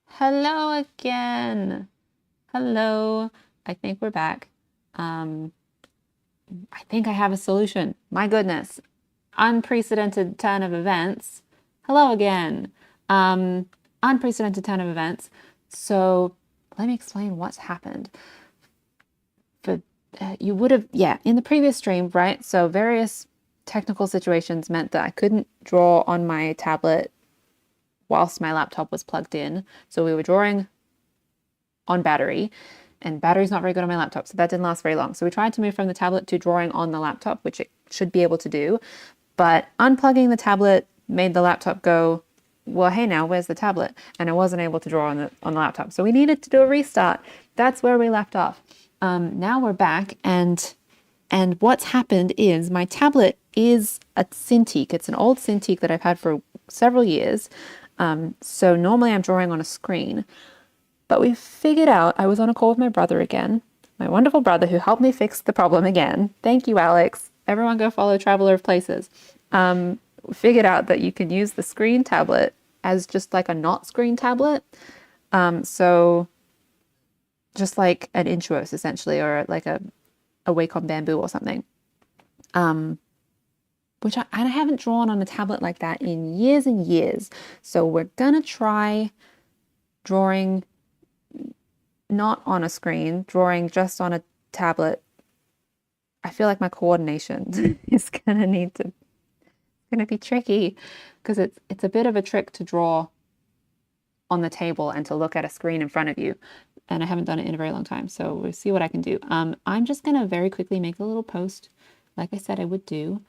Hello again. Hello. I think we're back. I think I have a solution. My goodness. Unprecedented turn of events. Hello again. Unprecedented turn of events. So let me explain what's happened. For you would have, yeah, in the previous stream, right? So various technical situations meant that I couldn't draw on my tablet whilst my laptop was plugged in. So we were drawing on battery, and battery's not very good on my laptop, so that didn't last very long. So we tried to move from the tablet to drawing on the laptop, which it should be able to do, but unplugging the tablet made the laptop go, well, hey, now where's the tablet? And I wasn't able to draw on the laptop, so we needed to do a restart. That's where we left off. Now we're back, and what's happened is my tablet is a Cintiq. It's an old Cintiq that I've had for several years. So normally I'm drawing on a screen. But we figured out, I was on a call with my brother again, my wonderful brother who helped me fix the problem again. Thank you, Alex. Everyone go follow Traveler of Places. We figured out that you can use the screen tablet as just like a not screen tablet. So just like an Intuos essentially, or like a Wacom Bamboo or something. Which I haven't drawn on a tablet like that in years and years. So we're gonna try drawing not on a screen, drawing just on a tablet. I feel like my coordination is gonna be tricky because it's a bit of a trick to draw on the table and to look at a screen in front of you. And I haven't done it in a very long time, so we'll see what I can do. I'm just gonna very quickly make a little post, like I said I would do,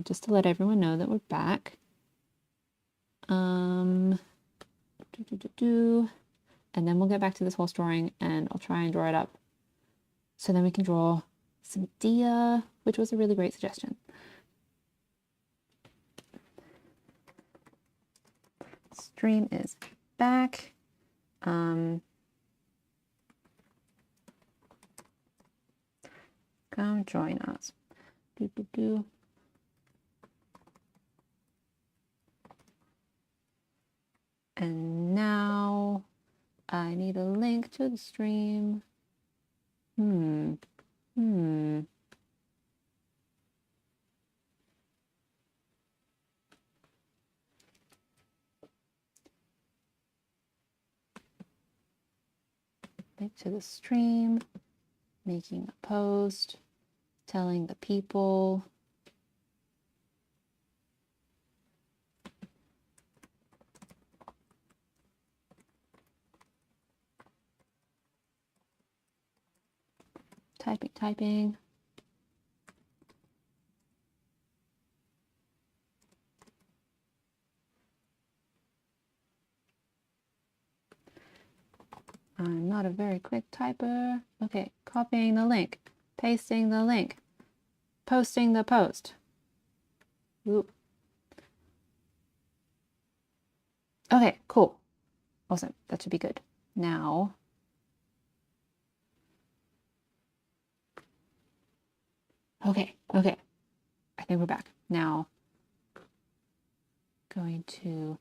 just to let everyone know that we're back. And then we'll get back to this horse drawing and I'll try and draw it up. So then we can draw some deer, which was a really great suggestion. Stream is back. Come join us. And now I need a link to the stream. Link to the stream, making a post, telling the people. Typing. I'm not a very quick typer. Okay, copying the link, pasting the link, posting the post. Oop. Okay, cool. Awesome. That should be good. Now, okay. I think we're back. Now, going to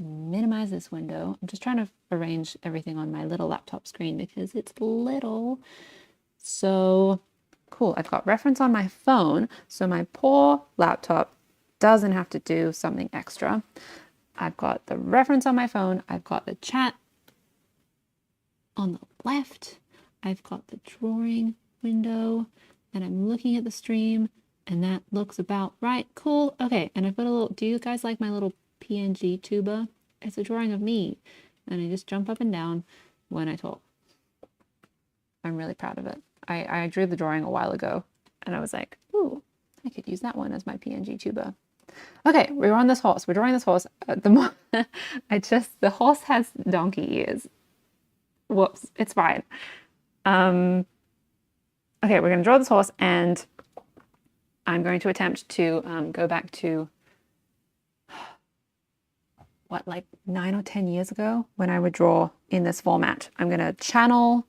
minimize this window. I'm just trying to arrange everything on my little laptop screen because it's little. So cool. I've got reference on my phone, so my poor laptop doesn't have to do something extra. I've got the reference on my phone. I've got the chat on the left. I've got the drawing window, and I'm looking at the stream, and that looks about right. Cool. Okay, and I've got a little, do you guys like my little PNG tuber? It's a drawing of me, and I just jump up and down when I talk. I'm really proud of it. I drew the drawing a while ago, and I was like, ooh, I could use that one as my PNG tuber. Okay, we're on this horse. We're drawing this horse. The horse has donkey ears. Whoops, it's fine. Okay, we're going to draw this horse, and I'm going to attempt to go back to what, like 9 or 10 years ago when I would draw in this format. I'm going to channel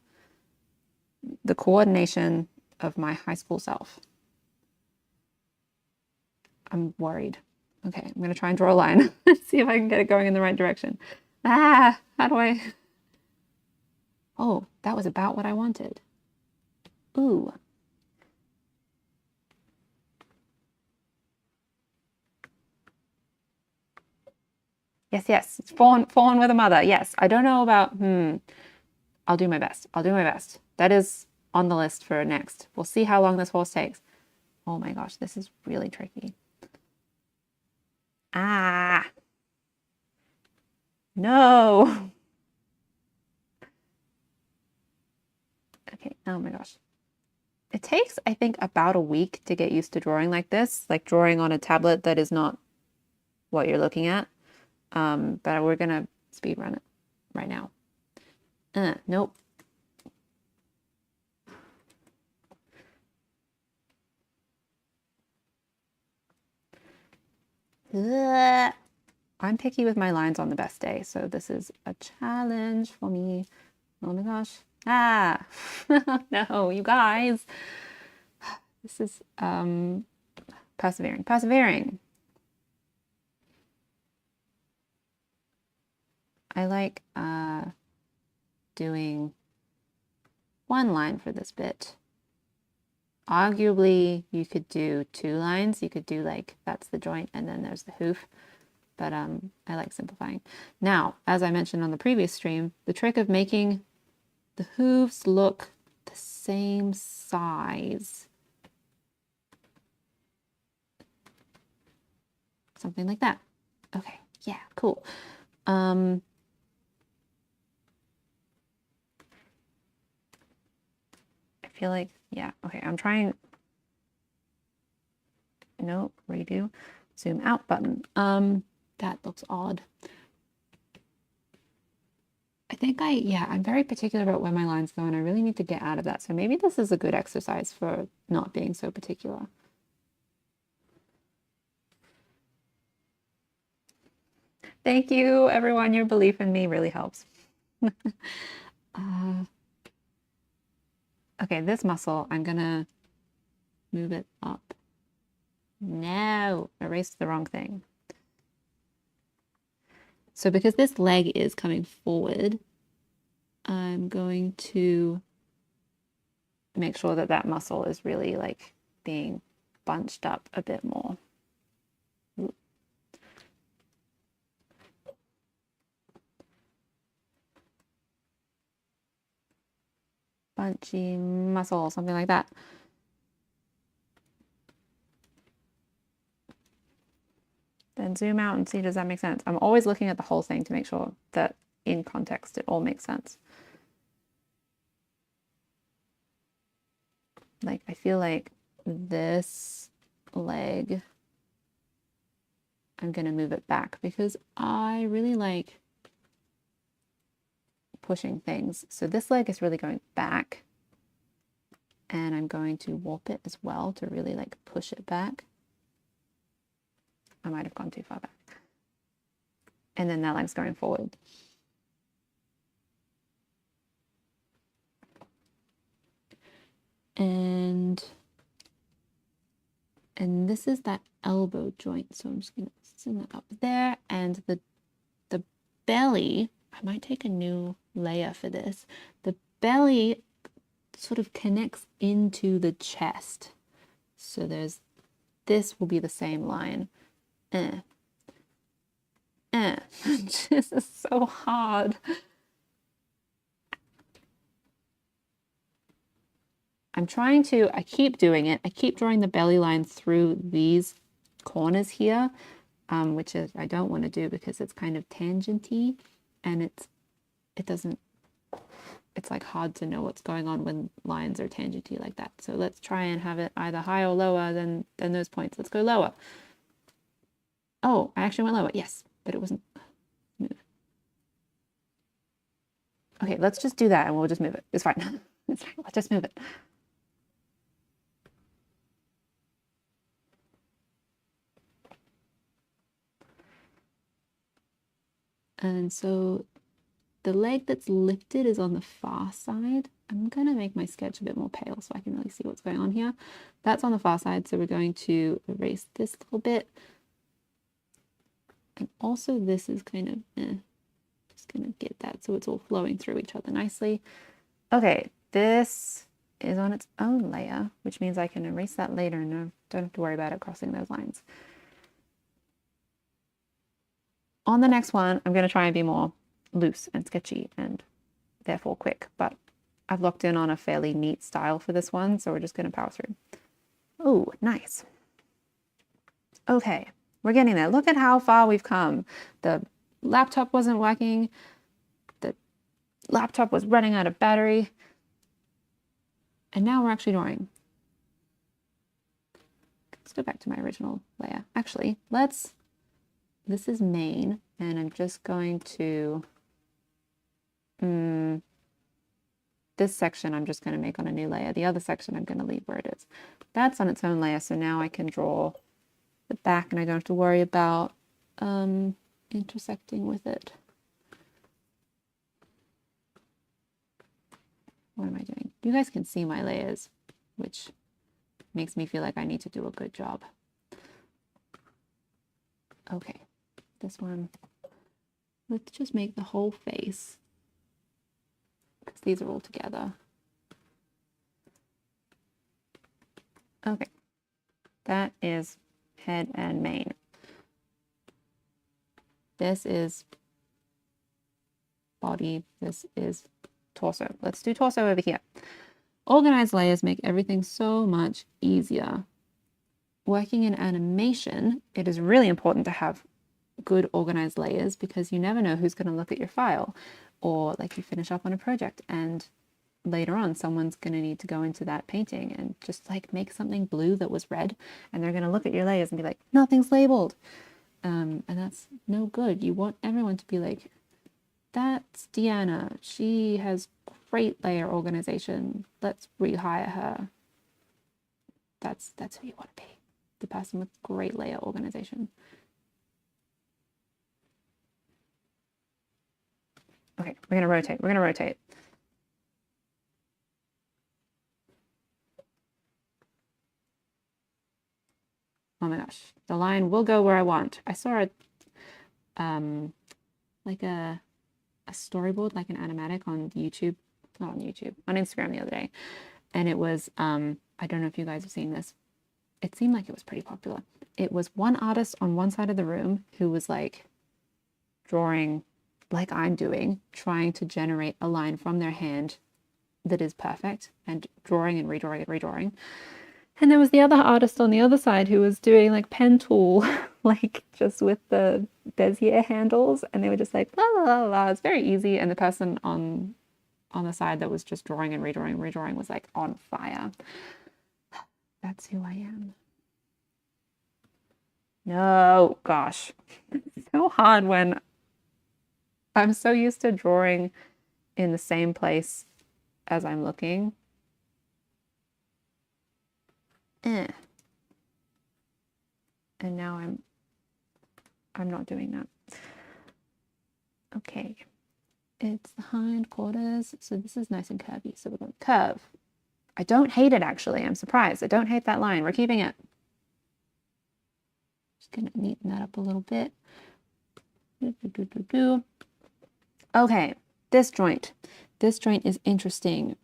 the coordination of my high school self. I'm worried. Okay, I'm going to try and draw a line. See if I can get it going in the right direction. Ah, how do I? Oh, that was about what I wanted. Ooh. Yes, yes. Fawn with a mother. Yes. I don't know about, I'll do my best. I'll do my best. That is on the list for next. We'll see how long this horse takes. Oh my gosh, this is really tricky. Ah, no. Okay, oh my gosh. It takes, I think, about a week to get used to drawing like this, like drawing on a tablet that is not what you're looking at. But we're gonna speed run it right now. Nope. Ugh. I'm picky with my lines on the best day, so this is a challenge for me. Oh my gosh. Ah, no, you guys. This is persevering, persevering. I like doing one line for this bit. Arguably, you could do 2 lines. You could do like, that's the joint and then there's the hoof. But I like simplifying. Now, as I mentioned on the previous stream, the trick of making the hooves look the same size. Something like that. Okay, yeah, cool. I feel like, yeah, okay, I'm trying. No, redo. Zoom out button. That looks odd. I think I'm very particular about where my lines go and I really need to get out of that. So maybe this is a good exercise for not being so particular. Thank you, everyone. Your belief in me really helps. Okay, this muscle, I'm gonna move it up. No, erased the wrong thing. So because this leg is coming forward, I'm going to make sure that that muscle is really like being bunched up a bit more. Bunchy muscle, something like that. Then zoom out and see, does that make sense? I'm always looking at the whole thing to make sure that in context it all makes sense. Like, I feel like this leg, I'm gonna move it back because I really like pushing things. So this leg is really going back and I'm going to warp it as well to really like push it back. I might have gone too far back. And then that leg's going forward. And this is that elbow joint. So I'm just gonna send that up there. And the belly, I might take a new layer for this. The belly sort of connects into the chest. So this will be the same line. This is so hard. I keep doing it. I keep drawing the belly line through these corners here, which is I don't want to do because it's kind of tangenty and it's like hard to know what's going on when lines are tangenty like that. So let's try and have it either higher or lower than those points. Let's go lower. Oh, I actually went lower. Yes, but it wasn't. Okay, let's just do that and we'll just move it. It's fine. It's fine. Let's just move it. And so the leg that's lifted is on the far side. I'm going to make my sketch a bit more pale so I can really see what's going on here. That's on the far side, so we're going to erase this little bit. And also this is kind of gonna get that so it's all flowing through each other nicely. Okay, this is on its own layer, which means I can erase that later and don't have to worry about it crossing those lines. On the next one, I'm going to try and be more loose and sketchy and therefore quick, but I've locked in on a fairly neat style for this one, so we're just going to power through. Oh, nice. Okay, we're getting there. Look at how far we've come. The laptop wasn't working. The laptop was running out of battery. And now we're actually drawing. Let's go back to my original layer. Actually, this is main, and I'm just going to, this section I'm just going to make on a new layer. The other section I'm going to leave where it is. That's on its own layer, so now I can draw the back and I don't have to worry about intersecting with it. What am I doing? You guys can see my layers, which makes me feel like I need to do a good job. Okay, this one, let's just make the whole face, because these are all together. Okay, that is head and mane. This is body, this is torso. Let's do torso over here. Organized layers make everything so much easier. Working in animation, it is really important to have good organized layers because you never know who's going to look at your file, or like you finish up on a project and later on someone's going to need to go into that painting and just like make something blue that was red, and they're going to look at your layers and be like, nothing's labeled. And that's no good. You want everyone to be like, that's Deanna. She has great layer organization. Let's rehire her. That's who you want to be. The person with great layer organization. Okay, we're going to rotate. We're going to rotate. Oh my gosh. The line will go where I want. I saw like a storyboard, like an animatic on YouTube, not on YouTube, on Instagram the other day. And it was, I don't know if you guys have seen this. It seemed like it was pretty popular. It was one artist on one side of the room who was like drawing like I'm doing, trying to generate a line from their hand that is perfect, and drawing and redrawing and redrawing. And there was the other artist on the other side who was doing like pen tool, like just with the Bezier handles, and they were just like, la la la la. It's very easy. And the person on the side that was just drawing and redrawing and redrawing was like on fire. That's who I am. No, gosh. It's so hard when I'm so used to drawing in the same place as I'm looking. And now I'm not doing that. Okay. It's the hindquarters. So this is nice and curvy. So we're going to curve. I don't hate it, actually. I'm surprised. I don't hate that line. We're keeping it. Just going to neaten that up a little bit. Okay, this joint. This joint is interesting.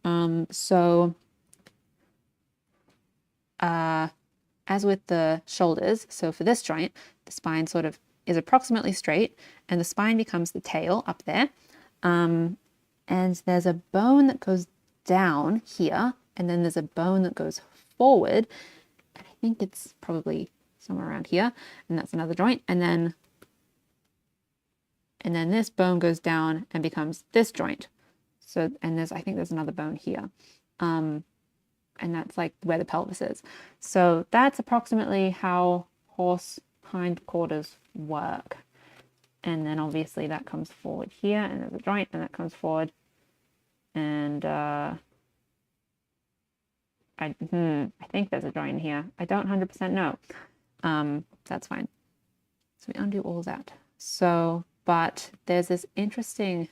As with the shoulders, so for this joint, the spine sort of is approximately straight, and the spine becomes the tail up there. And there's a bone that goes down here, and then there's a bone that goes forward. And I think it's probably somewhere around here, and that's another joint. And then this bone goes down and becomes this joint. So, and I think there's another bone here. And that's like where the pelvis is. So that's approximately how horse hindquarters work. And then obviously that comes forward here, and there's a joint, and that comes forward. And I think there's a joint here. I don't 100% know. That's fine. So we undo all that. So, but there's this interesting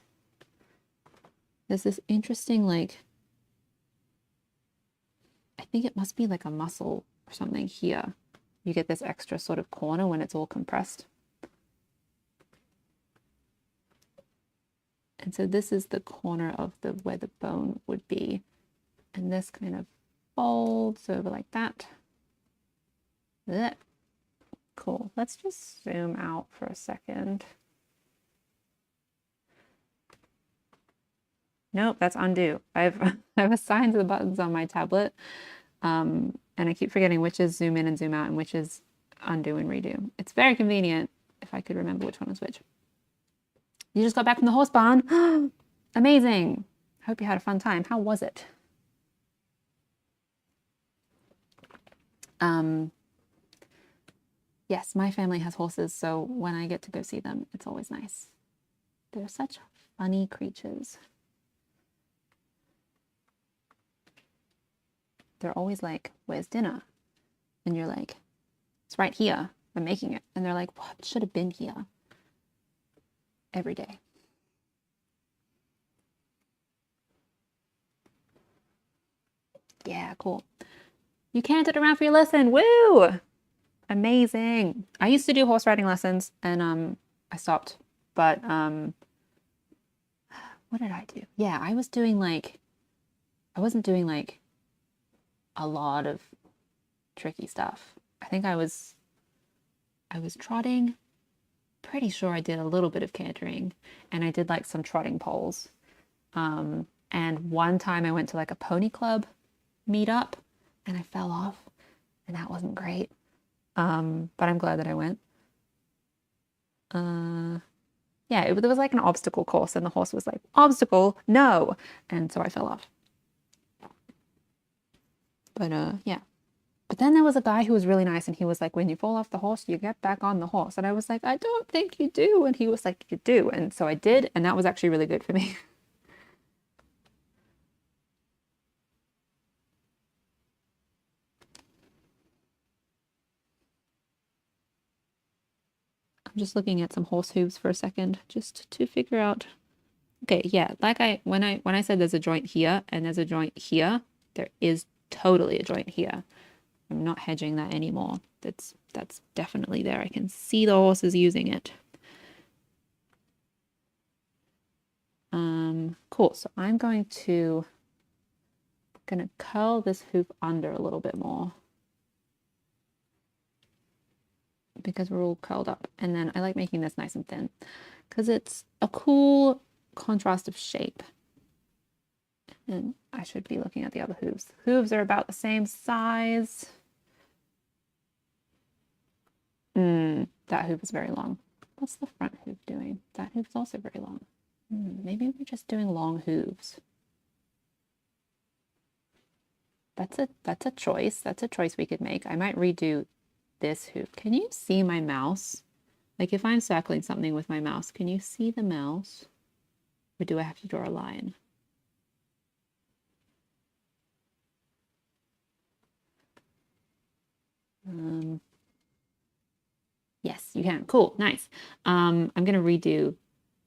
like, I think it must be like a muscle or something here. You get this extra sort of corner when it's all compressed. And so this is the corner of the where the bone would be. And this kind of folds over like that. Ugh. Cool. Let's just zoom out for a second. Nope, that's undo. I've assigned the buttons on my tablet, and I keep forgetting which is zoom in and zoom out and which is undo and redo. It's very convenient if I could remember which one was which. You just got back from the horse barn. Amazing. I hope you had a fun time. How was it? Yes, my family has horses, so when I get to go see them, it's always nice. They're such funny creatures. They're always like, where's dinner? And you're like, it's right here. I'm making it. And they're like, what? Should have been here. Every day. Yeah, cool. You cantered around for your lesson. Woo! Amazing. I used to do horse riding lessons and I stopped. But what did I do? Yeah, I wasn't doing like a lot of tricky stuff. I think I was trotting. Pretty sure I did a little bit of cantering and I did like some trotting poles. And one time I went to like a pony club meetup and I fell off and that wasn't great. But I'm glad that I went. Yeah, there was like an obstacle course and the horse was like, obstacle, no. And so I fell off. But yeah. But then there was a guy who was really nice and he was like, when you fall off the horse, you get back on the horse. And I was like, I don't think you do. And he was like, you do. And so I did. And that was actually really good for me. I'm just looking at some horse hooves for a second, just to figure out. Okay, yeah, like when I said there's a joint here and there's a joint here, there is totally a joint here. I'm not hedging that anymore. That's definitely there. I can see the horses using it. Cool. So I'm gonna curl this hoop under a little bit more because we're all curled up. And then I like making this nice and thin because it's a cool contrast of shape. And I should be looking at the other hooves. Hooves are about the same size. That hoop is very long. What's the front hoop doing? That hoop is also very long. Maybe we're just doing long hooves. That's a choice. That's a choice we could make. I might redo this hoop. Can you see my mouse? Like if I'm circling something with my mouse, can you see the mouse? Or do I have to draw a line? Yes, you can. Cool, nice. I'm gonna redo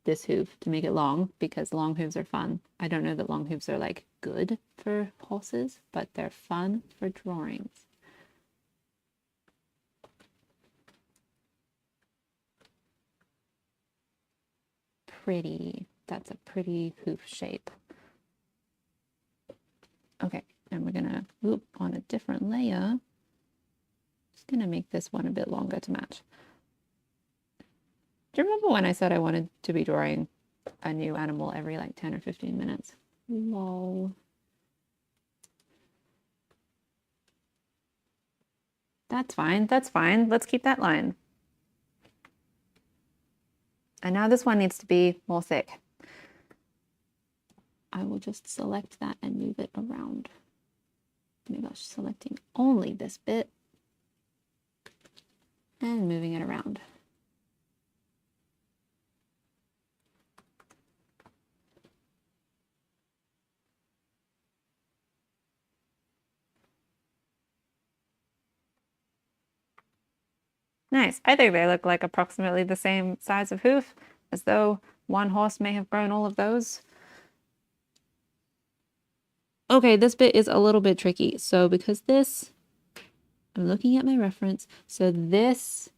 this hoof to make it long because long hooves are fun. I don't know that long hooves are like good for horses, but they're fun for drawings. Pretty. That's a pretty hoof shape. Okay, and we're gonna on a different layer. Just gonna make this one a bit longer to match. Do you remember when I said I wanted to be drawing a new animal every like 10 or 15 minutes? Lol. That's fine. That's fine. Let's keep that line. And now this one needs to be more thick. I will just select that and move it around. Maybe I was selecting only this bit and moving it around. Nice. I think they look like approximately the same size of hoof, as though one horse may have grown all of those. Okay, this bit is a little bit tricky. So because this, I'm looking at my reference. So this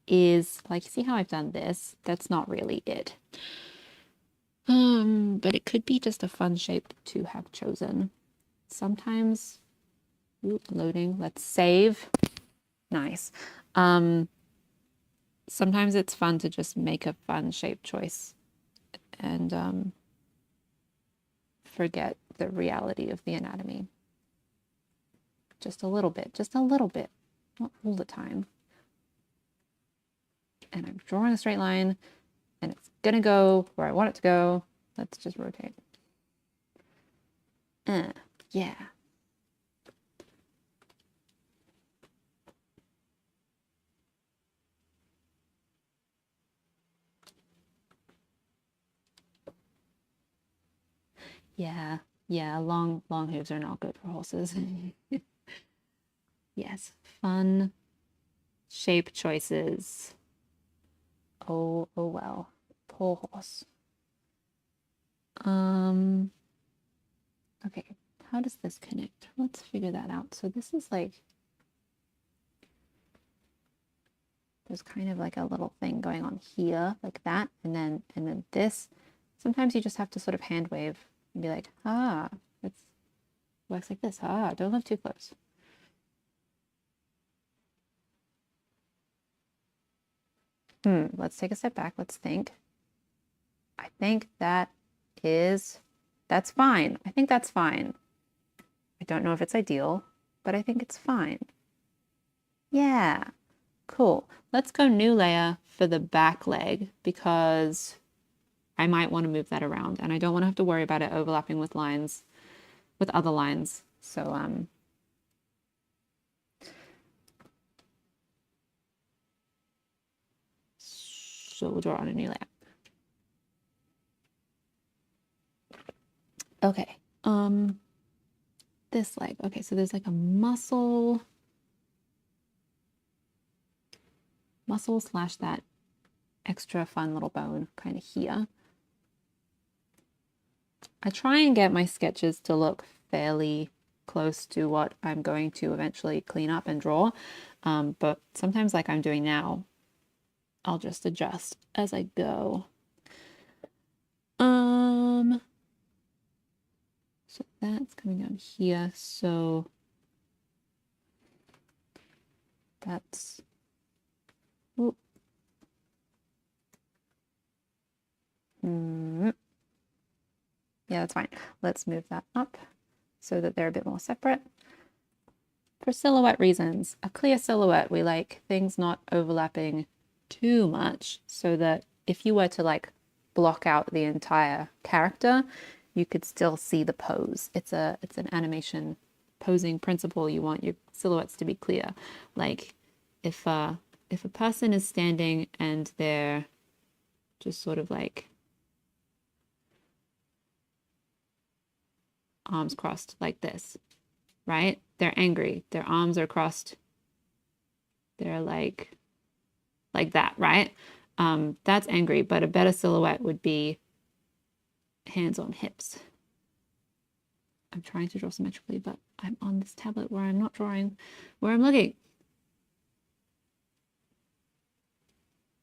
is like, see how I've done this? That's not really it. But it could be just a fun shape to have chosen. Sometimes, loading, let's save. Nice. Sometimes it's fun to just make a fun shape choice and forget the reality of the anatomy. Just a little bit, not all the time. And I'm drawing a straight line and it's gonna go where I want it to go. Let's just rotate. Yeah. Yeah, long hooves are not good for horses. Yes, fun shape choices. Oh well. Poor horse. Okay, how does this connect? Let's figure that out. So this is like, there's kind of like a little thing going on here, like that, and then this. Sometimes you just have to sort of hand wave and be like, it works like this. Don't live too close. Let's take a step back. Let's think. I think that's fine. I think that's fine. I don't know if it's ideal, but I think it's fine. Yeah, cool. Let's go new layer for the back leg because I might want to move that around and I don't want to have to worry about it overlapping with lines, with other lines. So we'll draw on a new layer. Okay, this leg. Okay, so there's like a muscle slash that extra fun little bone kind of here. I try and get my sketches to look fairly close to what I'm going to eventually clean up and draw. But sometimes like I'm doing now, I'll just adjust as I go. So that's coming down here. So that's, ooh. Yeah, that's fine. Let's move that up so that they're a bit more separate. For silhouette reasons, a clear silhouette, we like things not overlapping too much so that if you were to like block out the entire character, you could still see the pose. It's an animation posing principle. You want your silhouettes to be clear. Like if a person is standing and they're just sort of like arms crossed like this, right? They're angry. Their arms are crossed. They're like that, right? That's angry, but a better silhouette would be hands on hips. I'm trying to draw symmetrically, but I'm on this tablet where I'm not drawing where I'm looking.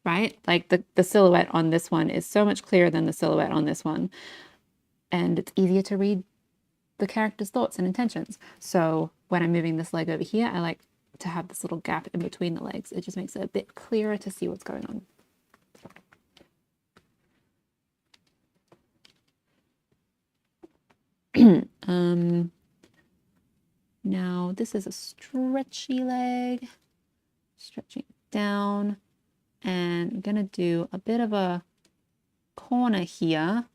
Right? Like the silhouette on this one is so much clearer than the silhouette on this one. And it's easier to read the character's thoughts and intentions. So when I'm moving this leg over here, I like to have this little gap in between the legs. It just makes it a bit clearer to see what's going on. Now this is a stretchy leg, stretching down, and I'm gonna do a bit of a corner here.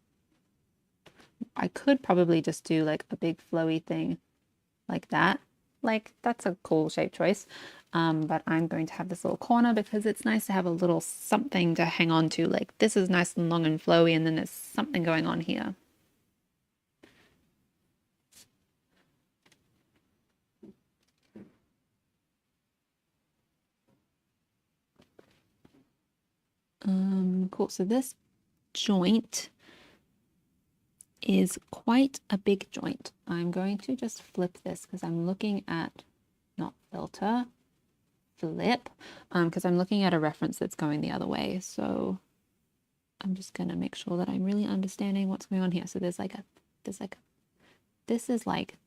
I could probably just do like a big flowy thing like that. Like that's a cool shape choice. But I'm going to have this little corner because it's nice to have a little something to hang on to. Like this is nice and long and flowy, and then there's something going on here. Cool. So this joint is quite a big joint. I'm going to just flip this because I'm looking at, not filter, flip, because I'm looking at a reference that's going the other way. So I'm just gonna make sure that I'm really understanding what's going on here. So this is like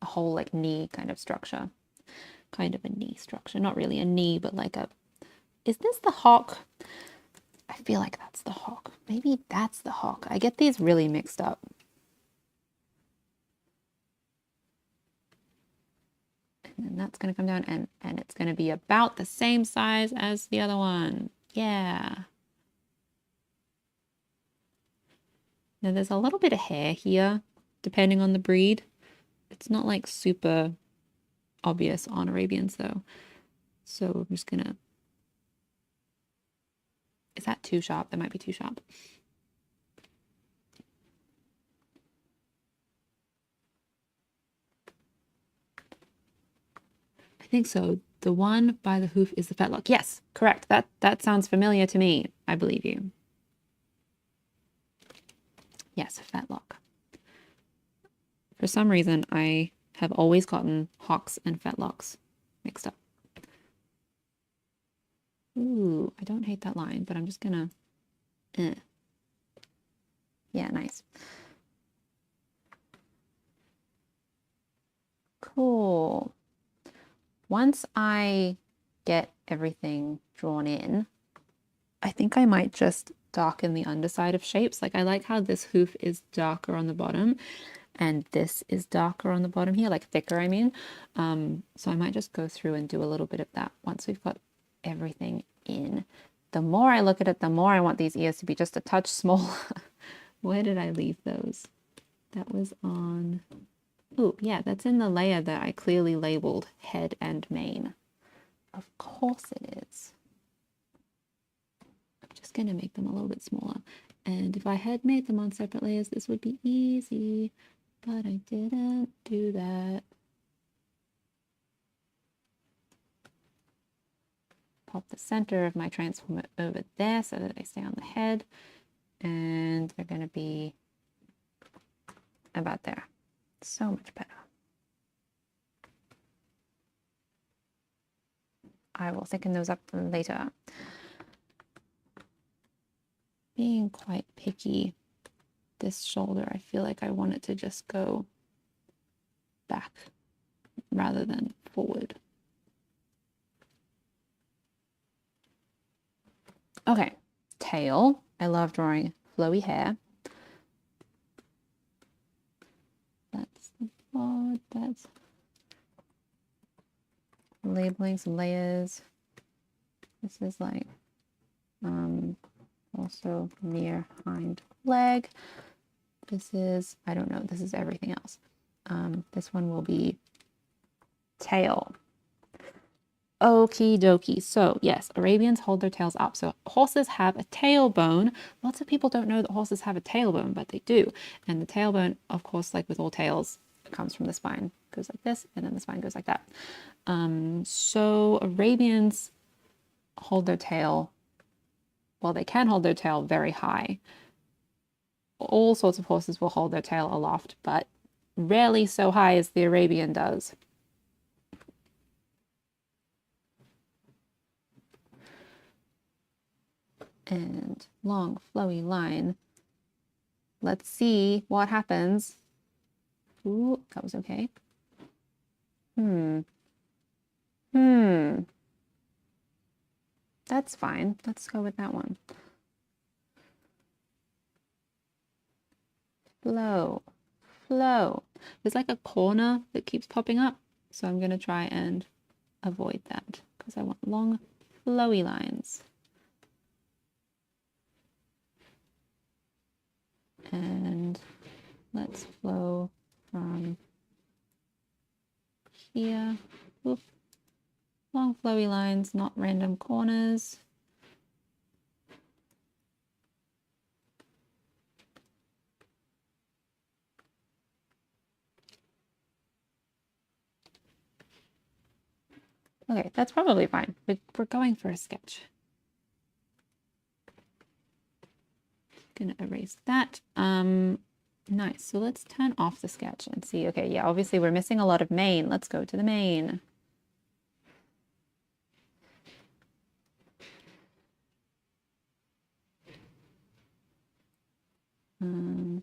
a whole like knee kind of structure, kind of a knee structure, not really a knee, but like is this the hock? I feel like that's the hock. Maybe that's the hock. I get these really mixed up. And then that's going to come down and it's going to be about the same size as the other one. Yeah. Now there's a little bit of hair here, depending on the breed. It's not like super obvious on Arabians though. So I'm just gonna, is that too sharp? That might be too sharp. I think so. The one by the hoof is the fetlock. Yes, correct. That sounds familiar to me. I believe you. Yes, fetlock. For some reason, I have always gotten hocks and fetlocks mixed up. Ooh, I don't hate that line, but I'm just gonna, Yeah, nice. Cool. Once I get everything drawn in, I think I might just darken the underside of shapes. Like I like how this hoof is darker on the bottom and this is darker on the bottom here, like thicker, I mean. So I might just go through and do a little bit of that once we've got everything in. The more I look at it, the more I want these ears to be just a touch smaller. Where did I leave those? That was on... Oh, yeah, that's in the layer that I clearly labeled head and mane. Of course it is. I'm just going to make them a little bit smaller. And if I had made them on separate layers, this would be easy, but I didn't do that. Pop the center of my transformer over there so that they stay on the head. And they're going to be about there. So much better. I will thicken those up later. Being quite picky, this shoulder, I feel like I want it to just go back rather than forward. Okay, tail. I love drawing flowy hair. That's the bod, that's labeling some layers. This is like also near hind leg. This is, I don't know, this is everything else. This one will be tail. Okie dokie. So yes, Arabians hold their tails up. So horses have a tailbone. Lots of people don't know that horses have a tailbone, but they do. And the tailbone, of course, like with all tails, comes from the spine. It goes like this, and then the spine goes like that. So Arabians hold their tail, well, they can hold their tail very high. All sorts of horses will hold their tail aloft, but rarely so high as the Arabian does. And long flowy line. Let's see what happens. Ooh, that was okay. That's fine. Let's go with that one. Flow, flow. There's like a corner that keeps popping up. So I'm going to try and avoid that because I want long flowy lines. And let's flow from here. Oof. Long flowy lines, not random corners. Okay, that's probably fine. We're going for a sketch. Gonna erase that. Nice. So let's turn off the sketch and see. Okay, yeah, obviously we're missing a lot of mane. Let's go to the mane.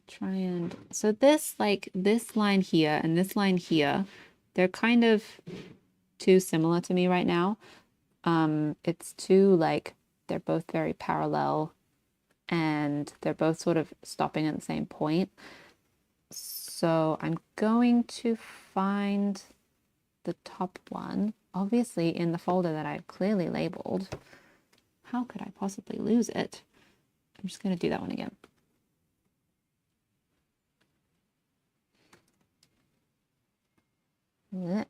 try and, so this, like this line here and this line here, they're kind of too similar to me right now. It's too, like, they're both very parallel and they're both sort of stopping at the same point. So I'm going to find the top one, obviously in the folder that I've clearly labeled. How could I possibly lose it? I'm just going to do that one again. Blech.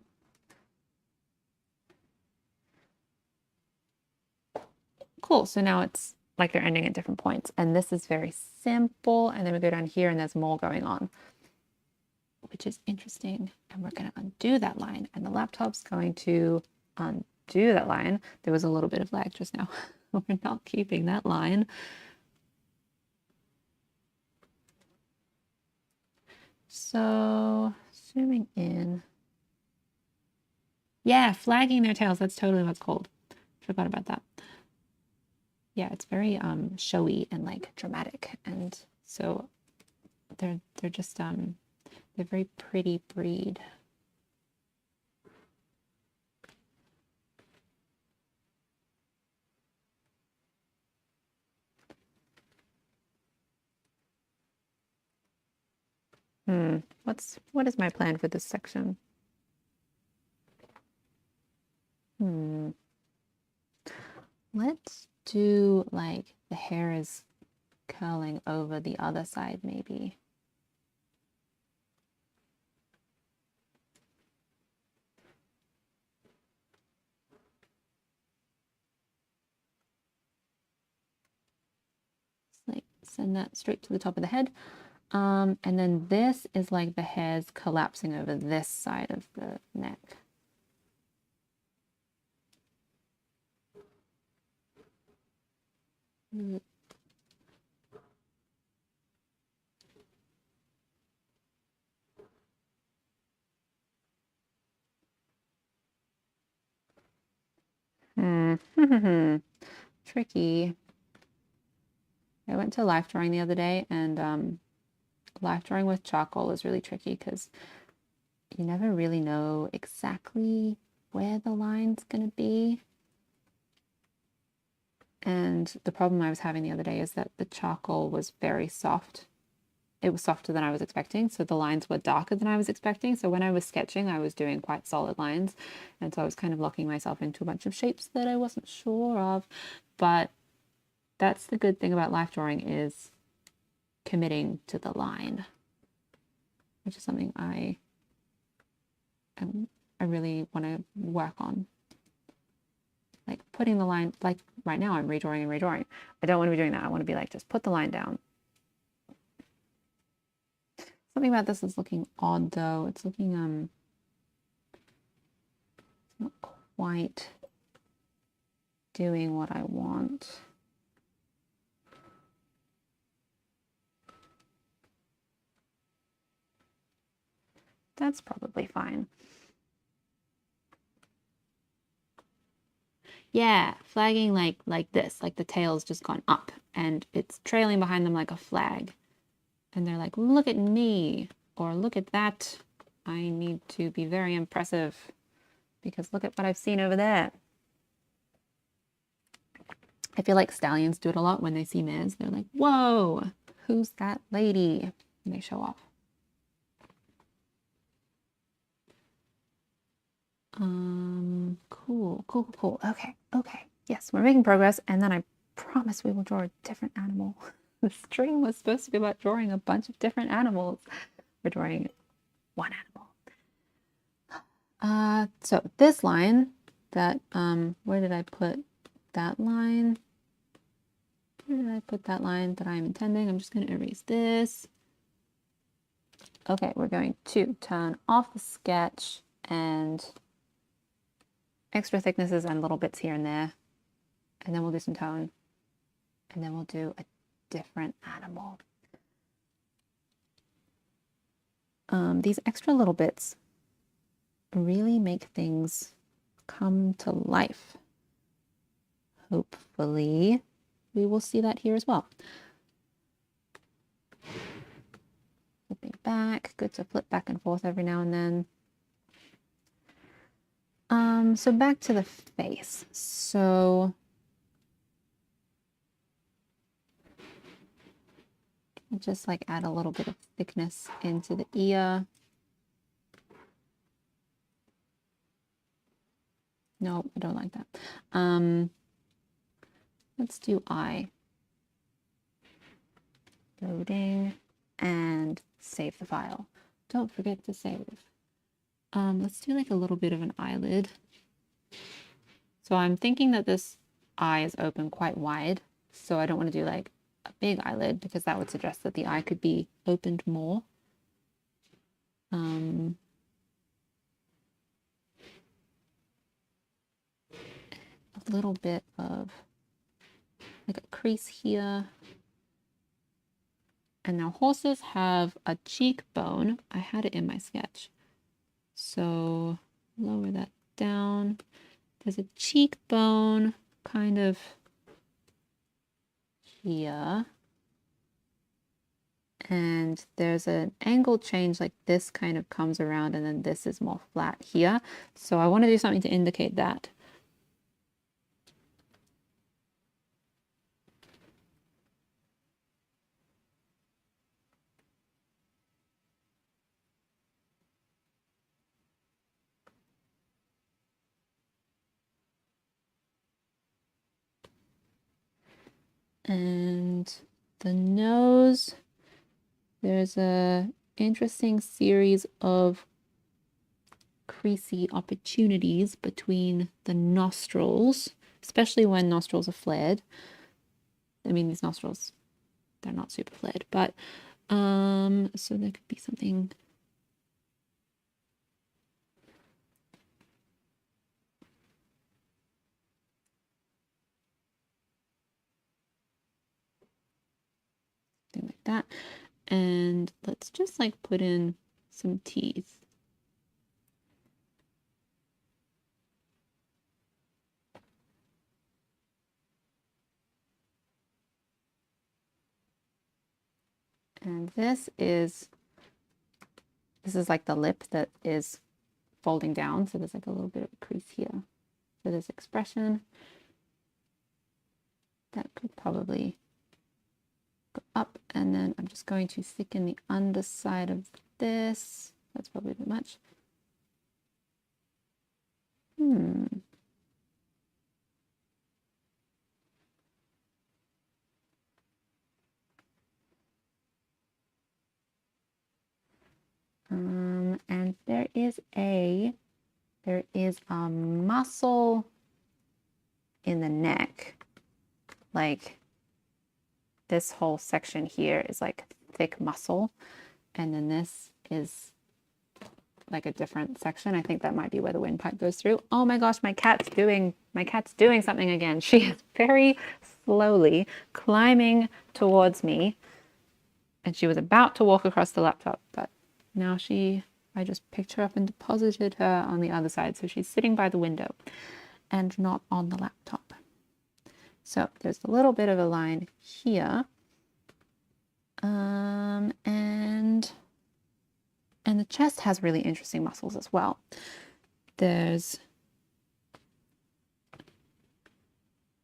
Cool, so now it's like they're ending at different points. And this is very simple. And then we go down here and there's more going on, which is interesting. And we're going to undo that line. And the laptop's going to undo that line. There was a little bit of lag just now. We're not keeping that line. So zooming in. Yeah, flagging their tails. That's totally what it's called. Forgot about that. Yeah, it's very showy and like dramatic, and so they're just they're very pretty breed. What is my plan for this section? Let's do like the hair is curling over the other side, maybe. Like send that straight to the top of the head. And then this is like the hairs collapsing over this side of the neck. Tricky. I went to life drawing the other day, and life drawing with charcoal is really tricky because you never really know exactly where the line's going to be. And the problem I was having the other day is that the charcoal was very soft. It was softer than I was expecting, so the lines were darker than I was expecting. So when I was sketching, I was doing quite solid lines, and so I was kind of locking myself into a bunch of shapes that I wasn't sure of. But that's the good thing about life drawing, is committing to the line, which is something I really want to work on. Like putting the line, like right now I'm redrawing and redrawing. I don't want to be doing that. I want to be like, just put the line down. Something about this is looking odd though. It's looking not quite doing what I want. That's probably fine. Yeah, flagging like this, like the tail's just gone up and it's trailing behind them like a flag. And they're like, look at me, or look at that. I need to be very impressive because look at what I've seen over there. I feel like stallions do it a lot when they see mares. They're like, whoa, who's that lady? And they show off. Cool. Okay. Yes, we're making progress. And then I promise we will draw a different animal. The stream was supposed to be about drawing a bunch of different animals. We're drawing one animal. So this line that, where did I put that line? Where did I put that line that I'm intending? I'm just going to erase this. Okay, we're going to turn off the sketch and extra thicknesses and little bits here and there. And then we'll do some tone. And then we'll do a different animal. These extra little bits really make things come to life. Hopefully, we will see that here as well. back. Good to flip back and forth every now and then. So back to the face. So I'll just like add a little bit of thickness into the ear. No, I don't like that. Let's do eye. Loading and save the file. Don't forget to save. Let's do like a little bit of an eyelid. So I'm thinking that this eye is open quite wide. So I don't want to do like a big eyelid because that would suggest that the eye could be opened more. A little bit of like a crease here. And now horses have a cheekbone. I had it in my sketch. So lower that down. There's a cheekbone kind of here. And there's an angle change, like this kind of comes around and then this is more flat here. So I want to do something to indicate that. And the nose, there's a interesting series of creasy opportunities between the nostrils, especially when nostrils are flared. I mean, these nostrils, they're not super flared, but so there could be something. Like that. And let's just like put in some teeth. And this is like the lip that is folding down. So there's like a little bit of a crease here for this expression. That could probably go up. And then I'm just going to thicken the underside of this. That's probably a bit much. And there is a muscle in the neck. Like this whole section here is like thick muscle. And then this is like a different section. I think that might be where the windpipe goes through. Oh my gosh, my cat's doing something again. She is very slowly climbing towards me. And she was about to walk across the laptop, but now I just picked her up and deposited her on the other side. So she's sitting by the window and not on the laptop. So there's a little bit of a line here. And the chest has really interesting muscles as well. There's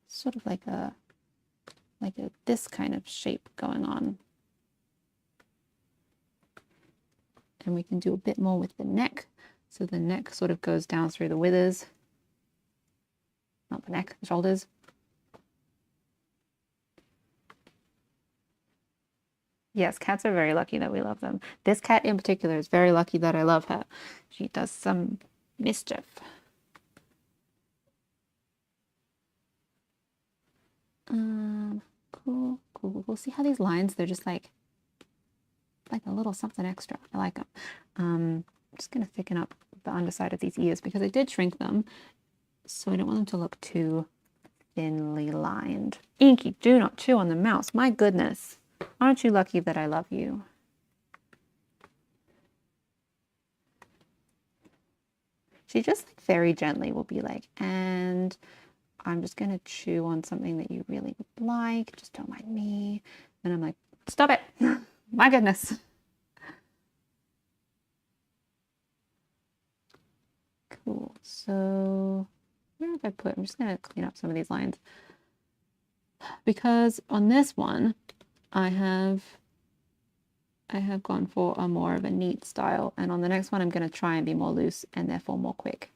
sort of like a this kind of shape going on. And we can do a bit more with the neck. So the neck sort of goes down through the withers. Not the neck, the shoulders. Yes, cats are very lucky that we love them. This cat in particular is very lucky that I love her. She does some mischief. Cool. We'll see how these lines, they're just like a little something extra. I like them. I'm just going to thicken up the underside of these ears because I did shrink them. So I don't want them to look too thinly lined. Inky, do not chew on the mouse. My goodness. Aren't you lucky that I love you? She just like very gently will be like, and I'm just going to chew on something that you really would like. Just don't mind me. And I'm like, stop it. My goodness. So where did I put? I'm just going to clean up some of these lines. Because on this one, I have gone for a more of a neat style. And on the next one, I'm going to try and be more loose and therefore more quick.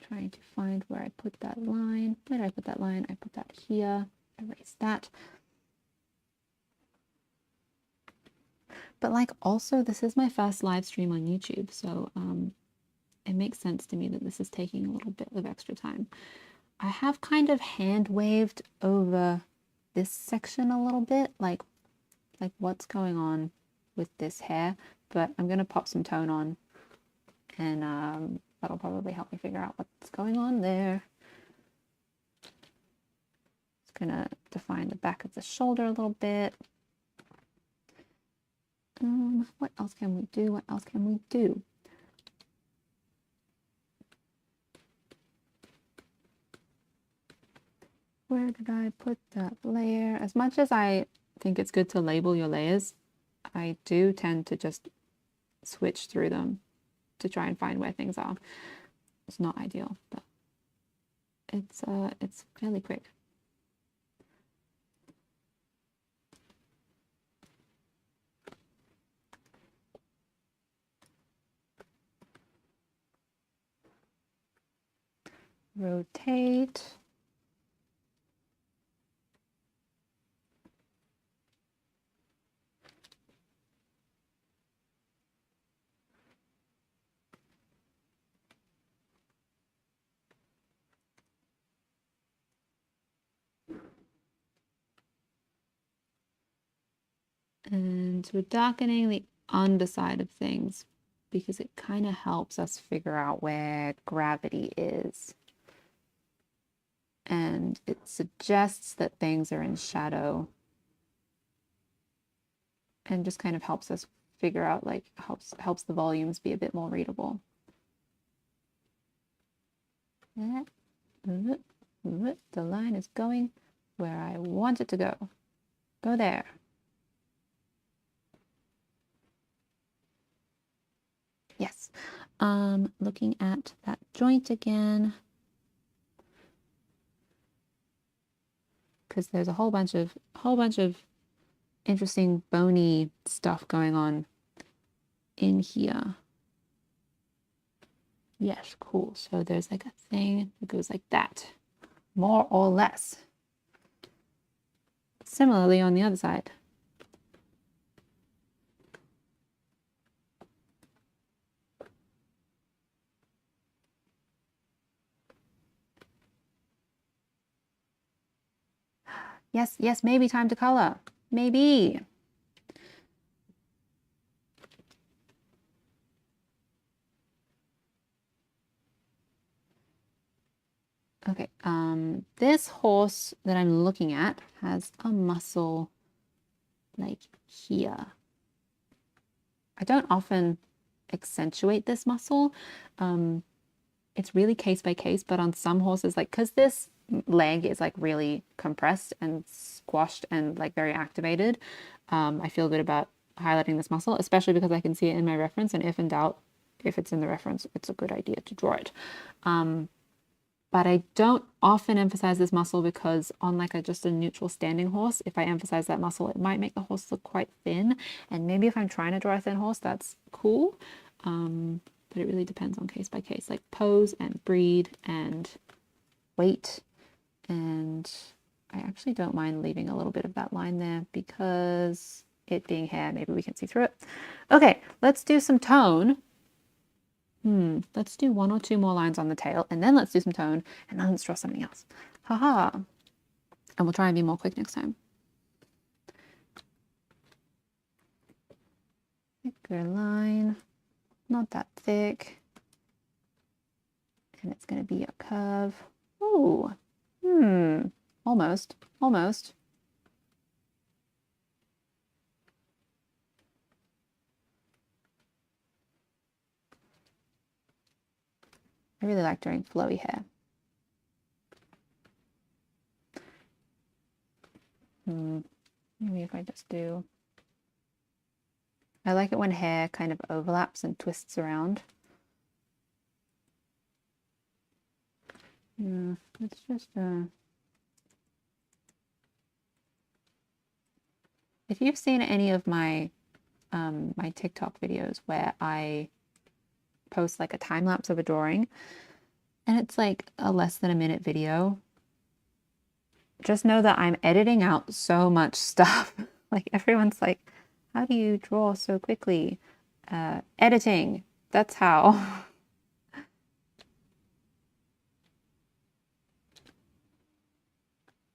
Trying to find where I put that line. Where did I put that line? I put that here. Erase that. But like also, this is my first live stream on YouTube. So it makes sense to me that this is taking a little bit of extra time. I have kind of hand waved over this section a little bit, like what's going on with this hair, but I'm going to pop some tone on and that'll probably help me figure out what's going on there. It's going to define the back of the shoulder a little bit. What else can we do? What else can we do? Where did I put that layer? As much as I think it's good to label your layers, I do tend to just switch through them to try and find where things are. It's not ideal, but it's fairly quick. Rotate. And we're darkening the underside of things because it kind of helps us figure out where gravity is. And it suggests that things are in shadow and just kind of helps us figure out, like, helps the volumes be a bit more readable. The line is going where I want it to go. Go there. Yes. Looking at that joint again, because there's a whole bunch of interesting bony stuff going on in here. Yes, cool. So there's like a thing that goes like that, more or less. Similarly on the other side. Yes, yes, maybe time to color. Maybe. Okay, this horse that I'm looking at has a muscle like here. I don't often accentuate this muscle. It's really case by case, but on some horses, like, because this leg is like really compressed and squashed and like very activated, I feel good about highlighting this muscle, especially because I can see it in my reference, and if in doubt, if it's in the reference, it's a good idea to draw it. But I don't often emphasize this muscle because on like just a neutral standing horse, if I emphasize that muscle, it might make the horse look quite thin. And maybe if I'm trying to draw a thin horse, that's cool. But it really depends on case by case, like pose and breed and weight. And I actually don't mind leaving a little bit of that line there because it being hair, maybe we can see through it. Okay, let's do some tone. Let's do 1 or 2 more lines on the tail, and then let's do some tone, and then let's draw something else. Haha. And we'll try and be more quick next time. Thicker line, not that thick. And it's going to be a curve. Ooh, almost, almost. I really like doing flowy hair. Maybe if I just do... I like it when hair kind of overlaps and twists around. Yeah, it's just if you've seen any of my my TikTok videos where I post like a time lapse of a drawing and it's like a less than a minute video, just know that I'm editing out so much stuff. Like everyone's like, how do you draw so quickly? Editing, that's how.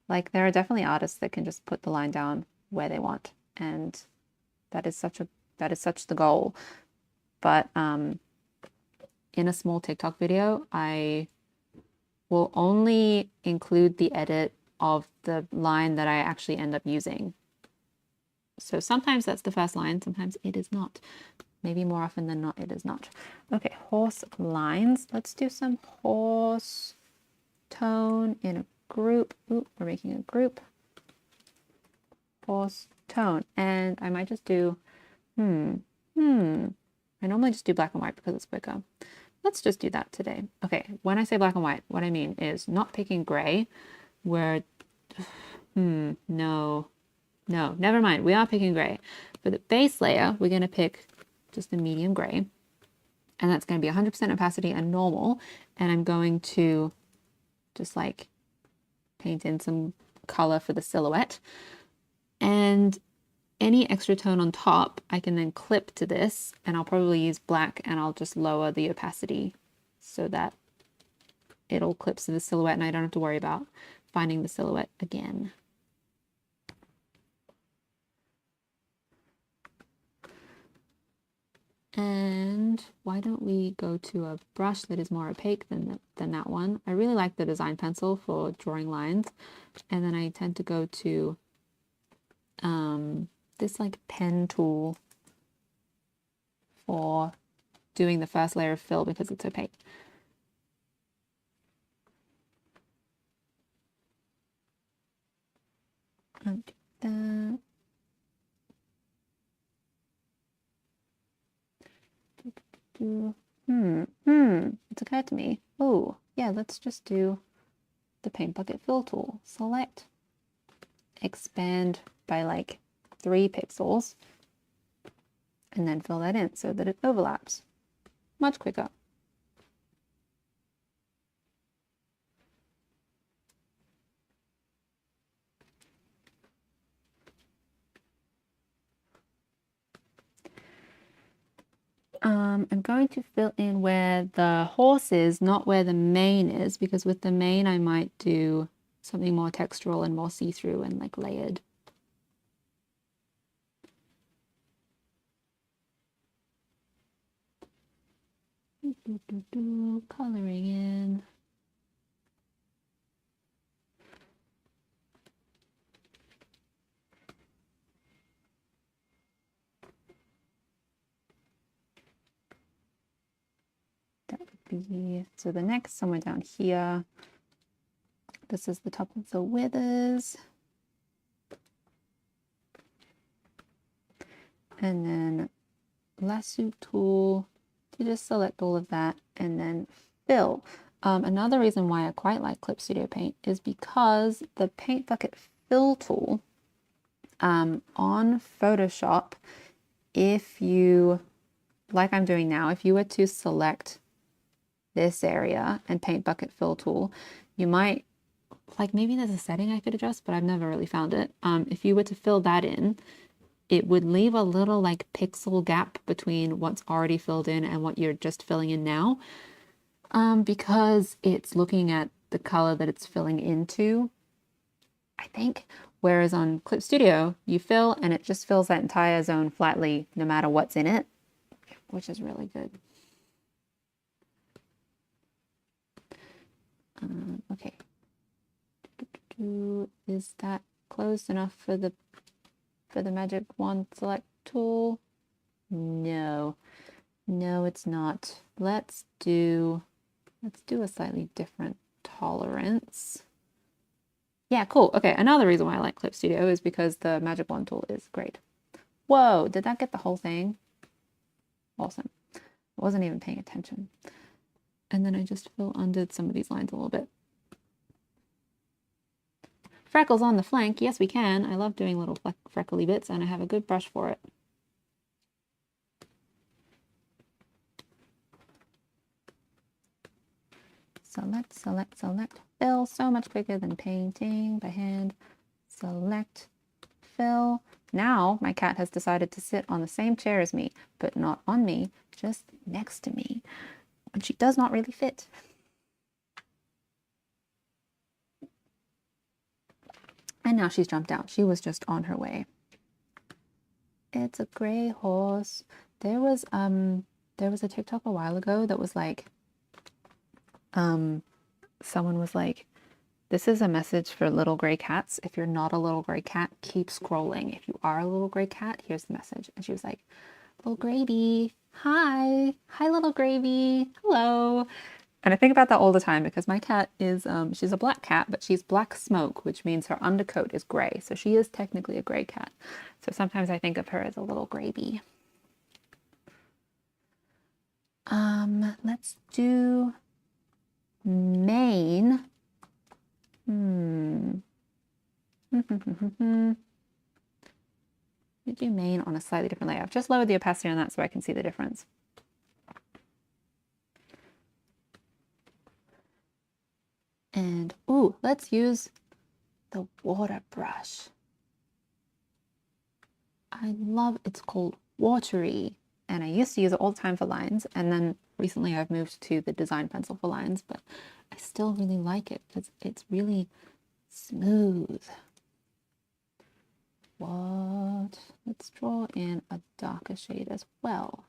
Like there are definitely artists that can just put the line down where they want, and that is such the goal. But in a small TikTok video, I will only include the edit of the line that I actually end up using. So sometimes that's the first line, sometimes it is not. Maybe more often than not, it is not. Okay, horse lines. Let's do some horse tone in a group. Ooh, we're making a group. Horse tone. And I might just do, I normally just do black and white because it's quicker. Let's just do that today. Okay, when I say black and white, what I mean is not picking gray, where, no, never mind. We are picking gray. For the base layer, we're going to pick just the medium gray, and that's going to be 100% opacity and normal. And I'm going to just like paint in some color for the silhouette. And any extra tone on top, I can then clip to this, and I'll probably use black, and I'll just lower the opacity so that it'll clip to the silhouette and I don't have to worry about finding the silhouette again. And why don't we go to a brush that is more opaque than that one? I really like the design pencil for drawing lines. And then I tend to go to this like pen tool for doing the first layer of fill because it's opaque. Undo that. It's occurred to me. Oh, yeah, let's just do the paint bucket fill tool. Select, expand by like 3 pixels, and then fill that in so that it overlaps. Much quicker. I'm going to fill in where the horse is, not where the mane is, because with the mane I might do something more textural and more see-through and like layered. Coloring in. That would be, so the neck's somewhere down here. This is the top of the withers. And then lasso tool to just select all of that and then fill. Another reason why I quite like Clip Studio Paint is because the paint bucket fill tool on Photoshop, if you, like I'm doing now, if you were to select this area and paint bucket fill tool, you might, like maybe there's a setting I could adjust, but I've never really found it. If you were to fill that in, it would leave a little like pixel gap between what's already filled in and what you're just filling in now, because it's looking at the color that it's filling into, I think. Whereas on Clip Studio, you fill and it just fills that entire zone flatly, no matter what's in it, which is really good. Okay. Is that closed enough for the magic wand select tool? No, it's not. Let's do a slightly different tolerance. Yeah, cool. Okay, another reason why I like Clip Studio is because the magic wand tool is great. Whoa, did that get the whole thing? Awesome. I wasn't even paying attention. And then I just fill under some of these lines a little bit. Freckles on the flank. Yes, we can. I love doing little freckly bits, and I have a good brush for it. Select, select, select, fill. So much quicker than painting by hand. Select, fill. Now my cat has decided to sit on the same chair as me, but not on me, just next to me. And she does not really fit. And now she's jumped out. She was just on her way. It's a gray horse. There was a TikTok a while ago that was like, someone was like, this is a message for little gray cats. If you're not a little gray cat, keep scrolling. If you are a little gray cat, here's the message. And she was like, little gravy, hi. Hi, little gravy. Hello. And I think about that all the time because my cat is, she's a black cat, but she's black smoke, which means her undercoat is gray. So she is technically a gray cat. So sometimes I think of her as a little gravy. Let's do mane. We do mane on a slightly different layer. I've just lowered the opacity on that so I can see the difference. And, ooh, let's use the water brush. I love, it's called Watery. And I used to use it all the time for lines. And then recently I've moved to the design pencil for lines, but I still really like it because it's really smooth. What? Let's draw in a darker shade as well.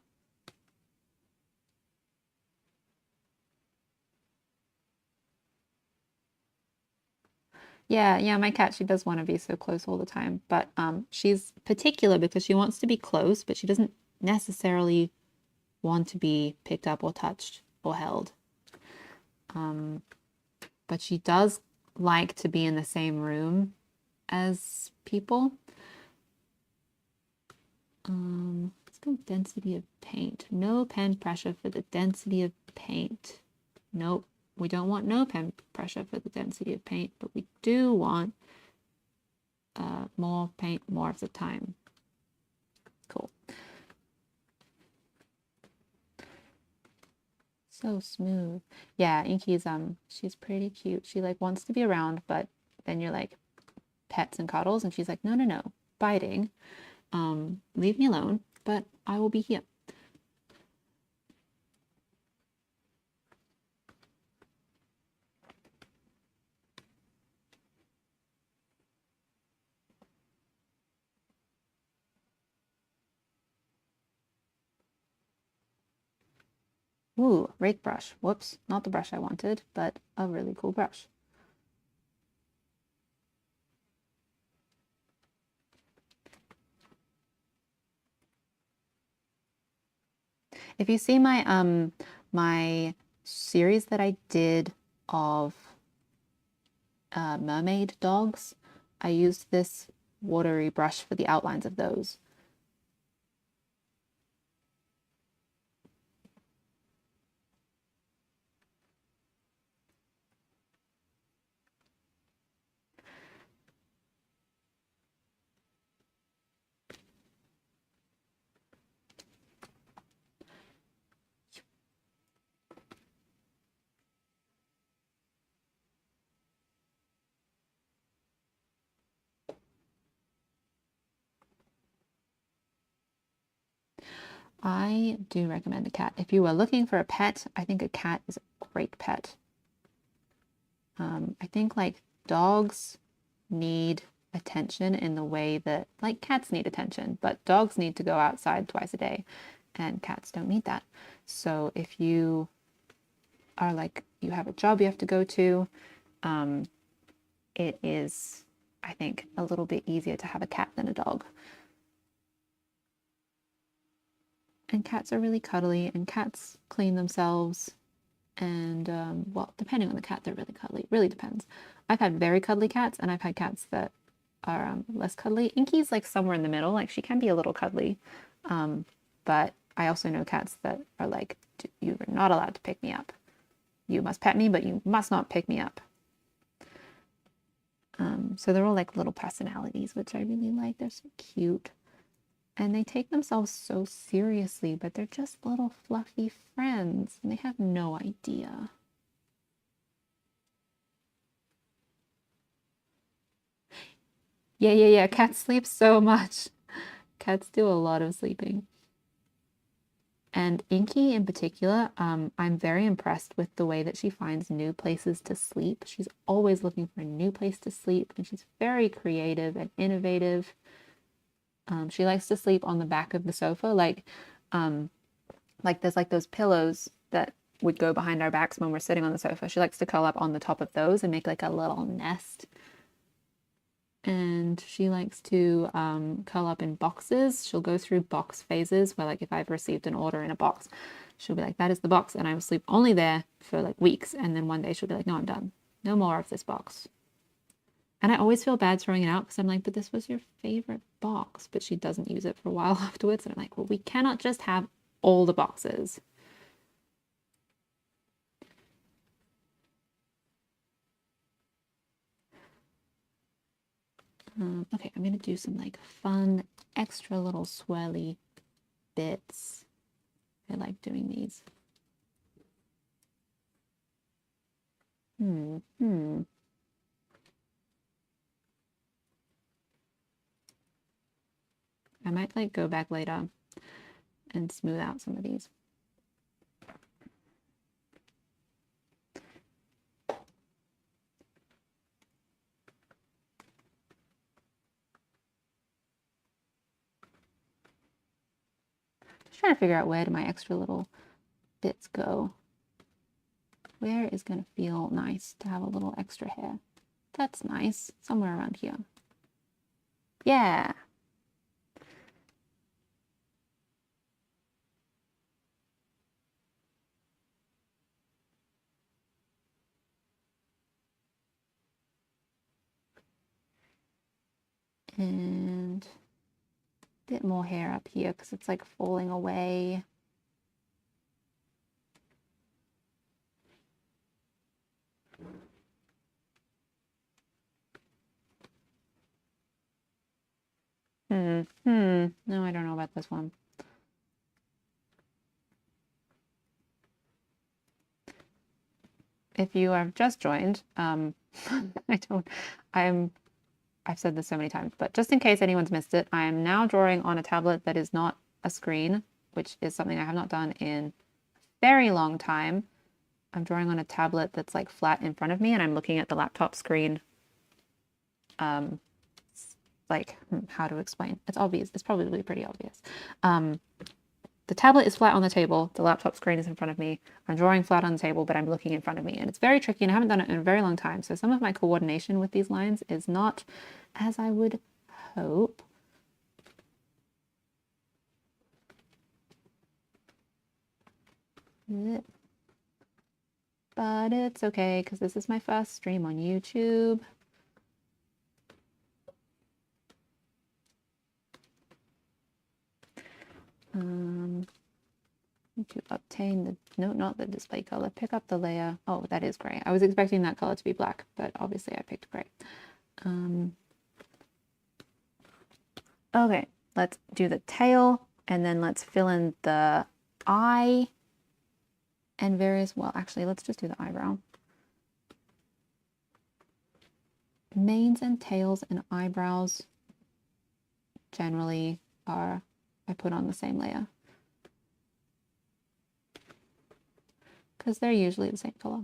Yeah, my cat, she does want to be so close all the time, but she's particular because she wants to be close, but she doesn't necessarily want to be picked up or touched or held. But she does like to be in the same room as people. Let's go density of paint. No pen pressure for the density of paint. Nope. We don't want no pen pressure for the density of paint, but we do want more paint more of the time. Cool. So smooth. Yeah, Inky's she's pretty cute. She like wants to be around, but then you're like pets and cuddles, and she's like, no, biting. Leave me alone, but I will be here. Ooh, rake brush. Whoops, not the brush I wanted, but a really cool brush. If you see my my series that I did of mermaid dogs, I used this watery brush for the outlines of those. I do recommend a cat. If you are looking for a pet, I think a cat is a great pet. I think like dogs need attention in the way that like cats need attention, but dogs need to go outside twice a day and cats don't need that. So if you are like, you have a job you have to go to, it is, I think, a little bit easier to have a cat than a dog. And cats are really cuddly, and cats clean themselves. And well, depending on the cat, they're really cuddly. It really depends. I've had very cuddly cats, and I've had cats that are less cuddly. Inky's like somewhere in the middle. Like she can be a little cuddly, but I also know cats that are like, you're not allowed to pick me up. You must pet me, but you must not pick me up. So they're all like little personalities, which I really like. They're so cute. And they take themselves so seriously, but they're just little fluffy friends, and they have no idea. Yeah. Cats sleep so much. Cats do a lot of sleeping. And Inky in particular, I'm very impressed with the way that she finds new places to sleep. She's always looking for a new place to sleep, and she's very creative and innovative. She likes to sleep on the back of the sofa, like there's like those pillows that would go behind our backs when we're sitting on the sofa. She likes to curl up on the top of those and make like a little nest. And she likes to curl up in boxes. She'll go through box phases where, like, if I've received an order in a box, she'll be like, that is the box, and I will sleep only there for like weeks. And then one day she'll be like, no, I'm done. No more of this box. And I always feel bad throwing it out because I'm like, but this was your favorite box. But she doesn't use it for a while afterwards. And I'm like, well, we cannot just have all the boxes. Okay, I'm gonna do some like fun, extra little swirly bits. I like doing these. I might like go back later and smooth out some of these. Just trying to figure out where do my extra little bits go. Where is going to feel nice to have a little extra hair? That's nice. Somewhere around here. Yeah. And a bit more hair up here because it's like falling away. No, I don't know about this one. If you have just joined, I've said this so many times, but just in case anyone's missed it, I am now drawing on a tablet that is not a screen, which is something I have not done in a very long time. I'm drawing on a tablet that's like flat in front of me, and I'm looking at the laptop screen. How to explain? It's obvious. It's probably pretty obvious. The tablet is flat on the table. The laptop screen is in front of me. I'm drawing flat on the table, but I'm looking in front of me. And it's very tricky, and I haven't done it in a very long time. So some of my coordination with these lines is not as I would hope. But it's okay, because this is my first stream on YouTube. To obtain the, no, not the display color, pick up the layer. Oh, that is gray. I was expecting that color to be black, but obviously I picked gray. Okay, let's do the tail, and then let's fill in the eye and various, well, actually, let's just do the eyebrow. Manes and tails and eyebrows generally are, I put on the same layer, because they're usually the same color.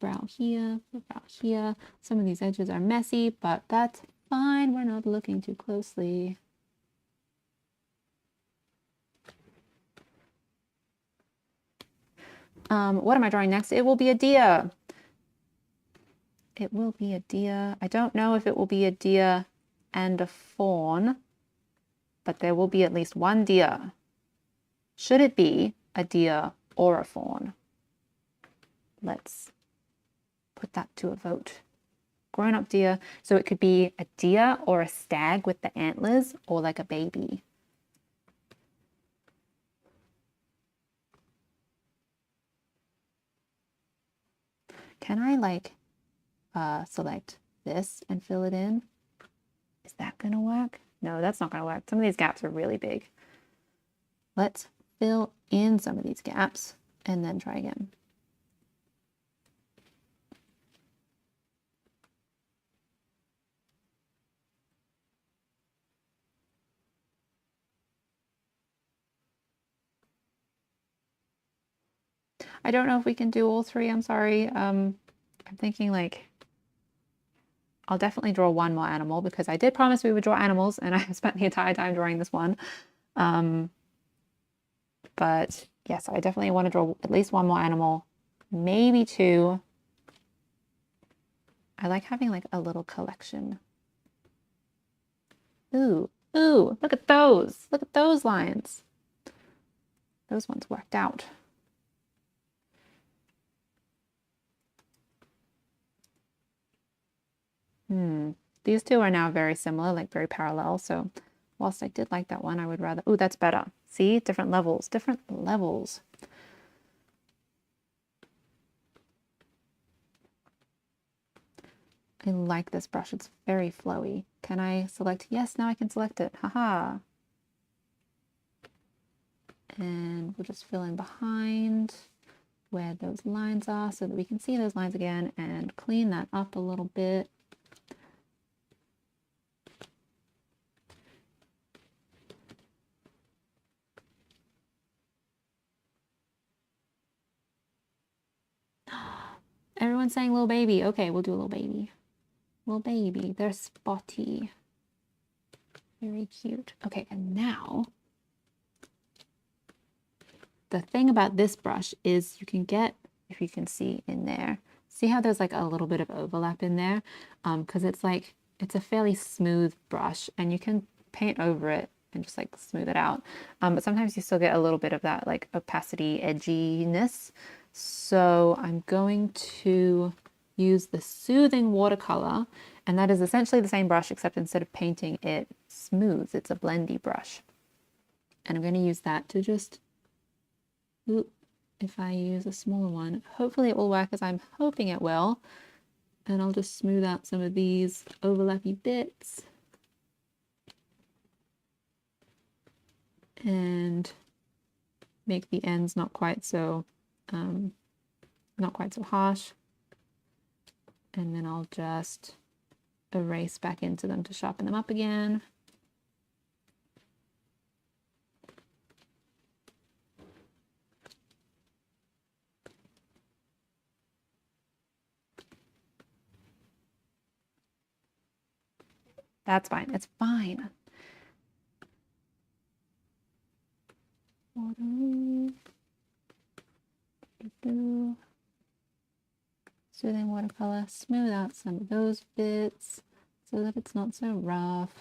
Brow here, brow here. Some of these edges are messy, but that's fine. We're not looking too closely. What am I drawing next? It will be a deer. It will be a deer. I don't know if it will be a deer and a fawn, but there will be at least one deer. Should it be a deer or a fawn? Let's put that to a vote. Grown-up deer. So it could be a deer or a stag with the antlers, or like a baby. Can I like select this and fill it in? Is that gonna work? No, that's not gonna work. Some of these gaps are really big. Let's fill in some of these gaps and then try again. I don't know if we can do all three. I'm sorry. I'm thinking like I'll definitely draw one more animal because I did promise we would draw animals and I spent the entire time drawing this one. But yes, I definitely want to draw at least one more animal, maybe two. I like having like a little collection. Ooh, ooh, look at those. Look at those lines. Those ones worked out. These two are now very similar, like very parallel. So whilst I did like that one, I would rather, ooh, that's better. See, different levels, different levels. I like this brush. It's very flowy. Can I select? Yes, now I can select it. Haha. And we'll just fill in behind where those lines are so that we can see those lines again and clean that up a little bit. Everyone's saying little baby. Okay, we'll do a little baby. Little baby. They're spotty. Very cute. Okay, and now the thing about this brush is you can get, if you can see in there, see how there's like a little bit of overlap in there? Because it's like, it's a fairly smooth brush and you can paint over it and just like smooth it out. But sometimes you still get a little bit of that like opacity edginess. So I'm going to use the Soothing watercolor, and that is essentially the same brush except instead of painting it smooth, it's a blendy brush. And I'm going to use that to just, if I use a smaller one, hopefully it will work as I'm hoping it will. And I'll just smooth out some of these overlappy bits. And make the ends not quite so harsh. And then I'll just erase back into them to sharpen them up again. That's fine. It's fine. Soothing watercolor, smooth out some of those bits so that it's not so rough.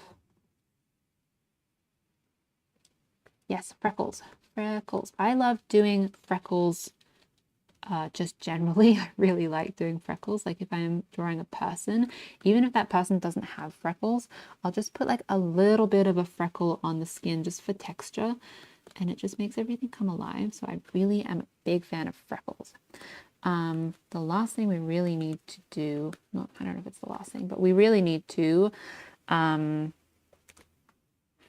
Yes, freckles. Freckles. I love doing freckles just generally. I really like doing freckles. Like if I'm drawing a person, even if that person doesn't have freckles, I'll just put like a little bit of a freckle on the skin just for texture. And it just makes everything come alive. So I really am a big fan of freckles. The last thing we really need to do, well, I don't know if it's the last thing, but we really need to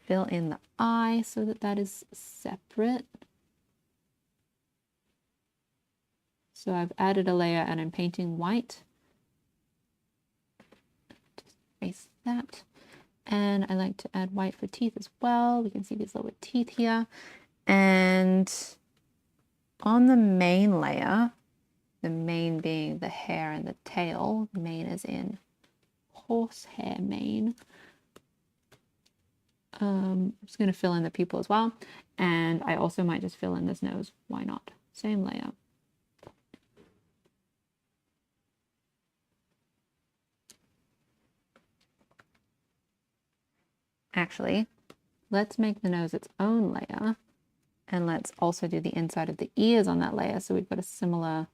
fill in the eye so that that is separate. So I've added a layer and I'm painting white. Just erase that. And I like to add white for teeth as well. We can see these little teeth here. And on the mane layer, the mane being the hair and the tail, mane as in horsehair mane. I'm just going to fill in the pupil as well. And I also might just fill in this nose. Why not? Same layer. Actually, let's make the nose its own layer. And let's also do the inside of the ears on that layer. So we've got a similar,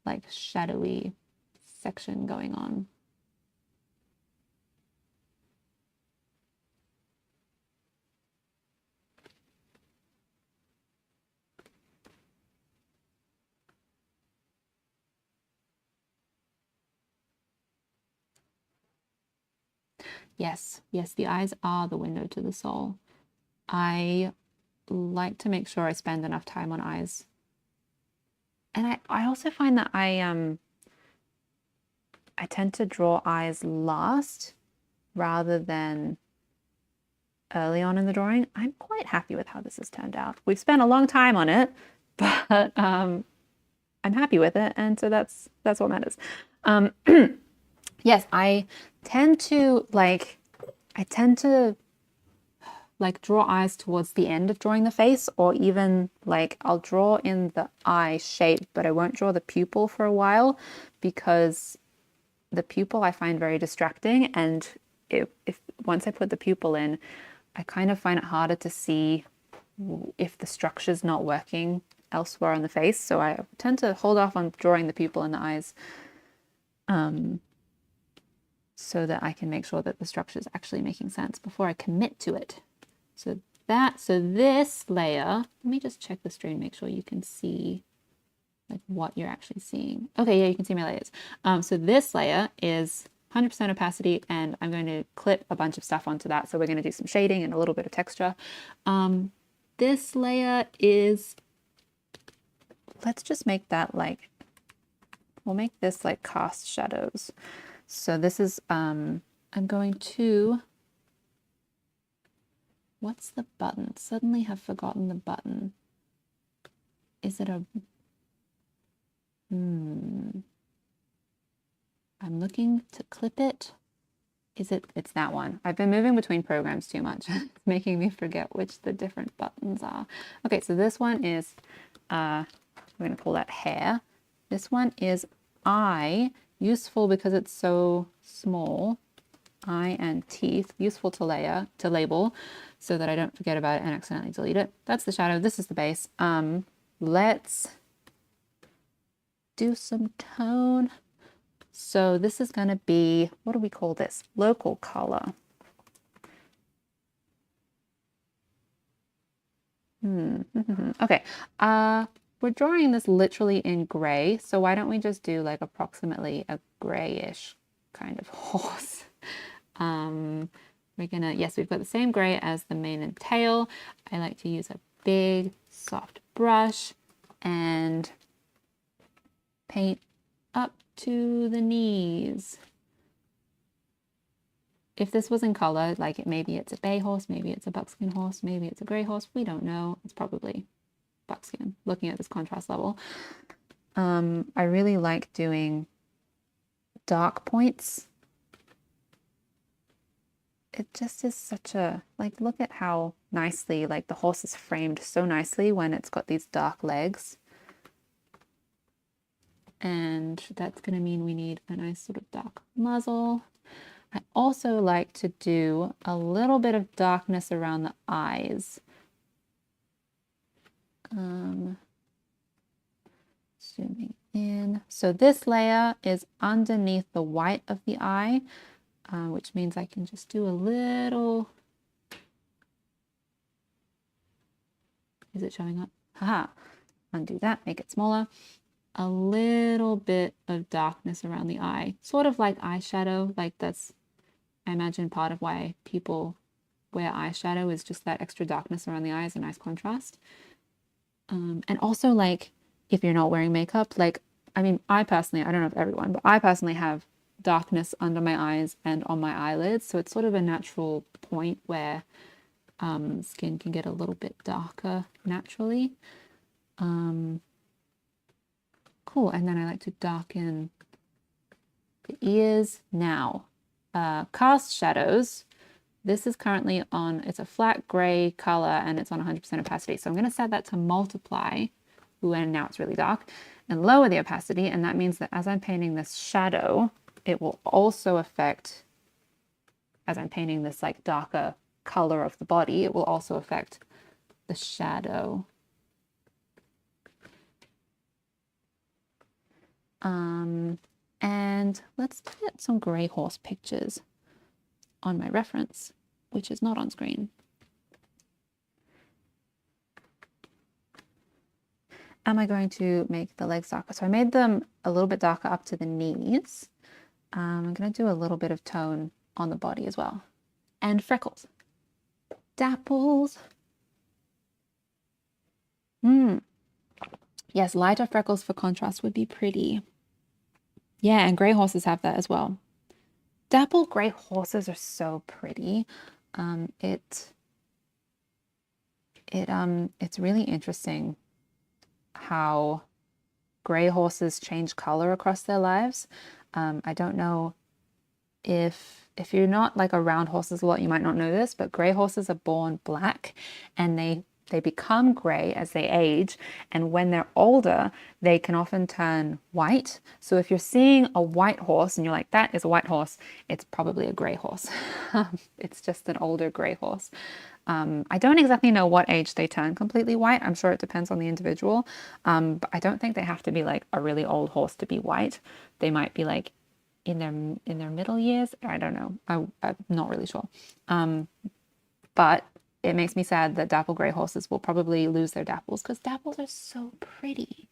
like, shadowy section going on. Yes, yes, the eyes are the window to the soul. I like to make sure I spend enough time on eyes. And I also find that I tend to draw eyes last rather than early on in the drawing. I'm quite happy with how this has turned out. We've spent a long time on it, but I'm happy with it, and so that's what matters. Yes, I tend to draw eyes towards the end of drawing the face, or even like I'll draw in the eye shape, but I won't draw the pupil for a while because the pupil I find very distracting, and if once I put the pupil in, I kind of find it harder to see if the structure's not working elsewhere on the face. So I tend to hold off on drawing the pupil in the eyes so that I can make sure that the structure is actually making sense before I commit to it. So this layer, let me just check the stream, make sure you can see like what you're actually seeing. Okay, yeah, you can see my layers. So this layer is 100% opacity, and I'm going to clip a bunch of stuff onto that. So we're going to do some shading and a little bit of texture. This layer is, let's just make that like, we'll make this like cast shadows. So this is, I'm going to, what's the button? Suddenly have forgotten the button. Is it a, I'm looking to clip it. It's that one. I've been moving between programs too much. It's making me forget which the different buttons are. Okay, so this one is, we're going to call that hair. This one is eye, useful because it's so small. Eye and teeth, useful to label so that I don't forget about it and accidentally delete it. That's the shadow. This is the base. Let's do some tone. So this is going to be, what do we call this? Local color. Okay. We're drawing this literally in gray. So why don't we just do like approximately a grayish kind of horse? We're gonna, yes, we've got the same gray as the mane and tail. I like to use a big soft brush and paint up to the knees. If this was in color, like maybe it's a bay horse, maybe it's a buckskin horse, maybe it's a gray horse, we don't know. It's probably buckskin, looking at this contrast level. I really like doing dark points. It just is such a, like, look at how nicely, like the horse is framed so nicely when it's got these dark legs. And that's going to mean we need a nice sort of dark muzzle. I also like to do a little bit of darkness around the eyes. Zooming in. So this layer is underneath the white of the eye, which means I can just do a little. Is it showing up? Haha. Undo that, make it smaller. A little bit of darkness around the eye, sort of like eyeshadow. Like that's, I imagine, part of why people wear eyeshadow is just that extra darkness around the eyes, a nice contrast. And also, like, if you're not wearing makeup, like, I mean, I personally, I don't know if everyone, but I personally have darkness under my eyes and on my eyelids. So it's sort of a natural point where skin can get a little bit darker naturally. Cool. And then I like to darken the ears. Now, cast shadows. This is currently on, it's a flat gray color and it's on 100% opacity. So I'm going to set that to multiply. Ooh, and now it's really dark, and lower the opacity. And that means that as I'm painting this shadow, it will also affect, as I'm painting this like darker color of the body, it will also affect the shadow. And let's put some gray horse pictures on my reference, which is not on screen. Am I going to make the legs darker? So I made them a little bit darker up to the knees. I'm going to do a little bit of tone on the body as well. And freckles. Dapples. Yes, lighter freckles for contrast would be pretty. Yeah, and gray horses have that as well. Dappled gray horses are so pretty. Um, it it's really interesting how gray horses change color across their lives. I don't know if you're not like around horses a lot, you might not know this, but gray horses are born black and they become gray as they age, and when they're older, they can often turn white. So if you're seeing a white horse and you're like, that is a white horse, it's probably a gray horse. It's just an older gray horse. I don't exactly know what age they turn completely white. I'm sure it depends on the individual. But I don't think they have to be like a really old horse to be white. They might be like in their middle years. I don't know. I'm not really sure. But it makes me sad that dapple gray horses will probably lose their dapples because dapples are so pretty.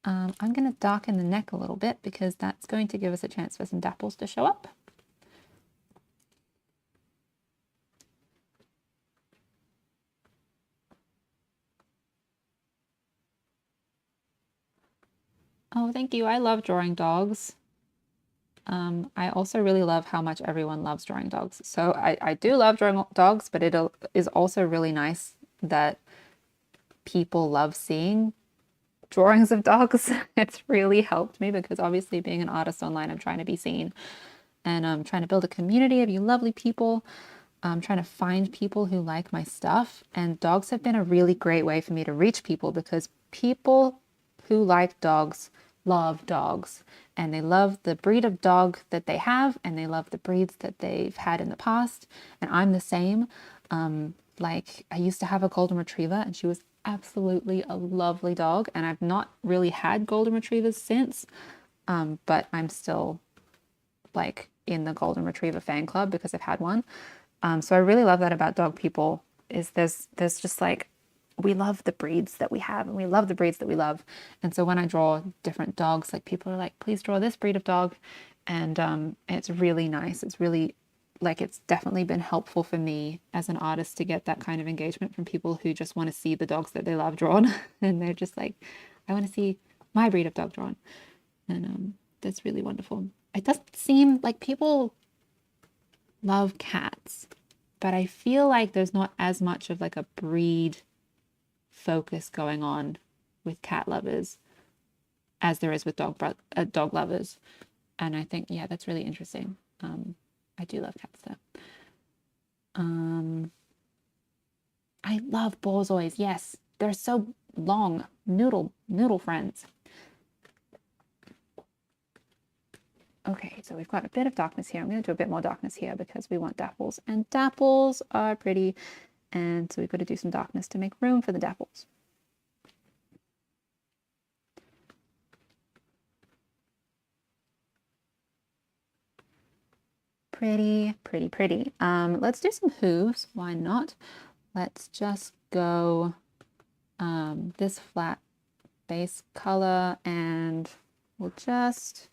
I'm going to darken the neck a little bit because that's going to give us a chance for some dapples to show up. Oh, thank you. I love drawing dogs. I also really love how much everyone loves drawing dogs. So I do love drawing dogs, but it is also really nice that people love seeing drawings of dogs. It's really helped me because obviously being an artist online, I'm trying to be seen and I'm trying to build a community of you lovely people. I'm trying to find people who like my stuff, and dogs have been a really great way for me to reach people because people who like dogs love dogs and they love the breed of dog that they have and they love the breeds that they've had in the past, and I'm the same. Like I used to have a golden retriever and she was absolutely a lovely dog, and I've not really had golden retrievers since, but I'm still like in the golden retriever fan club because I've had one. So I really love that about dog people is there's just like we love the breeds that we have and we love the breeds that we love. And so when I draw different dogs, like people are like, please draw this breed of dog. And it's really nice. It's really like it's definitely been helpful for me as an artist to get that kind of engagement from people who just want to see the dogs that they love drawn. And they're just like, I want to see my breed of dog drawn. And that's really wonderful. It doesn't seem like people love cats, but I feel like there's not as much of like a breed focus going on with cat lovers as there is with dog lovers. And I think, yeah, that's really interesting. I do love cats though. I love borzois. Yes, they're so long. Noodle friends. Okay, so we've got a bit of darkness here. I'm going to do a bit more darkness here because we want dapples, and dapples are pretty. And so we've got to do some darkness to make room for the dapples. Pretty, pretty, pretty. Let's do some hooves. Why not? Let's just go this flat base color and we'll just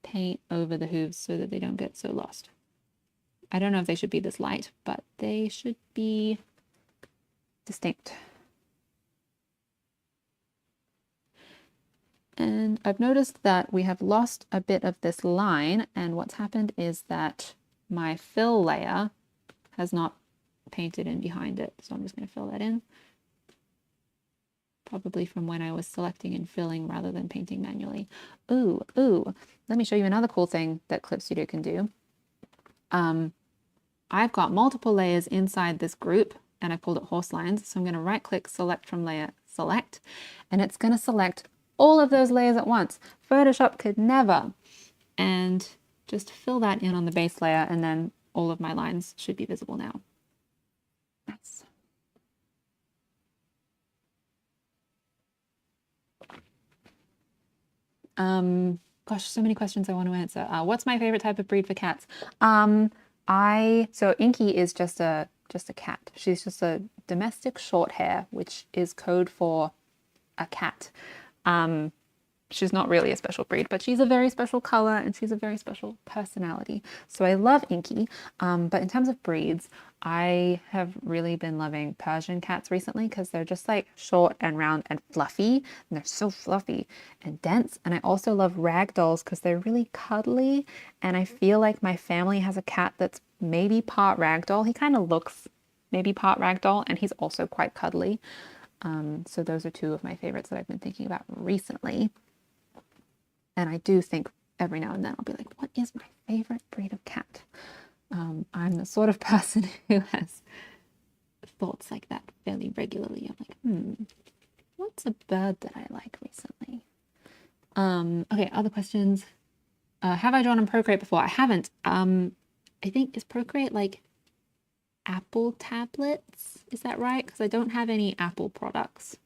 paint over the hooves so that they don't get so lost. I don't know if they should be this light, but they should be distinct. And I've noticed that we have lost a bit of this line, and what's happened is that my fill layer has not painted in behind it. So I'm just going to fill that in. Probably from when I was selecting and filling rather than painting manually. Ooh, let me show you another cool thing that Clip Studio can do. I've got multiple layers inside this group and I've called it horse lines. So I'm going to right click, select from layer, select, and it's going to select all of those layers at once. Photoshop could never. And just fill that in on the base layer, and then all of my lines should be visible now. Nice. Gosh, so many questions I want to answer. What's my favorite type of breed for cats? So Inky is just a cat. She's just a domestic short hair, which is code for a cat. she's not really a special breed, but she's a very special color and she's a very special personality. So I love Inky. But in terms of breeds, I have really been loving Persian cats recently because they're just like short and round and fluffy. And they're so fluffy and dense. And I also love ragdolls because they're really cuddly. And I feel like my family has a cat that's maybe part ragdoll. He kind of looks maybe part ragdoll, and he's also quite cuddly. So those are two of my favorites that I've been thinking about recently. And I do think every now and then I'll be like, what is my favorite breed of cat? I'm the sort of person who has thoughts like that fairly regularly. I'm like, what's a bird that I like recently? Okay, other questions. Have I drawn on Procreate before? I haven't. I think, is Procreate like Apple tablets? Is that right? Because I don't have any Apple products.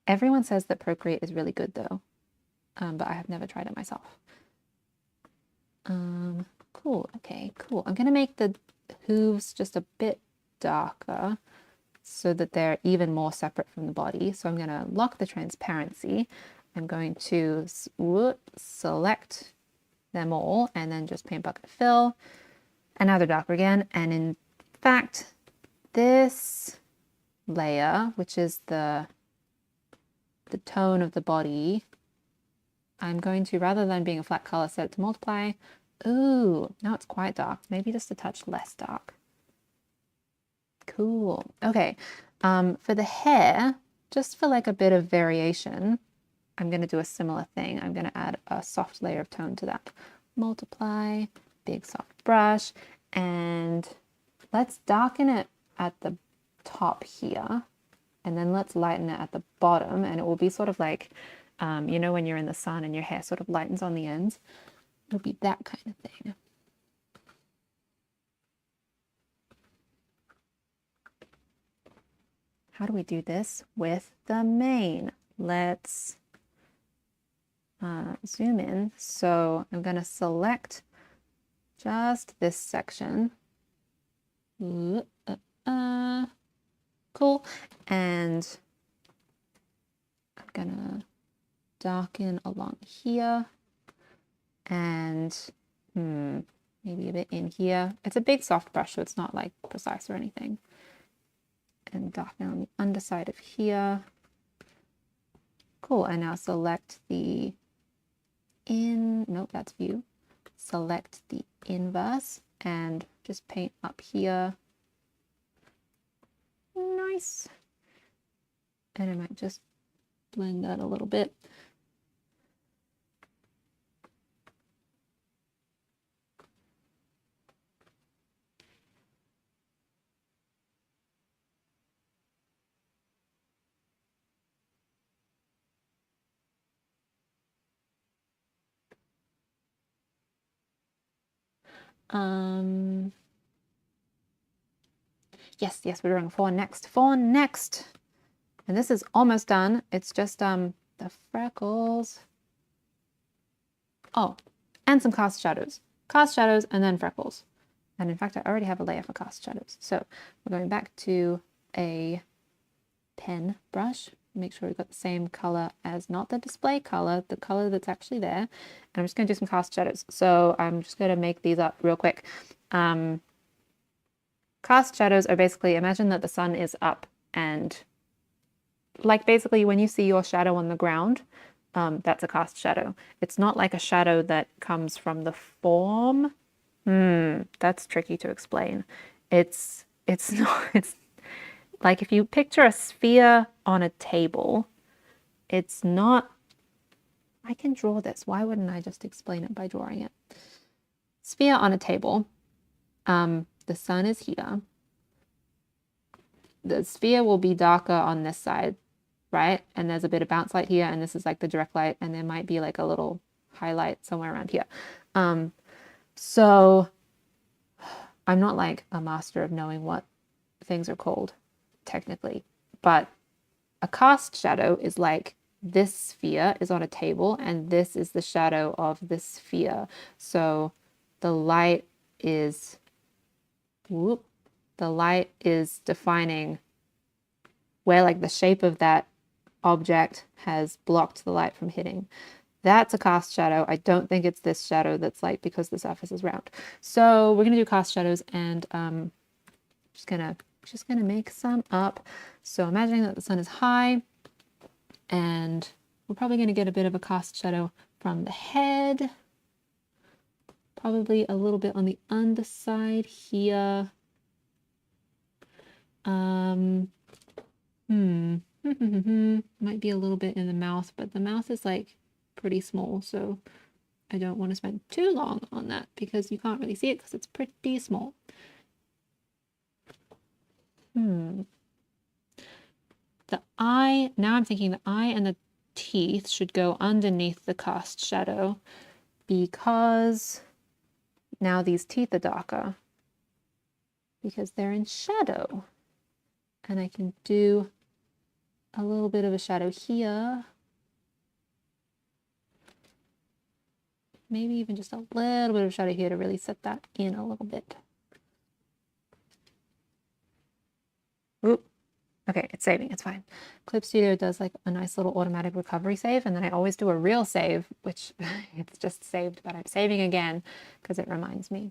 Everyone says that Procreate is really good though, but I have never tried it myself. Cool. Okay, cool. I'm gonna make the hooves just a bit darker so that they're even more separate from the body. So I'm gonna lock the transparency. I'm going to select them all and then just paint bucket fill. And now they're darker again. And in fact, this layer, which is the tone of the body, I'm going to, rather than being a flat color, set it to multiply. Ooh, now it's quite dark. Maybe just a touch less dark. Cool. Okay. For the hair, just for like a bit of variation, I'm going to do a similar thing. I'm going to add a soft layer of tone to that. Multiply, big soft brush, and let's darken it at the top here, and then let's lighten it at the bottom, and it will be sort of like, you know, when you're in the sun and your hair sort of lightens on the ends. It'll be that kind of thing. How do we do this with the mane? Let's zoom in. So I'm going to select just this section. Cool. And I'm going to darken along here and maybe a bit in here. It's a big soft brush, so it's not like precise or anything. And darken on the underside of here. Cool. And now select the nope, that's view. Select the inverse and just paint up here. Nice. And I might just blend that a little bit. Yes, we're doing fawn next. Fawn next. And this is almost done. It's just the freckles. Oh, and some cast shadows. Cast shadows and then freckles. And in fact, I already have a layer for cast shadows. So we're going back to a pen brush. Make sure we've got the same color as not the display color, the color that's actually there. And I'm just going to do some cast shadows. So I'm just going to make these up real quick. Cast shadows are basically, imagine that the sun is up and like basically when you see your shadow on the ground, that's a cast shadow. It's not like a shadow that comes from the form. That's tricky to explain. It's not, it's like if you picture a sphere on a table, it's not, I can draw this. Why wouldn't I just explain it by drawing it? Sphere on a table. The sun is here. The sphere will be darker on this side, right? And there's a bit of bounce light here, and this is like the direct light, and there might be like a little highlight somewhere around here. So I'm not like a master of knowing what things are called technically, but a cast shadow is like this sphere is on a table and this is the shadow of this sphere. So the light is defining where like the shape of that object has blocked the light from hitting. That's a cast shadow. I don't think it's this shadow that's light because the surface is round. So we're gonna do cast shadows, and just gonna make some up. So imagining that the sun is high, and we're probably gonna get a bit of a cast shadow from the head, probably a little bit on the underside here. Might be a little bit in the mouth, but the mouth is like pretty small, so I don't want to spend too long on that because you can't really see it because it's pretty small. The eye, now I'm thinking the eye and the teeth should go underneath the cast shadow because now these teeth are darker because they're in shadow. And I can do a little bit of a shadow here. Maybe even just a little bit of shadow here to really set that in a little bit. Oop. Okay, it's saving, it's fine. Clip Studio does like a nice little automatic recovery save, and then I always do a real save, which it's just saved, but I'm saving again because it reminds me.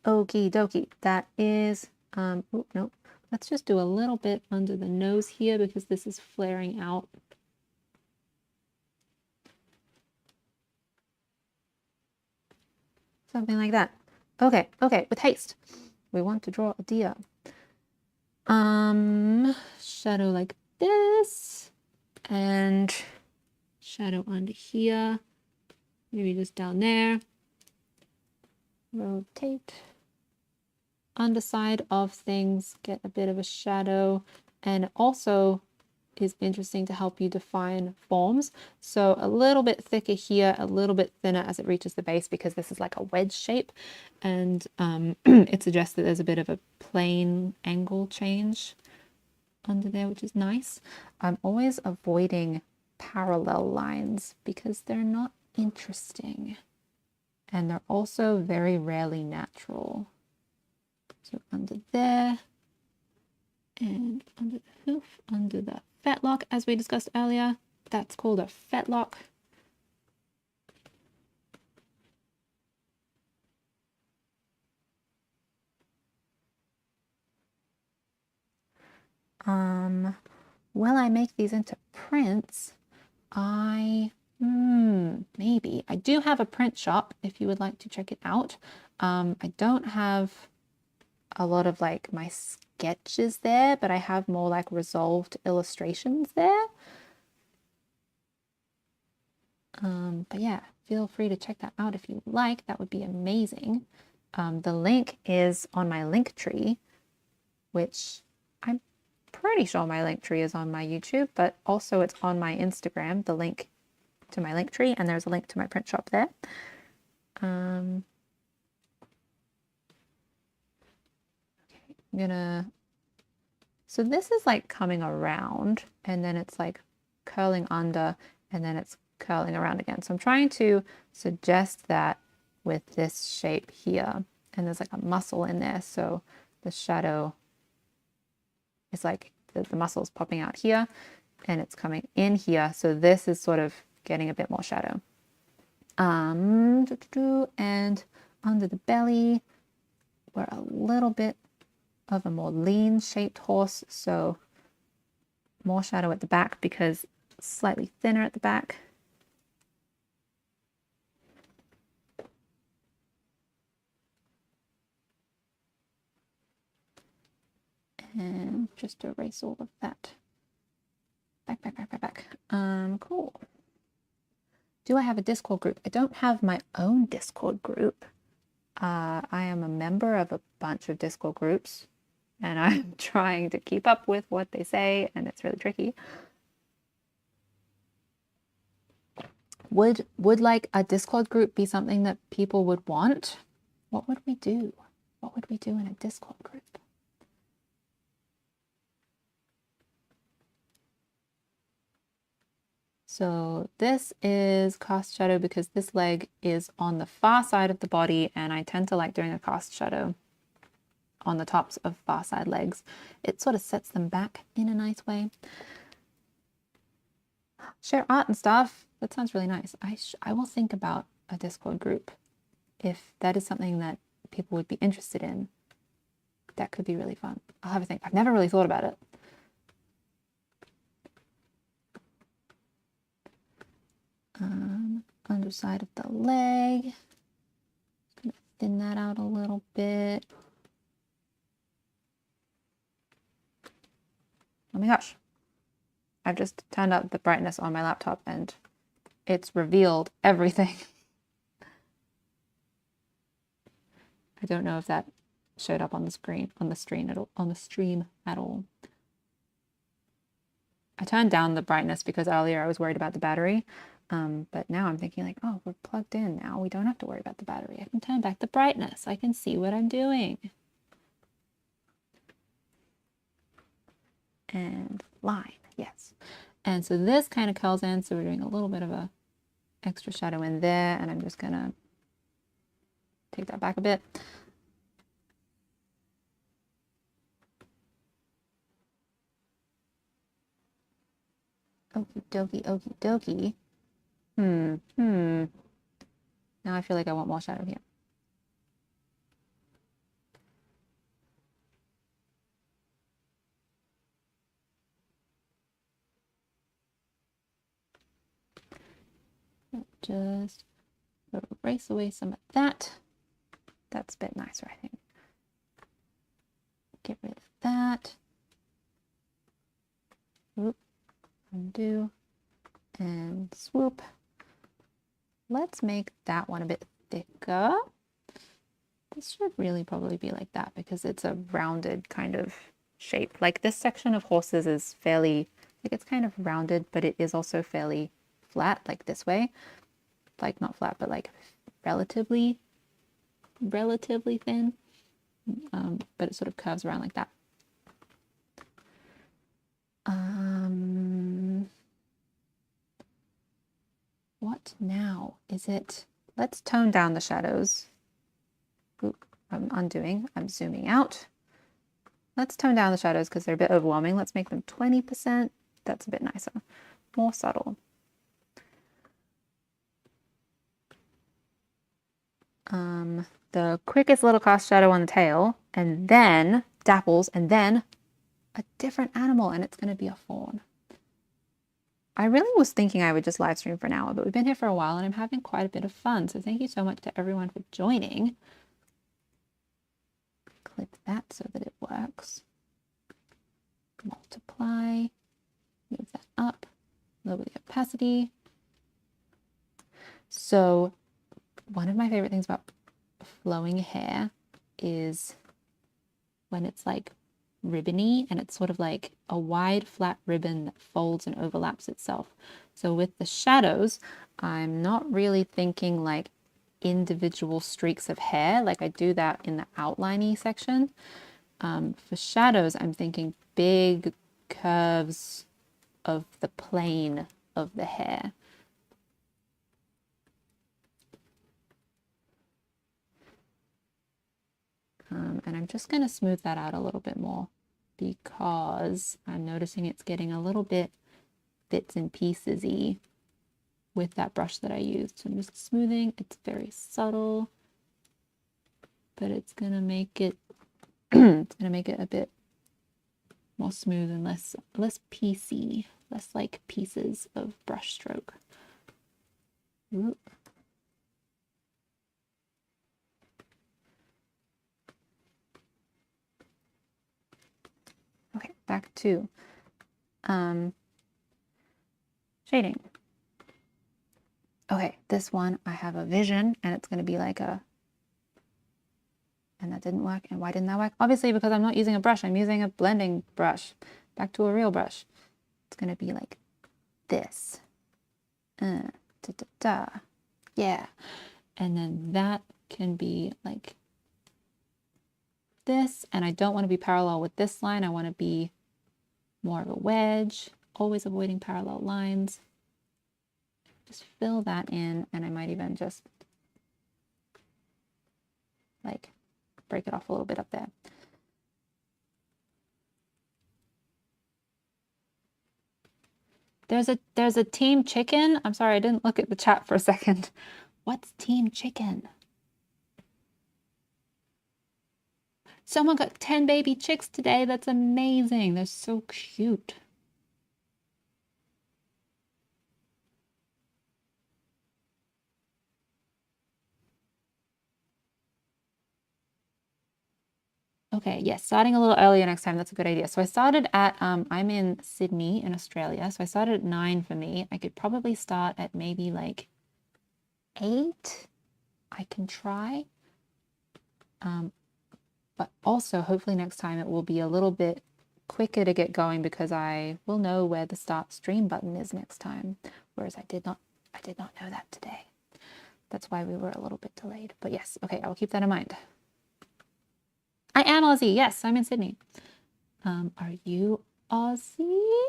Okie dokie, that is, no, let's just do a little bit under the nose here because this is flaring out. Something like that. Okay, with haste. We want to draw a deer. Shadow like this, and shadow under here, maybe just down there. Rotate. Underside of things, get a bit of a shadow, and also is interesting to help you define forms. So a little bit thicker here, a little bit thinner as it reaches the base because this is like a wedge shape, and it suggests that there's a bit of a plane angle change under there, which is nice. I'm always avoiding parallel lines because they're not interesting, and they're also very rarely natural. So under there, and under the hoof, under the fetlock, as we discussed earlier, that's called a fetlock. Will I make these into prints? Maybe. I do have a print shop if you would like to check it out. I don't have a lot of like my sketches there, but I have more like resolved illustrations there. But yeah, feel free to check that out if you like. That would be amazing. The link is on my link tree, which I'm pretty sure my link tree is on my YouTube, but also it's on my Instagram, the link to my link tree, and there's a link to my print shop there. Okay, I'm gonna, so this is like coming around and then it's like curling under and then it's curling around again. So I'm trying to suggest that with this shape here, and there's like a muscle in there. So the shadow is like the muscle's popping out here and it's coming in here. So this is sort of getting a bit more shadow. And under the belly, we're a little bit of a more lean shaped horse. So more shadow at the back because it's slightly thinner at the back. And just erase all of that. Back. Cool. Do I have a Discord group? I don't have my own Discord group. I am a member of a bunch of Discord groups, and I'm trying to keep up with what they say, and it's really tricky. Would like a Discord group be something that people would want? What would we do? What would we do in a Discord group? So this is cast shadow because this leg is on the far side of the body, and I tend to like doing a cast shadow on the tops of far side legs. It sort of sets them back in a nice way. Share art and stuff. That sounds really nice. I will think about a Discord group if that is something that people would be interested in. That could be really fun. I'll have a think. I've never really thought about it. Underside of the leg. Just gonna thin that out a little bit. Oh my gosh. I've just turned up the brightness on my laptop and it's revealed everything. I don't know if that showed up on the screen, on the stream at all. I turned down the brightness because earlier I was worried about the battery. But now I'm thinking like, oh, we're plugged in now. We don't have to worry about the battery. I can turn back the brightness. I can see what I'm doing. And line, yes. And so this kind of curls in. So we're doing a little bit of a extra shadow in there. And I'm just gonna take that back a bit. Okie dokie, okie dokie. Now I feel like I want more shadow here. Just erase away some of that. That's a bit nicer, I think. Get rid of that. Oop. Undo. And swoop. Let's make that one a bit thicker. This should really probably be like that because it's a rounded kind of shape. Like this section of horses is fairly, like it's kind of rounded, but it is also fairly flat, like this way. Like not flat, but like relatively thin. But it sort of curves around like that. What now? Is it, let's tone down the shadows. Oop, I'm undoing, I'm zooming out. Let's tone down the shadows because they're a bit overwhelming. Let's make them 20%. That's a bit nicer, more subtle. The quickest little cast shadow on the tail, and then dapples, and then a different animal, and it's going to be a fawn. I really was thinking I would just live stream for an hour, but we've been here for a while and I'm having quite a bit of fun. So thank you so much to everyone for joining. Clip that so that it works. Multiply, move that up, lower the opacity. So one of my favorite things about flowing hair is when it's like ribbony and it's sort of like a wide flat ribbon that folds and overlaps itself. So with the shadows, I'm not really thinking like individual streaks of hair like I do that in the outliney section. For shadows, I'm thinking big curves of the plane of the hair. And I'm just going to smooth that out a little bit more because I'm noticing it's getting a little bit bits and pieces-y with that brush that I used. So I'm just smoothing. It's very subtle, but it's going to make it it's going to make it a bit more smooth and less piecey, less like pieces of brush stroke. Ooh. Okay, back to shading. Okay, this one I have a vision and it's going to be like a, and that didn't work. And why didn't that work? Obviously because I'm not using a brush, I'm using a blending brush. Back to a real brush. It's going to be like this. Da, da, da. Yeah. And then that can be like this, and I don't want to be parallel with this line. I want to be more of a wedge, always avoiding parallel lines. Just fill that in, and I might even just like break it off a little bit up there. There's a team chicken. I'm sorry, I didn't look at the chat for a second. What's team chicken? Someone got 10 baby chicks today. That's amazing. They're so cute. Okay, yes, starting a little earlier next time. That's a good idea. So I started at, I'm in Sydney in Australia. So I started at 9 for me. I could probably start at maybe like 8. I can try. But also hopefully next time it will be a little bit quicker to get going because I will know where the start stream button is next time. Whereas I did not know that today. That's why we were a little bit delayed. But yes, okay, I will keep that in mind. I am Aussie. Yes, I'm in Sydney. Are you Aussie?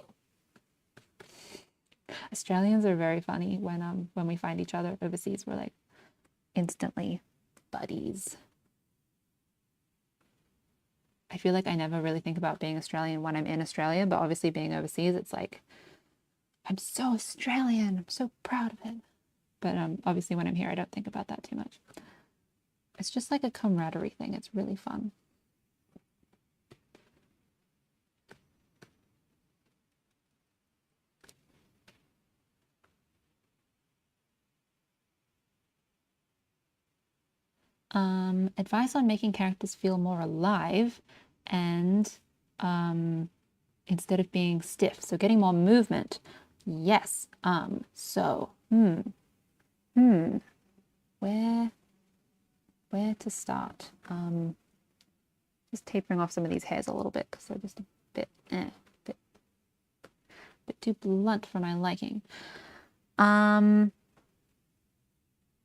Australians are very funny when we find each other overseas. We're like instantly buddies. I feel like I never really think about being Australian when I'm in Australia, but obviously being overseas, it's like, I'm so Australian. I'm so proud of it. But obviously when I'm here, I don't think about that too much. It's just like a camaraderie thing. It's really fun. Advice on making characters feel more alive and instead of being stiff. So getting more movement. Yes. Where to start? Just tapering off some of these hairs a little bit because they're just a bit too blunt for my liking.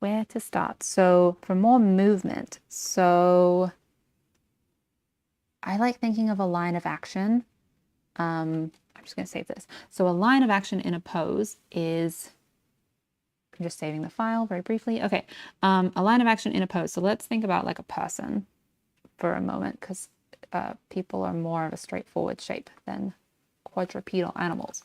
Where to start? So for more movement, so I like thinking of a line of action. I'm just going to save this. So a line of action in a pose is, I'm just saving the file very briefly. Okay, a line of action in a pose. So let's think about like a person for a moment because people are more of a straightforward shape than quadrupedal animals.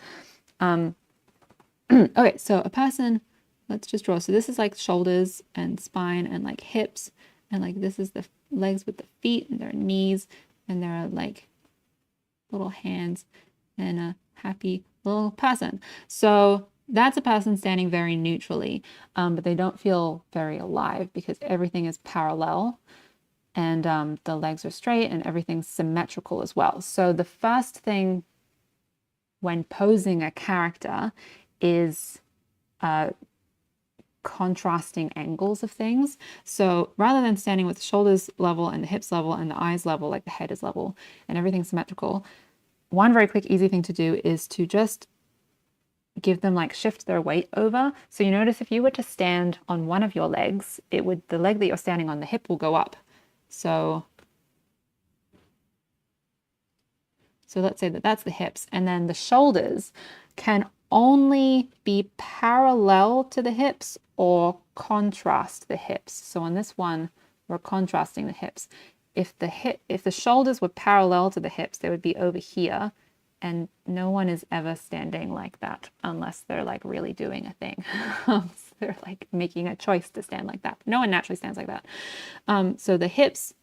Okay, so a person, let's just draw. So this is like shoulders and spine and like hips. And like this is the legs with the feet and their knees. And there are like little hands and a happy little person. So that's a person standing very neutrally, but they don't feel very alive because everything is parallel and the legs are straight and everything's symmetrical as well. So the first thing when posing a character is contrasting angles of things. So rather than standing with the shoulders level and the hips level and the eyes level, like the head is level and everything's symmetrical, one very quick, easy thing to do is to just give them like shift their weight over. So you notice if you were to stand on one of your legs, it would, the leg that you're standing on, the hip will go up. So let's say that that's the hips, and then the shoulders can only be parallel to the hips or contrast the hips. So on this one, we're contrasting the hips. If the shoulders were parallel to the hips, they would be over here, and no one is ever standing like that unless they're like really doing a thing. They're like making a choice to stand like that. No one naturally stands like that. So the hips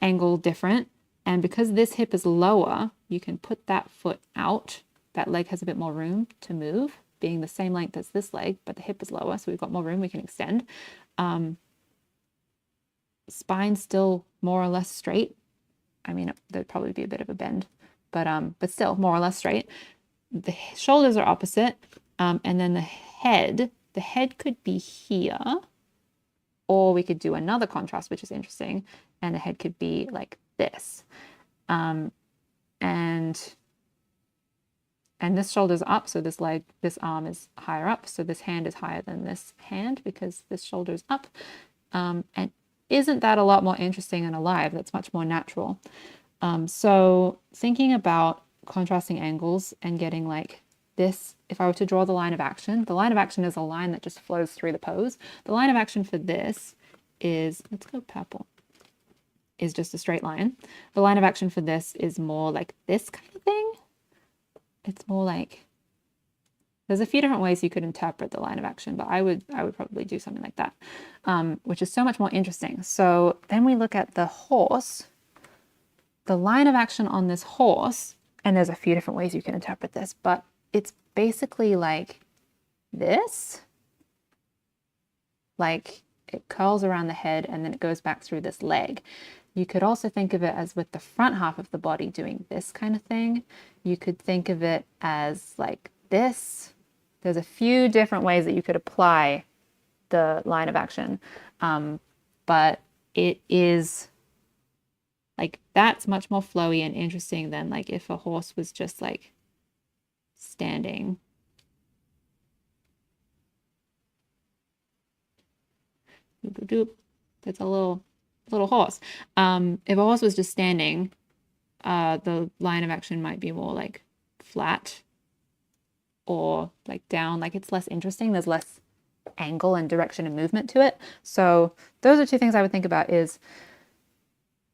angle different. And because this hip is lower, you can put that foot out. That leg has a bit more room to move, being the same length as this leg, but the hip is lower, so we've got more room, we can extend. Spine's still more or less straight. I mean, there'd probably be a bit of a bend, but still more or less straight. The shoulders are opposite, and then the head could be here, or we could do another contrast, which is interesting, and the head could be like this. And this shoulder's up, so this arm is higher up, so this hand is higher than this hand because this shoulder's up. And isn't that a lot more interesting and alive? That's much more natural. So thinking about contrasting angles and getting like this, if I were to draw the line of action is a line that just flows through the pose. The line of action for this is, let's go purple, is just a straight line. The line of action for this is more like this kind of thing. It's more like There's a few different ways you could interpret the line of action, but I would probably do something like that, which is so much more interesting. So then we look at the horse, the line of action on this horse, and there's a few different ways you can interpret this, but it's basically like this, like it curls around the head and then it goes back through this leg. You could also think of it as with the front half of the body doing this kind of thing. You could think of it as like this. There's a few different ways that you could apply the line of action, but it is like that's much more flowy and interesting than like if a horse was just like standing. Doop, doop, doop. That's a little horse. If a horse was just standing, the line of action might be more like flat or like down, like it's less interesting. There's less angle and direction and movement to it. So those are two things I would think about is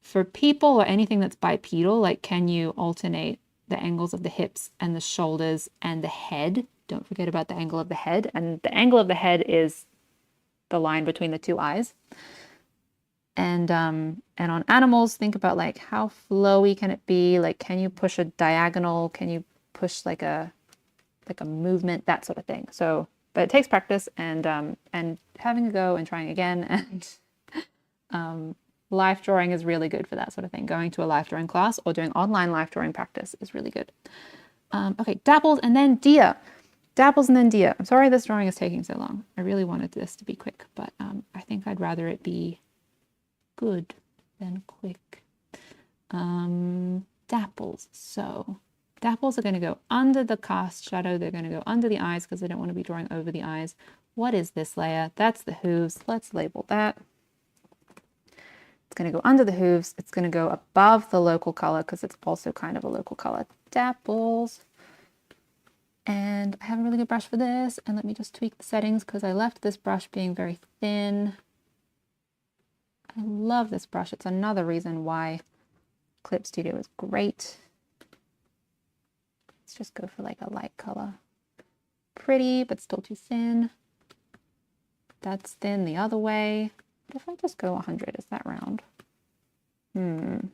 for people or anything that's bipedal, like can you alternate the angles of the hips and the shoulders and the head? Don't forget about the angle of the head. And the angle of the head is the line between the two eyes. And on animals, think about like how flowy can it be? Like, can you push a diagonal? Can you push like a movement, that sort of thing. So, but it takes practice and having a go and trying again. And life drawing is really good for that sort of thing. Going to a life drawing class or doing online life drawing practice is really good. Okay, dapples and then deer. Dapples and then deer. I'm sorry this drawing is taking so long. I really wanted this to be quick, but I think I'd rather it be good than quick. Dapples. So dapples are going to go under the cast shadow. They're going to go under the eyes because I don't want to be drawing over the eyes. What is this layer? That's the hooves. Let's label that. It's going to go under the hooves. It's going to go above the local color because it's also kind of a local color. Dapples. And I have a really good brush for this. And let me just tweak the settings because I left this brush being very thin. I love this brush. It's another reason why Clip Studio is great. Let's just go for like a light color. Pretty, but still too thin. That's thin the other way. What if I just go 100? Is that round? Trying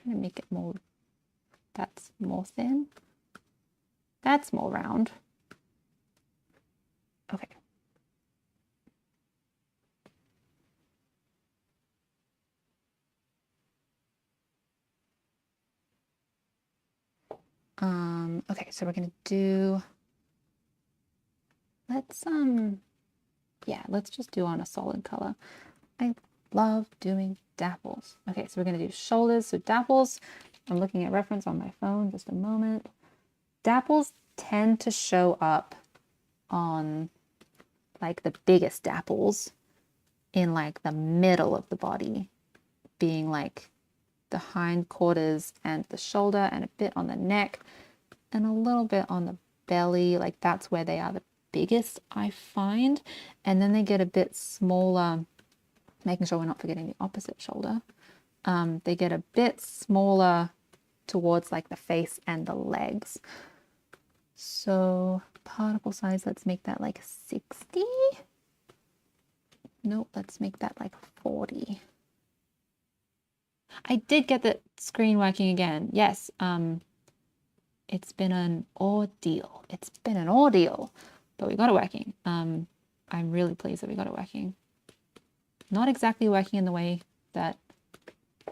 to make it more, that's more thin. That's more round. Okay. Okay, so we're gonna do, let's just do on a solid color. I love doing dapples. Okay, so we're gonna do shoulders. So dapples, I'm looking at reference on my phone, just a moment. Dapples tend to show up on like the biggest dapples in like the middle of the body, being like the hindquarters and the shoulder and a bit on the neck and a little bit on the belly. Like that's where they are the biggest, I find. And then they get a bit smaller, making sure we're not forgetting the opposite shoulder. They get a bit smaller towards like the face and the legs. So particle size, let's make that like 60. Nope, let's make that like 40. I did get the screen working again. Yes, it's been an ordeal. It's been an ordeal, but we got it working. I'm really pleased that we got it working. Not exactly working in the way that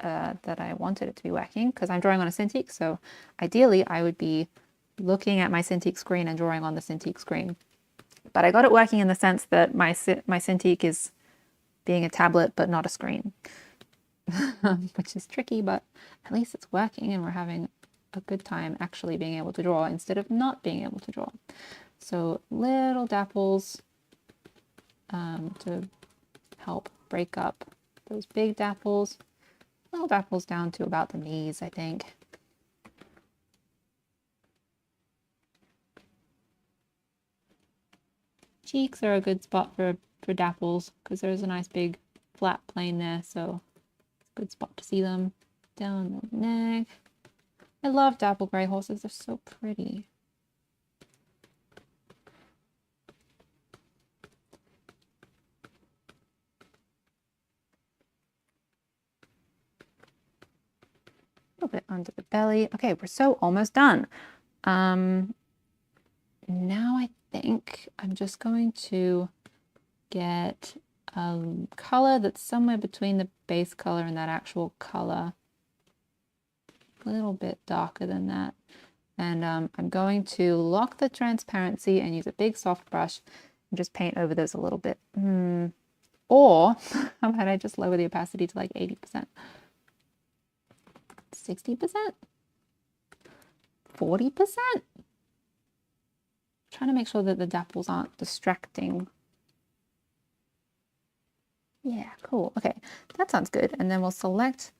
that I wanted it to be working because I'm drawing on a Cintiq. So ideally, I would be looking at my Cintiq screen and drawing on the Cintiq screen. But I got it working in the sense that my Cintiq is being a tablet but not a screen, which is tricky, but at least it's working and we're having a good time actually being able to draw instead of not being able to draw. So little dapples to help break up those big dapples. Little dapples down to about the knees, I think. Cheeks are a good spot for dapples because there's a nice big flat plane there, so it's Good spot to see them. Down the neck. I love dapple gray horses. They're so pretty. A little bit under the belly. Okay, we're so almost done. Now I think I'm just going to get a color that's somewhere between the base color and that actual color. A little bit darker than that. And I'm going to lock the transparency and use a big soft brush and just paint over those a little bit. Or how about I just lower the opacity to like 80%? 60%? 40%? Trying to make sure that the dapples aren't distracting. Yeah, cool. Okay, that sounds good. And then we'll select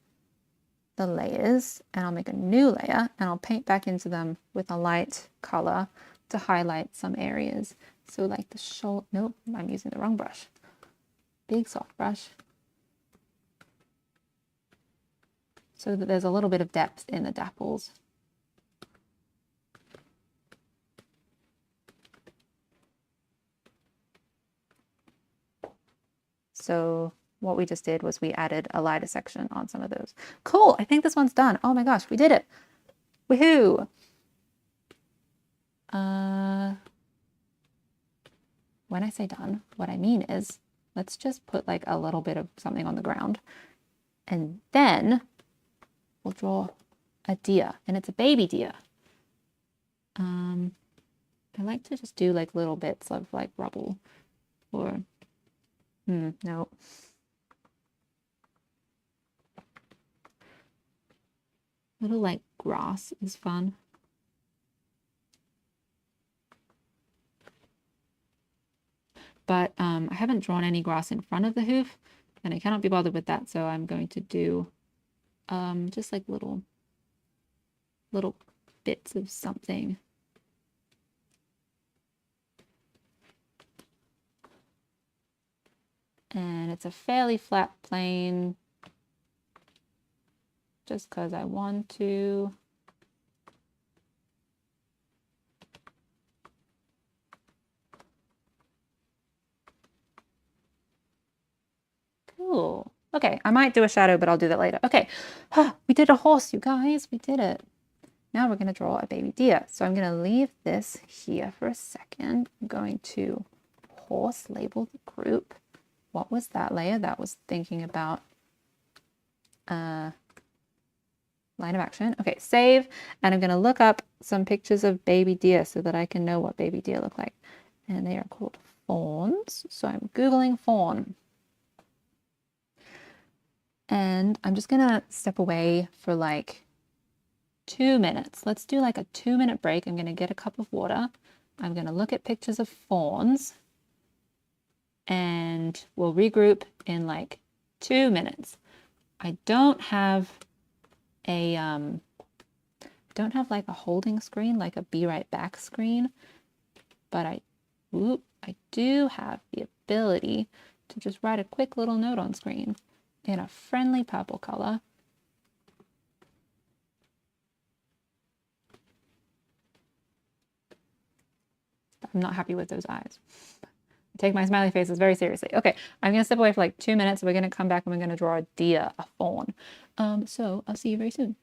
the layers and I'll make a new layer and I'll paint back into them with a light color to highlight some areas. So like the shoulder, nope, I'm using the wrong brush. Big soft brush. So that there's a little bit of depth in the dapples. So what we just did was we added a lighter section on some of those. Cool, I think this one's done. Oh my gosh, we did it. Woohoo! When I say done, what I mean is let's just put like a little bit of something on the ground and then we'll draw a deer and it's a baby deer. I like to just do like little bits of like rubble or no. Little like grass is fun. But I haven't drawn any grass in front of the hoof and I cannot be bothered with that. So I'm going to do just like little bits of something. And it's a fairly flat plane just because I want to. Cool. Okay, I might do a shadow, but I'll do that later. Okay, we did a horse, you guys. We did it. Now we're going to draw a baby deer. So I'm going to leave this here for a second. I'm going to horse label the group. What was that layer? That was thinking about line of action. Okay, save. And I'm going to look up some pictures of baby deer so that I can know what baby deer look like. And they are called fawns. So I'm Googling fawn. And I'm just going to step away for like 2 minutes. Let's do like a 2-minute break. I'm going to get a cup of water. I'm going to look at pictures of fawns and we'll regroup in like 2 minutes. I don't have a like a holding screen, like a be right back screen, but I do have the ability to just write a quick little note on screen in a friendly purple color. I'm not happy with those eyes. I take my smiley faces very seriously. Okay, I'm going to step away for like 2 minutes. We're going to come back and we're going to draw a deer, a fawn. So I'll see you very soon.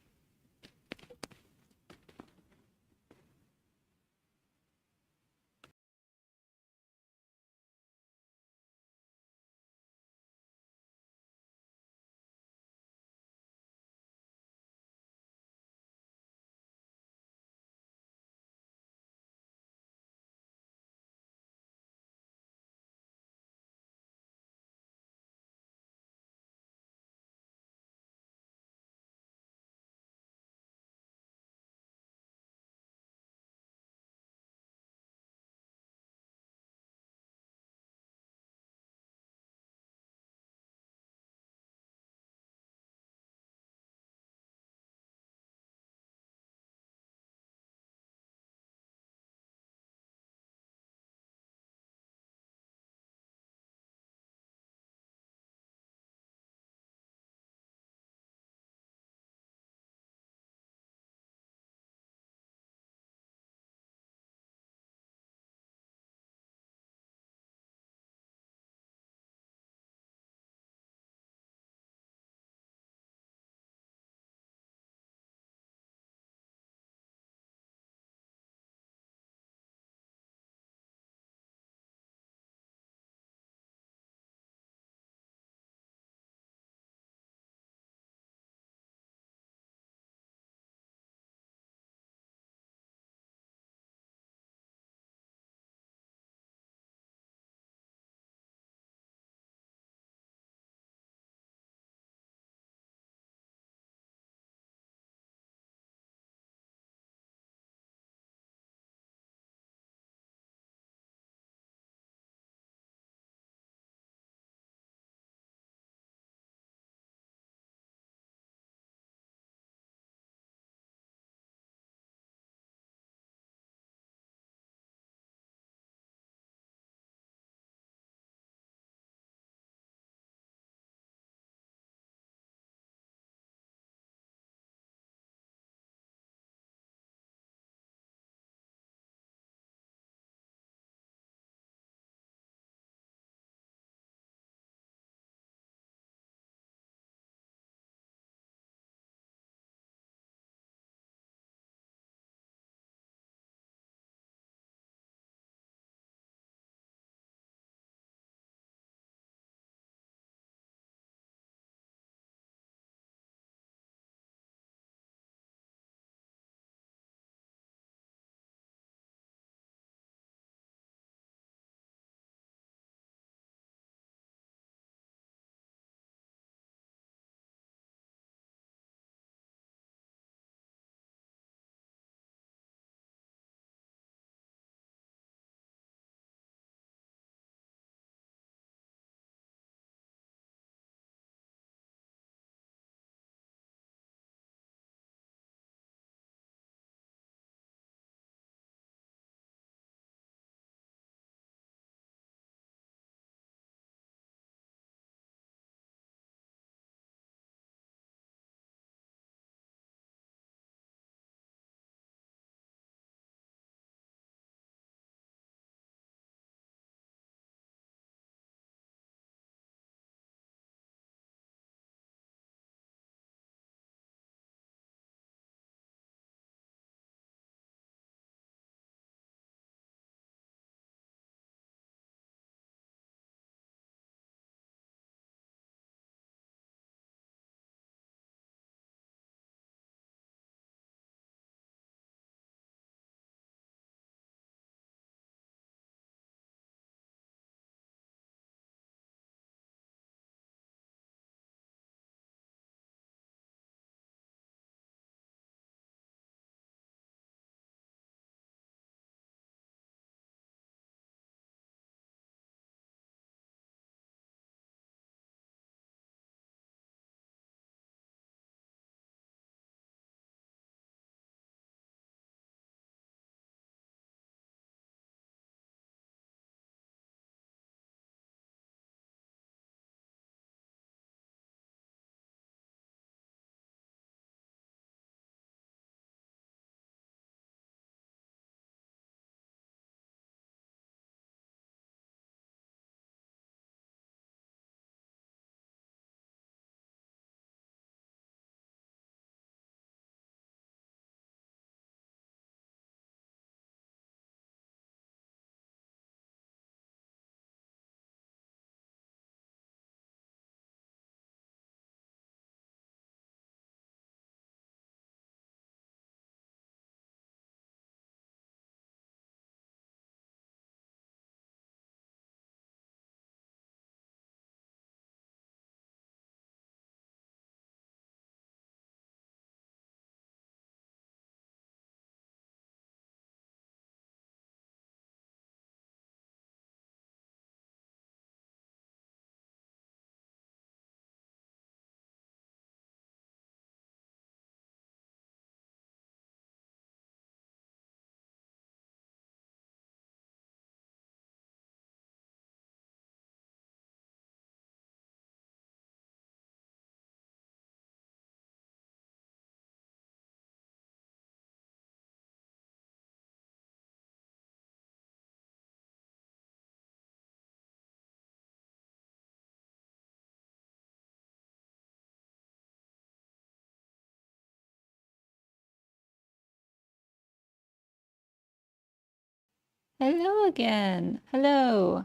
Hello again. Hello.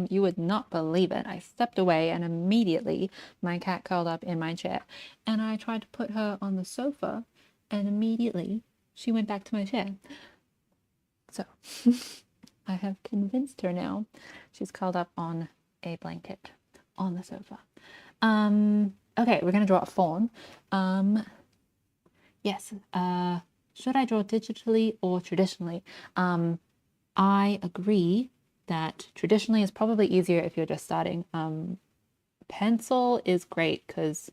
You would not believe it. I stepped away and immediately my cat curled up in my chair. And I tried to put her on the sofa and immediately she went back to my chair. So I have convinced her now. She's curled up on a blanket on the sofa. Okay, we're gonna draw a fawn. Yes. Should I draw digitally or traditionally? I agree that traditionally is probably easier if you're just starting. Pencil is great because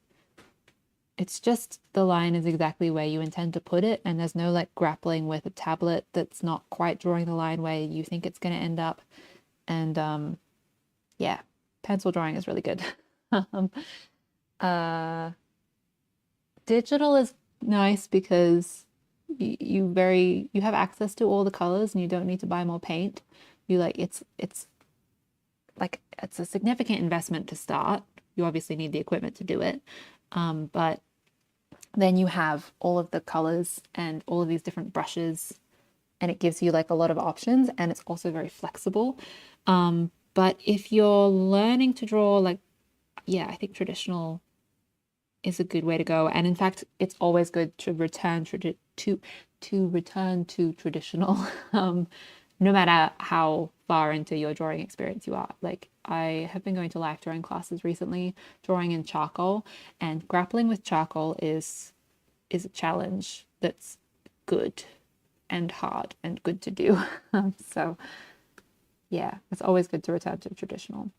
it's just the line is exactly where you intend to put it, and there's no like grappling with a tablet that's not quite drawing the line where you think it's going to end up. And yeah, pencil drawing is really good. um, uh, Digital is nice because you have access to all the colors and you don't need to buy more paint. You like it's like it's a significant investment to start. You obviously need the equipment to do it. But then you have all of the colors and all of these different brushes, and it gives you like a lot of options, and it's also very flexible. But if you're learning to draw, like, yeah, I think traditional is a good way to go. And in fact, it's always good to return to return to traditional, no matter how far into your drawing experience you are. Like I have been going to life drawing classes recently, drawing in charcoal, and grappling with charcoal is a challenge that's good and hard and good to do. So yeah, it's always good to return to traditional.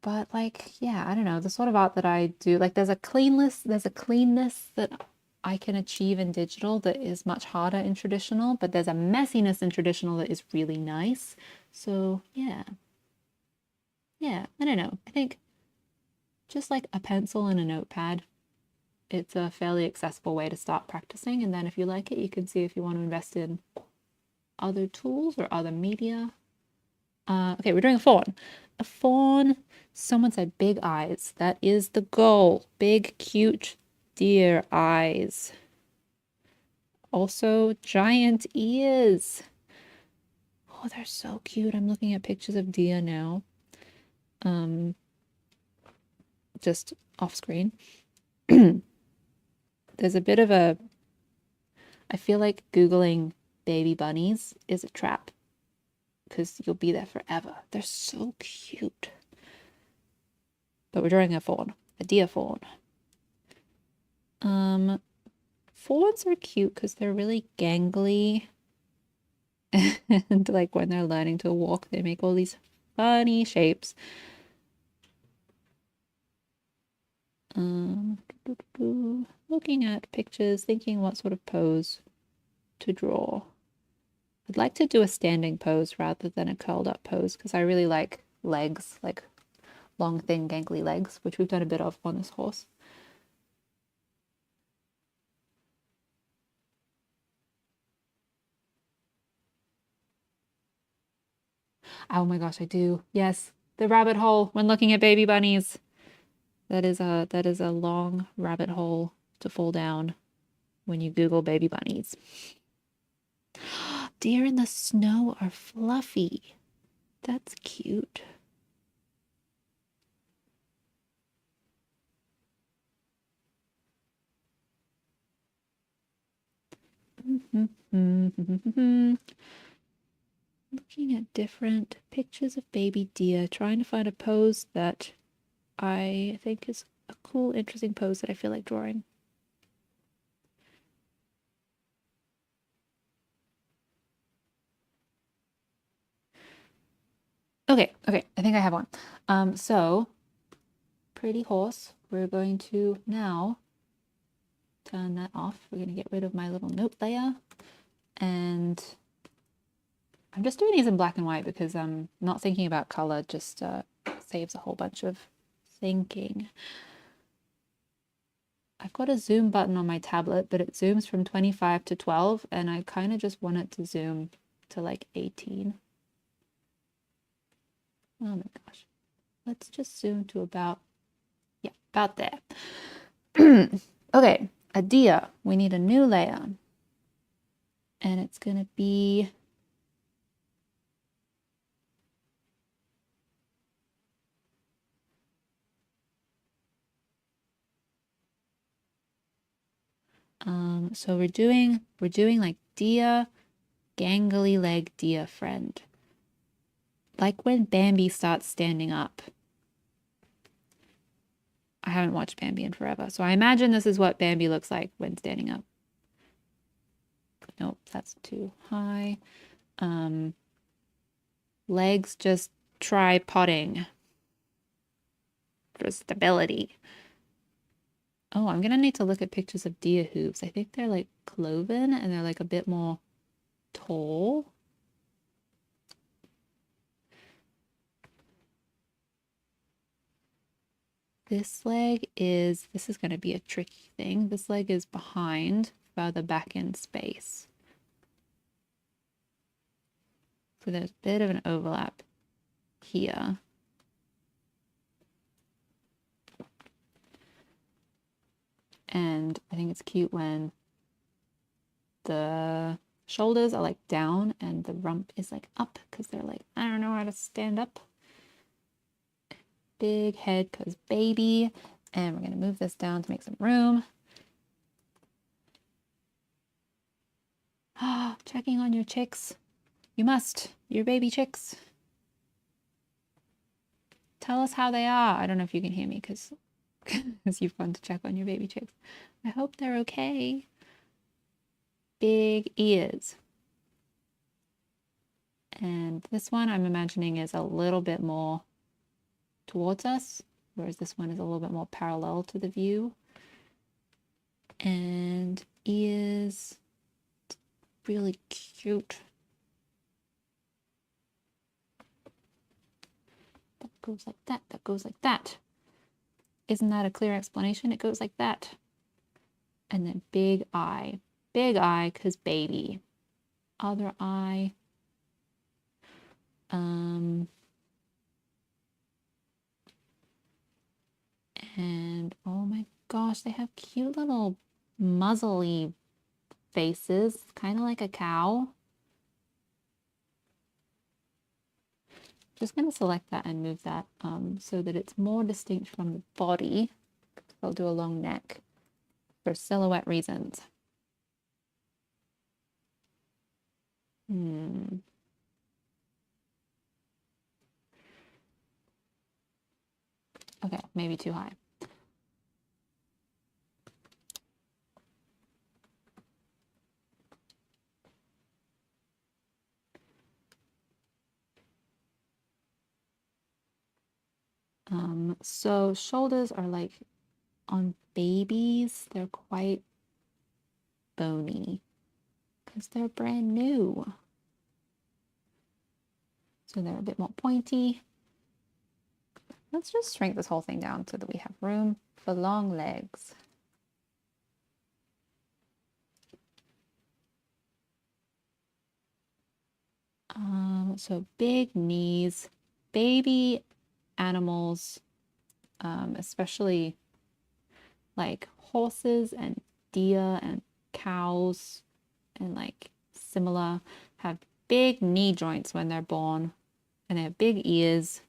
But like, yeah, I don't know, the sort of art that I do, like there's a cleanness that I can achieve in digital that is much harder in traditional, but there's a messiness in traditional that is really nice. So yeah, yeah, I don't know. I think just like a pencil and a notepad, it's a fairly accessible way to start practicing. And then if you like it, you can see if you want to invest in other tools or other media. Okay, we're doing a fawn. A fawn, someone said big eyes. That is the goal. Big, cute deer eyes. Also, giant ears. Oh, they're so cute. I'm looking at pictures of deer now. Just off screen. There's a bit of a... I feel like Googling baby bunnies is a trap because you'll be there forever. They're so cute. But we're drawing a fawn, a deer fawn. Fawns are cute because they're really gangly. And like when they're learning to walk, they make all these funny shapes. Looking at pictures, thinking what sort of pose to draw. I'd like to do a standing pose rather than a curled up pose because I really like legs, like long, thin, gangly legs, which we've done a bit of on this horse. Oh my gosh, I do. Yes, the rabbit hole when looking at baby bunnies. That is a long rabbit hole to fall down when you Google baby bunnies. Deer in the snow are fluffy. That's cute. Looking at different pictures of baby deer, trying to find a pose that I think is a cool, interesting pose that I feel like drawing. Okay, I think I have one. So pretty horse. We're going to now turn that off. We're going to get rid of my little note layer, and I'm just doing these in black and white because I'm not thinking about color. Just saves a whole bunch of thinking. I've got a zoom button on my tablet, but it zooms from 25 to 12, and I kind of just want it to zoom to like 18. Oh my gosh. Let's just zoom to about, yeah, about there. Okay, a deer. We need a new layer. And it's gonna be so we're doing like dear gangly leg dear friend. Like when Bambi starts standing up. I haven't watched Bambi in forever, so I imagine this is what Bambi looks like when standing up. Nope, that's too high. Legs, just try potting for stability. Oh, I'm gonna need to look at pictures of deer hooves. I think they're like cloven and they're like a bit more tall. This is going to be a tricky thing. This leg is behind, further back in space. So there's a bit of an overlap here. And I think it's cute when the shoulders are like down and the rump is like up because they're like, I don't know how to stand up. Big head because baby. And we're going to move this down to make some room. Ah, checking on your chicks. You must. Your baby chicks. Tell us how they are. I don't know if you can hear me because you've gone to check on your baby chicks. I hope they're okay. Big ears. And this one I'm imagining is a little bit more towards us, whereas this one is a little bit more parallel to the view. And ears, really cute. That goes like that, that goes like that. Isn't that a clear explanation? It goes like that. And then big eye because baby. Other eye. And oh my gosh, they have cute little muzzly faces, kind of like a cow. Just going to select that and move that so that it's more distinct from the body. I'll do a long neck for silhouette reasons. Okay, maybe too high. So shoulders are like on babies, they're quite bony because they're brand new. So they're a bit more pointy. Let's just shrink this whole thing down so that we have room for long legs. So big knees, baby animals, especially like horses and deer and cows and like similar, have big knee joints when they're born and they have big ears.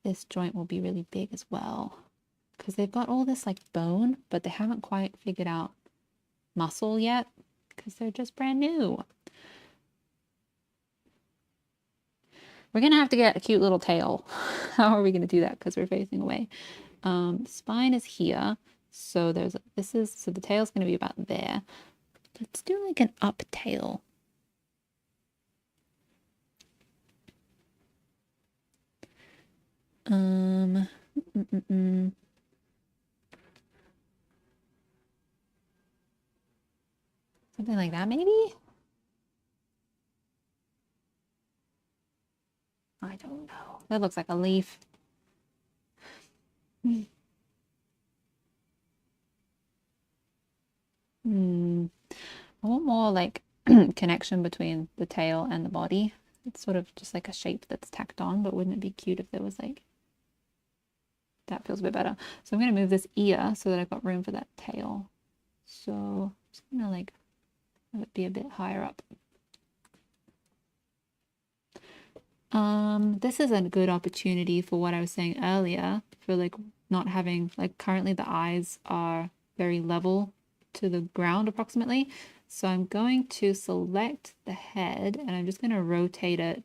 This joint will be really big as well because they've got all this like bone, but they haven't quite figured out muscle yet because they're just brand new. We're gonna have to get a cute little tail. How are we gonna do that? Because we're facing away. Spine is here, so so the tail's gonna be about there. Let's do like an up tail. Something like that, maybe? I don't know. That looks like a leaf. I want more like connection between the tail and the body. It's sort of just like a shape that's tacked on, but wouldn't it be cute if there was like That feels a bit better. So I'm going to move this ear so that I've got room for that tail. So I'm just going to like have it be a bit higher up. This is a good opportunity for what I was saying earlier, for like not having, like currently the eyes are very level to the ground approximately. So I'm going to select the head and I'm just going to rotate it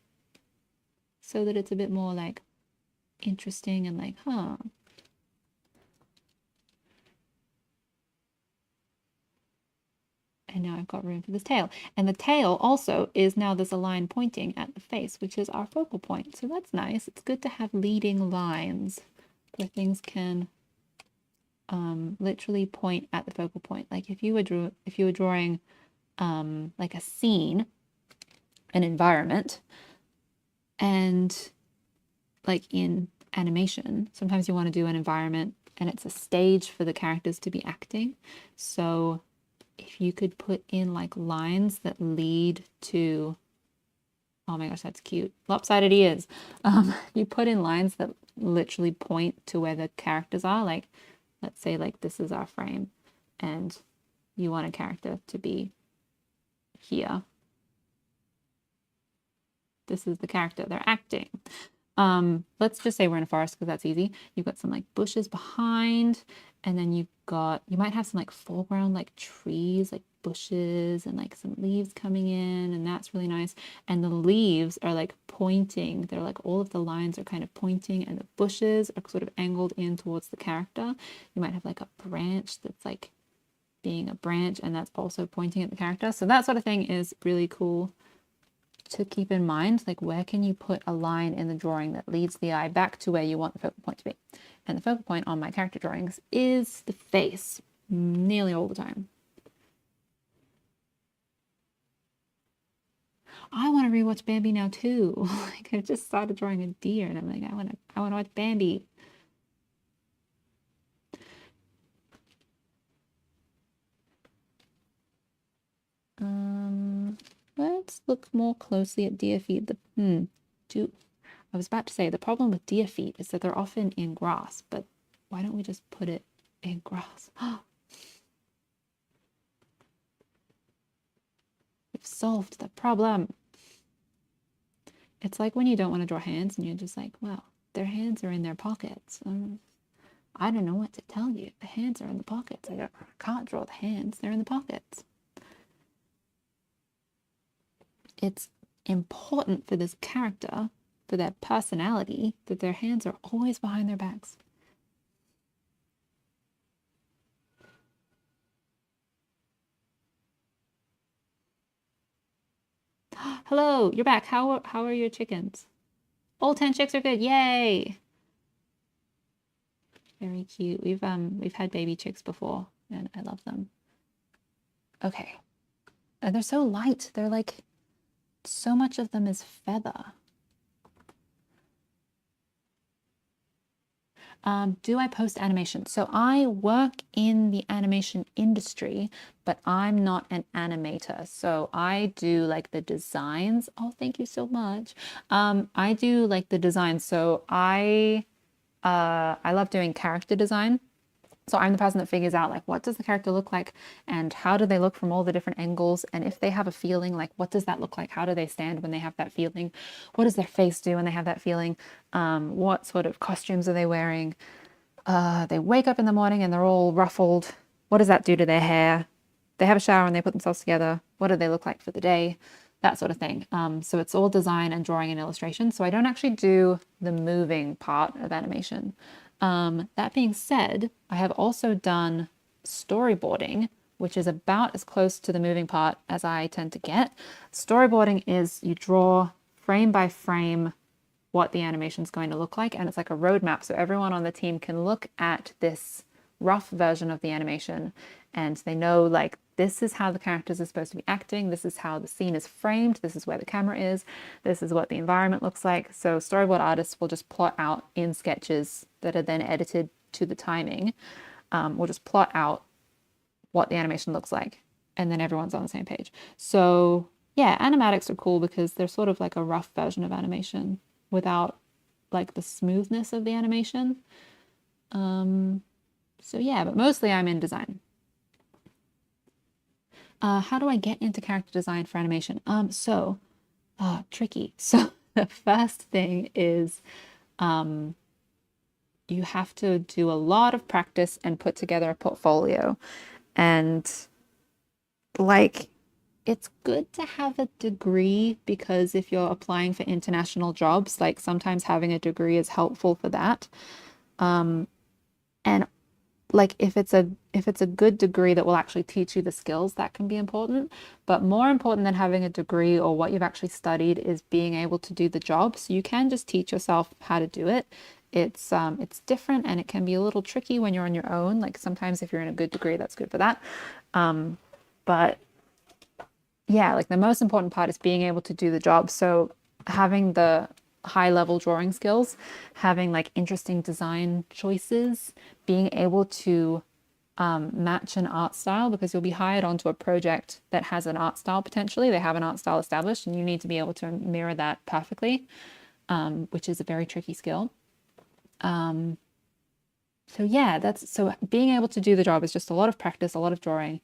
so that it's a bit more like interesting and like, huh. And now I've got room for this tail. And the tail also is now there's a line pointing at the face, which is our focal point. So that's nice. It's good to have leading lines where things can literally point at the focal point. Like if you were drawing like a scene, an environment, and like in animation, sometimes you want to do an environment and it's a stage for the characters to be acting. So if you could put in like lines that lead to, oh my gosh, that's cute, lopsided ears. You put in lines that literally point to where the characters are. Like, let's say like this is our frame and you want a character to be here. This is the character, they're acting. Let's just say we're in a forest because that's easy. You've got some like bushes behind, and then you might have some like foreground like trees, like bushes and like some leaves coming in, and that's really nice. And the leaves are like pointing, they're like all of the lines are kind of pointing, and the bushes are sort of angled in towards the character. You might have like a branch that's like being a branch and that's also pointing at the character. So that sort of thing is really cool to keep in mind. Like, where can you put a line in the drawing that leads the eye back to where you want the focal point to be? And the focal point on my character drawings is the face, nearly all the time. I want to rewatch Bambi now too. Like, I just started drawing a deer and I'm like, I want to watch Bambi. Let's look more closely at deer feet. I was about to say the problem with deer feet is that they're often in grass, but why don't we just put it in grass? We've solved the problem. It's like when you don't want to draw hands and you're just like, well, their hands are in their pockets. I don't know what to tell you. The hands are in the pockets. I can't draw the hands. They're in the pockets. It's important for this character, for their personality, that their hands are always behind their backs. Hello, you're back. How are your chickens? All 10 chicks are good. Yay! Very cute. We've had baby chicks before and I love them. Okay. And they're so light. They're like, so much of them is feather. Do I post animation? So I work in the animation industry, but I'm not an animator. So I do like the designs. Oh, thank you so much. I do like the designs. So I love doing character design. So I'm the person that figures out like, what does the character look like and how do they look from all the different angles? And if they have a feeling, like, what does that look like? How do they stand when they have that feeling? What does their face do when they have that feeling? What sort of costumes are they wearing? They wake up in the morning and they're all ruffled. What does that do to their hair? They have a shower and they put themselves together. What do they look like for the day? That sort of thing. So it's all design and drawing and illustration. So I don't actually do the moving part of animation. That being said, I have also done storyboarding, which is about as close to the moving part as I tend to get. Storyboarding is you draw frame by frame what the animation is going to look like, and it's like a roadmap, so everyone on the team can look at this rough version of the animation and they know like, this is how the characters are supposed to be acting, this is how the scene is framed, this is where the camera is, this is what the environment looks like. So storyboard artists will just plot out in sketches that are then edited to the timing. We'll just plot out what the animation looks like, and then everyone's on the same page. So yeah, animatics are cool because they're sort of like a rough version of animation without like the smoothness of the animation. So yeah, but mostly I'm in design. How do I get into character design for animation? Tricky. So the first thing is you have to do a lot of practice and put together a portfolio. And like, it's good to have a degree because if you're applying for international jobs, like sometimes having a degree is helpful for that. And like if it's a good degree that will actually teach you the skills, that can be important. But more important than having a degree or what you've actually studied is being able to do the job. So you can just teach yourself how to do it. It's different and it can be a little tricky when you're on your own. Like sometimes if you're in a good degree, that's good for that. But yeah, like the most important part is being able to do the job. So having the high level drawing skills, having like interesting design choices, being able to match an art style because you'll be hired onto a project that has an art style potentially. They have an art style established and you need to be able to mirror that perfectly, which is a very tricky skill. So yeah, so being able to do the job is just a lot of practice, a lot of drawing,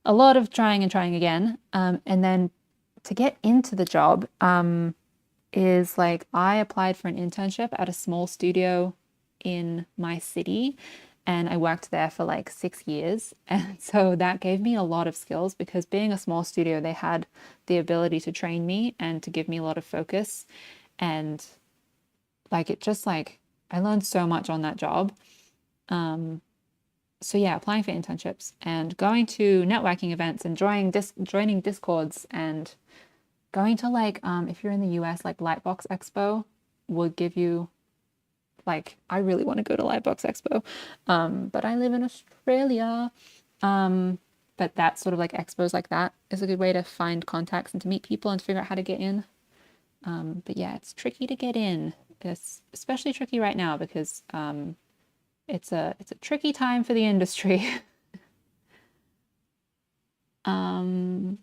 a lot of trying and trying again. And then to get into the job is like I applied for an internship at a small studio in my city and I worked there for like 6 years. And so that gave me a lot of skills because being a small studio, they had the ability to train me and to give me a lot of focus. And like it just like I learned so much on that job. So yeah, applying for internships and going to networking events and joining Discords and going to like if you're in the US, like Lightbox Expo would give you like I really want to go to Lightbox Expo. But I live in Australia. But that sort of like expos like that is a good way to find contacts and to meet people and to figure out how to get in. But yeah, it's tricky to get in. It's especially tricky right now because it's a tricky time for the industry. Um,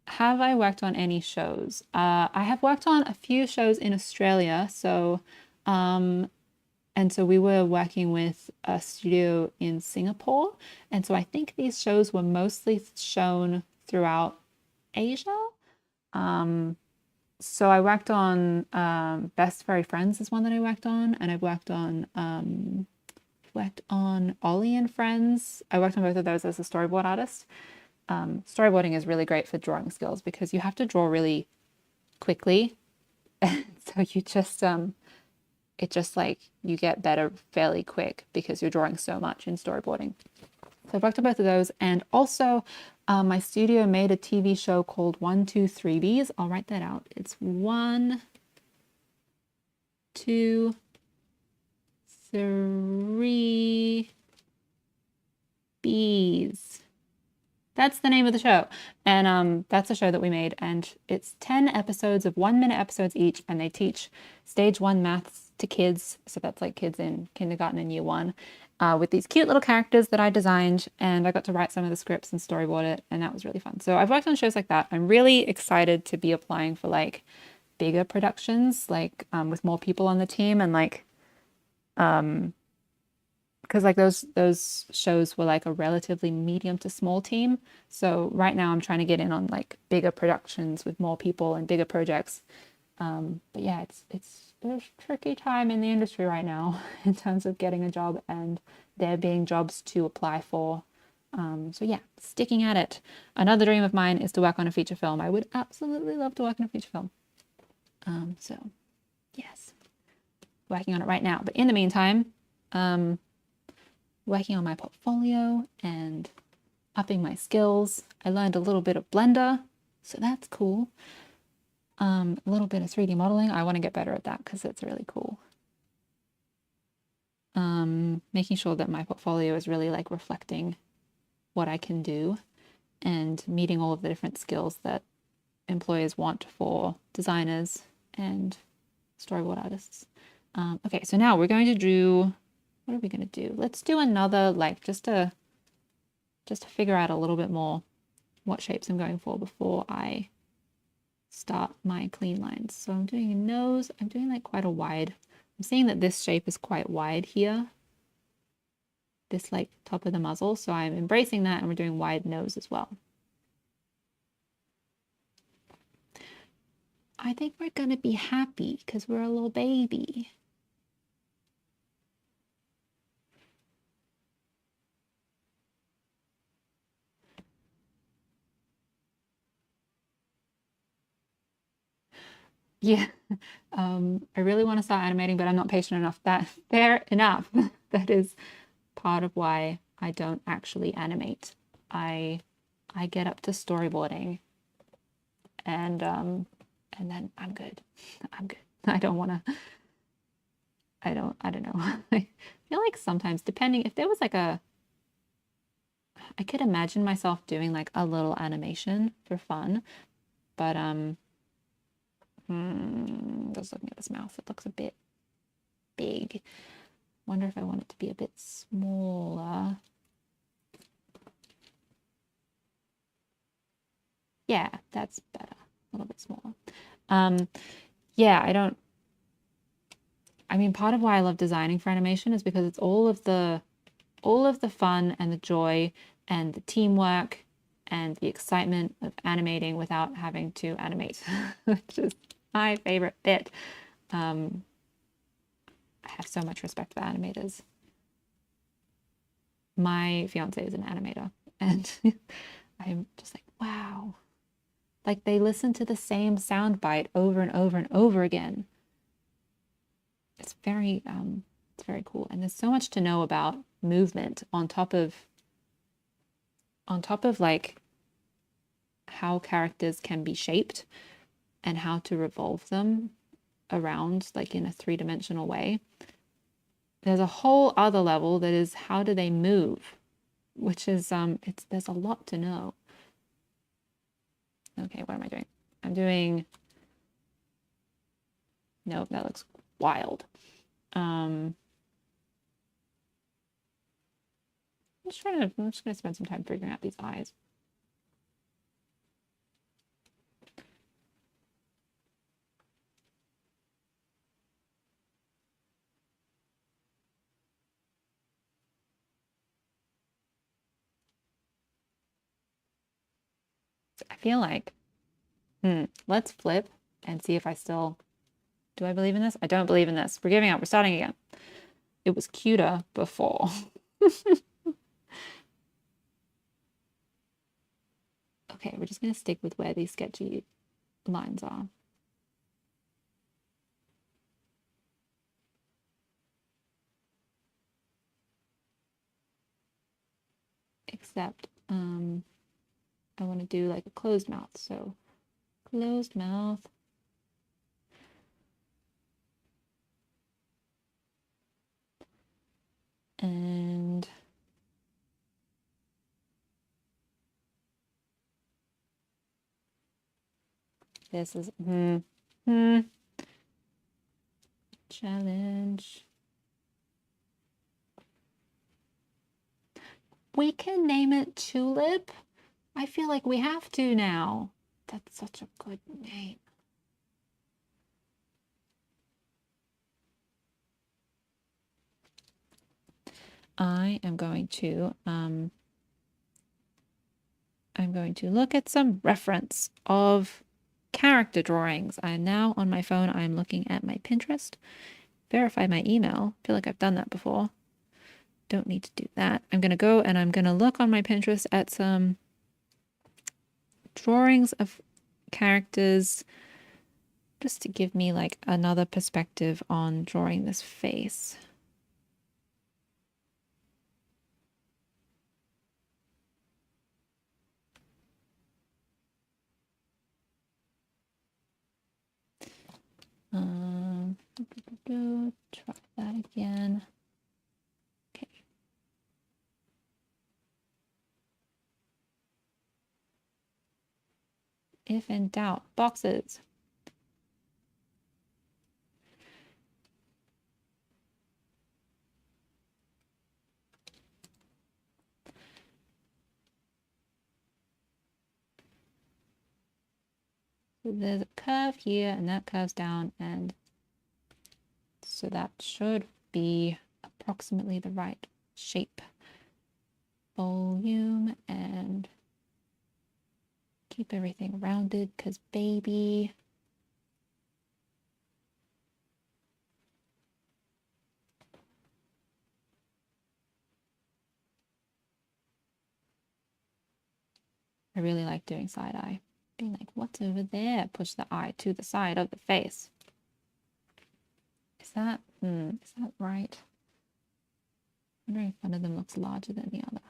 have I worked on any shows? I have worked on a few shows in Australia. And so we were working with a studio in Singapore. And so I think these shows were mostly shown throughout Asia. So I worked on Best Furry Friends is one that I worked on, and I've worked on Ollie and Friends. I worked on both of those as a storyboard artist. Storyboarding is really great for drawing skills because you have to draw really quickly. So it just like you get better fairly quick because you're drawing so much in storyboarding. So I've worked on both of those. And also my studio made a TV show called 123Bs. I'll write that out. It's 1, 2, 3 Bs. That's the name of the show. And that's a show that we made. And it's 10 episodes of 1-minute episodes each. And they teach stage 1 maths to kids. So that's like kids in kindergarten and year 1 with these cute little characters that I designed. And I got to write some of the scripts and storyboard it. And that was really fun. So I've worked on shows like that. I'm really excited to be applying for like bigger productions, like with more people on the team and like because like those shows were like a relatively medium to small team. So right now I'm trying to get in on like bigger productions with more people and bigger projects. But yeah, it's a tricky time in the industry right now in terms of getting a job and there being jobs to apply for. So yeah, sticking at it. Another dream of mine is to work on a feature film. I would absolutely love to work on a feature film. So yes, working on it right now. But in the meantime, working on my portfolio and upping my skills. I learned a little bit of Blender, so that's cool. A little bit of 3D modeling. I want to get better at that because it's really cool. Making sure that my portfolio is really like reflecting what I can do and meeting all of the different skills that employers want for designers and storyboard artists. Okay, so now we're going to do, what are we going to do? Let's do another, like just to figure out a little bit more what shapes I'm going for before I start my clean lines. So I'm doing a nose. I'm doing like quite a wide. I'm seeing that this shape is quite wide here. this like top of the muzzle. So I'm embracing that, and we're doing wide nose as well. I think we're gonna be happy because we're a little baby. Yeah. I really want to start animating, but I'm not patient enough. Fair enough. That is part of why I don't actually animate. I get up to storyboarding, and then I'm good. I'm good. I don't want to. I don't know. I feel like sometimes, depending if there was like I could imagine myself doing like a little animation for fun, but just looking at this mouth, it looks a bit big. Wonder if I want it to be a bit smaller. Yeah, that's better. A little bit smaller. Yeah, I mean, part of why I love designing for animation is because it's all of the fun and the joy and the teamwork and the excitement of animating without having to animate, which is my favorite bit. I have so much respect for animators. My fiance is an animator, and I'm just like, wow. Like they listen to the same sound bite over and over and over again. It's very cool. And there's so much to know about movement on top of like how characters can be shaped and how to revolve them around like in a three-dimensional way. There's a whole other level that is how do they move, which is there's a lot to know. Okay, what am I doing? I'm doing, nope, that looks wild. I'm just gonna spend some time figuring out these eyes. I feel like, let's flip and see if I still, do I believe in this? I don't believe in this. We're giving up. We're starting again. It was cuter before. Okay, we're just going to stick with where these sketchy lines are. Except I want to do like a closed mouth. So closed mouth. And this is challenge. We can name it Tulip. I feel like we have to now. That's such a good name. I am going to look at some reference of character drawings. I'm now on my phone. I'm looking at my Pinterest. Verify my email. I feel like I've done that before. Don't need to do that. I'm going to go and I'm going to look on my Pinterest at some drawings of characters just to give me like another perspective on drawing this face. Try that again. Okay. If in doubt, boxes. So there's a curve here and that curves down, and so that should be approximately the right shape. volume and keep everything rounded because baby. I really like doing side eye. Being like, what's over there? Push the eye to the side of the face. Is that right? I'm wondering if one of them looks larger than the other.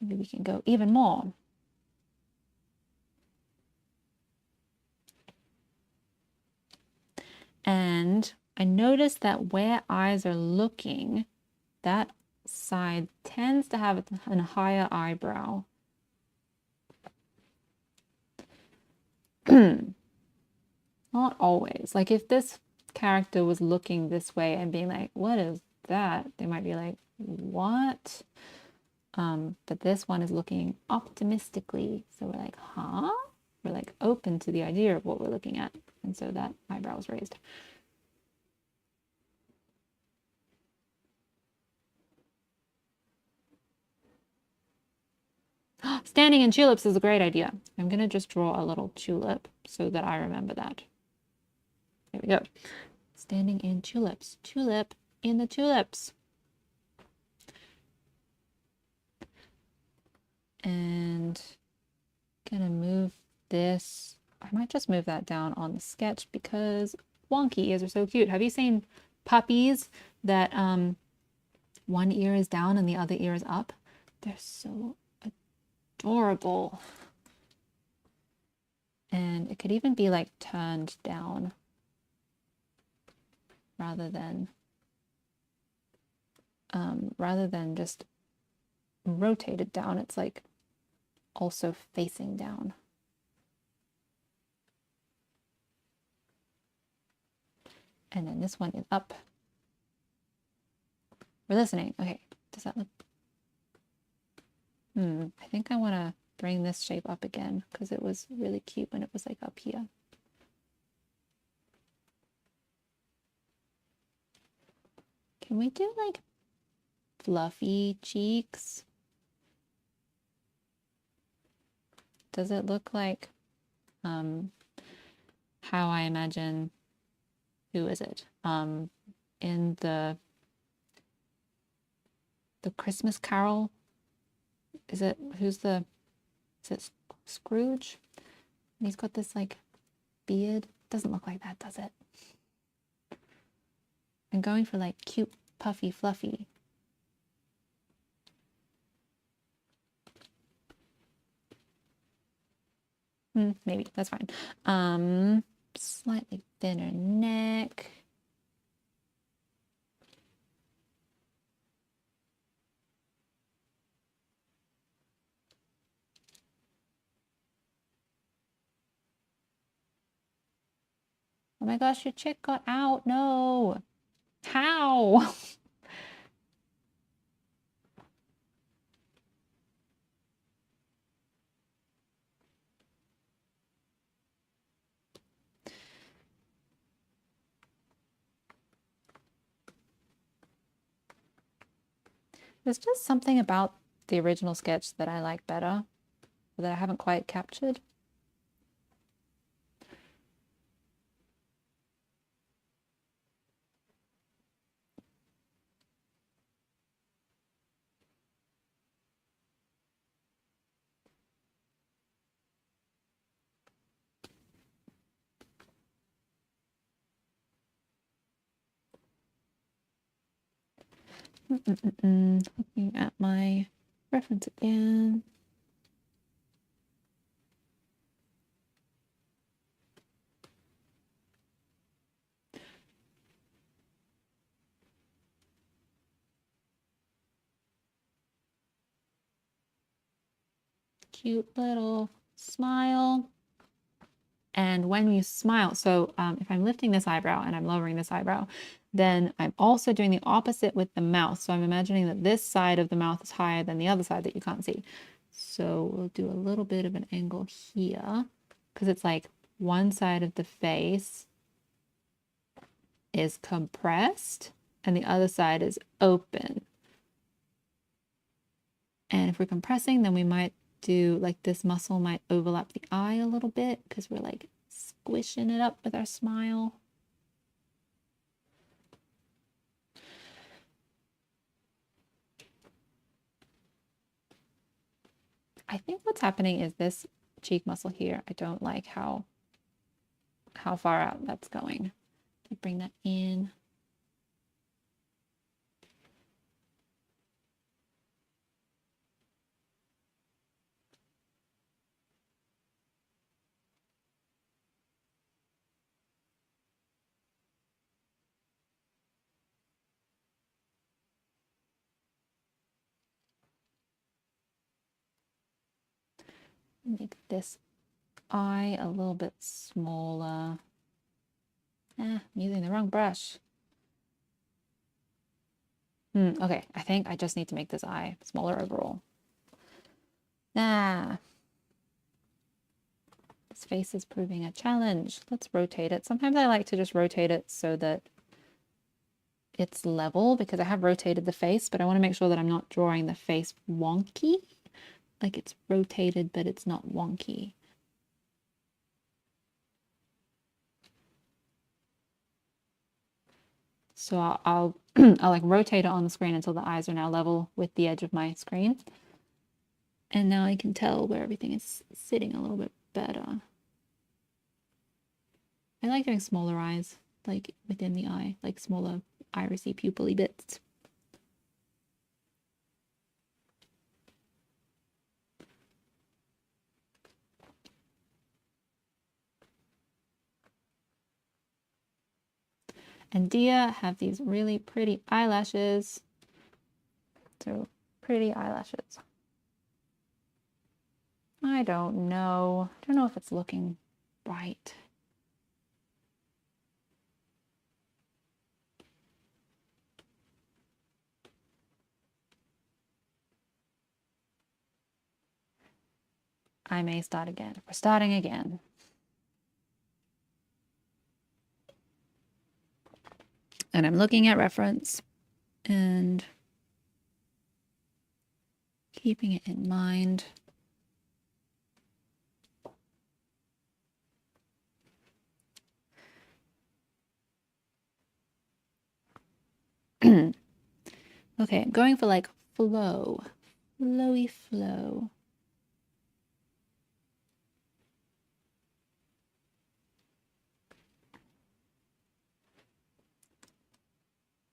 Maybe we can go even more. And I noticed that where eyes are looking, that side tends to have a higher eyebrow. Not always. Like if this character was looking this way and being like, what is that? They might be like, what? But this one is looking optimistically. So we're like, huh? We're like open to the idea of what we're looking at. And so that eyebrow is raised. Standing in tulips is a great idea. I'm going to just draw a little tulip so that I remember that. There we go. Standing in tulips. Tulip in the tulips. And gonna move this. I might just move that down on the sketch because wonky ears are so cute. Have you seen puppies that one ear is down and the other ear is up? They're so adorable. And it could even be like turned down rather than just rotated down. It's like also facing down. And then this one is up. We're listening. Okay, does that look? I think I want to bring this shape up again because it was really cute when it was like up here. Can we do like fluffy cheeks? Does it look like how I imagine, who is it? In the Christmas Carol? Is it Scrooge? And he's got this like beard. Doesn't look like that, does it? I'm going for like cute, puffy, fluffy. Maybe, that's fine. Slightly thinner neck. Oh my gosh, your chick got out. No. How? There's just something about the original sketch that I like better, that I haven't quite captured. Looking at my reference again. Cute little smile. And when you smile, so if I'm lifting this eyebrow and I'm lowering this eyebrow, then I'm also doing the opposite with the mouth. So I'm imagining that this side of the mouth is higher than the other side that you can't see. So we'll do a little bit of an angle here because it's like one side of the face is compressed and the other side is open. And if we're compressing, then we might do like this muscle might overlap the eye a little bit because we're like squishing it up with our smile. I think what's happening is this cheek muscle here. I don't like how far out that's going. Bring that in. Make this eye a little bit smaller. I'm using the wrong brush. Okay, I think I just need to make this eye smaller overall. This face is proving a challenge. Let's rotate it. Sometimes I like to just rotate it so that it's level because I have rotated the face, but I want to make sure that I'm not drawing the face wonky. Like it's rotated, but it's not wonky. So I'll like rotate it on the screen until the eyes are now level with the edge of my screen. And now I can tell where everything is sitting a little bit better. I like doing smaller eyes, like within the eye, like smaller irisy pupil-y bits. And Dia have these really pretty eyelashes. So pretty eyelashes. I don't know. I don't know if it's looking right. I may start again. We're starting again. And I'm looking at reference and keeping it in mind. Okay, I'm going for like flow. Flowy flow.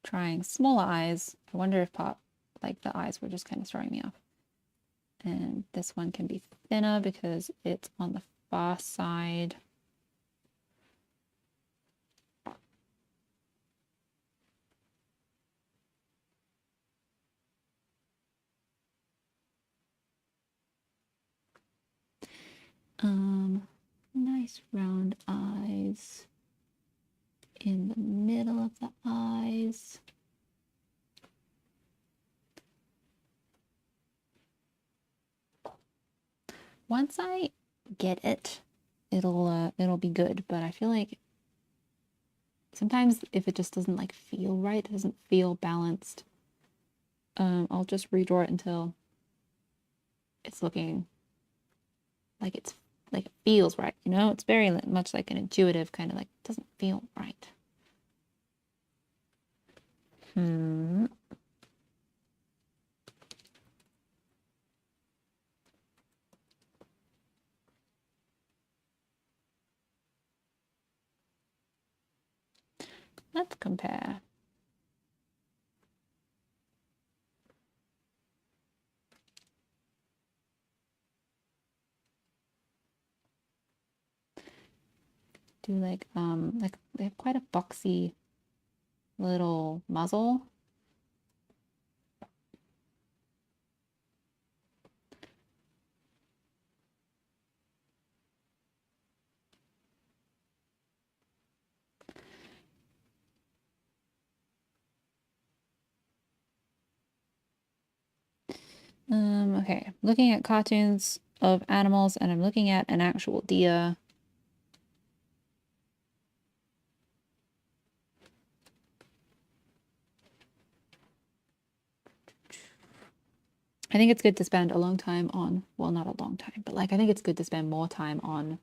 Trying smaller eyes. I wonder if like the eyes were just kind of throwing me off. And this one can be thinner because it's on the far side. Nice round eyes in the middle of the eyes. Once I get it, it'll be good, but I feel like sometimes if it just doesn't like feel right, it doesn't feel balanced, I'll just redraw it until it's looking like it feels right, you know? It's very much like an intuitive kind of like, doesn't feel right. Let's compare. Do like they have quite a boxy little muzzle. Okay, looking at cartoons of animals and I'm looking at an actual deer. I think it's good to spend a long time on, well, not a long time, but like I think it's good to spend more time on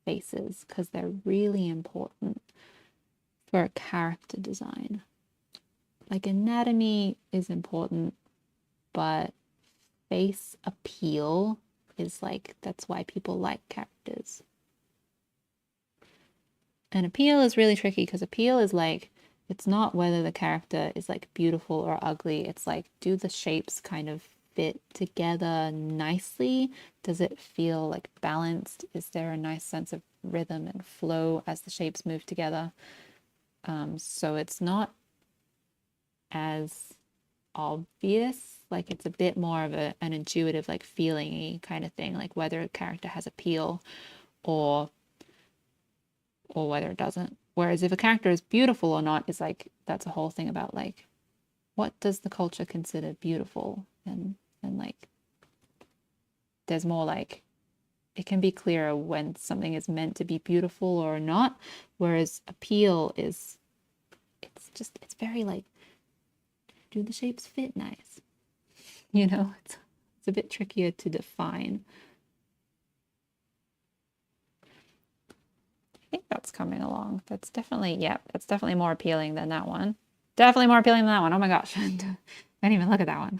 faces because they're really important for a character design. Like anatomy is important, but face appeal is like, that's why people like characters. And appeal is really tricky because appeal is like, it's not whether the character is like beautiful or ugly. It's like, do the shapes kind of fit together nicely? Does it feel like balanced? Is there a nice sense of rhythm and flow as the shapes move together? So it's not as obvious, like it's a bit more of an intuitive, like feeling-y kind of thing, like whether a character has appeal or whether it doesn't. Whereas if a character is beautiful or not is like, that's a whole thing about like, what does the culture consider beautiful? And like, there's more like, it can be clearer when something is meant to be beautiful or not. Whereas appeal is, it's very like, do the shapes fit nice? You know, it's a bit trickier to define. I think that's coming along. That's definitely, yeah, that's definitely more appealing than that one. Definitely more appealing than that one. Oh my gosh. I didn't even look at that one.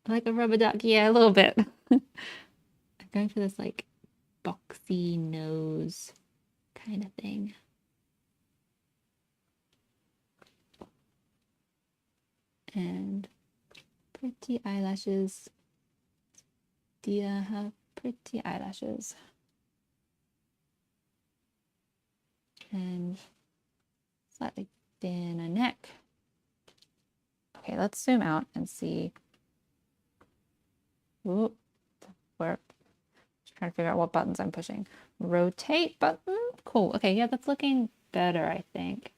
Like a rubber duck. Yeah, a little bit. I'm going for this like boxy nose kind of thing. And pretty eyelashes. Dear have pretty eyelashes. And slightly thinner neck. Okay, let's zoom out and see. Ooh, where? Just trying to figure out what buttons I'm pushing. Rotate button. Cool. Okay, yeah, that's looking better, I think.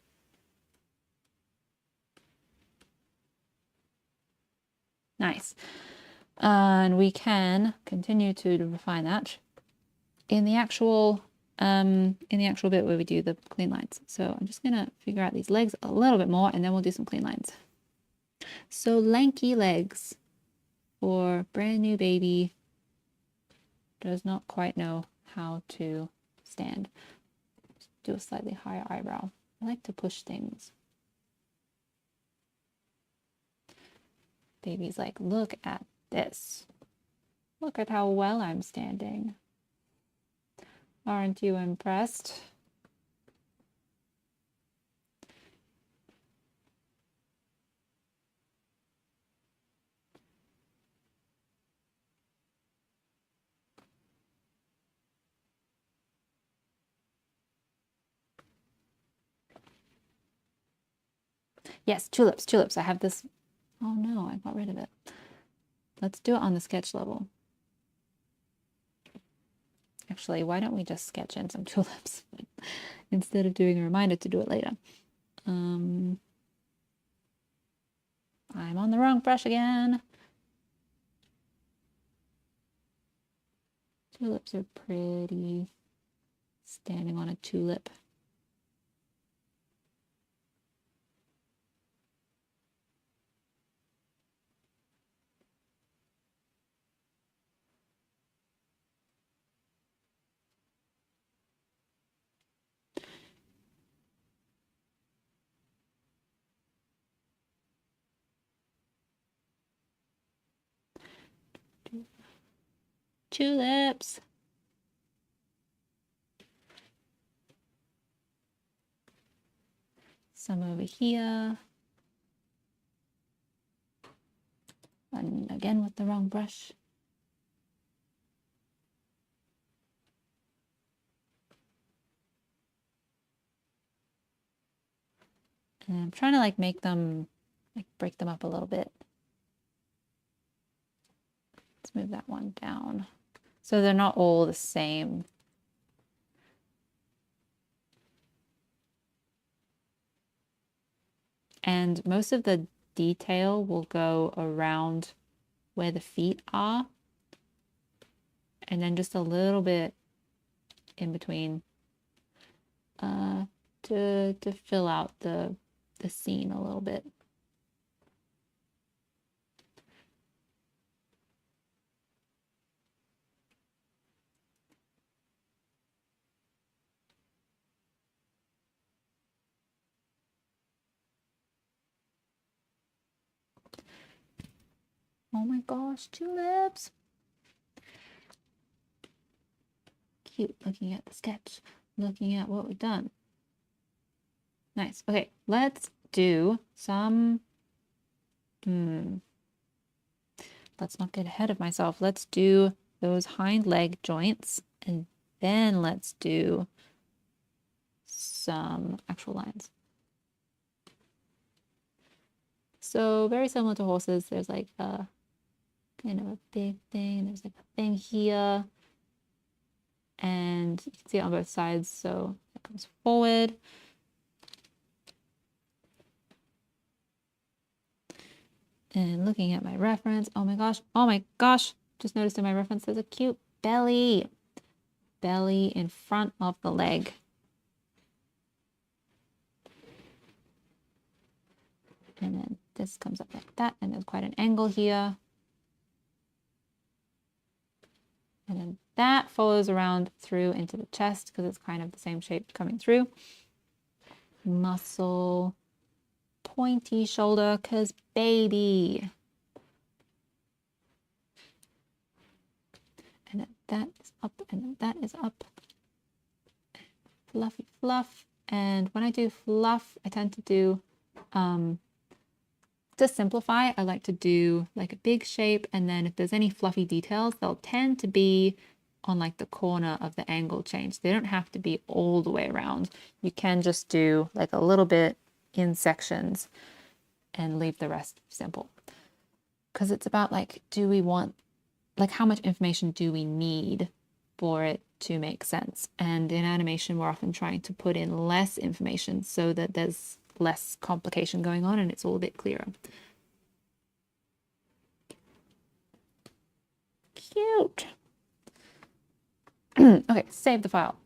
Nice. And we can continue to refine that in the actual bit where we do the clean lines. So I'm just gonna figure out these legs a little bit more and then we'll do some clean lines. So lanky legs for brand new baby does not quite know how to stand. Just do a slightly higher eyebrow. I like to push things. Baby's like, look at this. Look at how well I'm standing. Aren't you impressed? Yes, tulips, tulips. I have this. Oh no, I got rid of it. Let's do it on the sketch level. Actually, why don't we just sketch in some tulips instead of doing a reminder to do it later? I'm on the wrong brush again. Tulips are pretty. Standing on a tulip. Tulips. Some over here. And again with the wrong brush. And I'm trying to like make them, like break them up a little bit. Let's move that one down. So they're not all the same. And most of the detail will go around where the feet are. And then just a little bit in between to fill out the scene a little bit. Oh my gosh, tulips. Cute. Looking at the sketch, looking at what we've done. Nice. Okay, let's do some, let's not get ahead of myself. Let's do those hind leg joints, and then let's do some actual lines. So very similar to horses, there's like a kind of a big thing. There's like a thing here. And you can see it on both sides. So it comes forward. And looking at my reference, oh my gosh, just noticed in my reference there's a cute belly. Belly in front of the leg. And then this comes up like that, and there's quite an angle here. And then that follows around through into the chest because it's kind of the same shape coming through. Muscle, pointy shoulder, because baby. And then that is up, and then that is up. Fluffy fluff. And when I do fluff, I tend to do, to simplify, I like to do like a big shape, and then if there's any fluffy details, they'll tend to be on like the corner of the angle change. They don't have to be all the way around. You can just do like a little bit in sections and leave the rest simple. Because it's about like, do we want, like how much information do we need for it to make sense? And in animation, we're often trying to put in less information so that there's less complication going on and it's all a bit clearer. Cute. Okay, save the file.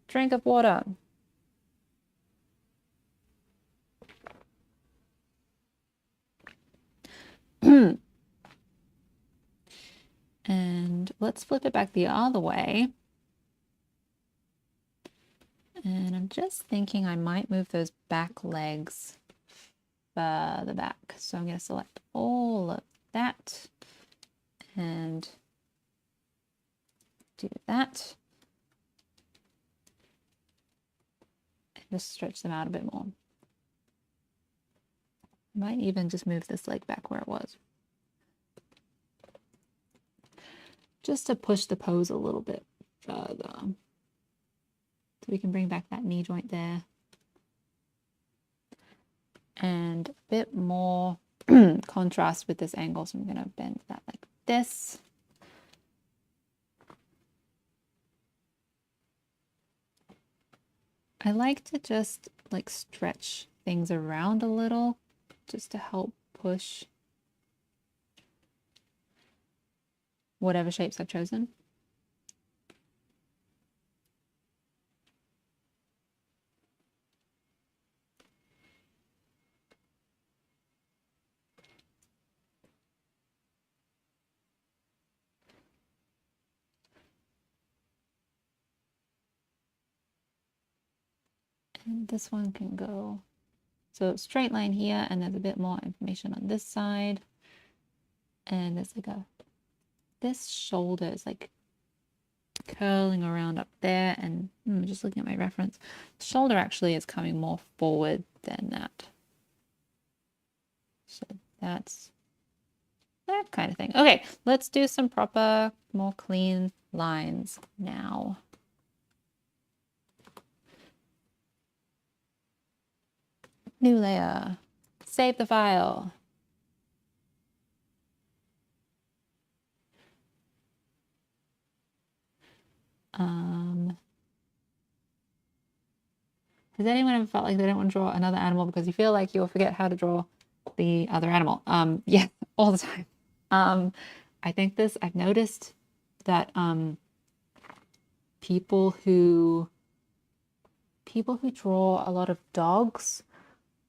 Drink of water. And let's flip it back the other way. And I'm just thinking I might move those back legs further back. So I'm going to select all of that and do that. And just stretch them out a bit more. I might even just move this leg back where it was. Just to push the pose a little bit further. So we can bring back that knee joint there. And a bit more contrast with this angle. So I'm going to bend that like this. I like to just like stretch things around a little just to help push whatever shapes I've chosen. And this one can go, so straight line here, and there's a bit more information on this side. And there's like this shoulder is like curling around up there, and just looking at my reference, the shoulder actually is coming more forward than that. So that's that kind of thing. Okay, let's do some proper, more clean lines now. New layer, save the file. Has anyone ever felt like they don't want to draw another animal because you feel like you'll forget how to draw the other animal? Yeah, all the time. I think I've noticed that people who draw a lot of dogs,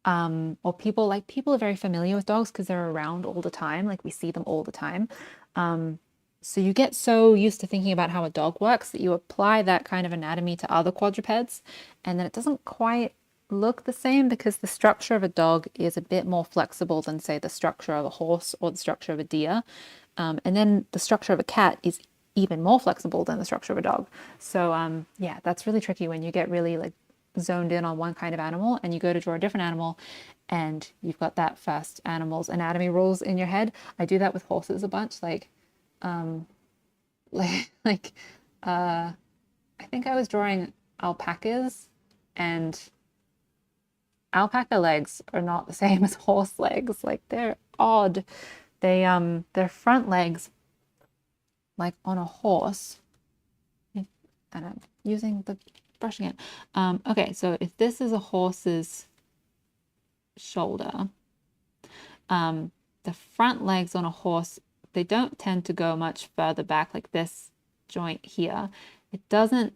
or people are very familiar with dogs because they're around all the time, like we see them all the time. So you get so used to thinking about how a dog works that you apply that kind of anatomy to other quadrupeds, and then it doesn't quite look the same because the structure of a dog is a bit more flexible than, say, the structure of a horse or the structure of a deer. And then the structure of a cat is even more flexible than the structure of a dog. So yeah, that's really tricky when you get really like zoned in on one kind of animal and you go to draw a different animal and you've got that first animal's anatomy rules in your head. I do that with horses a bunch. Like I think I was drawing alpacas, and alpaca legs are not the same as horse legs. Like they're odd. Their front legs, like on a horse, and I'm using the brush again. Okay, so if this is a horse's shoulder, the front legs on a horse, they don't tend to go much further back, like this joint here. It doesn't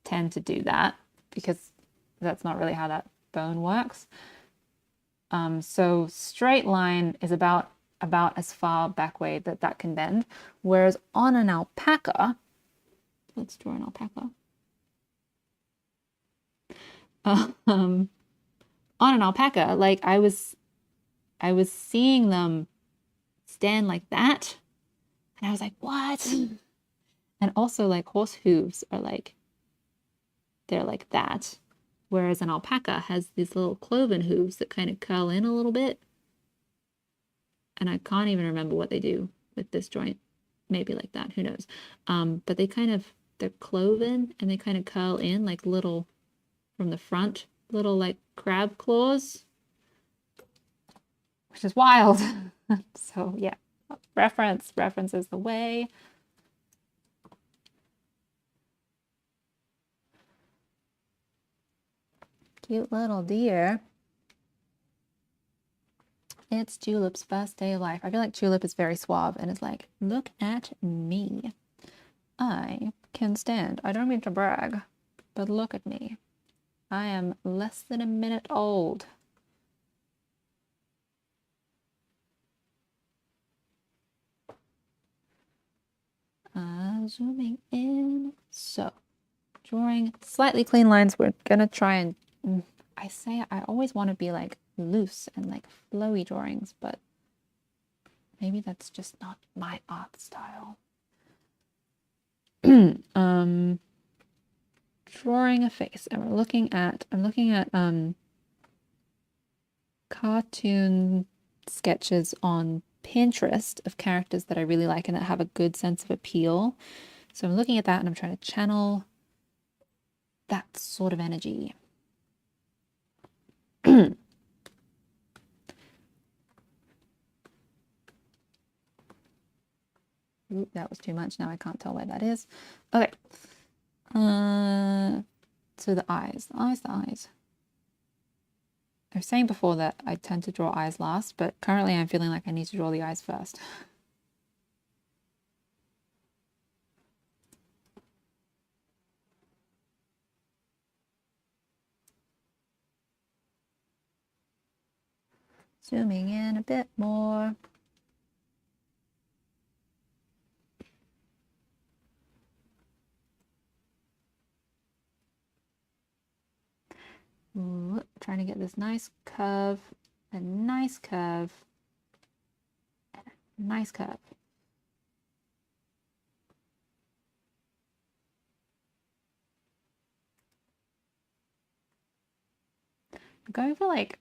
tend to do that because that's not really how that bone works. So straight line is about as far back way that can bend, whereas on an alpaca, let's draw an alpaca. On an alpaca, like I was seeing them stand like that, and I was like, what? And also like horse hooves are like, they're like that, whereas an alpaca has these little cloven hooves that kind of curl in a little bit. And I can't even remember what they do with this joint. Maybe like that, who knows? But they're cloven and they kind of curl in like little, from the front, little like crab claws, which is wild. So yeah, reference is the way. Cute little deer. It's Julep's first day of life. I feel like Julep is very suave and is like, look at me. I can stand. I don't mean to brag, but look at me. I am less than a minute old. Zooming in. So, drawing slightly clean lines. We're gonna try and, I always want to be like loose and like flowy drawings, but maybe that's just not my art style. Drawing a face, and I'm looking at cartoon sketches on Pinterest of characters that I really like and that have a good sense of appeal. So I'm looking at that and I'm trying to channel that sort of energy. Ooh, that was too much. Now I can't tell where that is. Okay. So the eyes. I was saying before that I tend to draw eyes last, but currently I'm feeling like I need to draw the eyes first. Zooming in a bit more. Ooh, trying to get this nice curve, a nice curve, and a nice curve. I'm going for like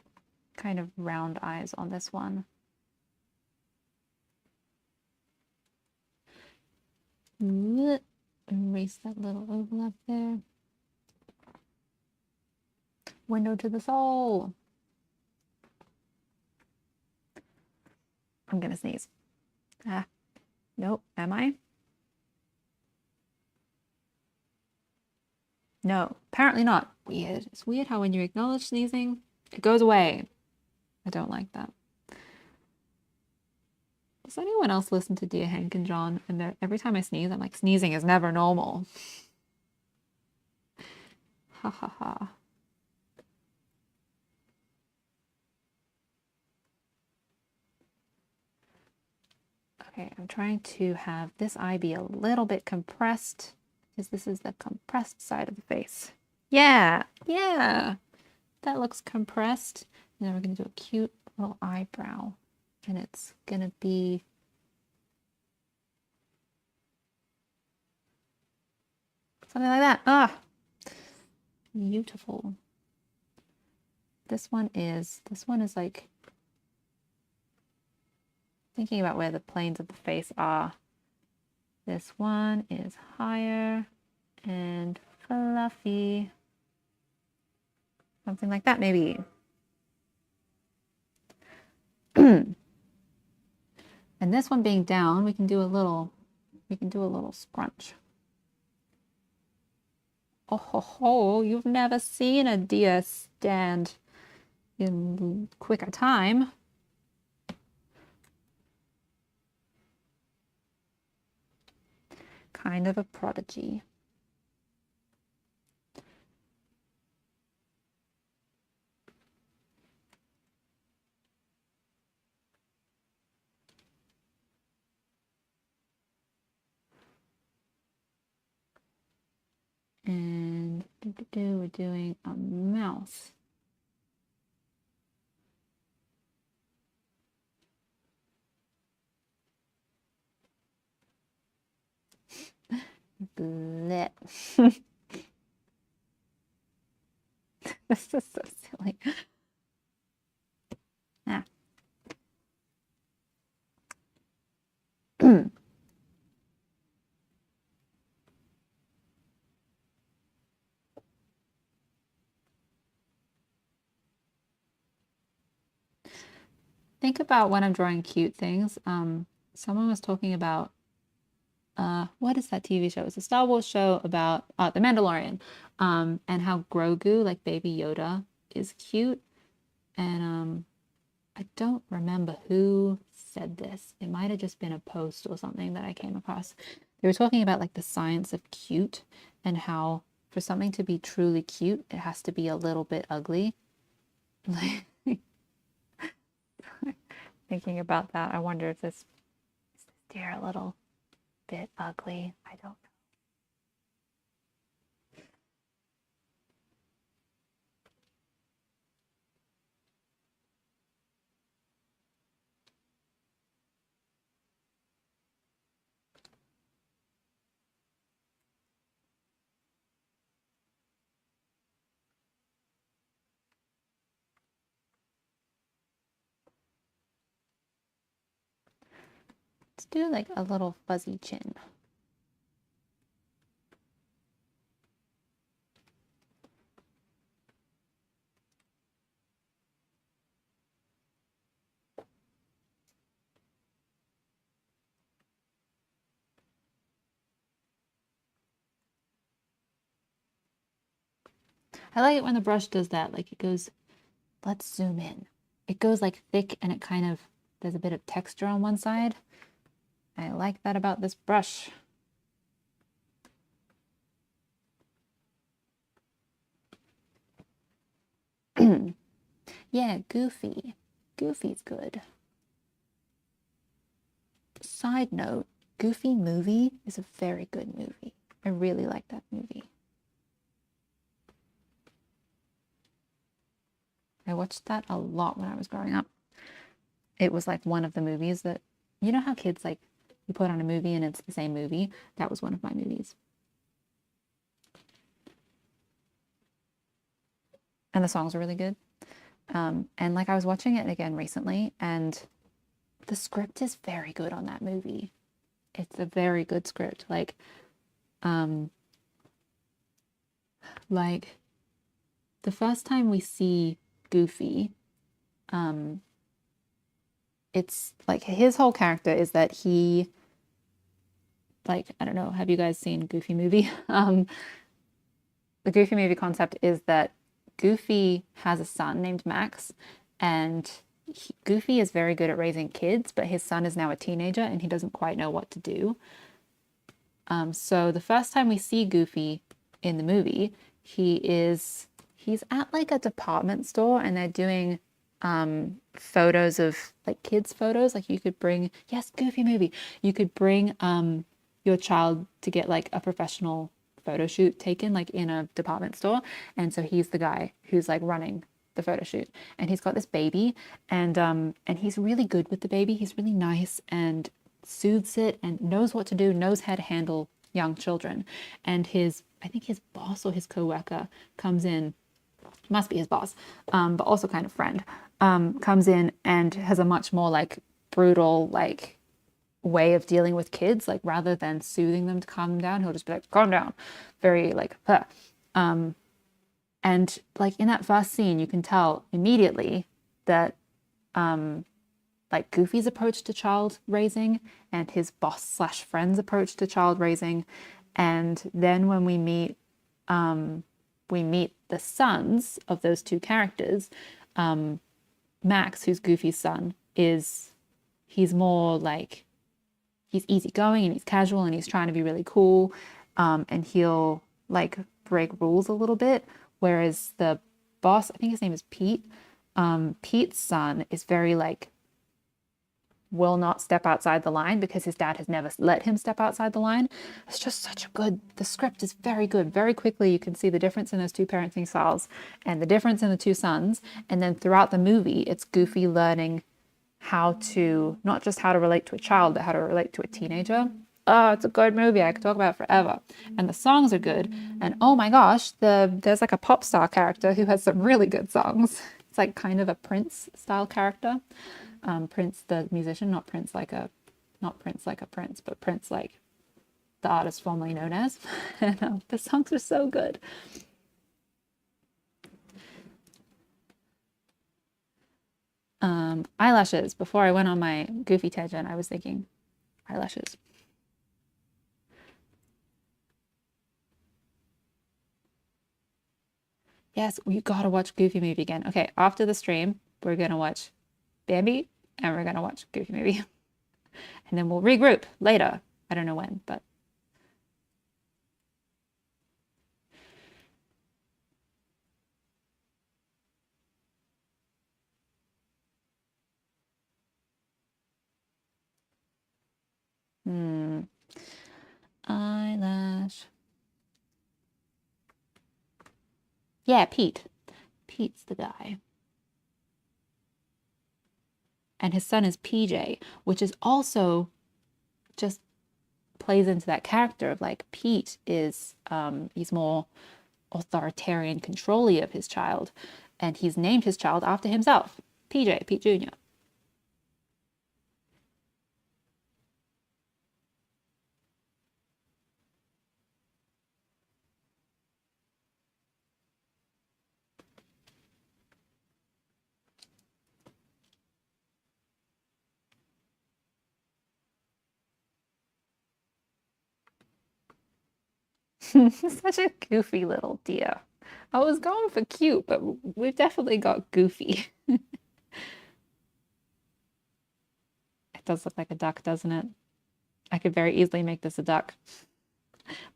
kind of round eyes on this one. Ooh, erase that little overlap there. Window to the soul. I'm gonna sneeze. Nope, am I? No, apparently not. Weird. It's weird how when you acknowledge sneezing, it goes away. I don't like that. Does anyone else listen to Dear Hank and John? And every time I sneeze, I'm like, sneezing is never normal. Ha ha ha. Okay, I'm trying to have this eye be a little bit compressed because this is the compressed side of the face. Yeah, that looks compressed. And then we're going to do a cute little eyebrow. And it's going to be something like that. Ah, beautiful. This one is like thinking about where the planes of the face are. This one is higher and fluffy. Something like that, maybe. And this one being down, we can do a little scrunch. Oh ho ho, you've never seen a deer stand in quicker time. Kind of a prodigy. And we're doing a mouth. Blech. This is so silly. Ah. Think about when I'm drawing cute things. Someone was talking about what is that TV show? It's a Star Wars show about The Mandalorian, and how Grogu, like Baby Yoda, is cute. And I don't remember who said this. It might have just been a post or something that I came across. They were talking about like the science of cute and how for something to be truly cute, it has to be a little bit ugly. Like thinking about that, I wonder if this deer a little bit ugly. I don't know. Let's do like a little fuzzy chin. I like it when the brush does that. Like it goes, let's zoom in. It goes like thick and it kind of, there's a bit of texture on one side. I like that about this brush. Yeah, Goofy. Goofy's good. Side note, Goofy movie is a very good movie. I really like that movie. I watched that a lot when I was growing up. It was like one of the movies that, you know how kids like, you put on a movie and it's the same movie? That was one of my movies. And the songs are really good. And like I was watching it again recently, and the script is very good on that movie. It's a very good script. Like the first time we see Goofy, it's like his whole character is that he, like, I don't know, have you guys seen Goofy movie? The Goofy movie concept is that Goofy has a son named Max, and Goofy is very good at raising kids, but his son is now a teenager and he doesn't quite know what to do. So the first time we see Goofy in the movie, he's at like a department store and they're doing photos of like kids photos. Like you could bring, yes, Goofy movie. You could bring your child to get like a professional photo shoot taken like in a department store. And so he's the guy who's like running the photo shoot, and he's got this baby, and he's really good with the baby. He's really nice and soothes it and knows what to do, knows how to handle young children. And I think his boss or his co-worker comes in, must be his boss, but also kind of friend, comes in and has a much more like brutal like way of dealing with kids. Like rather than soothing them to calm them down, he'll just be like, calm down, very like, huh. And like in that first scene, you can tell immediately that like Goofy's approach to child raising and his boss slash friend's approach to child raising. And then when we meet the sons of those two characters. Max, who's Goofy's son, he's more like, he's easygoing and he's casual and he's trying to be really cool, and he'll like break rules a little bit. Whereas the boss, I think his name is Pete, Pete's son is very like, will not step outside the line because his dad has never let him step outside the line. It's just such a good, the script is very good. Very quickly you can see the difference in those two parenting styles and the difference in the two sons. And then throughout the movie, it's Goofy learning how to, not just how to relate to a child, but how to relate to a teenager. Oh, it's a good movie. I could talk about it forever. And the songs are good. And oh my gosh, there's like a pop star character who has some really good songs. It's like kind of a Prince style character. Prince the musician, not Prince like a prince, but Prince like the artist formerly known as. And the songs are so good. Eyelashes. Before I went on my Goofy tangent, I was thinking eyelashes. Yes, we gotta watch Goofy movie again. Okay, after the stream, we're gonna watch Bambi and we're gonna watch Goofy movie. And then we'll regroup later. I don't know when, but eyelash. Yeah, Pete. Pete's the guy. And his son is PJ, which is also just plays into that character of like Pete is he's more authoritarian, controlling of his child, and he's named his child after himself, PJ, Pete Jr. Such a goofy little deer. I was going for cute, but we've definitely got goofy. It does look like a duck, doesn't it? I could very easily make this a duck.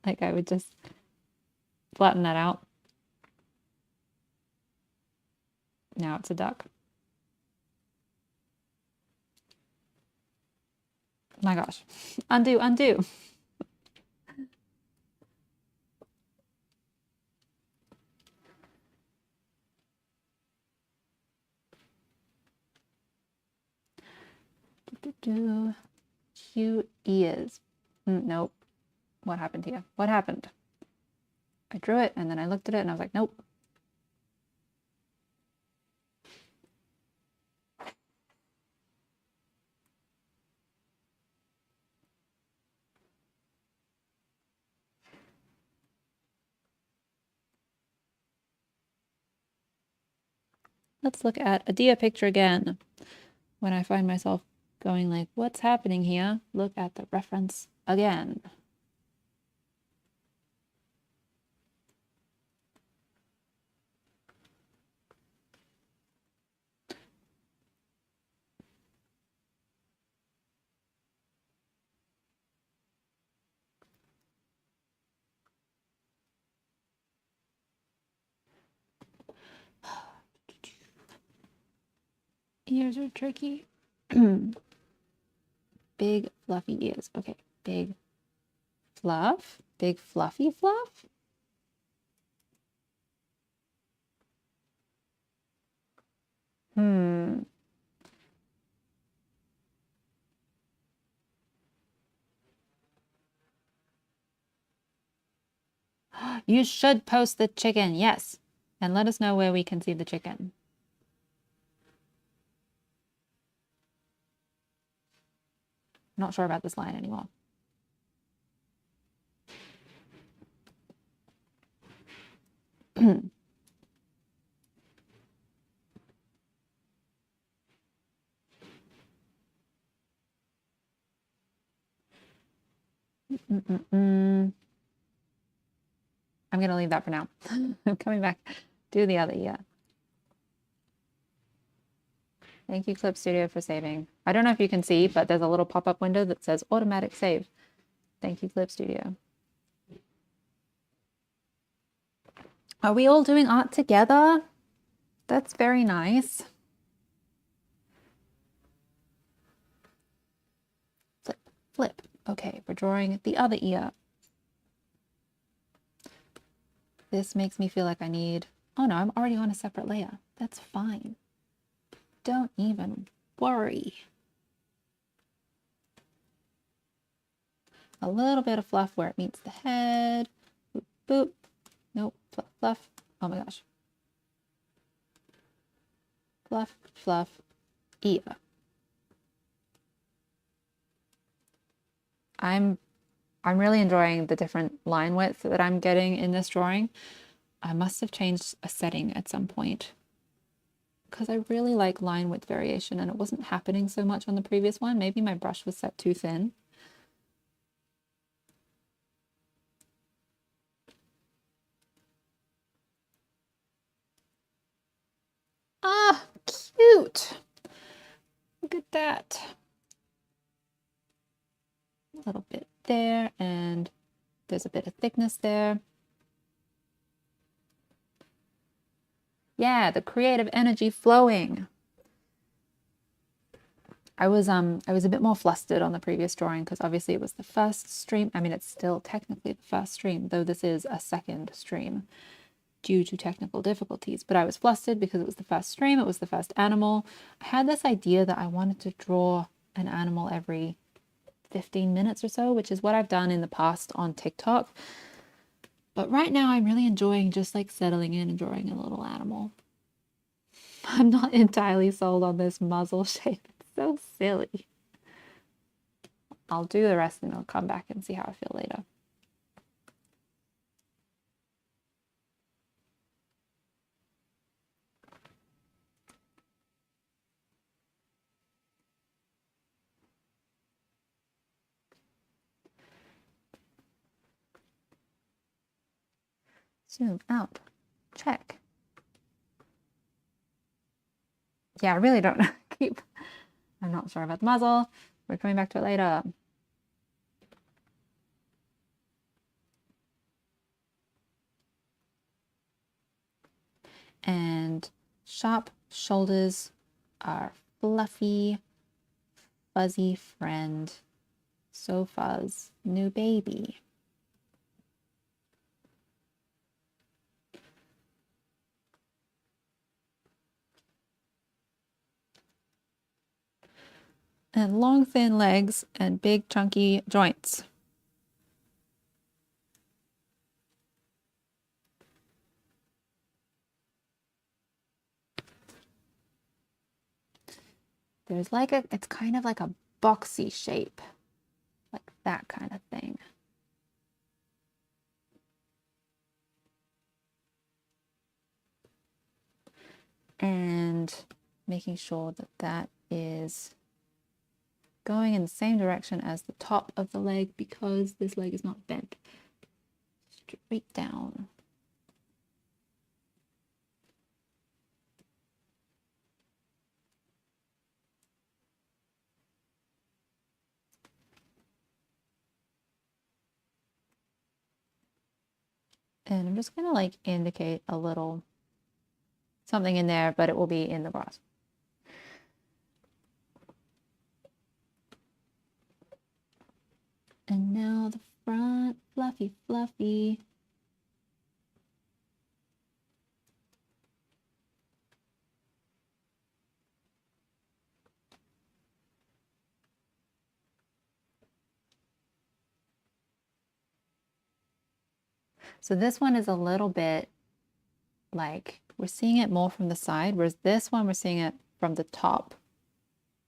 Like I would just flatten that out. Now it's a duck. My gosh. Undo, undo. Cute ears. Nope. What happened here? What happened? I drew it and then I looked at it and I was like, nope. Let's look at a deer picture again. When I find myself going like, what's happening here? Look at the reference again. Ears are tricky. Big fluffy ears. Okay, big fluff. Big fluffy fluff. You should post the chicken, yes. And let us know where we can see the chicken. Not sure about this line anymore. I'm going to leave that for now. I'm coming back. Do the other ear. Thank you, Clip Studio, for saving. I don't know if you can see, but there's a little pop-up window that says automatic save. Thank you, Clip Studio. Are we all doing art together? That's very nice. Flip, flip. Okay, we're drawing the other ear. This makes me feel like I need... Oh no, I'm already on a separate layer. That's fine. Don't even worry. A little bit of fluff where it meets the head. Boop, boop. Nope, fluff, fluff. Oh my gosh. Fluff, fluff, ear. I'm really enjoying the different line width that I'm getting in this drawing. I must have changed a setting at some point because I really like line width variation and it wasn't happening so much on the previous one. Maybe my brush was set too thin. Ah, cute. Look at that. A little bit there and there's a bit of thickness there. Yeah, the creative energy flowing. I was a bit more flustered on the previous drawing because obviously it was the first stream. I mean, it's still technically the first stream, though this is a second stream due to technical difficulties. But I was flustered because it was the first stream, it was the first animal. I had this idea that I wanted to draw an animal every 15 minutes or so, which is what I've done in the past on TikTok. But right now I'm really enjoying just like settling in and drawing a little animal. I'm not entirely sold on this muzzle shape. It's so silly. I'll do the rest and I'll come back and see how I feel later. Zoom out. Check. Yeah, I really don't keep... I'm not sure about the muzzle. We're coming back to it later. And sharp shoulders are fluffy, fuzzy friend. So fuzz, new baby. And long, thin legs and big, chunky joints. There's like a, it's kind of like a boxy shape, like that kind of thing. And making sure that that is going in the same direction as the top of the leg because this leg is not bent. Straight down. And I'm just gonna like indicate a little something in there, but it will be in the brush. And now the front, fluffy, fluffy. So this one is a little bit like, we're seeing it more from the side, whereas this one, we're seeing it from the top,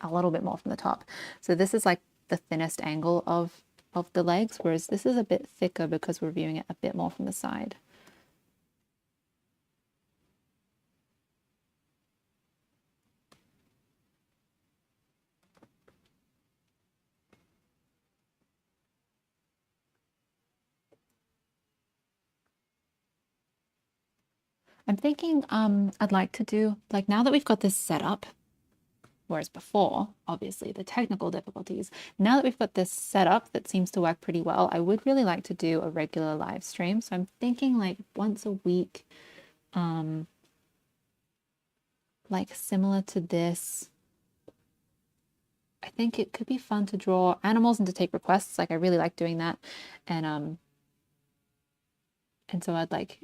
a little bit more from the top. So this is like the thinnest angle of the legs, whereas this is a bit thicker because we're viewing it a bit more from the side. I'm thinking I'd like to do, like, now that we've got this set up, whereas before, obviously the technical difficulties, now that we've got this set up that seems to work pretty well, I would really like to do a regular live stream. So I'm thinking like once a week, like similar to this. I think it could be fun to draw animals and to take requests. Like I really like doing that. And so I'd like,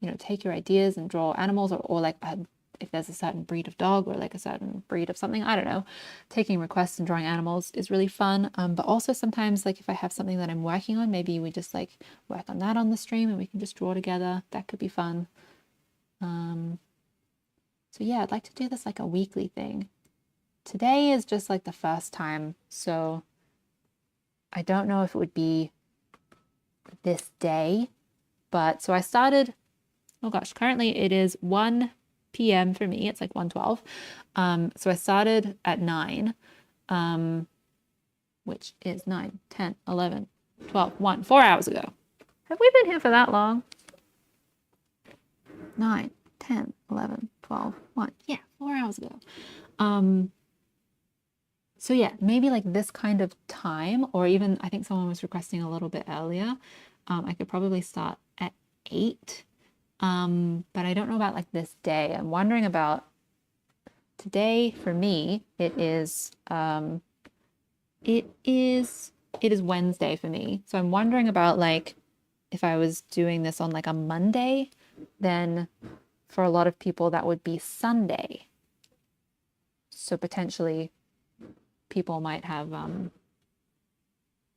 you know, take your ideas and draw animals, or like if there's a certain breed of dog or like a certain breed of something, I don't know, taking requests and drawing animals is really fun. But also sometimes like if I have something that I'm working on, maybe we just like work on that on the stream and we can just draw together. That could be fun. So yeah, I'd like to do this like a weekly thing. Today is just like the first time, so I don't know if it would be this day, but so I started, oh gosh, currently it is 1 p.m. for me. It's like 1:12. So I started at 9, which is 9, 10, 11, 12, 1, 4 hours ago. Have we been here for that long? 9, 10, 11, 12, 1. Yeah, 4 hours ago. So yeah, maybe like this kind of time, or even I think someone was requesting a little bit earlier. I could probably start at 8. But I don't know about like this day. I'm wondering about today for me. It is Wednesday for me. So I'm wondering about like if I was doing this on like a Monday, then for a lot of people that would be Sunday. So potentially people might have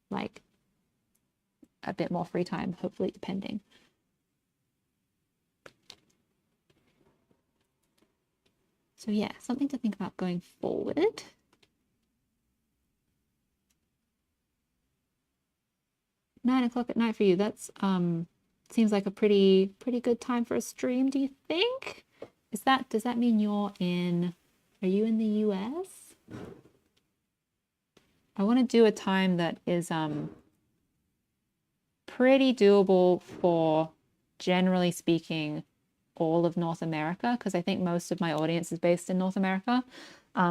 like a bit more free time, hopefully, depending. So yeah, something to think about going forward. 9 o'clock at night for you. That's seems like a pretty good time for a stream, do you think? Does that mean are you in the US? I want to do a time that is pretty doable for, generally speaking, all of North America, because I think most of my audience is based in North America.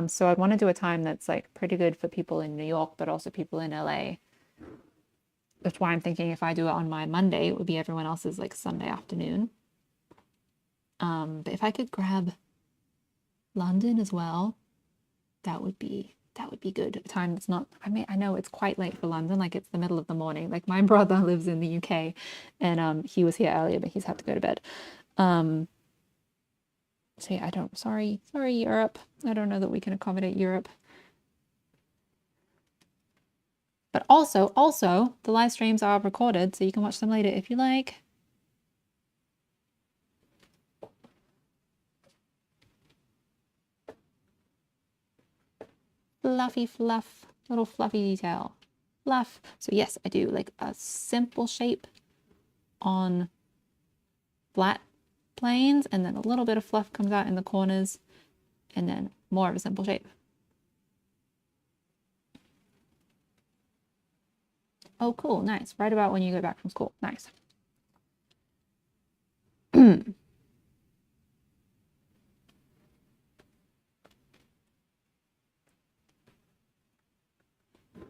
So I'd want to do a time that's like pretty good for people in New York, but also people in LA. That's why I'm thinking if I do it on my Monday, it would be everyone else's like Sunday afternoon. But if I could grab London as well, that would be good. A time that's not, I mean, I know it's quite late for London, like it's the middle of the morning. Like my brother lives in the UK and he was here earlier, but he's had to go to bed. So yeah, sorry, Europe. I don't know that we can accommodate Europe. But also, the live streams are recorded, so you can watch them later if you like. Fluffy fluff, little fluffy detail. Fluff. So yes, I do like a simple shape on flat planes, and then a little bit of fluff comes out in the corners, and then more of a simple shape. Oh, cool, nice. Right about when you go back from school. Nice.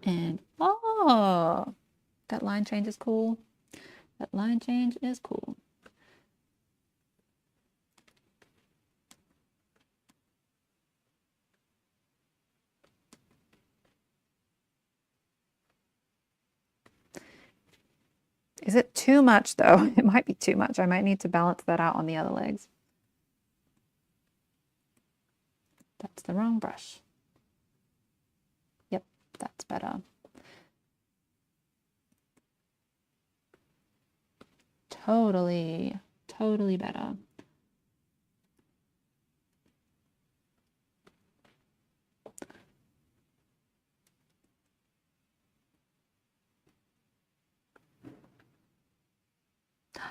And oh, that line change is cool. That line change is cool. Is it too much though? It might be too much. I might need to balance that out on the other legs. That's the wrong brush. Yep, that's better. Totally, totally better.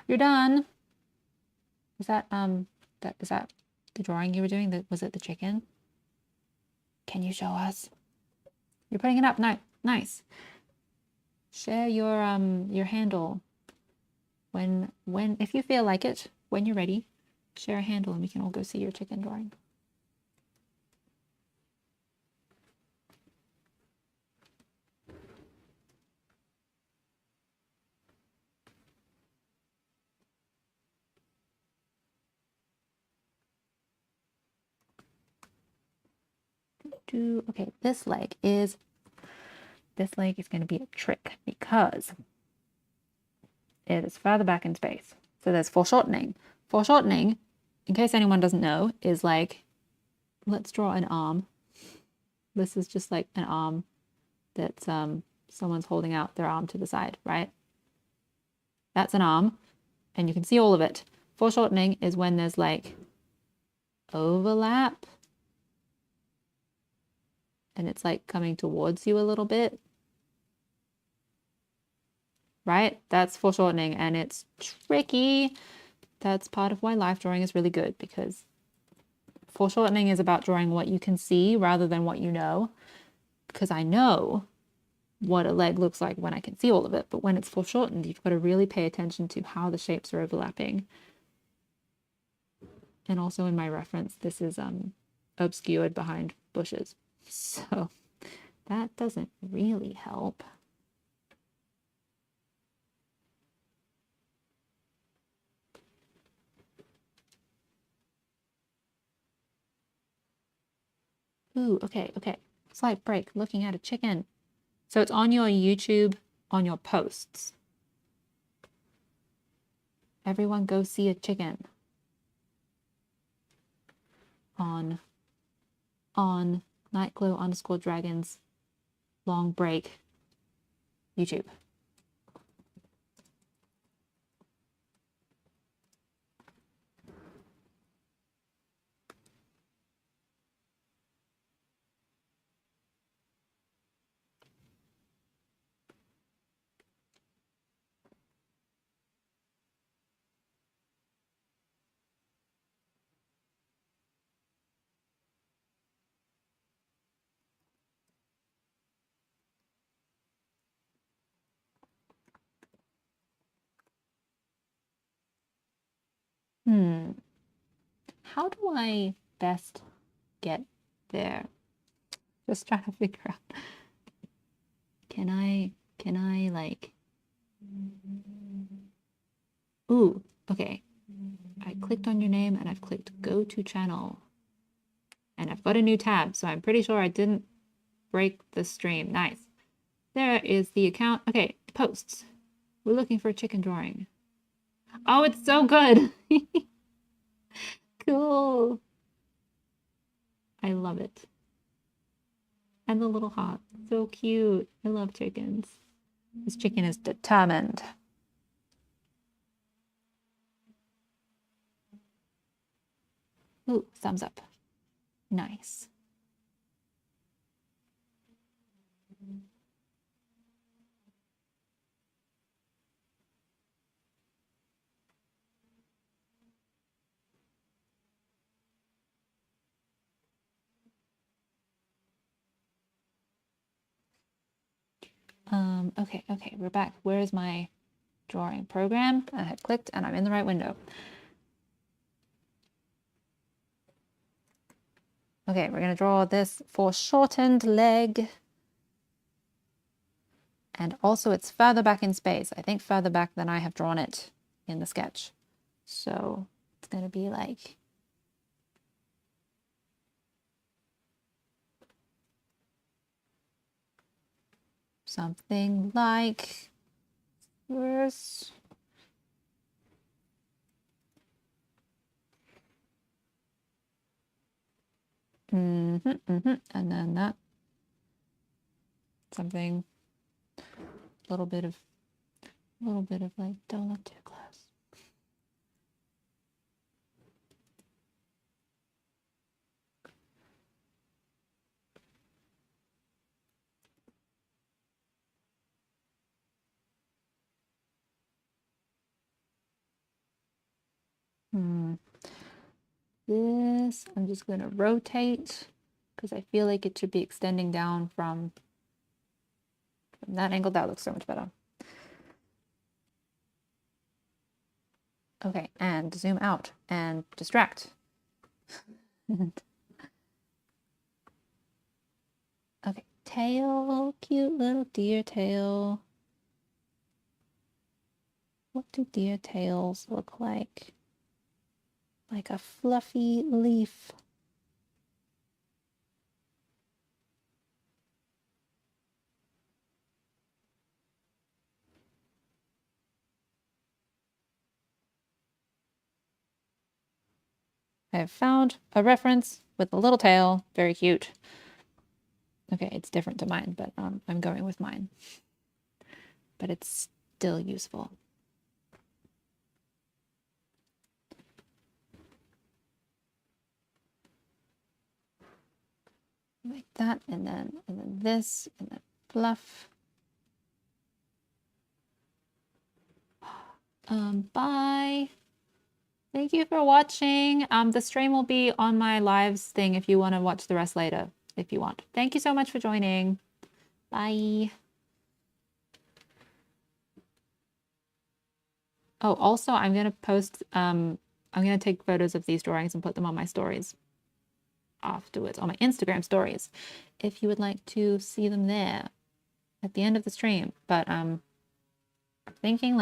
You're done. Is that is that the drawing you were doing? Was it the chicken? Can you show us? You're putting it up. Nice. Share your handle. When if you feel like it, when you're ready, share a handle and we can all go see your chicken drawing. Okay, this leg is going to be a trick because it is further back in space. So there's foreshortening. Foreshortening, in case anyone doesn't know, is like, let's draw an arm. This is just like an arm that someone's holding out their arm to the side, right? That's an arm, and you can see all of it. Foreshortening is when there's like overlap, and it's like coming towards you a little bit, right? That's foreshortening, and it's tricky. That's part of why life drawing is really good, because foreshortening is about drawing what you can see rather than what you know, because I know what a leg looks like when I can see all of it, but when it's foreshortened, you've got to really pay attention to how the shapes are overlapping. And also in my reference, this is obscured behind bushes, so that doesn't really help. Ooh, okay. Slight break, looking at a chicken. So it's on your YouTube, on your posts. Everyone go see a chicken. On Nightglow_dragons long break YouTube. How do I best get there? Just trying to figure out. Can I like... Ooh, okay. I clicked on your name and I've clicked go to channel. And I've got a new tab, so I'm pretty sure I didn't break the stream. Nice. There is the account. Okay, posts. We're looking for a chicken drawing. Oh, it's so good. Cool. I love it. And the little heart. So cute. I love chickens. This chicken is determined. Ooh, thumbs up. Nice. Okay, we're back. Where's my drawing program? I had clicked and I'm in the right window. Okay, we're gonna draw this foreshortened leg. And also it's further back in space. I think further back than I have drawn it in the sketch. So it's gonna be like... something like this. And then that. Something, a little bit of like, don't look too close. this, I'm just going to rotate because I feel like it should be extending down from that angle. That looks so much better. Okay, and zoom out and distract. Okay, tail, cute little deer tail. What do deer tails look like? Like a fluffy leaf. I have found a reference with a little tail. Very cute. Okay, it's different to mine, but I'm going with mine. But it's still useful. Like that, and then this, and then fluff. Bye. Thank you for watching. The stream will be on my lives thing if you want to watch the rest later, if you want. Thank you so much for joining. Bye. Oh, also, I'm going to post, I'm going to take photos of these drawings and put them on my stories afterwards, on my Instagram stories, if you would like to see them there at the end of the stream. But I'm thinking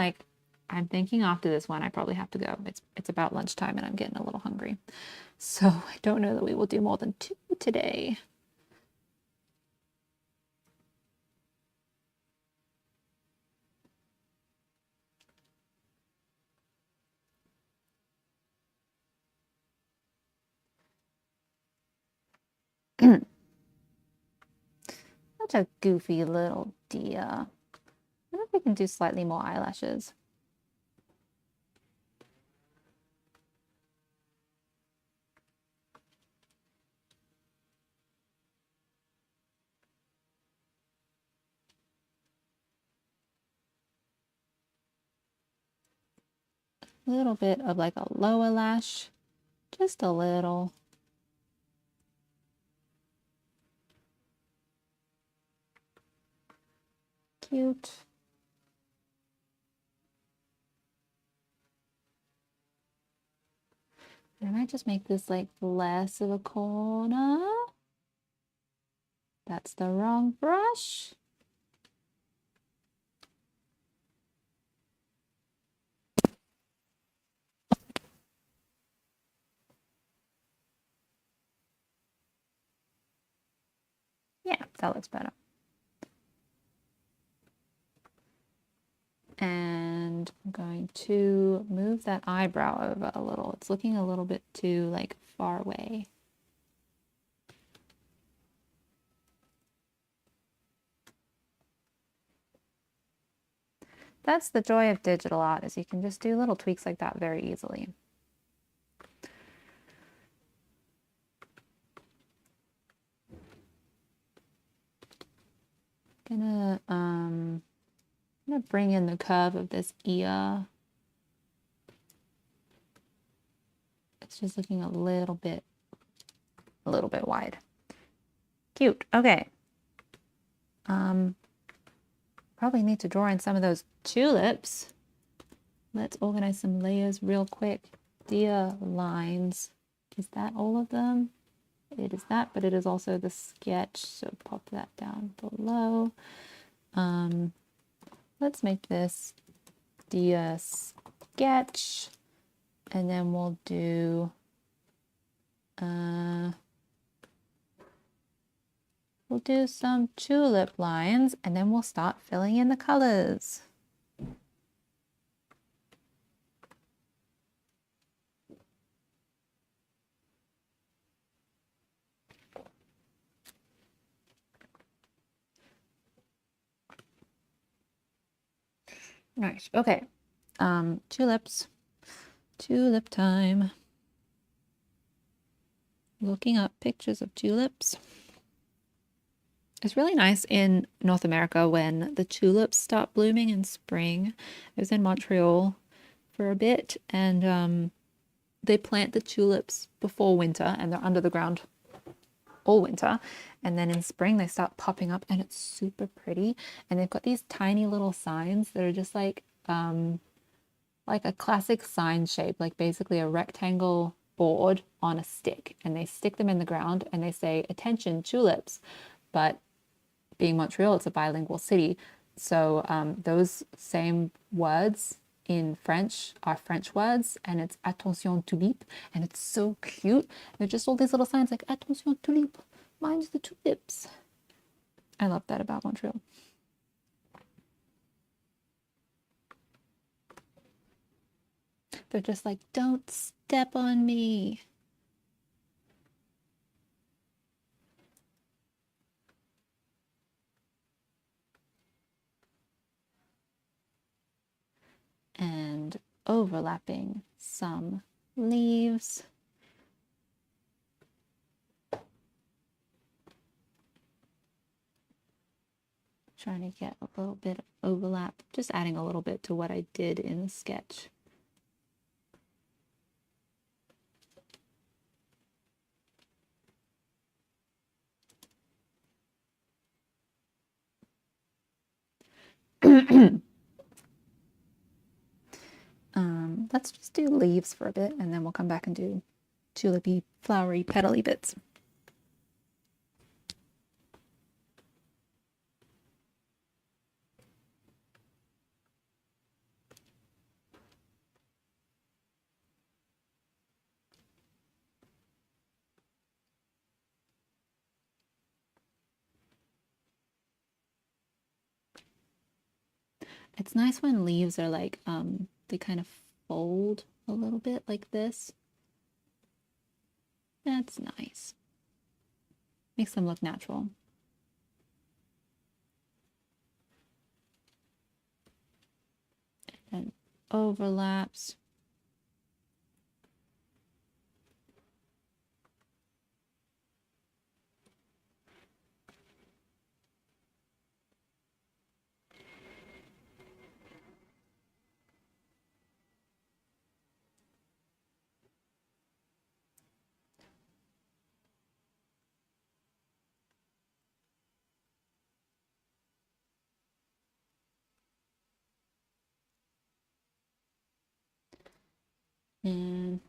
after this one, I probably have to go. It's about lunchtime and I'm getting a little hungry. So I don't know that we will do more than 2 today. Such a goofy little deer. I wonder if we can do slightly more eyelashes. A little bit of like a lower lash, just a little. Cute. And I might just make this like less of a corner. That's the wrong brush. Yeah, that looks better. And I'm going to move that eyebrow over a little. It's looking a little bit too like far away. That's the joy of digital art, is you can just do little tweaks like that very easily. I'm gonna bring in the curve of this ear. It's just looking a little bit wide. Cute. Okay. Probably need to draw in some of those tulips. Let's organize some layers real quick. Deer lines. Is that all of them? It is that, but it is also the sketch. So pop that down below. Let's make this deer sketch. And then we'll do some tulip lines, and then we'll start filling in the colors. Nice. Okay. Tulips. Tulip time. Looking up pictures of tulips. It's really nice in North America when the tulips start blooming in spring. I was in Montreal for a bit, and they plant the tulips before winter and they're under the ground all winter, and then in spring they start popping up and it's super pretty, and they've got these tiny little signs that are just like a classic sign shape, like basically a rectangle board on a stick, and they stick them in the ground and they say attention tulips. But being Montreal, it's a bilingual city, so those same words in French are French words, and it's attention tulipe, and it's so cute. They're just all these little signs like attention tulipe, mind the tulips. I love that about Montreal. They're just like, don't step on me. And overlapping some leaves. Trying to get a little bit of overlap, just adding a little bit to what I did in the sketch. Let's just do leaves for a bit, and then we'll come back and do tulipy, flowery, petally bits. It's nice when leaves are like, they kind of fold a little bit like this. That's nice. Makes them look natural. And overlaps. And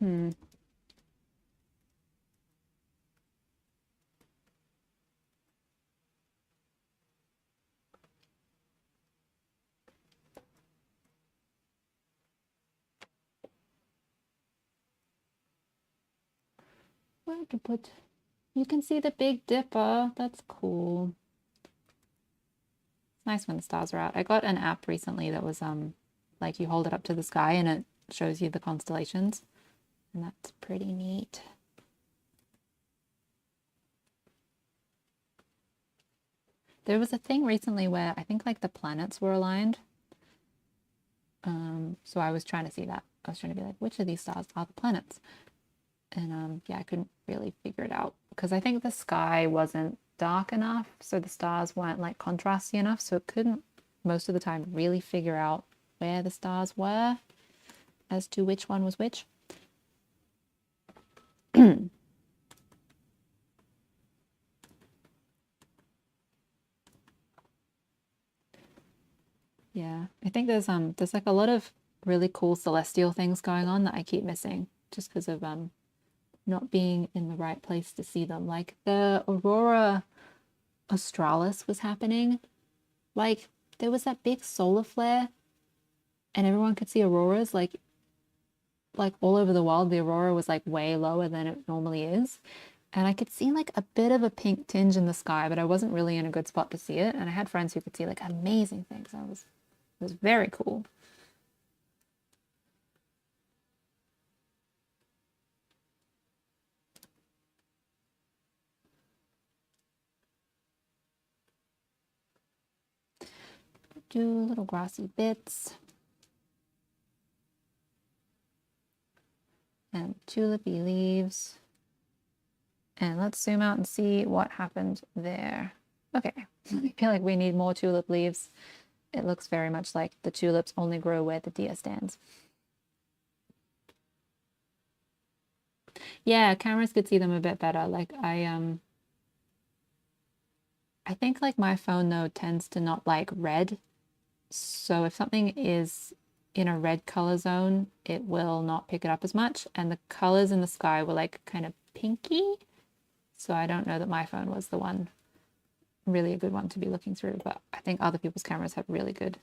where to put? You can see the Big Dipper. That's cool. It's nice when the stars are out. I got an app recently that was like you hold it up to the sky and it shows you the constellations, and that's pretty neat. There was a thing recently where I think like the planets were aligned. So I was trying to see that. I was trying to be like, which of these stars are the planets? And yeah, I couldn't really figure it out because I think the sky wasn't dark enough, so the stars weren't like contrasty enough, so it couldn't most of the time really figure out where the stars were as to which one was which. Yeah, I think there's like a lot of really cool celestial things going on that I keep missing just because of not being in the right place to see them. Like the aurora australis was happening. Like there was that big solar flare and everyone could see auroras like all over the world. The aurora was like way lower than it normally is. And I could see like a bit of a pink tinge in the sky, but I wasn't really in a good spot to see it. And I had friends who could see like amazing things. It was very cool. Do little grassy bits. And tulipy leaves. And let's zoom out and see what happened there. Okay, I feel like we need more tulip leaves. It looks very much like the tulips only grow where the deer stands. Yeah, cameras could see them a bit better. I think like my phone though tends to not like red. So if something is in a red color zone, it will not pick it up as much. And the colors in the sky were like kind of pinky. So I don't know that my phone was the one, really a good one to be looking through, but I think other people's cameras have really good,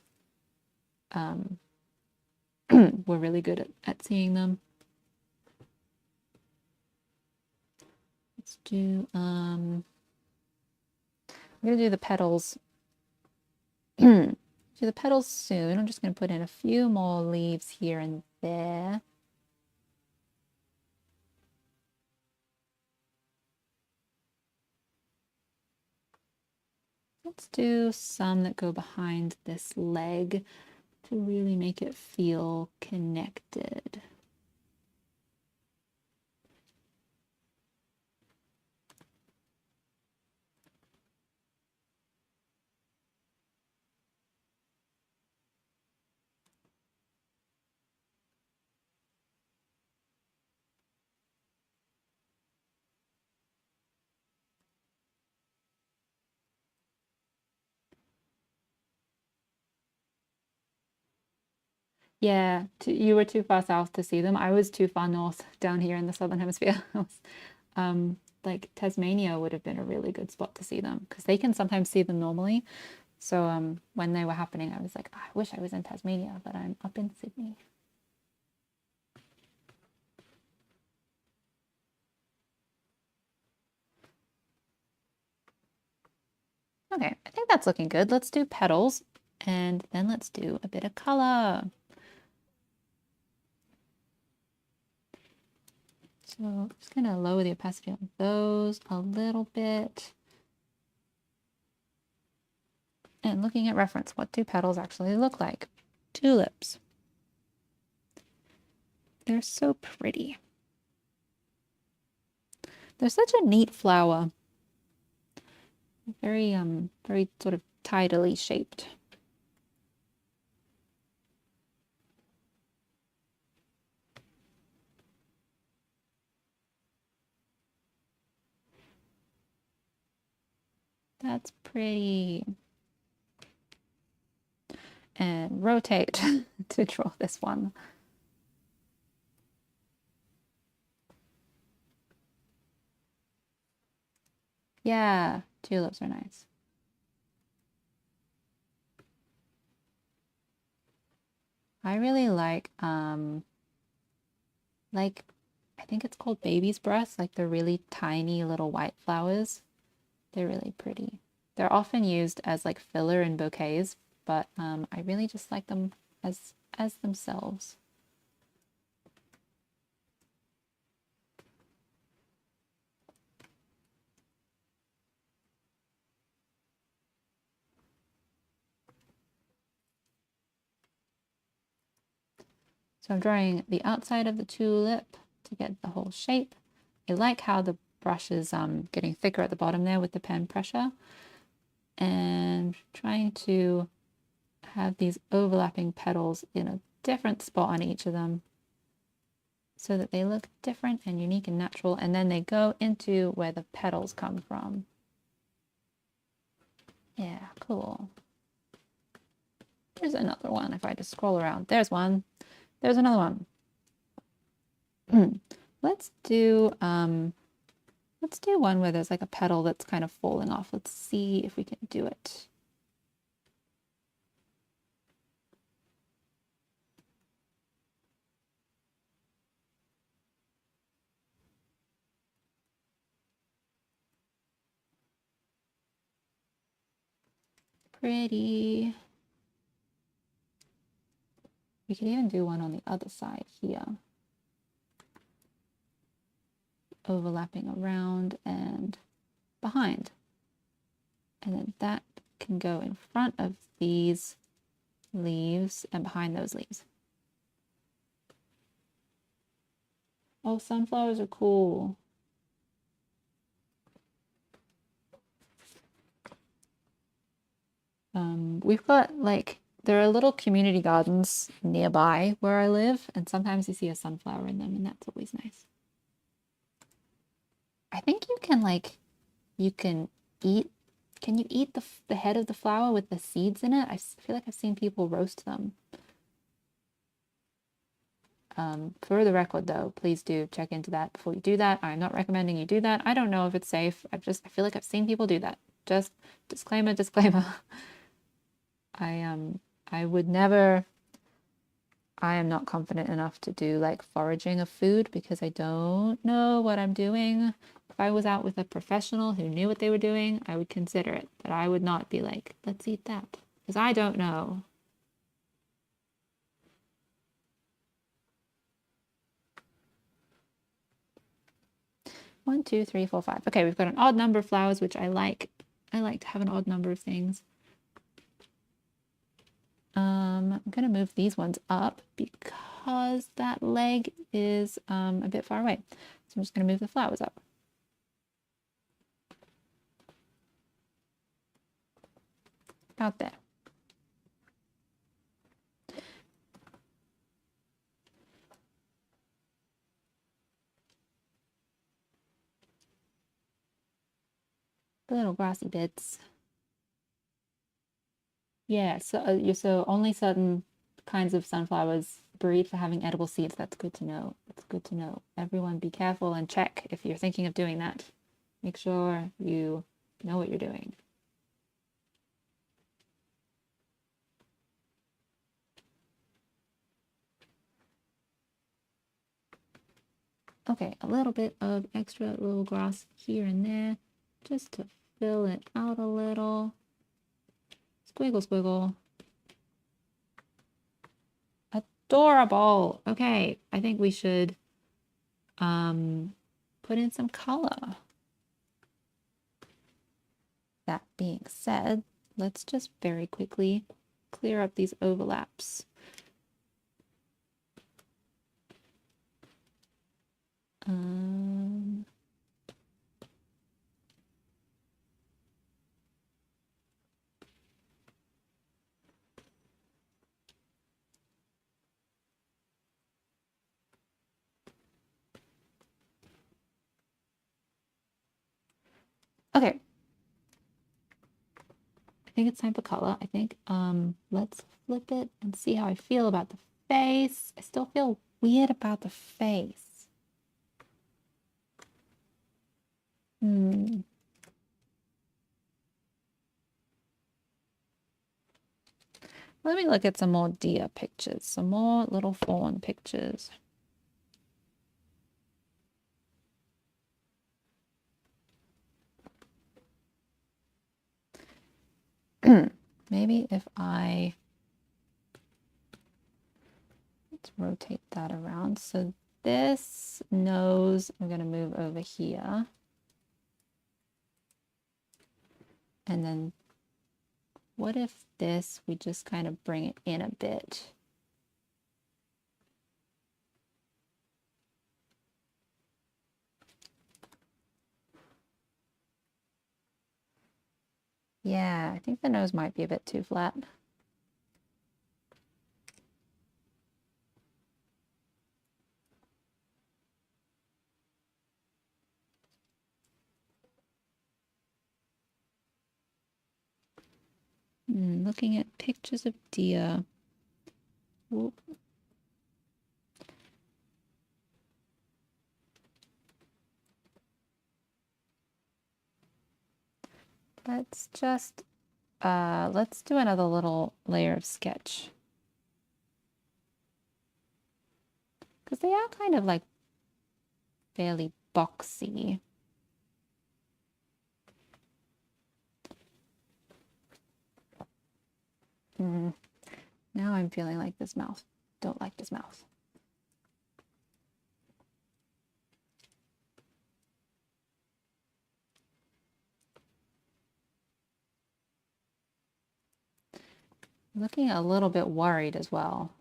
were really good at seeing them. Let's do, I'm gonna do the petals. Do the petals soon. I'm just gonna put in a few more leaves here and there. Let's do some that go behind this leg to really make it feel connected. Yeah, you were too far south to see them. I was too far north down here in the southern hemisphere. Like Tasmania would have been a really good spot to see them because they can sometimes see them normally. So when they were happening, I was like, "Oh, I wish I was in Tasmania, but I'm up in Sydney." Okay, I think that's looking good. Let's do petals and then let's do a bit of color. So I'm just gonna lower the opacity on those a little bit. And looking at reference, what do petals actually look like? Tulips. They're so pretty. They're such a neat flower. Very very sort of tidally shaped. That's pretty. And rotate to draw this one. Yeah, tulips are nice. I really like I think it's called baby's breath, like the really tiny little white flowers. They're really pretty. They're often used as like filler in bouquets, but I really just like them as themselves. So I'm drawing the outside of the tulip to get the whole shape. I like how the brush is getting thicker at the bottom there with the pen pressure, and trying to have these overlapping petals in a different spot on each of them so that they look different and unique and natural, and then they go into where the petals come from. Yeah, cool. There's another one. If I just scroll around, there's one. There's another one. Let's do one where there's like a petal that's kind of falling off. Let's see if we can do it. Pretty. We could even do one on the other side here. Overlapping around and behind. And then that can go in front of these leaves and behind those leaves. Oh, sunflowers are cool. We've got like, there are little community gardens nearby where I live, and sometimes you see a sunflower in them, and that's always nice. think you can you can eat, can you eat the head of the flower with the seeds in it? I feel like I've seen people roast them. For the record though, please do check into that before you do that. I'm not recommending you do that. I don't know if it's safe. I feel like I've seen people do that. Just disclaimer, disclaimer. I would never, I am not confident enough to do like foraging of food because I don't know what I'm doing. If I was out with a professional who knew what they were doing, I would consider it, but I would not be like, let's eat that, because I don't know. One, two, three, four, five. Okay, we've got an odd number of flowers, which I like. I like to have an odd number of things. I'm gonna move these ones up because that leg is a bit far away. So I'm just gonna move the flowers up. About there. The little grassy bits. Yeah, so only certain kinds of sunflowers breed for having edible seeds. That's good to know. That's good to know. Everyone be careful and check if you're thinking of doing that. Make sure you know what you're doing. Okay, a little bit of extra little grass here and there just to fill it out a little. Squiggle, squiggle. Adorable. Okay, I think we should put in some color. That being said, let's just very quickly clear up these overlaps. Okay. I think it's time for color. I think let's flip it and see how I feel about the face. I still feel weird about the face. Let me look at some more deer pictures, some more little fawn pictures. Maybe if let's rotate that around. So this nose, I'm going to move over here. And then what if this, we just kind of bring it in a bit? Yeah, I think the nose might be a bit too flat. Looking at pictures of deer. Whoop. Let's just, let's do another little layer of sketch. Because they are kind of like fairly boxy. Now I'm feeling like this mouth. Don't like this mouth. Looking a little bit worried as well.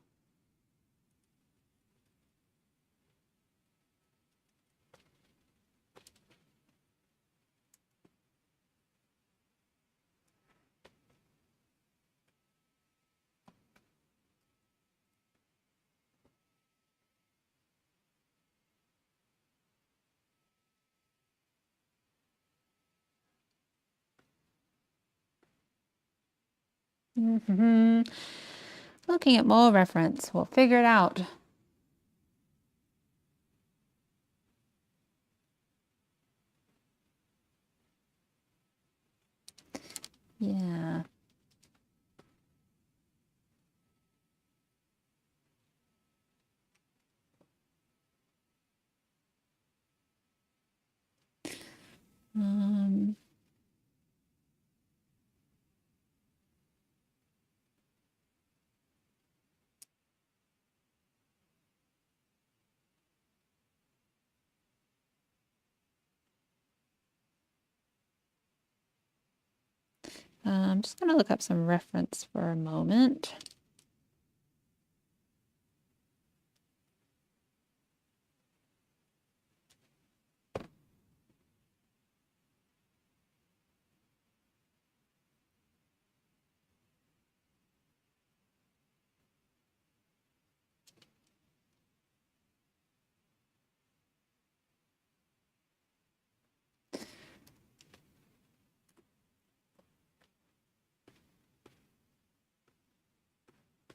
Looking at more reference, we'll figure it out. Yeah. I'm just going to look up some reference for a moment.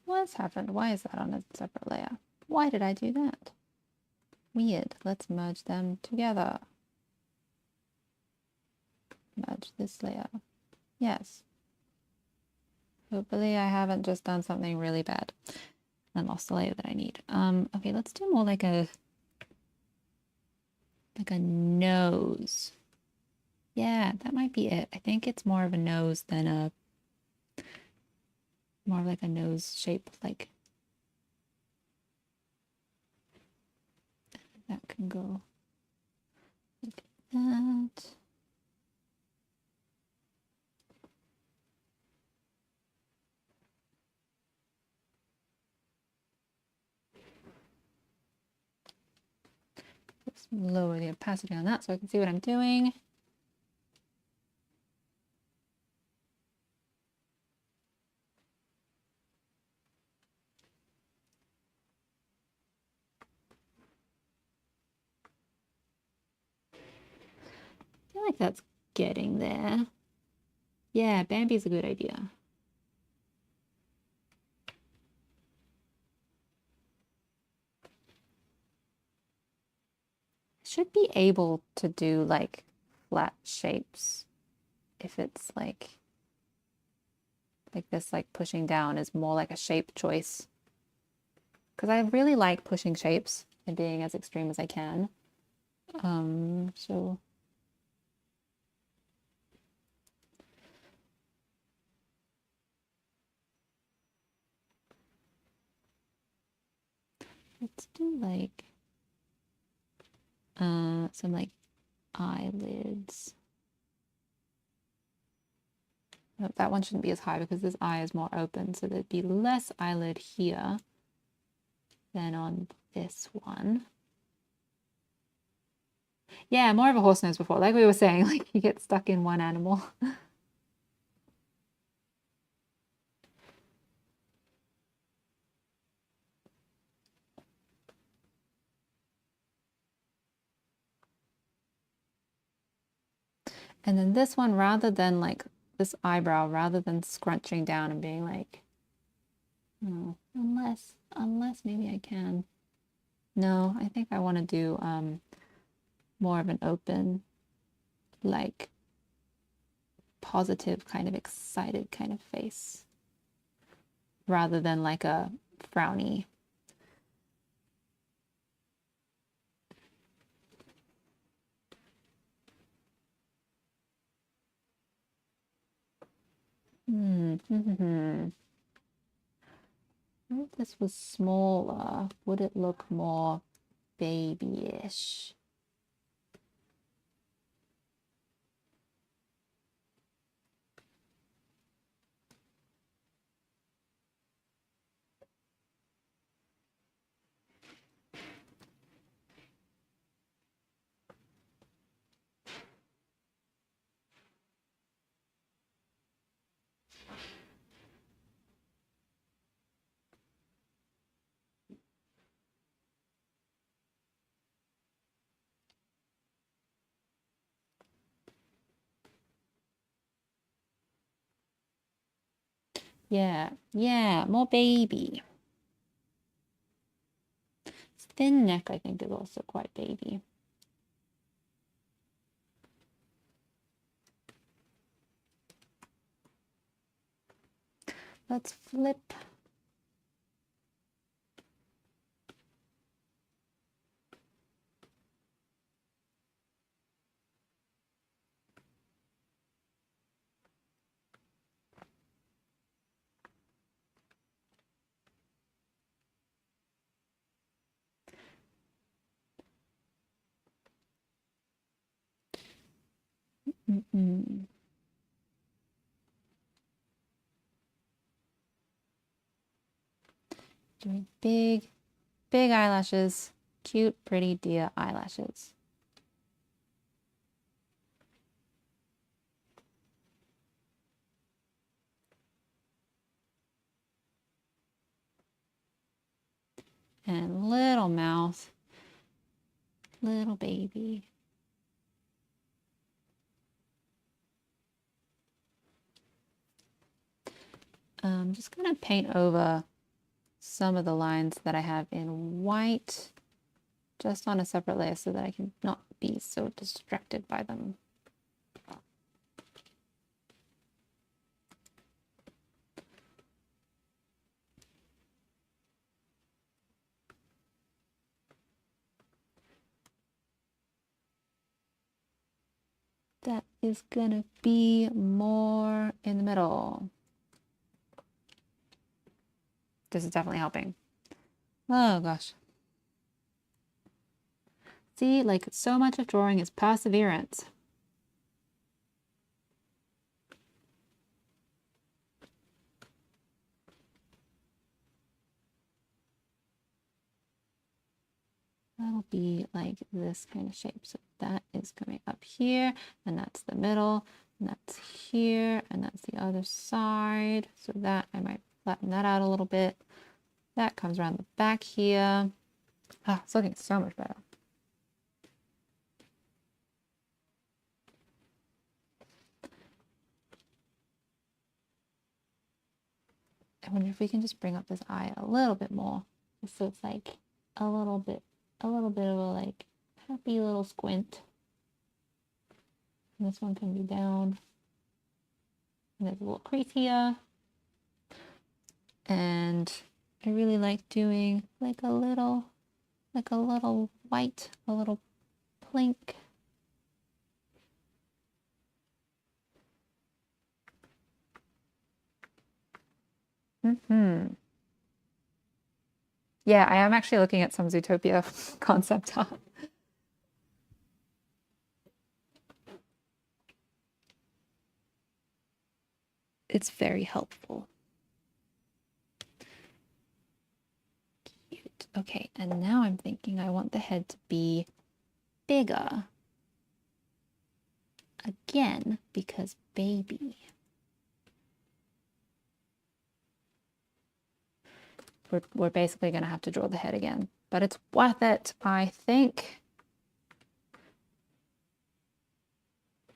What's happened? Why is that on a separate layer? Why did I do that? Weird. Let's merge them together. Merge this layer. Yes. Hopefully I haven't just done something really bad and lost the layer that I need. Okay, let's do more like a nose. Yeah, that might be it. I think it's more of a nose than a more of like a nose shape, like that can go like that. Let's lower the opacity on that so I can see what I'm doing. I feel like that's getting there. Yeah, Bambi's a good idea. Should be able to do like flat shapes if it's like this, like pushing down is more like a shape choice. Because I really like pushing shapes and being as extreme as I can. So let's do like some like eyelids. No, that one shouldn't be as high because this eye is more open, so there'd be less eyelid here than on this one. Yeah, more of a horse nose before, like we were saying, like you get stuck in one animal. And then this one, rather than like this eyebrow, rather than scrunching down and being like, oh, unless maybe I can. No, I think I want to do more of an open, like positive, kind of excited kind of face, rather than like a frowny. If this was smaller, would it look more babyish? Yeah, yeah, more baby. Thin neck, I think, is also quite baby. Let's flip. Mm-mm. Doing big, big eyelashes. Cute, pretty deer eyelashes. And little mouth. Little baby. I'm just going to paint over some of the lines that I have in white just on a separate layer so that I can not be so distracted by them. That is gonna be more in the middle. This is definitely helping. Oh gosh. See, like so much of drawing is perseverance. That'll be like this kind of shape. So that is coming up here, and that's the middle, and that's here, and that's the other side. So that I might flatten that out a little bit. That comes around the back here. Ah, it's looking so much better. I wonder if we can just bring up this eye a little bit more, just so it's like a little bit of a like happy little squint. And this one can be down. And there's a little crease here. And I really like doing like a little white, a little plink. Mm-hmm. Yeah, I am actually looking at some Zootopia concept art. It's very helpful. Cute. Okay, and now I'm thinking I want the head to be bigger. Again, because baby. We're basically going to have to draw the head again, but it's worth it, I think.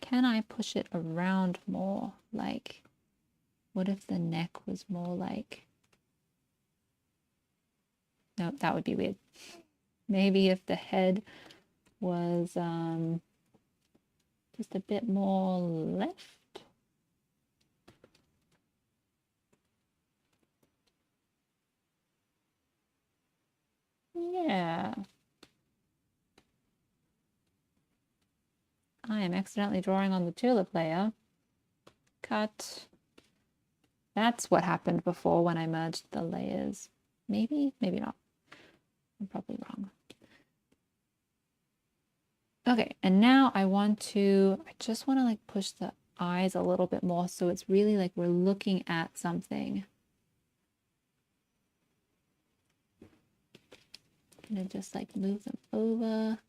Can I push it around more? Like, what if the neck was more like... No, that would be weird. Maybe if the head was just a bit more left. Yeah. I am accidentally drawing on the tulip layer. Cut. That's what happened before when I merged the layers. Maybe, maybe not. I'm probably wrong. Okay, and now I just want to like push the eyes a little bit more so it's really like we're looking at something. I'm gonna just like move them over,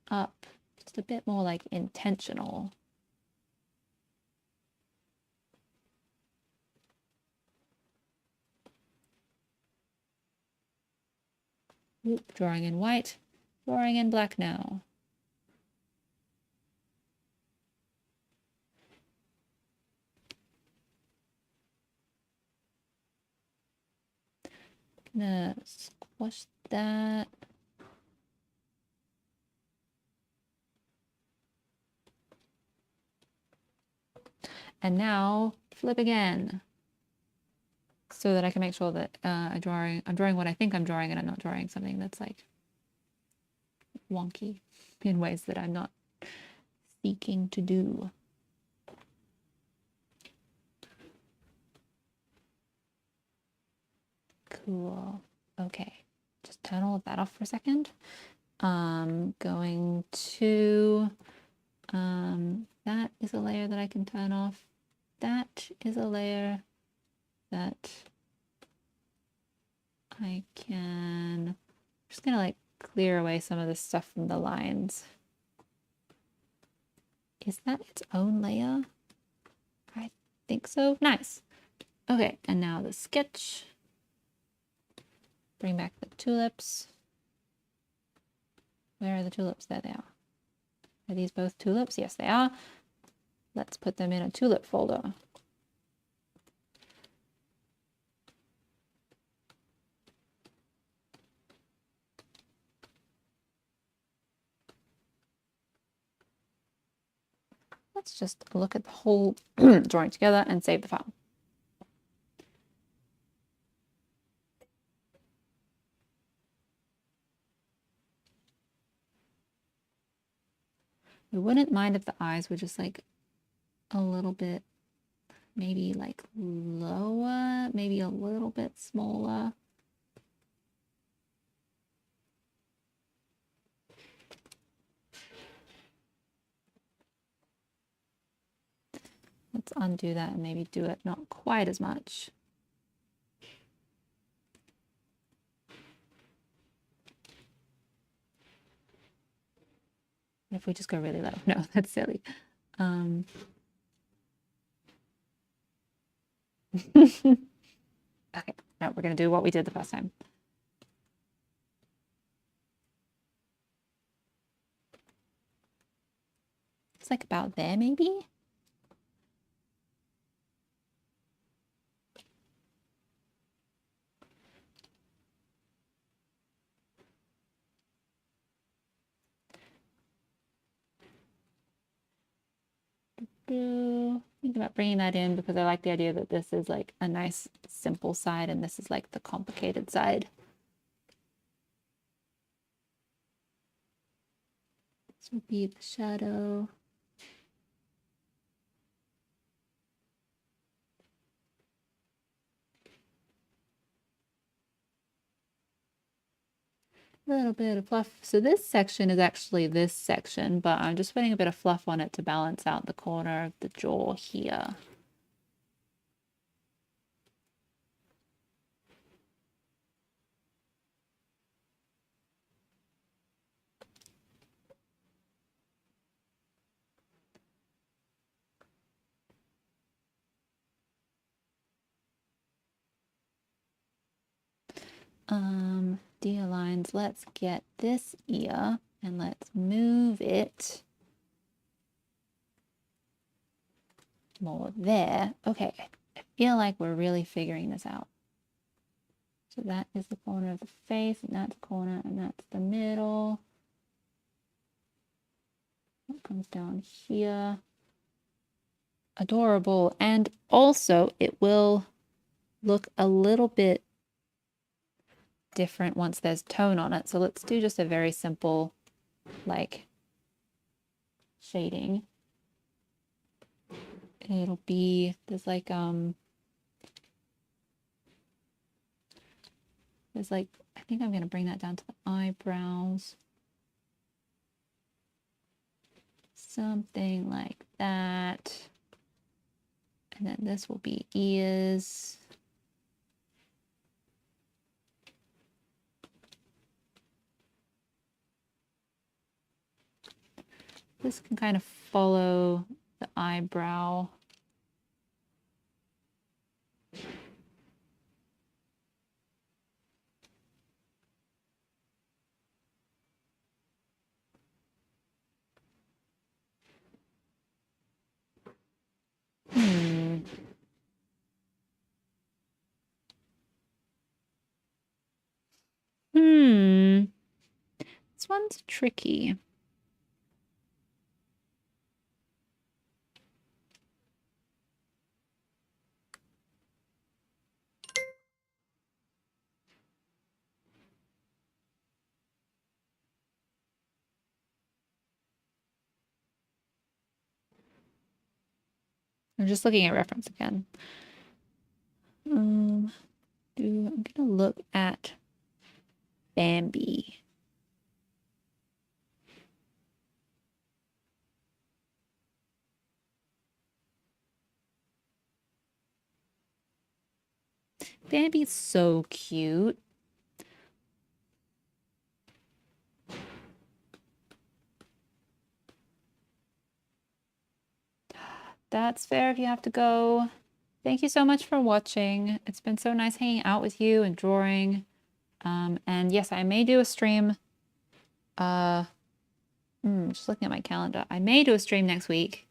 up, just a bit more like intentional. Oop, drawing in white, drawing in black now. gonna squash that. And now flip again so that I can make sure that I'm drawing what I think I'm drawing and I'm not drawing something that's like wonky in ways that I'm not seeking to do. Cool. Okay, just turn all of that off for a second. Going to, that is a layer that I can turn off. That is a layer that I can, I'm just gonna like clear away some of the stuff from the lines. Is that its own layer? I think so. Nice. Okay, and now the sketch. Bring back the tulips. Where are the tulips? There they are. Are these both tulips? Yes, they are. Let's put them in a tulip folder. Let's just look at the whole drawing together and save the file. I wouldn't mind if the eyes were just like a little bit, maybe like lower, maybe a little bit smaller. Let's undo that and maybe do it not quite as much. If we just go really low. No, that's silly. Okay, no, we're gonna do what we did the first time. It's like about there, maybe? Think about bringing that in because I like the idea that this is like a nice simple side and this is like the complicated side. This will be the shadow. A little bit of fluff. So this section is actually this section, but I'm just putting a bit of fluff on it to balance out the corner of the jaw here. Dear lines, let's get this ear and let's move it more there. Okay, I feel like we're really figuring this out. So that is the corner of the face, and that's the corner, and that's the middle. What comes down here? Adorable. And also it will look a little bit different once there's tone on it. So let's do just a very simple like shading. It'll be, there's like I think I'm gonna bring that down to the eyebrows. Something like that. And then this will be ears. This can kind of follow the eyebrow. This one's tricky. I'm just looking at reference again. I'm gonna look at Bambi. Bambi's so cute. That's fair if you have to go. Thank you so much for watching. It's been so nice hanging out with you and drawing. And yes, I may do a stream. Just looking at my calendar. I may do a stream next week.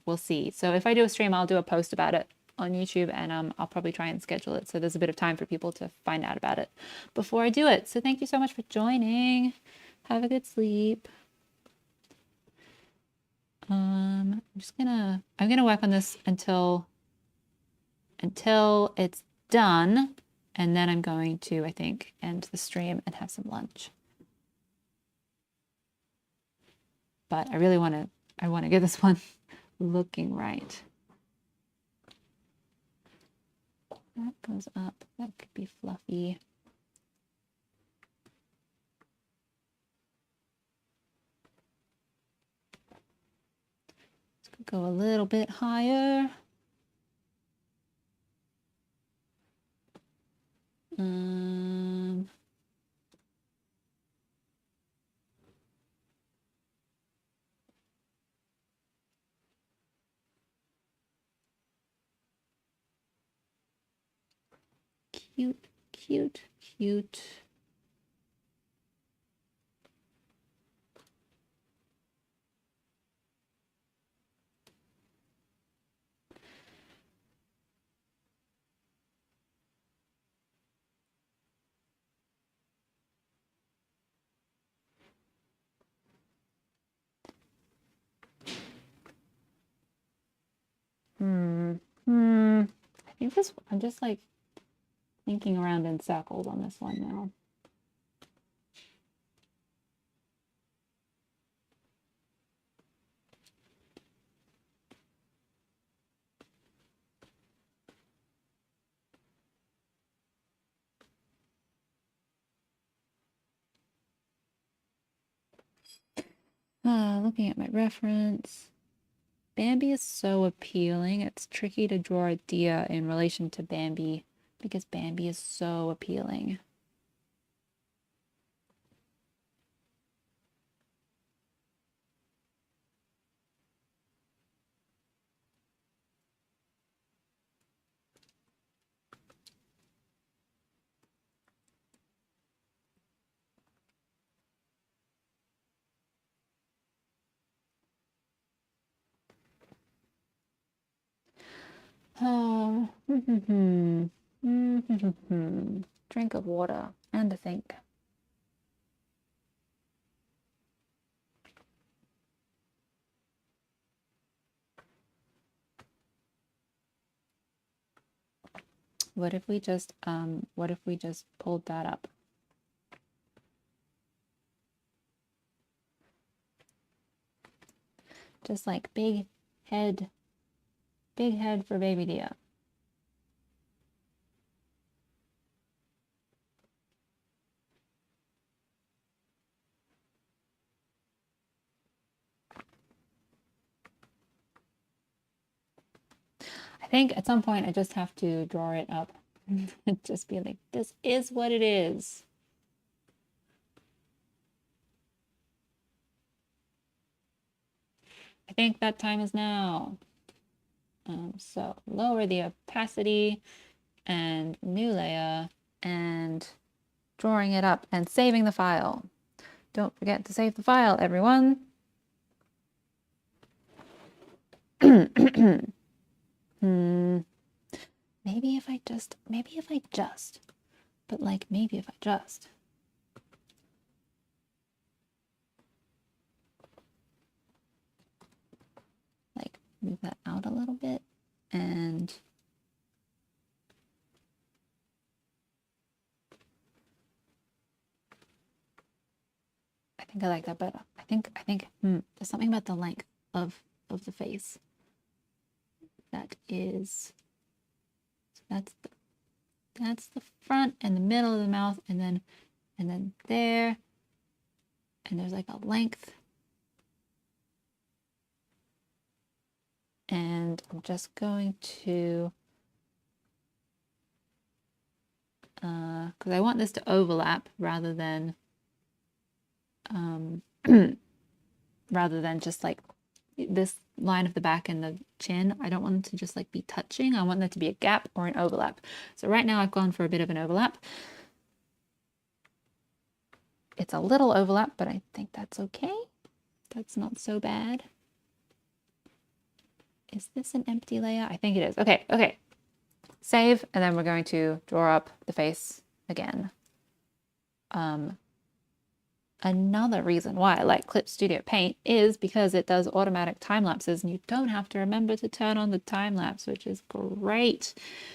We'll see. So if I do a stream, I'll do a post about it on YouTube, and I'll probably try and schedule it so there's a bit of time for people to find out about it before I do it. So thank you so much for joining. Have a good sleep. I'm gonna work on this until it's done, and then I'm going to, I think, end the stream and have some lunch. But I really want to get this one looking right. That goes up. That could be fluffy. Let's go a little bit higher. Cute, cute, cute. I think this, I'm just like thinking around in circles on this one now. Looking at my reference. Bambi is so appealing. It's tricky to draw a deer in relation to Bambi because Bambi is so appealing. Drink of water and a think. What if we just pulled that up? Just like big head for baby deer. I think at some point I just have to draw it up and just be like, this is what it is. I think that time is now. So lower the opacity and new layer and drawing it up and saving the file. Don't forget to save the file, everyone. Maybe if I just, but like maybe if I just. move that out a little bit, and I think I like that better. I think there's something about the length of the face that is, so that's the front and the middle of the mouth, and then there, and there's like a length. And I'm just going to, because I want this to overlap rather than just like this line of the back and the chin. I don't want them to just like be touching. I want there to be a gap or an overlap. So right now I've gone for a bit of an overlap. It's a little overlap, but I think that's okay. That's not so bad. Is this an empty layer? I think it is. Okay, okay. Save, and then we're going to draw up the face again. Another reason why I like Clip Studio Paint is because it does automatic time lapses and you don't have to remember to turn on the time lapse, which is great.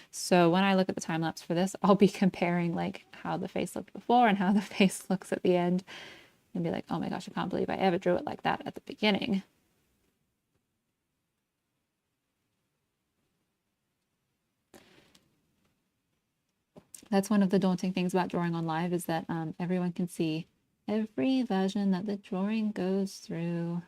So when I look at the time lapse for this, I'll be comparing like how the face looked before and how the face looks at the end and be like, oh my gosh, I can't believe I ever drew it like that at the beginning. That's one of the daunting things about drawing on live is that everyone can see every version that the drawing goes through.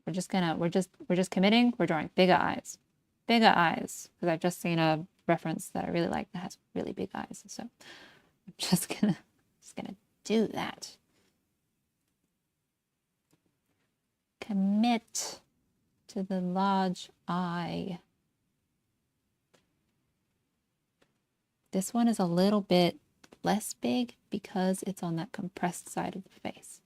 We're just committing. We're drawing bigger eyes, because I've just seen a reference that I really like that has really big eyes. So I'm just gonna do that. Commit to the large eye. This one is a little bit less big because it's on that compressed side of the face.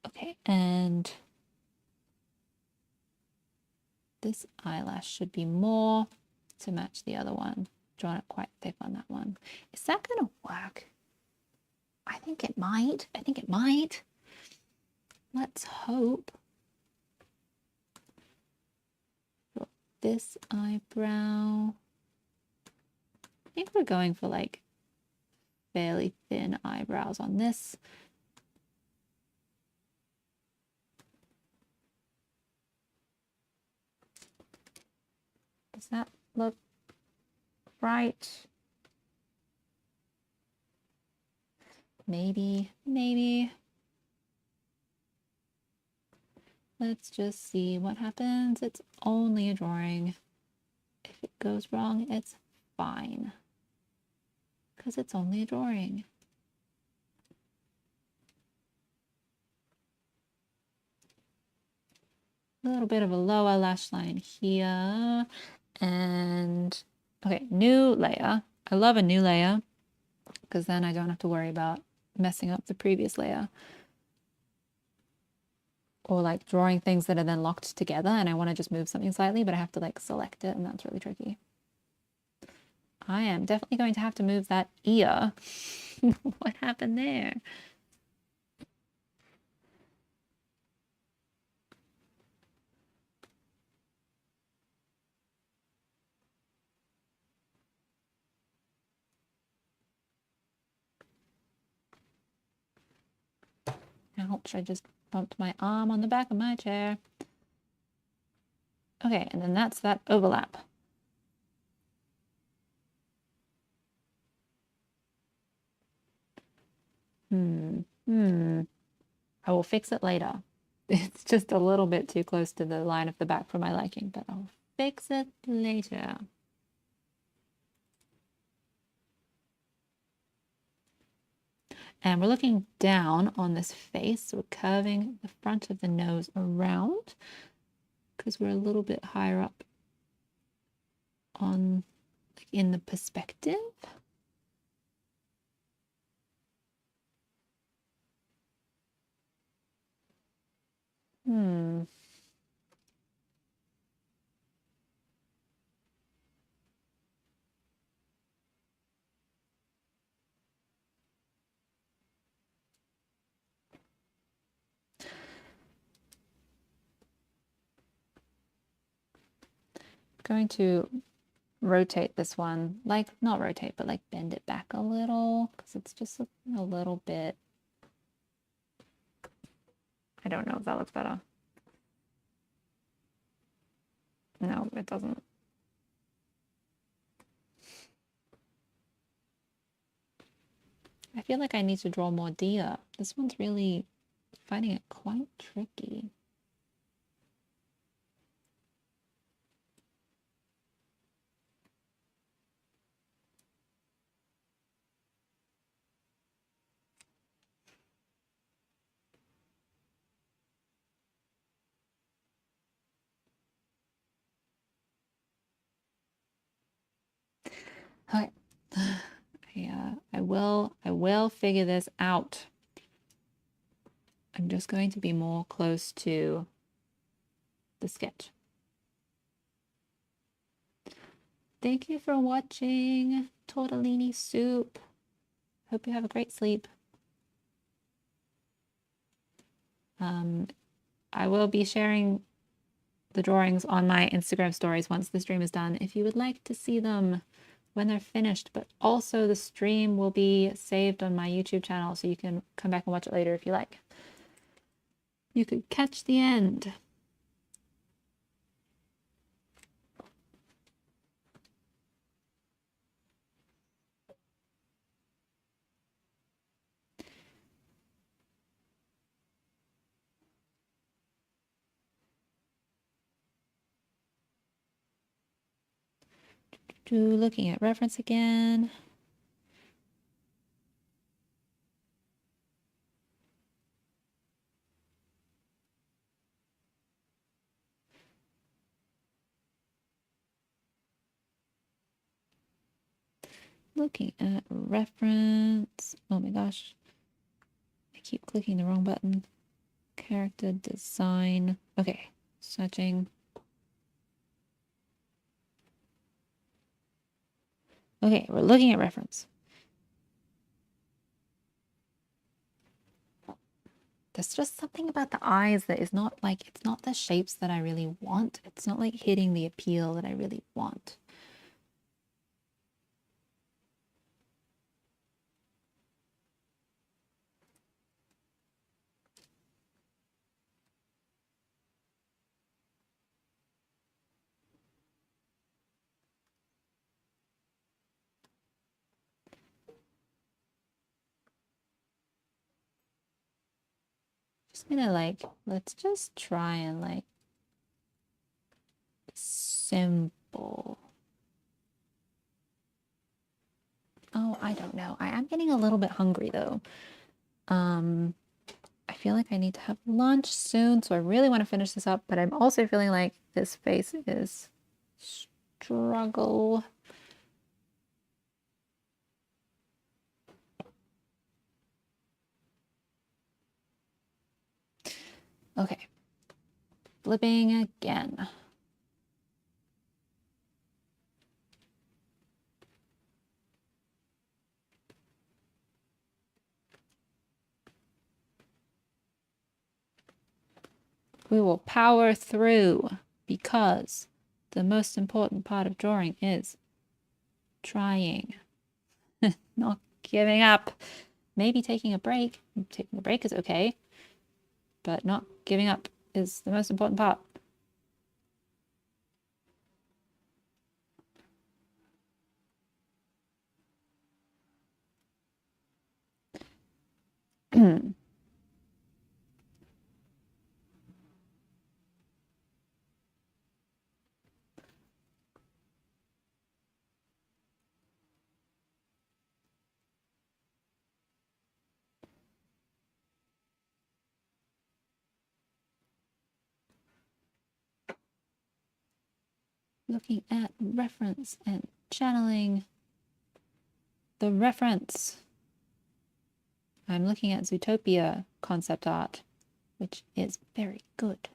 Okay, and this eyelash should be more to match the other one. Drawn it quite thick on that one. Is that gonna work? I think it might. I think it might. Let's hope. For this eyebrow, I think we're going for like fairly thin eyebrows on this. Does that look right? Maybe. Let's just see what happens. It's only a drawing. If it goes wrong, it's fine. Because it's only a drawing. A little bit of a lower lash line here. And okay, new layer. I love a new layer because then I don't have to worry about messing up the previous layer. Or like drawing things that are then locked together and I want to just move something slightly, but I have to like select it and that's really tricky. I am definitely going to have to move that ear. What happened there? Ouch, I just bumped my arm on the back of my chair. Okay, and then that's that overlap. I will fix it later. It's just a little bit too close to the line of the back for my liking, but I'll fix it later. And we're looking down on this face. So we're curving the front of the nose around because we're a little bit higher up on in the perspective. Going to rotate this one, like not rotate, but like bend it back a little because it's just a little bit. I don't know if that looks better. No, it doesn't. I feel like I need to draw more deer. This one's really finding it quite tricky. Okay. I will figure this out. I'm just going to be more close to the sketch. Thank you for watching Tortellini Soup. Hope you have a great sleep. I will be sharing the drawings on my Instagram stories once the stream is done if you would like to see them when they're finished, but also the stream will be saved on my YouTube channel so you can come back and watch it later if you like. You could catch the end. Looking at reference again. Looking at reference. Oh my gosh. I keep clicking the wrong button. Character design. Okay, searching. Okay, we're looking at reference. There's just something about the eyes that is not like, it's not the shapes that I really want. It's not like hitting the appeal that I really want. Just gonna like, let's just try and like simple. Oh, I don't know. I am getting a little bit hungry though. I feel like I need to have lunch soon, so I really want to finish this up, but I'm also feeling like this face is struggle. Okay. Flipping again. We will power through because the most important part of drawing is trying, not giving up. Maybe taking a break. Taking a break is okay, but not giving up is the most important part. looking at reference and channeling the reference. I'm looking at Zootopia concept art, which is very good.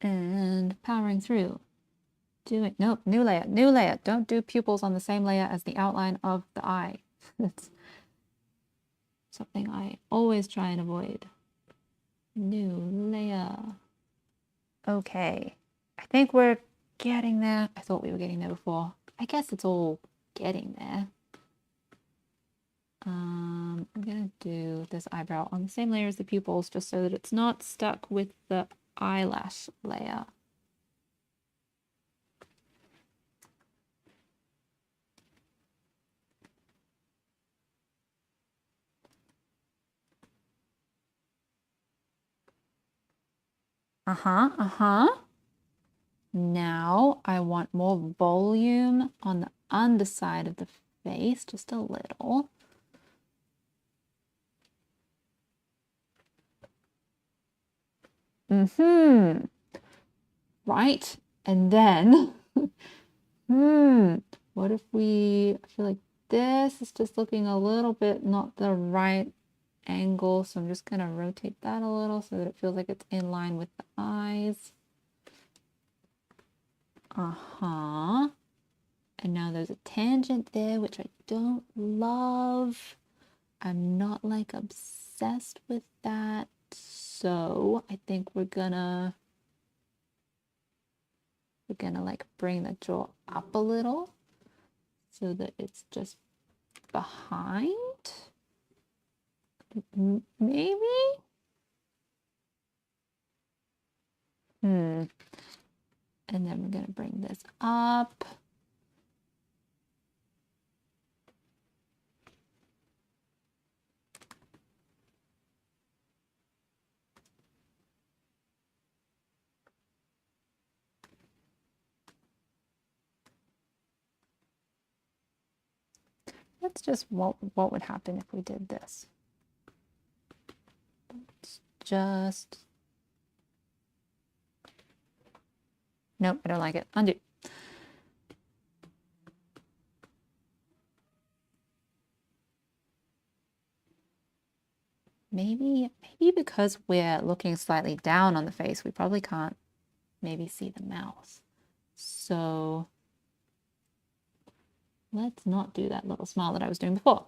And powering through. Nope, new layer. Don't do pupils on the same layer as the outline of the eye. That's something I always try and avoid. New layer. Okay, I think we're getting there. I thought we were getting there before. I guess it's all getting there. I'm gonna do this eyebrow on the same layer as the pupils just so that it's not stuck with the eyelash layer. Now I want more volume on the underside of the face, just a little. Right, and then, what if I feel like this is just looking a little bit not the right angle, so I'm just gonna rotate that a little so that it feels like it's in line with the eyes. And now there's a tangent there, which I don't love. I'm not like obsessed with that. So I think we're gonna like bring the jaw up a little so that it's just behind. Maybe? And then we're gonna bring this up. Let's just, what would happen if we did this? Let's just, nope, I don't like it. Undo. Maybe because we're looking slightly down on the face, we probably can't maybe see the mouth. So let's not do that little smile that I was doing before.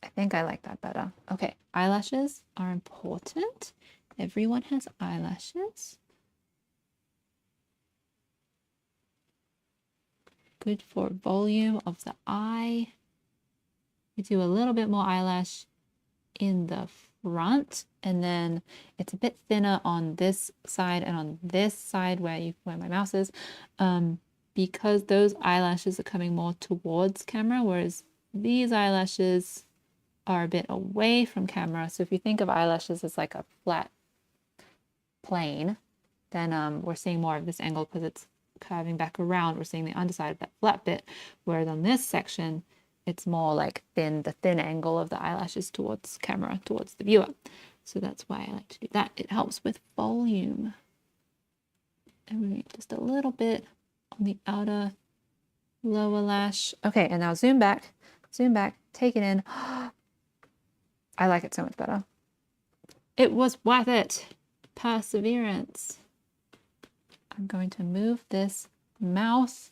I think I like that better. Okay, eyelashes are important. Everyone has eyelashes. Good for volume of the eye. We do a little bit more eyelash in the front, and then it's a bit thinner on this side and on this side where my mouse is, because those eyelashes are coming more towards camera, whereas these eyelashes are a bit away from camera. So if you think of eyelashes as like a flat plane, then we're seeing more of this angle because it's curving back around. We're seeing the underside of that flat bit, whereas on this section, it's more like the thin angle of the eyelashes towards camera, towards the viewer. So that's why I like to do that. It helps with volume. And we're just a little bit on the outer lower lash. Okay, and now zoom back, take it in. I like it so much better. It was worth it. Perseverance. I'm going to move this mouth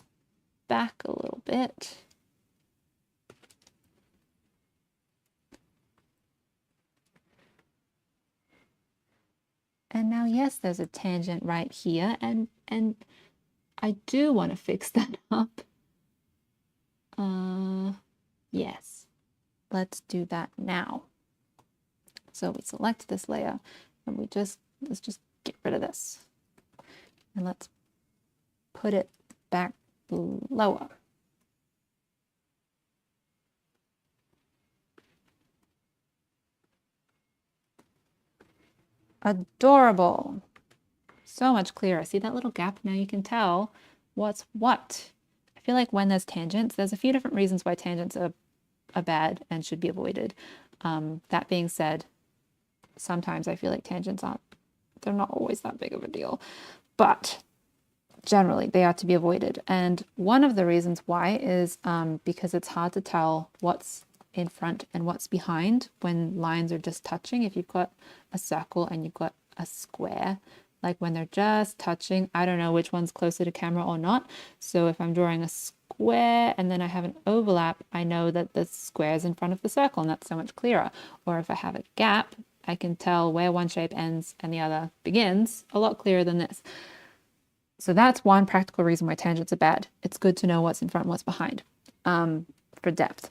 back a little bit. And now, yes, there's a tangent right here, and I do want to fix that up. Yes, let's do that now. So we select this layer, and let's just get rid of this. And let's put it back lower. Adorable. So much clearer. See that little gap? Now you can tell what's what. I feel like when there's tangents, there's a few different reasons why tangents are bad and should be avoided. That being said, sometimes I feel like tangents they're not always that big of a deal, but generally they are to be avoided. And one of the reasons why is because it's hard to tell what's in front and what's behind when lines are just touching. If you've got a circle and you've got a square, like when they're just touching, I don't know which one's closer to camera or not. So if I'm drawing a square and then I have an overlap, I know that the square is in front of the circle, and that's so much clearer. Or if I have a gap, I can tell where one shape ends and the other begins a lot clearer than this. So that's one practical reason why tangents are bad. It's good to know what's in front and what's behind for depth.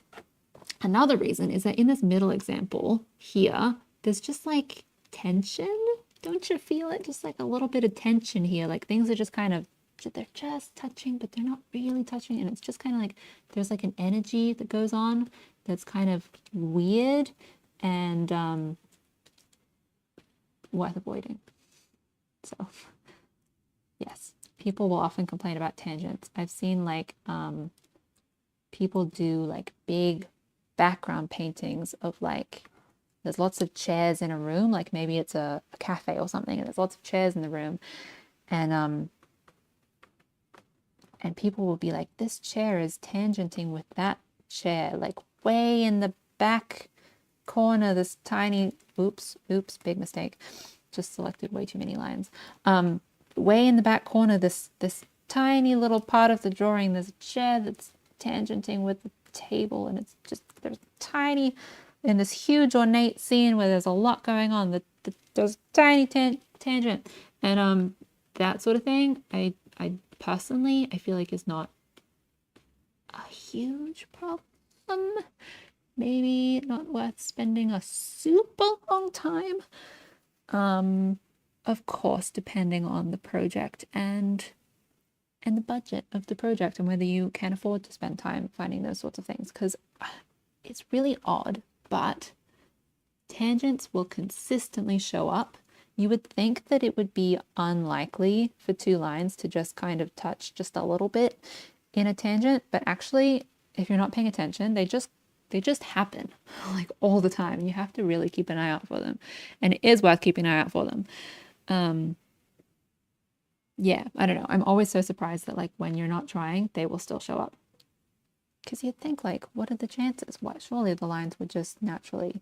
Another reason is that in this middle example here, there's just like tension. Don't you feel it? Just like a little bit of tension here. Like things are just kind of, they're just touching, but they're not really touching. And it's just kind of like, there's like an energy that goes on that's kind of weird and worth avoiding. So yes, people will often complain about tangents. I've seen like people do like big background paintings of like, there's lots of chairs in a room, like maybe it's a cafe or something, and there's lots of chairs in the room, and people will be like, this chair is tangenting with that chair, like way in the back corner, this tiny, oops, big mistake, just selected way too many lines. Way in the back corner, this tiny little part of the drawing, there's a chair that's tangenting with the table, and it's just, there's tiny, in this huge ornate scene where there's a lot going on, there's tiny tangent, and that sort of thing, I personally, I feel like is not a huge problem. Maybe not worth spending a super long time. Of course, depending on the project and the budget of the project and whether you can afford to spend time finding those sorts of things, because it's really odd, but tangents will consistently show up. You would think that it would be unlikely for two lines to just kind of touch just a little bit in a tangent, but actually, if you're not paying attention, they just happen like all the time. You have to really keep an eye out for them, and it is worth keeping an eye out for them. Yeah, I don't know. I'm always so surprised that like when you're not trying, they will still show up. Because you'd think like, what are the chances? What? Surely the lines would just naturally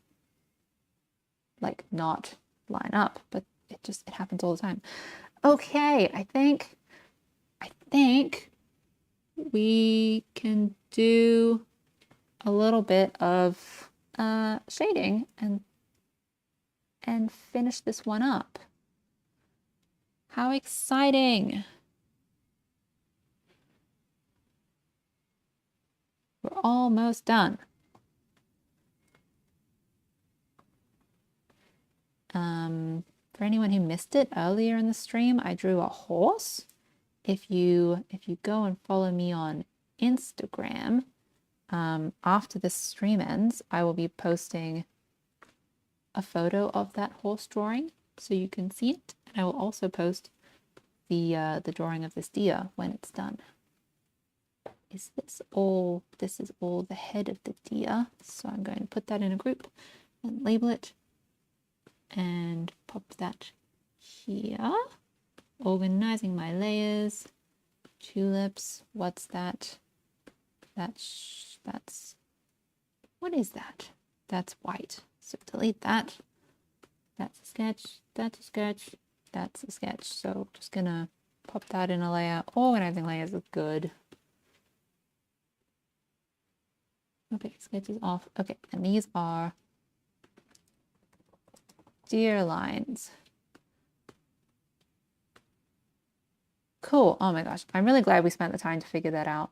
like not line up, but it happens all the time. Okay, I think we can do a little bit of shading and finish this one up. How exciting! We're almost done. For anyone who missed it earlier in the stream, I drew a horse. If you go and follow me on Instagram, after this stream ends, I will be posting a photo of that horse drawing so you can see it. And I will also post the drawing of this deer when it's done. This is all the head of the deer. So I'm going to put that in a group and label it and pop that here. Organizing my layers. Tulips. What's that? That's, what is that? That's white. So delete that. That's a sketch. That's a sketch. That's a sketch. So just gonna pop that in a layer. Organizing layers is good. Okay, sketch is off. Okay, and these are deer lines. Cool. Oh my gosh. I'm really glad we spent the time to figure that out.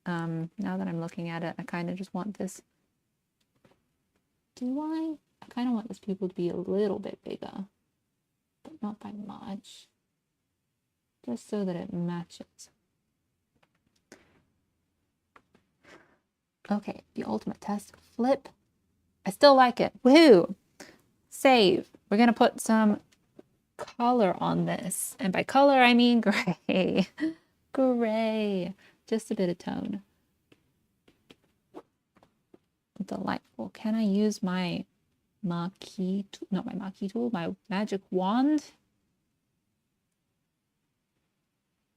Now that I'm looking at it, I kind of just want this. I kind of want this pupil to be a little bit bigger, but not by much. Just so that it matches. Okay, the ultimate test. Flip. I still like it. Woohoo! Save. We're going to put some color on this. And by color, I mean gray. Gray. Just a bit of tone. Delightful. Can I use my marquee tool? Not my marquee tool, my magic wand?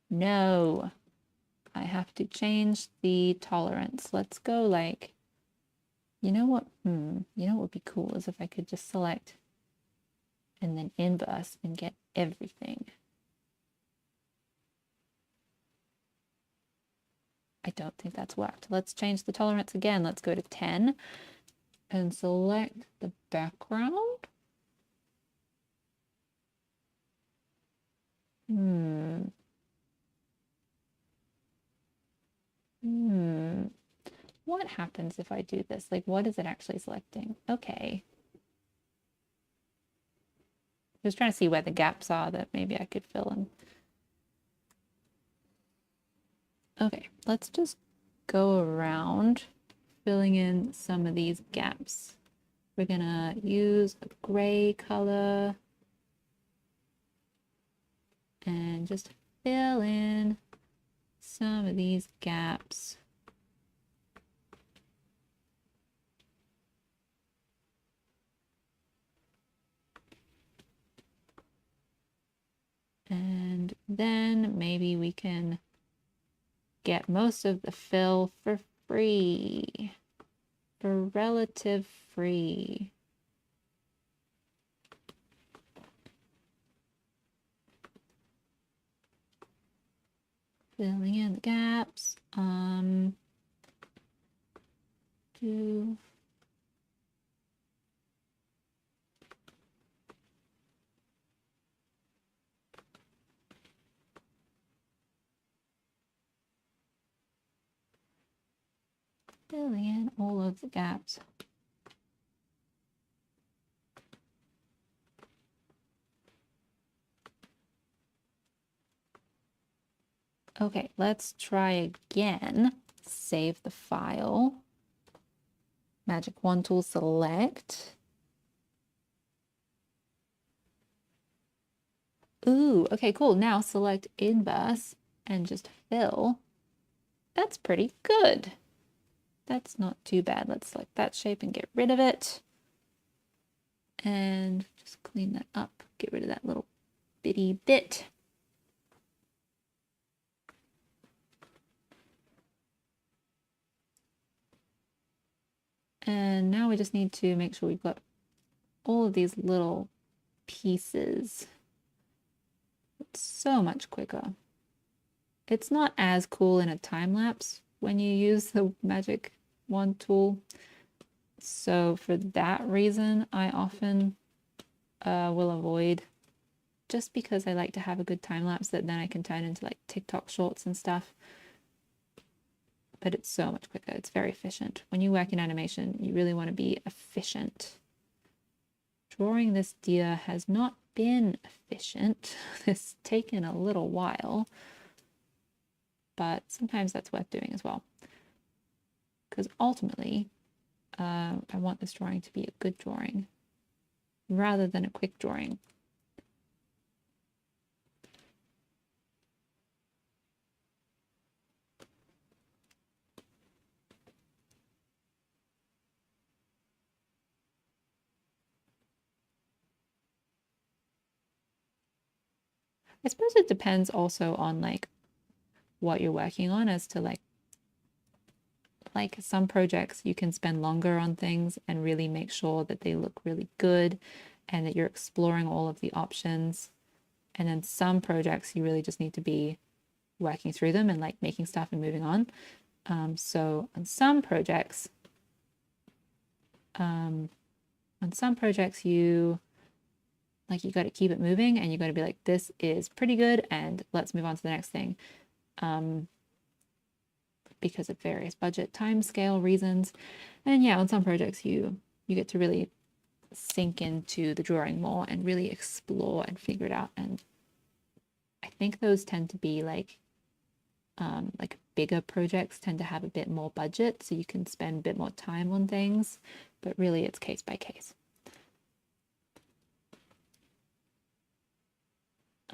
No. I have to change the tolerance. Let's go like, you know what? You know what would be cool is if I could just select and then inverse and get everything. I don't think that's worked. Let's change the tolerance again. Let's go to 10 and select the background. What happens if I do this? Like, what is it actually selecting? Okay. Just trying to see where the gaps are that maybe I could fill in. Okay, let's just go around filling in some of these gaps. We're gonna use a gray color and just fill in some of these gaps. And then maybe we can get most of the fill for free, for relative free. Filling in the gaps. Do filling in all of the gaps. Okay, let's try again. Save the file. Magic wand tool select. Ooh, okay, cool. Now select inverse and just fill. That's pretty good. That's not too bad. Let's select that shape and get rid of it. And just clean that up. Get rid of that little bitty bit. And now we just need to make sure we've got all of these little pieces. It's so much quicker. It's not as cool in a time lapse when you use the magic wand tool. So for that reason, I often will avoid, just because I like to have a good time lapse that then I can turn into like TikTok shorts and stuff. But it's so much quicker. It's very efficient. When you work in animation, you really want to be efficient. Drawing this deer has not been efficient. It's taken a little while, but sometimes that's worth doing as well. Because ultimately, I want this drawing to be a good drawing rather than a quick drawing. I suppose it depends also on like what you're working on as to like some projects you can spend longer on things and really make sure that they look really good and that you're exploring all of the options. And then some projects you really just need to be working through them and like making stuff and moving on. So on some projects you got to keep it moving and you got to be like, this is pretty good and let's move on to the next thing. Because of various budget, time scale reasons. And yeah, on some projects you get to really sink into the drawing more and really explore and figure it out. And I think those tend to be like bigger projects tend to have a bit more budget, so you can spend a bit more time on things, but really it's case by case.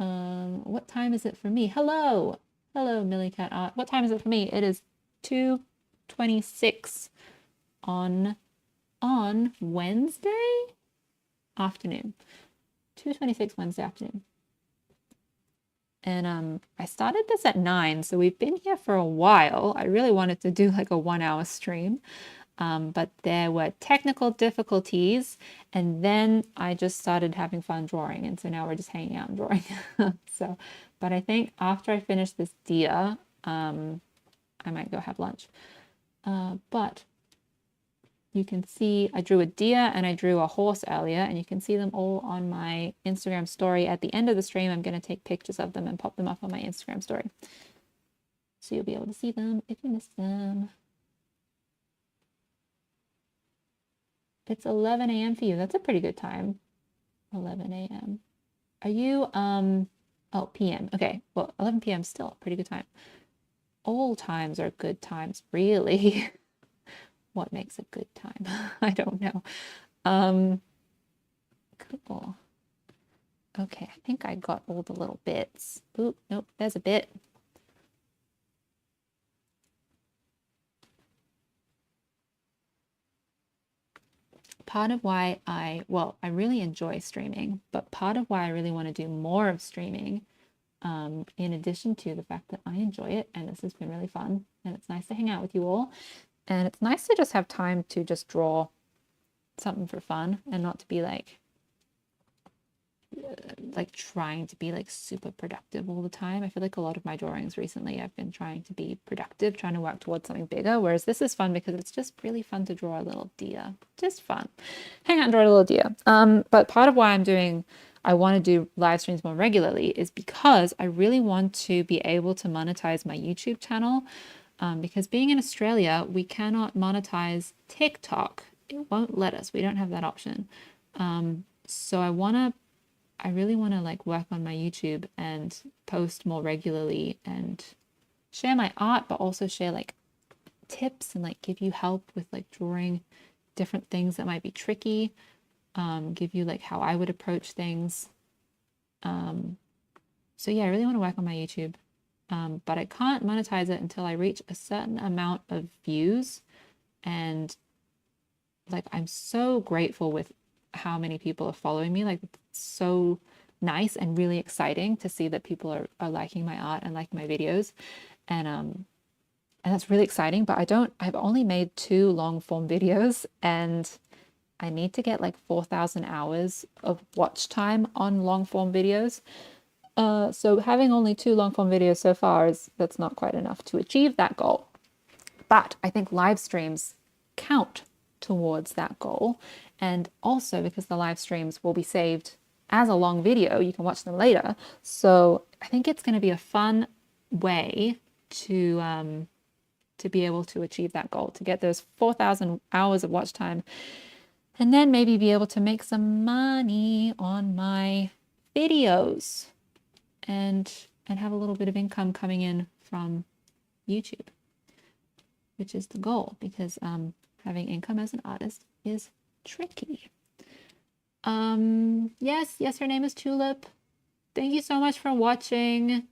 What time is it for me? Hello. Hello, Millie Cat Art. What time is it for me? It is 2:26 on Wednesday afternoon. 2:26 Wednesday afternoon. And I started this at 9, so we've been here for a while. I really wanted to do like a 1-hour stream, but there were technical difficulties, and then I just started having fun drawing, and so now we're just hanging out and drawing. So, but I think after I finish this deer, I might go have lunch. But you can see I drew a deer and I drew a horse earlier, and you can see them all on my Instagram story. At the end of the stream, I'm going to take pictures of them and pop them up on my Instagram story. So you'll be able to see them if you missed them. It's 11 a.m. for you. That's a pretty good time. 11 a.m. Are you, oh, p.m. Okay, well, 11 p.m. still a pretty good time. All times are good times, really. What makes a good time? I don't know. Cool. Okay, I think I got all the little bits. Oop, nope, there's a bit. Part of why I really enjoy streaming, but part of why I really want to do more of streaming, in addition to the fact that I enjoy it and this has been really fun and it's nice to hang out with you all. And it's nice to just have time to just draw something for fun and not to be like trying to be like super productive all the time. I feel like a lot of my drawings recently I've been trying to be productive, trying to work towards something bigger, whereas this is fun because it's just really fun to draw a little deer. Just fun. Hang out and draw a little deer. But part of why I want to do live streams more regularly is because I really want to be able to monetize my YouTube channel. Because being in Australia, we cannot monetize TikTok. It won't let us. We don't have that option. So I really want to like work on my YouTube and post more regularly and share my art, but also share like tips and like give you help with like drawing different things that might be tricky. Give you like how I would approach things. So yeah, I really want to work on my YouTube. But I can't monetize it until I reach a certain amount of views. And like, I'm so grateful with how many people are following me. Like, it's so nice and really exciting to see that people are liking my art and liking my videos. And that's really exciting, but I've only made 2 long form videos, and I need to get like 4,000 hours of watch time on long form videos. So having only 2 long form videos so far that's not quite enough to achieve that goal. But I think live streams count towards that goal. And also because the live streams will be saved as a long video, you can watch them later. So I think it's going to be a fun way to be able to achieve that goal, to get those 4,000 hours of watch time, and then maybe be able to make some money on my videos and have a little bit of income coming in from YouTube, which is the goal, because having income as an artist is tricky. Yes, her name is Tulip. Thank you so much for watching.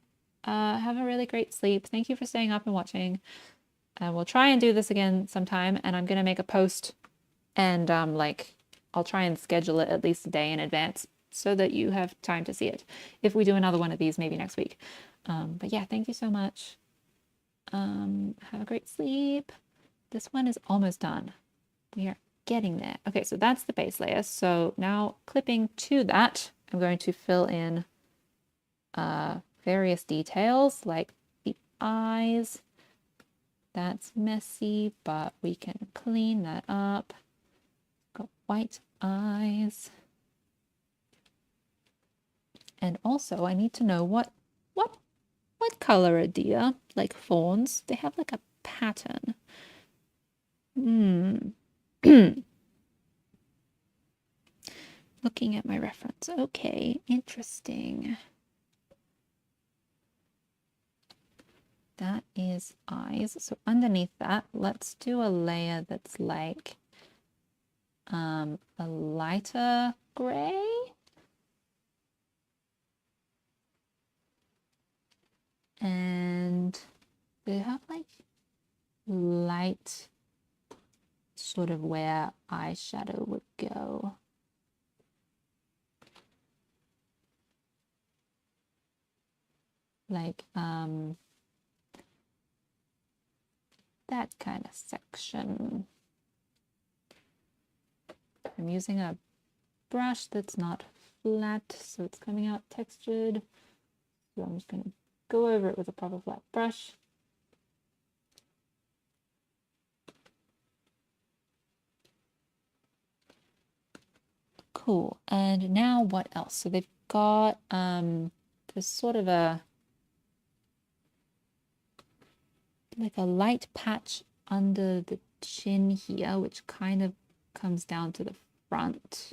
Have a really great sleep. Thank you for staying up and watching. We'll try and do this again sometime, and I'm gonna make a post, and I'll try and schedule it at least a day in advance so that you have time to see it. If we do another one of these, maybe next week. But yeah, thank you so much. Have a great sleep. This one is almost done. We are getting there. Okay, so that's the base layer. So now clipping to that, I'm going to fill in various details like the eyes. That's messy, but we can clean that up. Got white eyes. And also I need to know what color are deer? Like fawns? They have like a pattern. Looking at my reference. Okay, interesting. That is eyes. So underneath that, let's do a layer that's like a lighter gray. And they have like light sort of where eyeshadow would go. Like that kind of section. I'm using a brush that's not flat, so it's coming out textured. So I'm just going to go over it with a proper flat brush. Cool. And now what else? So they've got there's sort of a like a light patch under the chin here, which kind of comes down to the front.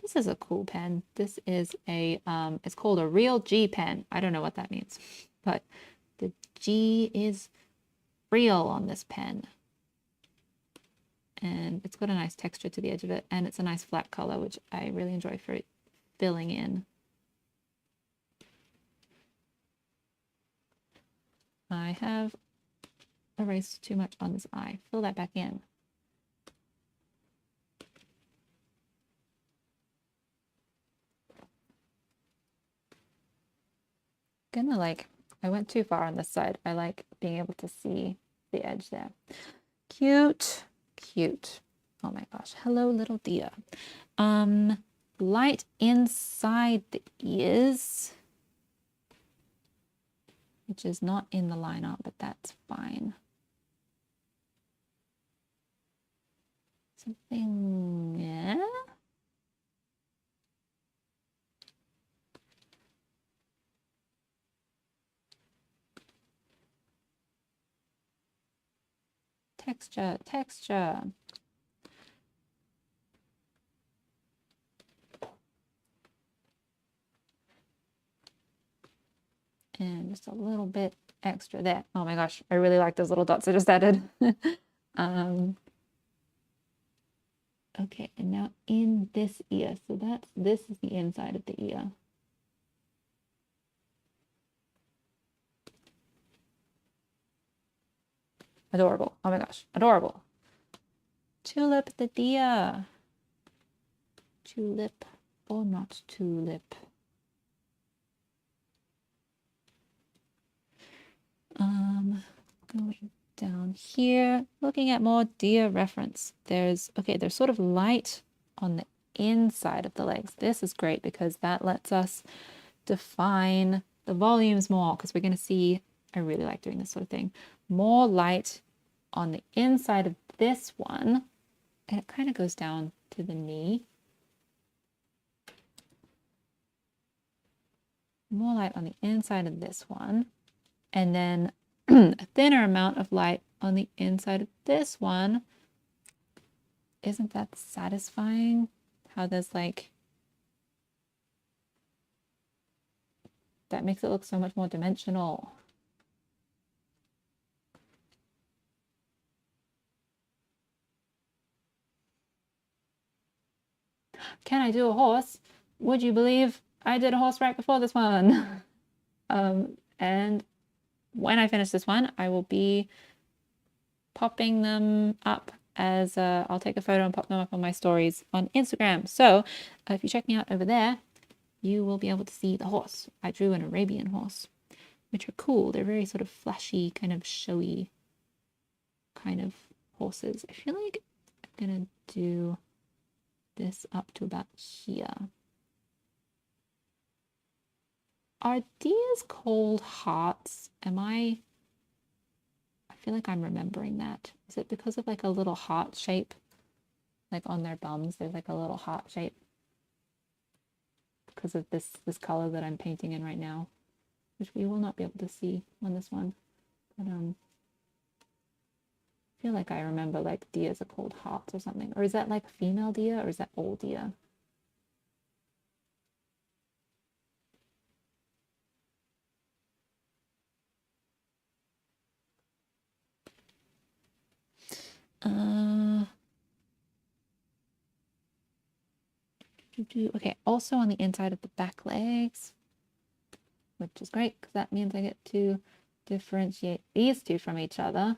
This is a cool pen. This is a it's called a real G pen. I don't know what that means, but the G is real on this pen. And it's got a nice texture to the edge of it, and it's a nice flat color, which I really enjoy for it filling in. I have erased too much on this eye. Fill that back in. Gonna like, I went too far on this side. I like being able to see the edge there. Cute, cute. Oh my gosh. Hello, little dear. Light inside the ears, which is not in the line art, but that's fine. Something, yeah. Texture, texture. And just a little bit extra there. Oh my gosh, I really like those little dots I just added. Okay, and now in this ear. So this is the inside of the ear. Adorable. Oh my gosh, adorable. Tulip the deer. Tulip or not tulip. Going down here, looking at more deer reference. There's sort of light on the inside of the legs. This is great because that lets us define the volumes more, because we're going to see, I really like doing this sort of thing, more light on the inside of this one, and it kind of goes down to the knee. More light on the inside of this one, and then a thinner amount of light on the inside of this one. Isn't that satisfying? How there's like, that makes it look so much more dimensional. Can I do a horse? Would you believe I did a horse right before this one? And when I finish this one, I will be popping them up as I'll take a photo and pop them up on my stories on Instagram. So if you check me out over there, you will be able to see the horse. I drew an Arabian horse, which are cool. They're very sort of flashy, kind of showy kind of horses. I feel like I'm gonna do this up to about here. Are these called hearts? I feel like I'm remembering that. Is it because of like a little heart shape? Like on their bums, there's like a little heart shape. Because of this color that I'm painting in right now, which we will not be able to see on this one. But I feel like I remember like deers are called hearts or something. Or is that like female deer or is that old deer? Okay, also on the inside of the back legs, which is great because that means I get to differentiate these two from each other.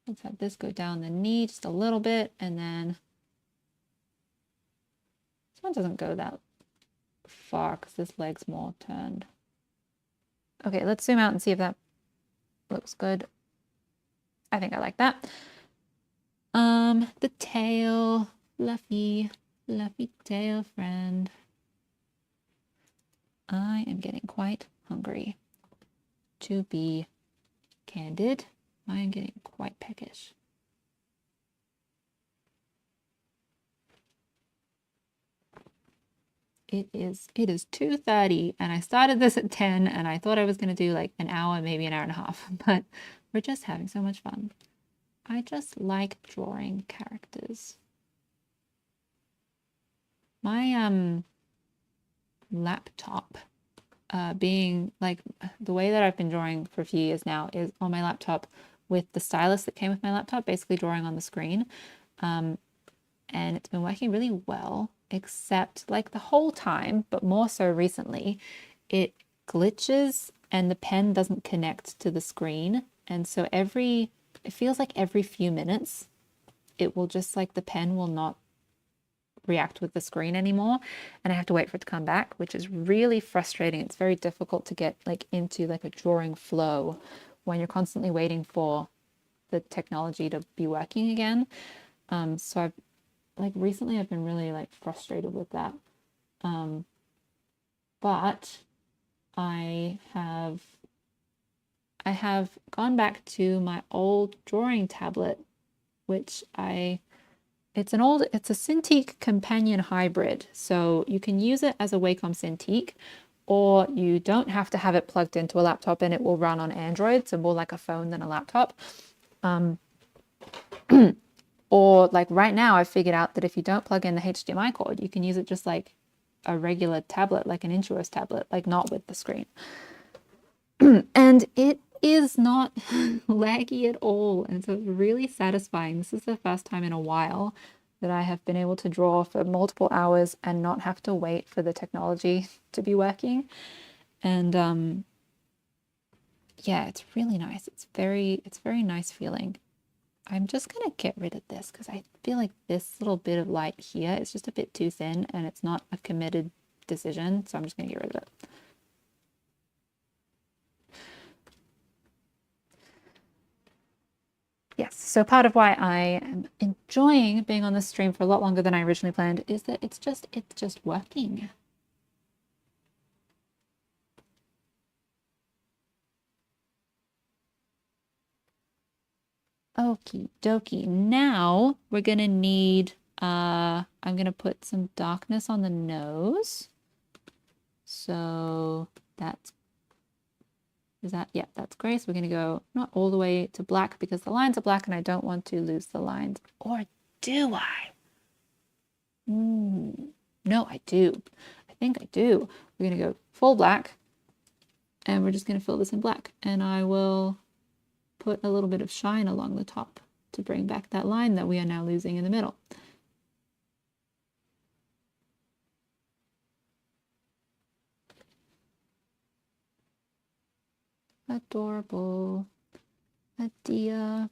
Let's have this go down the knee just a little bit, and then this one doesn't go that far because this leg's more turned. Okay, let's zoom out and see if that looks good. I think I like that. The tail, fluffy tail friend. I am getting quite hungry. To be candid, I am getting quite peckish. It is 2:30 and I started this at 10 and I thought I was going to do like an hour, maybe an hour and a half, but we're just having so much fun. I just like drawing characters. My laptop being like the way that I've been drawing for a few years now is on my laptop with the stylus that came with my laptop, basically drawing on the screen. And it's been working really well, except like the whole time, but more so recently, it glitches and the pen doesn't connect to the screen. And so it feels like every few minutes, it will just like the pen will not react with the screen anymore. And I have to wait for it to come back, which is really frustrating. It's very difficult to get like into like a drawing flow when you're constantly waiting for the technology to be working again. So I've like recently I've been really like frustrated with that. But I have gone back to my old drawing tablet, which it's a Cintiq companion hybrid. So you can use it as a Wacom Cintiq, or you don't have to have it plugged into a laptop and it will run on Android, so more like a phone than a laptop. Or like right now, I've figured out that if you don't plug in the HDMI cord, you can use it just like a regular tablet, like an Intuos tablet, like not with the screen. And it is not laggy at all. And so it's really satisfying. This is the first time in a while that I have been able to draw for multiple hours and not have to wait for the technology to be working. And yeah, it's really nice. It's very nice feeling. I'm just going to get rid of this because I feel like this little bit of light here is just a bit too thin and it's not a committed decision. So I'm just going to get rid of it. Yes, so part of why I am enjoying being on this stream for a lot longer than I originally planned is that it's just working. Okie dokie. Now we're gonna need I'm gonna put some darkness on the nose. So that's yeah, that's gray. So we're gonna go not all the way to black because the lines are black and I don't want to lose the lines. Or do I? No, I do. I think I do. We're gonna go full black and we're just gonna fill this in black, and I will put a little bit of shine along the top to bring back that line that we are now losing in the middle. Adorable. Adia.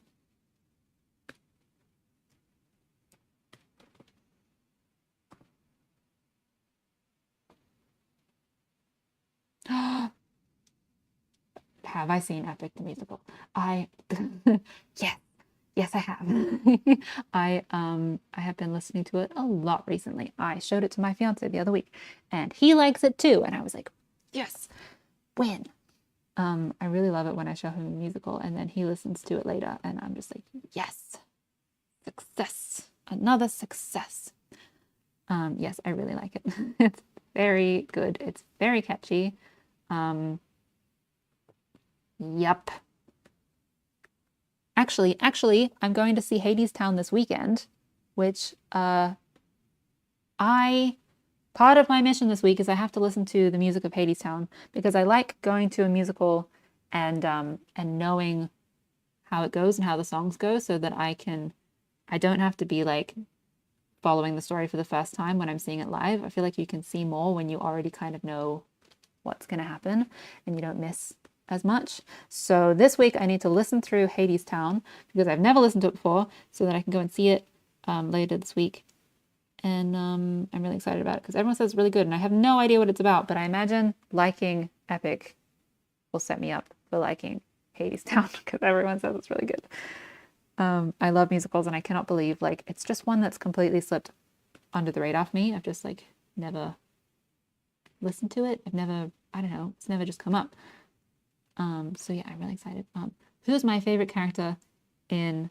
Have I seen Epic the Musical? Yes, I have. I have been listening to it a lot recently. I showed it to my fiance the other week and he likes it too. And I was like, yes, win. I really love it when I show him a musical and then he listens to it later and I'm just like, yes, success, another success. Yes, I really like it. It's very good. It's very catchy. Yep. Actually, I'm going to see Hadestown this weekend, which part of my mission this week is I have to listen to the music of Hadestown because I like going to a musical and knowing how it goes and how the songs go so that I don't have to be like following the story for the first time when I'm seeing it live. I feel like you can see more when you already kind of know what's going to happen and you don't miss as much. So this week I need to listen through Hades Town because I've never listened to it before, so that I can go and see it later this week. And I'm really excited about it because everyone says it's really good and I have no idea what it's about, but I imagine liking Epic will set me up for liking Hades Town because everyone says it's really good. I love musicals and I cannot believe like it's just one that's completely slipped under the radar for me. I've just like never listened to it. I don't know, it's never just come up. So yeah, I'm really excited. Who's my favorite character in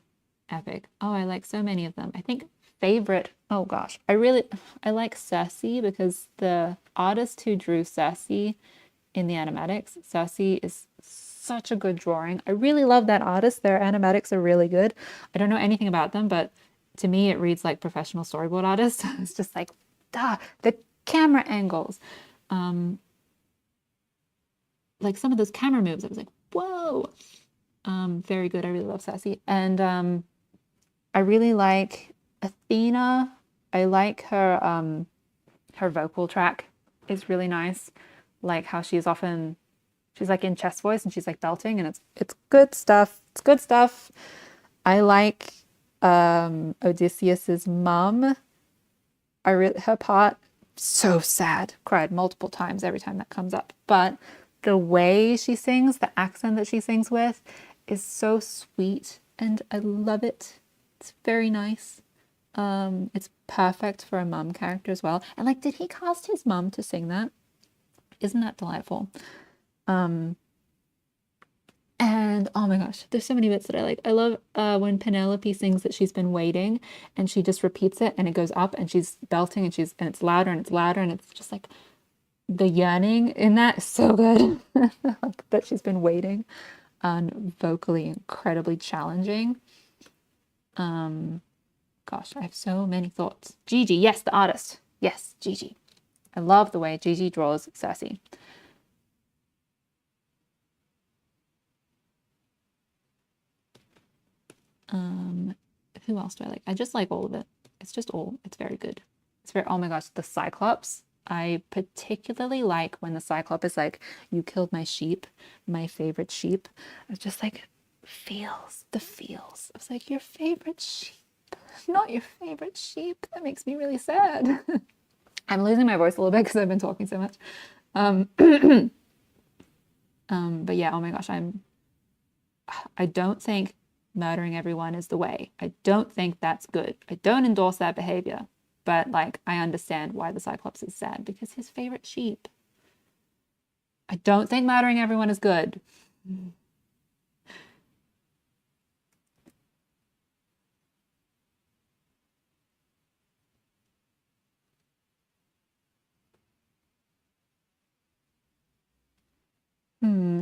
Epic? Oh, I like so many of them. I think favorite, oh gosh, I like Cersei because the artist who drew Cersei in the animatics, Cersei is such a good drawing. I really love that artist. Their animatics are really good. I don't know anything about them, but to me it reads like professional storyboard artists. It's just like, the camera angles. Like some of those camera moves, I was like, whoa. Very good. I really love Cersei. And I really like Athena. I like her vocal track is really nice. Like how she's like in chest voice and she's like belting and it's good stuff. It's good stuff. I like Odysseus's mum. Her part, so sad. Cried multiple times every time that comes up. But the way she sings, the accent that she sings with is so sweet and I love it. It's very nice. It's perfect for a mum character as well. And like, did he cast his mum to sing that? Isn't that delightful? And oh my gosh, there's so many bits that I like. I love when Penelope sings that she's been waiting and she just repeats it and it goes up and she's belting and it's louder and it's louder and it's just like the yearning in that is so good. Like, that she's been waiting and vocally incredibly challenging. Gosh, I have so many thoughts. Gigi, yes, the artist. Yes, Gigi. I love the way Gigi draws Cersei. Who else do I like? I just like all of it. It's very good. Oh my gosh, the Cyclops. I particularly like when the Cyclops is like, you killed my sheep, my favorite sheep. It's just like, the feels. I was like, your favorite sheep, not your favorite sheep. That makes me really sad. I'm losing my voice a little bit because I've been talking so much. But yeah, oh my gosh, I don't think murdering everyone is the way. I don't think that's good. I don't endorse that behavior. But like, I understand why the Cyclops is sad because his favorite sheep. I don't think murdering everyone is good.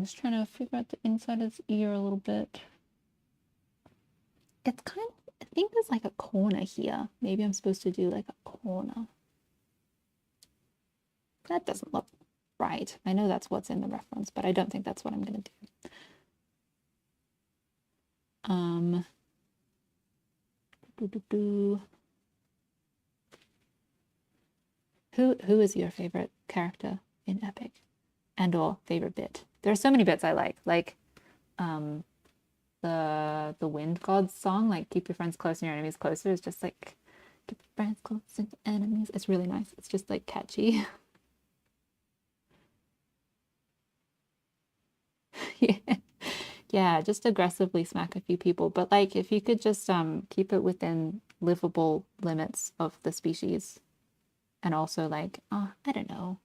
Just trying to figure out the inside of his ear a little bit. It's kind of, I think there's like a corner here. Maybe I'm supposed to do like a corner. That doesn't look right. I know that's what's in the reference, but I don't think that's what I'm going to do. Who is your favorite character in Epic? And or favorite bit? There are so many bits I like the Wind Gods song, like keep your friends close and your enemies closer, is just like keep your friends close and your enemies. It's really nice. It's just like catchy. Yeah, just aggressively smack a few people, but like if you could just keep it within livable limits of the species, and also like I don't know,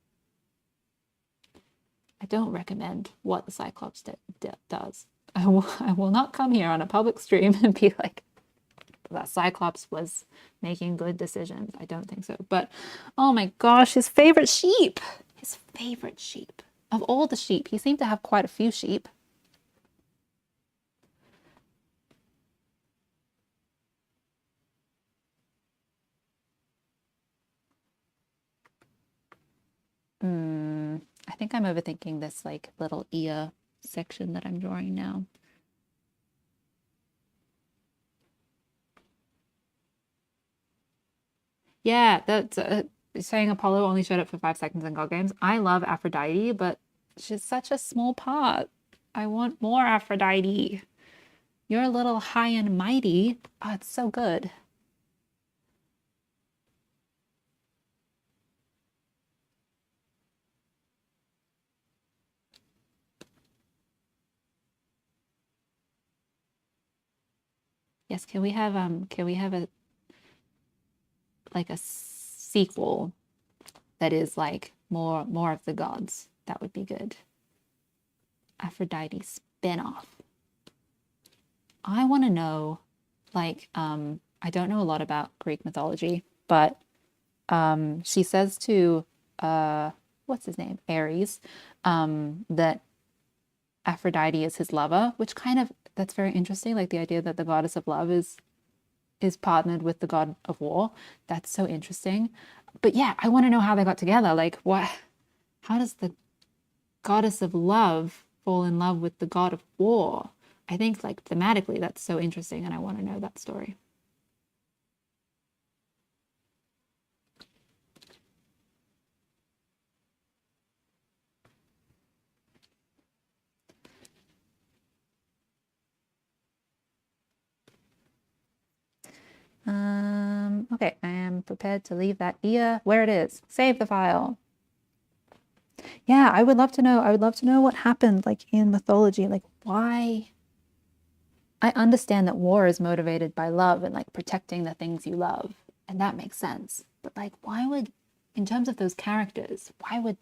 I don't recommend what the Cyclops does. I will not come here on a public stream and be like, that Cyclops was making good decisions. I don't think so. But oh my gosh, his favorite sheep. His favorite sheep. Of all the sheep, he seemed to have quite a few sheep. I think I'm overthinking this like little ear section that I'm drawing now. Yeah, that's saying Apollo only showed up for 5 seconds in God Games. I love Aphrodite, but she's such a small part. I want more Aphrodite. You're a little high and mighty. Oh, it's so good. Yes, can we have a like a sequel that is like more of the gods? That would be good. Aphrodite spin-off. I want to know, like, I don't know a lot about Greek mythology, but she says to what's his name? Ares, that Aphrodite is his lover, which kind of that's very interesting. Like the idea that the goddess of love is partnered with the god of war. That's so interesting. But yeah, I want to know how they got together. Like what how does the goddess of love fall in love with the god of war? I think like thematically that's so interesting and I want to know that story. Okay, I am prepared to leave that here where it is. Save the file. Yeah, I would love to know. I would love to know what happened like in mythology. Like why I understand that war is motivated by love and like protecting the things you love, and that makes sense. But like why would in terms of those characters, why would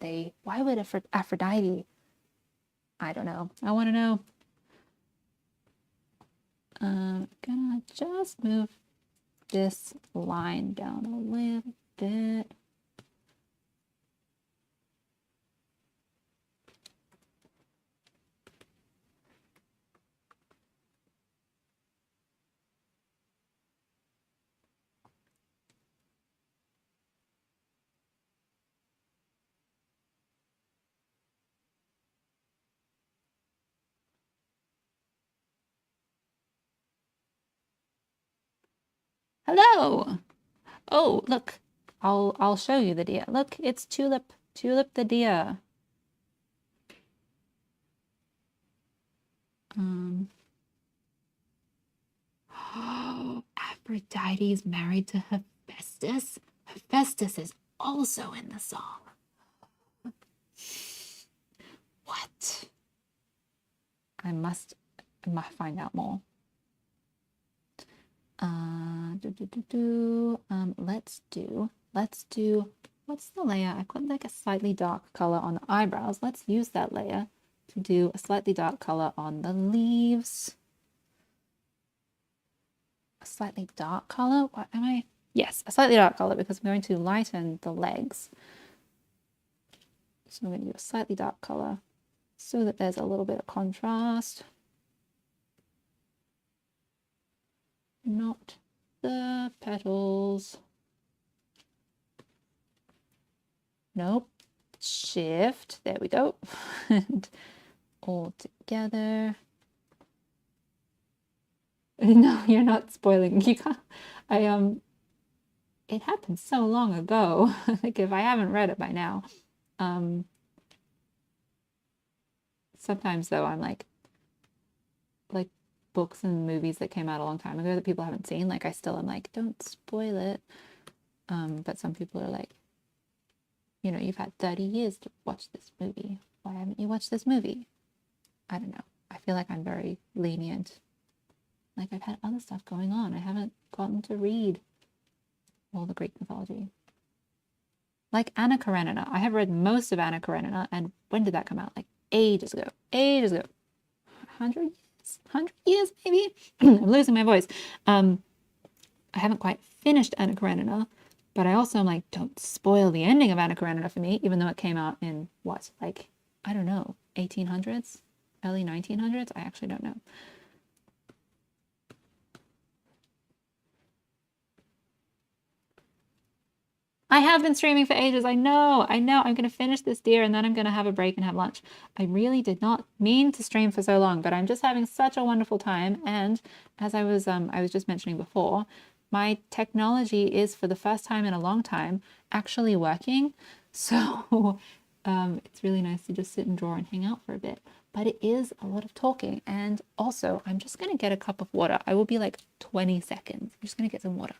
Aphrodite? I don't know. I want to know. Gonna just move this line down a little bit. Hello. Oh, look. I'll show you the deer. Look, it's Tulip the deer. Um Aphrodite is married to Hephaestus. Hephaestus is also in the song. What? I must find out more. Let's do, what's the layer? I put like a slightly dark color on the eyebrows. Let's use that layer to do a slightly dark color on the leaves. A slightly dark color? What am I? Yes, a slightly dark color because I'm going to lighten the legs. So I'm going to do a slightly dark color so that there's a little bit of contrast. Not the petals. Nope. Shift. There we go. And all together. No, you're not spoiling. You can't. It happened so long ago. Like if I haven't read it by now. Sometimes though I'm like books and movies that came out a long time ago that people haven't seen. Like I still am like, don't spoil it. But some people are like, you know, you've had 30 years to watch this movie. Why haven't you watched this movie? I don't know. I feel like I'm very lenient. Like I've had other stuff going on. I haven't gotten to read all the Greek mythology. Like Anna Karenina. I have read most of Anna Karenina. And when did that come out? Like ages ago. Ages ago. 100 years? 100 years maybe? I'm losing my voice. I haven't quite finished Anna Karenina. But I also am like, don't spoil the ending of Anna Karenina for me, even though it came out in what? Like, I don't know, 1800s? Early 1900s? I actually don't know. I have been streaming for ages. I know. I'm going to finish this deer and then I'm going to have a break and have lunch. I really did not mean to stream for so long, but I'm just having such a wonderful time. And as I was just mentioning before, my technology is, for the first time in a long time, actually working. So it's really nice to just sit and draw and hang out for a bit. But it is a lot of talking. And also, I'm just going to get a cup of water. I will be like 20 seconds. I'm just going to get some water.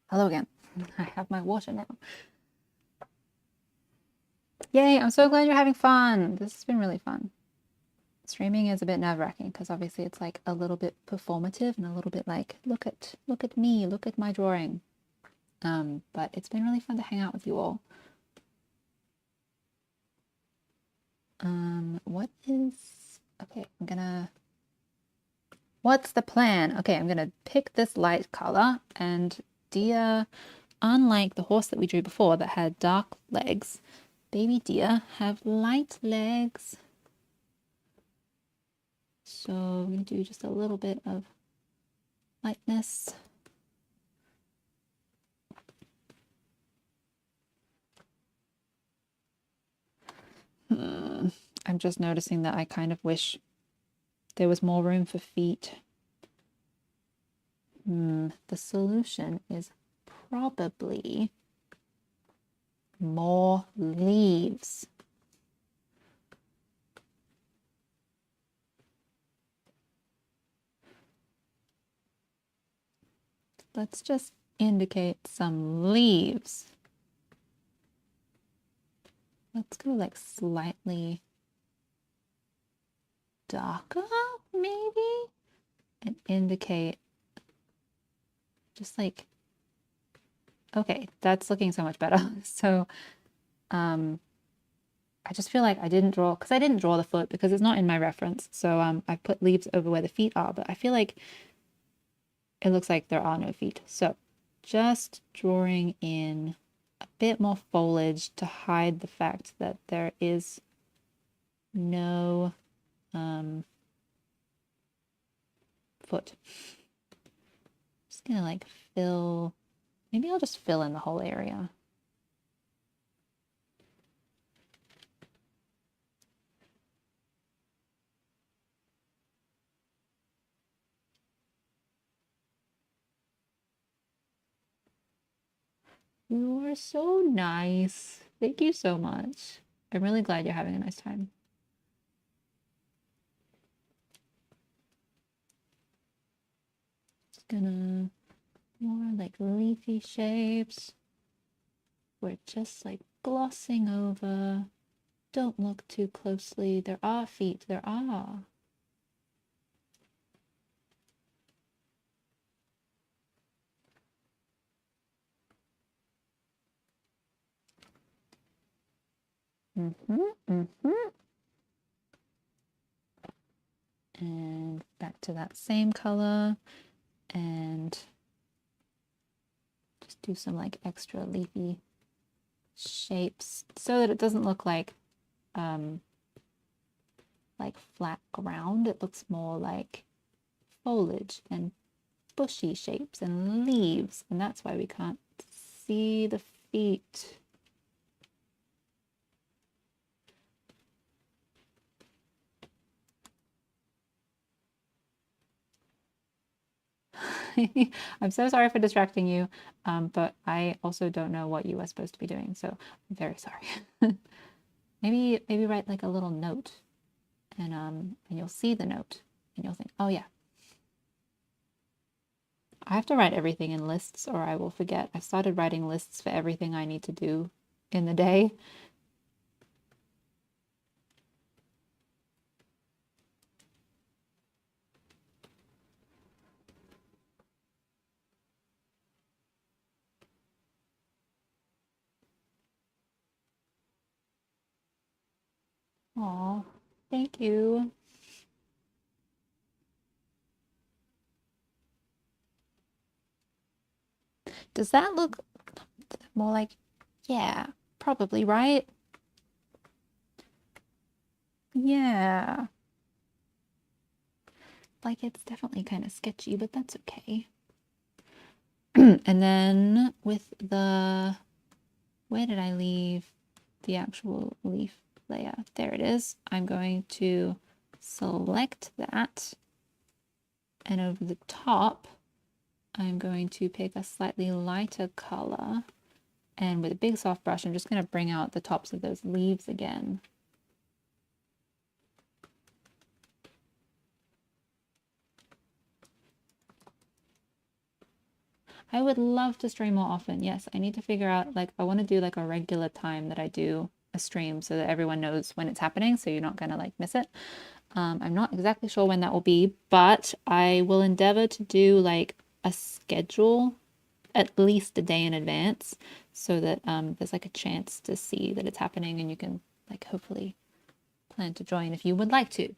Hello again. I have my water now. Yay, I'm so glad you're having fun. This has been really fun. Streaming is a bit nerve-wracking because obviously it's like a little bit performative and a little bit like, look at me, look at my drawing. But it's been really fun to hang out with you all. Okay, what's the plan? Okay, I'm gonna pick this light color, and deer, unlike the horse that we drew before that had dark legs, baby deer have light legs. So I'm gonna do just a little bit of lightness. I'm just noticing that I kind of wish there was more room for feet. The solution is probably more leaves. Let's just indicate some leaves. Let's go like slightly darker, maybe, and indicate just like, okay, that's looking so much better. So I just feel like I didn't draw, because I didn't draw the foot because it's not in my reference. So I put leaves over where the feet are, but I feel like it looks like there are no feet. So just drawing in a bit more foliage to hide the fact that there is no foot. Just gonna like fill, maybe I'll just fill in the whole area. You are so nice. Thank you so much. I'm really glad you're having a nice time. Just gonna more like leafy shapes. We're just like glossing over. Don't look too closely. There are feet. There are. And back to that same color, and just do some like extra leafy shapes so that it doesn't look like flat ground. It looks more like foliage and bushy shapes and leaves, and that's why we can't see the feet. I'm so sorry for distracting you, but I also don't know what you were supposed to be doing, so I'm very sorry. maybe write like a little note, and you'll see the note, and you'll think, oh yeah. I have to write everything in lists or I will forget. I've started writing lists for everything I need to do in the day. Aw, thank you. Does that look more like, yeah, probably, right? Yeah. Like it's definitely kind of sketchy, but that's okay. And then with the, where did I leave the actual leaf layer? There it is. I'm going to select that. And over the top, I'm going to pick a slightly lighter color. And with a big soft brush, I'm just going to bring out the tops of those leaves again. I would love to stream more often. Yes, I need to figure out, like, I want to do like a regular time that I do a stream so that everyone knows when it's happening, so you're not going to like miss it. I'm not exactly sure when that will be, but I will endeavor to do like a schedule at least a day in advance so that there's like a chance to see that it's happening and you can like hopefully plan to join if you would like to.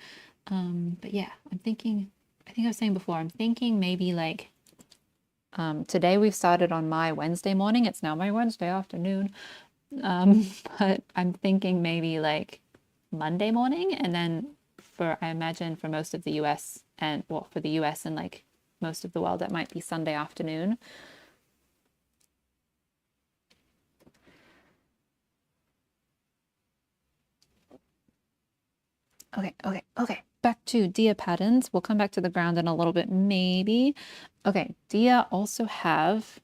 But yeah, I'm thinking, I think I was saying before, I'm thinking maybe like today we've started on my Wednesday morning. It's now my Wednesday afternoon. But I'm thinking maybe like Monday morning, and then for, I imagine for most of the US and well, for the US and like most of the world, that might be Sunday afternoon. Okay. Back to Dia patterns. We'll come back to the ground in a little bit, maybe. Okay, Dia also have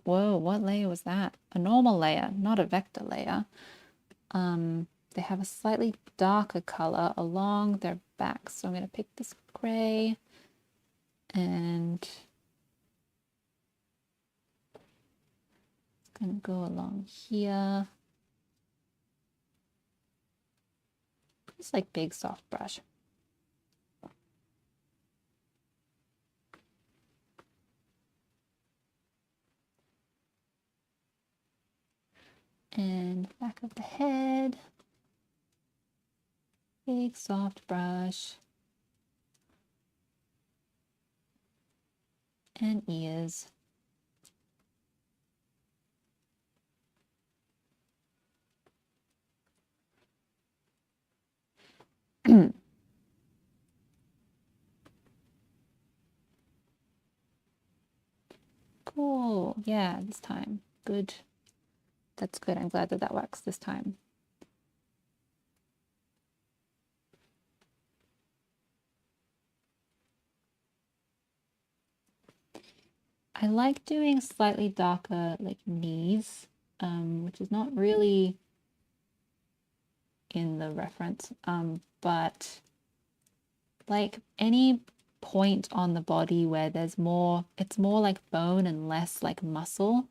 whoa, what layer was that? A normal layer, not a vector layer. They have a slightly darker color along their back. So I'm going to pick this gray and it's going to go along here. Just like big soft brush. And back of the head. Big soft brush. And ears. Cool. Yeah, this time. Good. That's good. I'm glad that that works this time. I like doing slightly darker like knees, which is not really in the reference, but like any point on the body where there's more, it's more like bone and less like muscle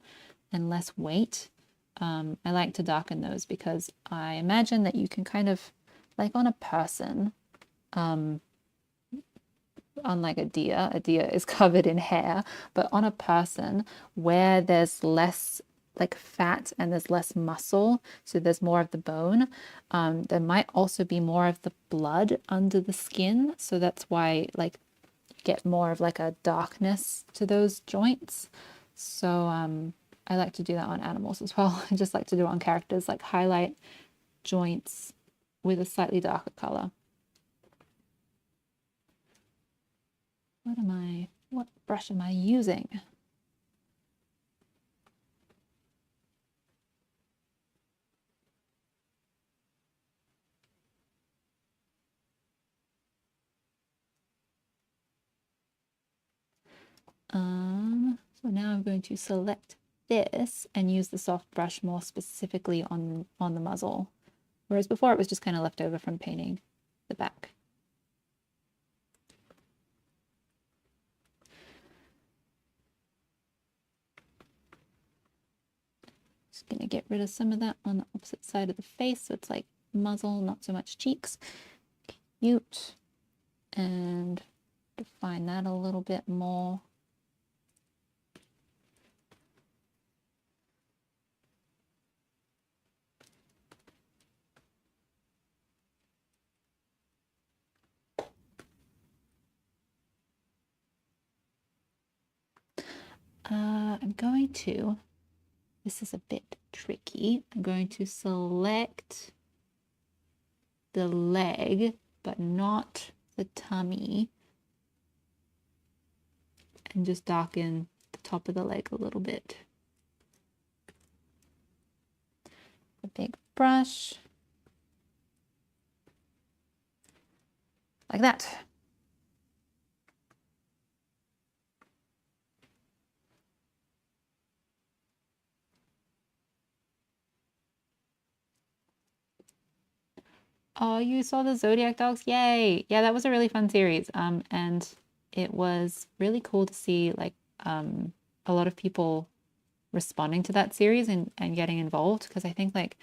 and less weight. I like to darken those because I imagine that you can kind of, like on a person, unlike a deer is covered in hair, but on a person where there's less like fat and there's less muscle, so there's more of the bone, there might also be more of the blood under the skin, so that's why like you get more of like a darkness to those joints. So I like to do that on animals as well. I just like to do it on characters, like highlight joints with a slightly darker color. What brush am I using? So now I'm going to select this and use the soft brush more specifically on the muzzle. Whereas before it was just kind of left over from painting the back. Just gonna get rid of some of that on the opposite side of the face, so it's like muzzle, not so much cheeks. Cute. And define that a little bit more. I'm going to, this is a bit tricky. I'm going to select the leg, but not the tummy, and just darken the top of the leg a little bit. A big brush, like that. Oh, you saw the Zodiac dogs? Yay! Yeah, that was a really fun series. And it was really cool to see like a lot of people responding to that series and getting involved, because I think like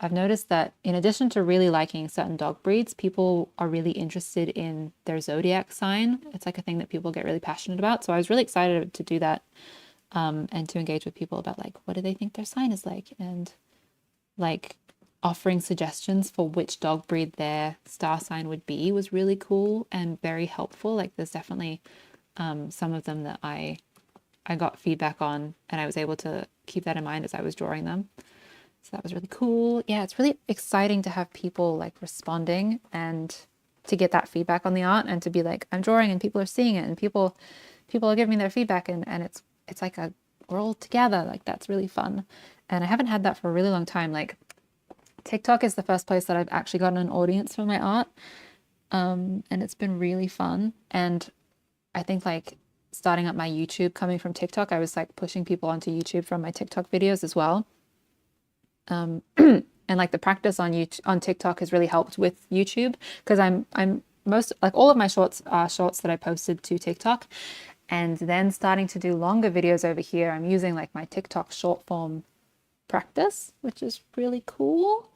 I've noticed that in addition to really liking certain dog breeds, people are really interested in their zodiac sign. It's like a thing that people get really passionate about. So I was really excited to do that, and to engage with people about like what do they think their sign is like, and like offering suggestions for which dog breed their star sign would be was really cool and very helpful. Like there's definitely some of them that I got feedback on, and I was able to keep that in mind as I was drawing them. So that was really cool. Yeah, it's really exciting to have people like responding and to get that feedback on the art, and to be like, I'm drawing and people are seeing it, and people are giving me their feedback, and it's like we're all together. Like that's really fun. And I haven't had that for a really long time. Like TikTok is the first place that I've actually gotten an audience for my art. And it's been really fun. And I think like starting up my YouTube coming from TikTok, I was like pushing people onto YouTube from my TikTok videos as well. And like the practice on YouTube, on TikTok has really helped with YouTube, because I'm most like all of my shorts are shorts that I posted to TikTok, and then starting to do longer videos over here. I'm using like my TikTok short form practice, which is really cool.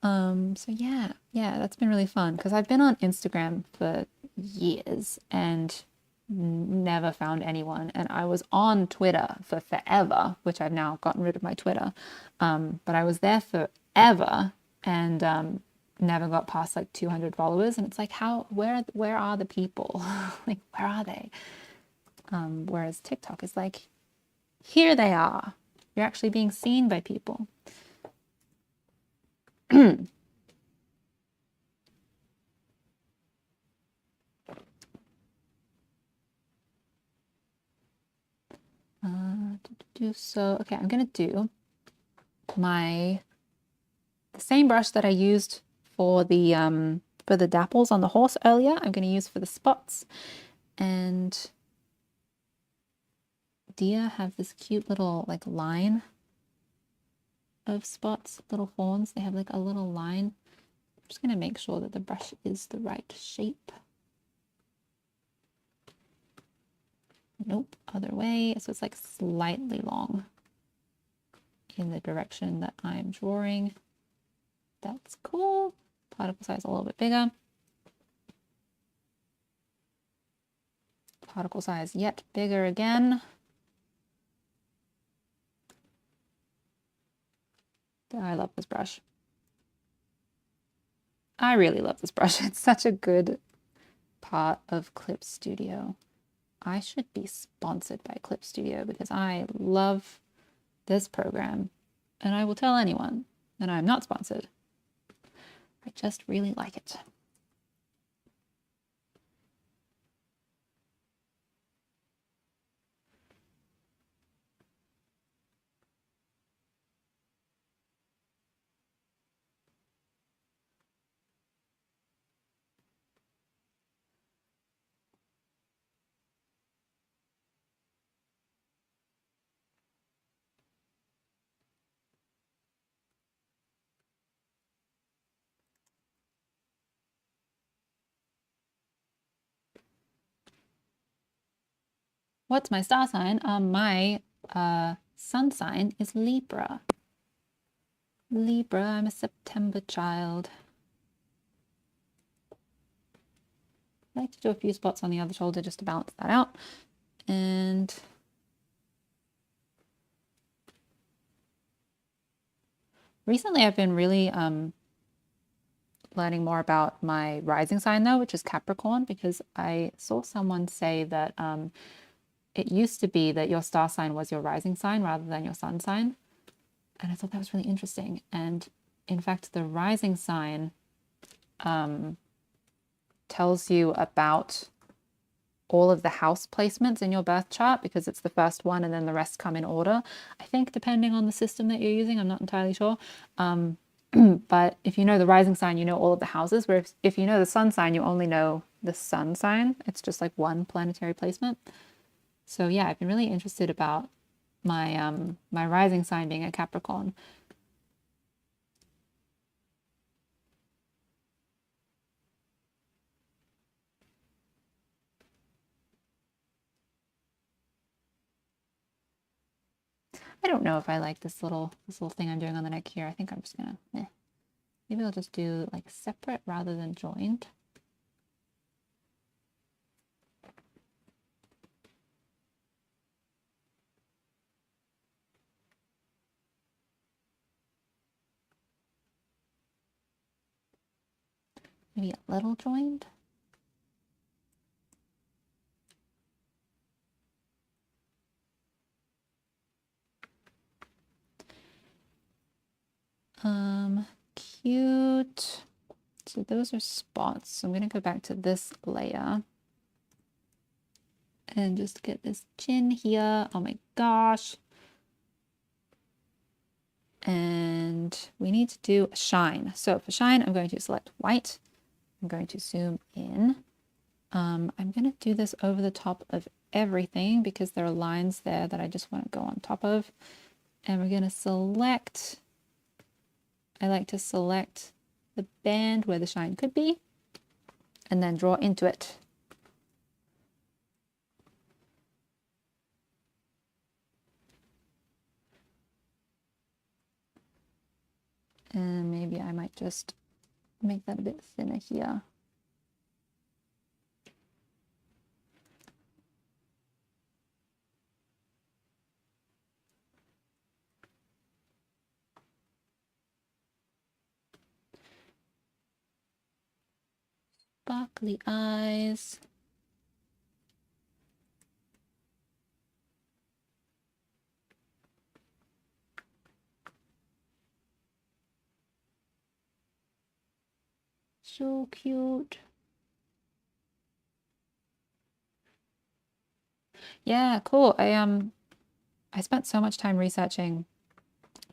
So yeah, that's been really fun, because I've been on Instagram for years and never found anyone, and I was on Twitter for forever, which I've now gotten rid of my Twitter. But I was there forever, and never got past like 200 followers, and it's like, where are the people? Like where are they? Whereas TikTok is like, here they are. You're actually being seen by people. So okay, I'm gonna do the same brush that I used for the dapples on the horse earlier. I'm gonna use for the spots, and deer have this cute little like line of spots, little horns. They have like a little line. I'm just gonna make sure that the brush is the right shape. Nope, other way. So it's like slightly long in the direction that I'm drawing. That's cool. Particle size a little bit bigger. Particle size yet bigger again. I love this brush. I really love this brush. It's such a good part of Clip Studio. I should be sponsored by Clip Studio, because I love this program, and I will tell anyone that I'm not sponsored. I just really like it. What's my star sign? My sun sign is Libra. Libra, I'm a September child. I like to do a few spots on the other shoulder just to balance that out. And recently I've been really learning more about my rising sign though, which is Capricorn, because I saw someone say that it used to be that your star sign was your rising sign rather than your sun sign. And I thought that was really interesting. And in fact, the rising sign tells you about all of the house placements in your birth chart because it's the first one and then the rest come in order. I think depending on the system that you're using, I'm not entirely sure. But if you know the rising sign, you know all of the houses, where if you know the sun sign, you only know the sun sign. It's just like one planetary placement. So yeah, I've been really interested about my my rising sign being a Capricorn. I don't know if I like this little thing I'm doing on the neck here. I think I'm just gonna, maybe I'll just do like separate rather than joined. Maybe a little joined. Cute. So those are spots. So I'm going to go back to this layer and just get this chin here. Oh my gosh. And we need to do a shine. So for shine, I'm going to select white. I'm going to zoom in. I'm going to do this over the top of everything because there are lines there that I just want to go on top of. And we're going to select, I like to select the band where the shine could be and then draw into it. And maybe I might just make that a bit thinner here. Sparkly eyes. So cute. Yeah, cool. I spent so much time researching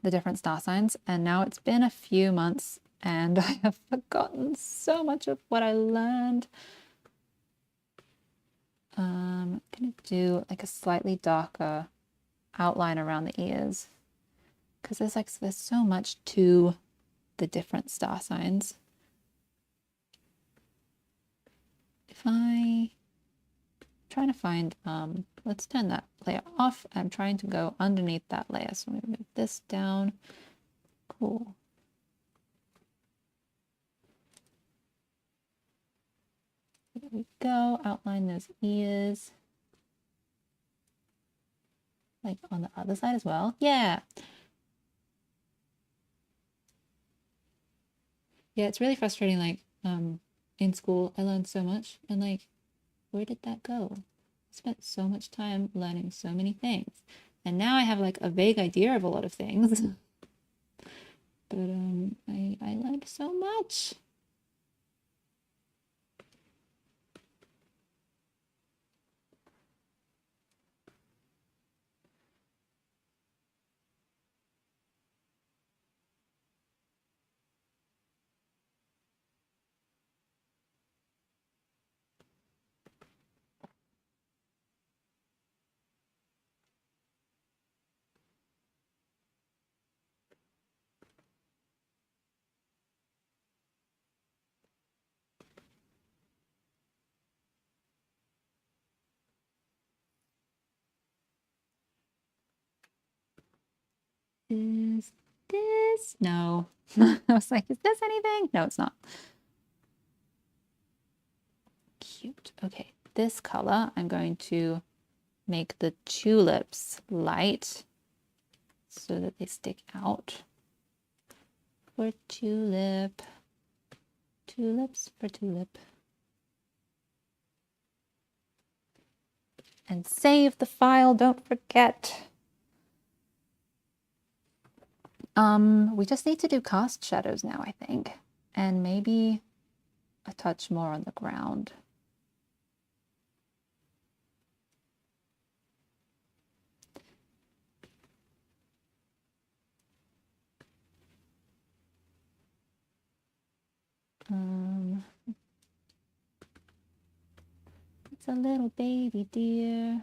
the different star signs, and now it's been a few months and I have forgotten so much of what I learned. I'm gonna do like a slightly darker outline around the ears because there's so much to the different star signs. If I'm trying to find, let's turn that layer off. I'm trying to go underneath that layer. So I'm gonna move this down. Cool. There we go. Outline those ears. Like on the other side as well. Yeah. Yeah, it's really frustrating. Like, in school, I learned so much, and like, where did that go? I spent so much time learning so many things, and now I have like a vague idea of a lot of things. But I learned so much. Is this? No. I was like, is this anything? No, it's not. Cute. Okay, this color, I'm going to make the tulips light so that they stick out. For tulip. Tulips for tulip. and save the file, don't forget. We just need to do cast shadows now, I think, and maybe a touch more on the ground. It's a little baby deer.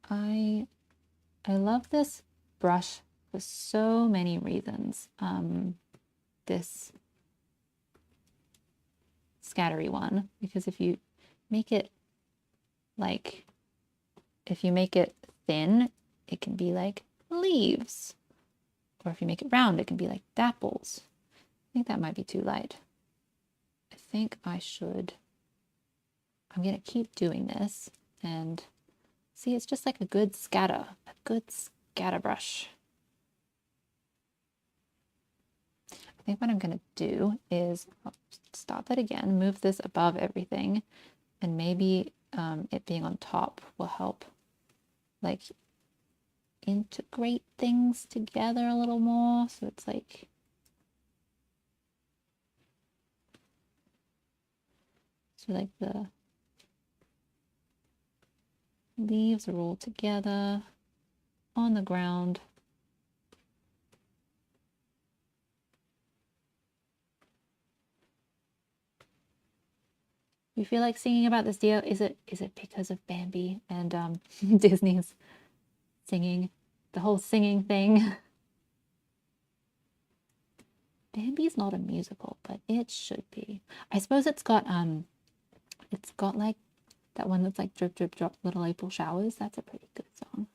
I love this brush for so many reasons. This scattery one, because if you make it like, if you make it thin, it can be like leaves. Or if you make it round, it can be like dapples. I think that might be too light. I think I should, I'm gonna keep doing this and see, it's just like a good scatter brush. I think what I'm gonna do is I'll start that again, move this above everything, and maybe it being on top will help like integrate things together a little more. So it's like, so like the leaves are all together on the ground. You feel like singing about this deer? Is it because of Bambi and Disney's singing, the whole singing thing? Bambi's not a musical, but it should be. I suppose it's got like that one that's like drip drip drop little April showers. That's a pretty good song.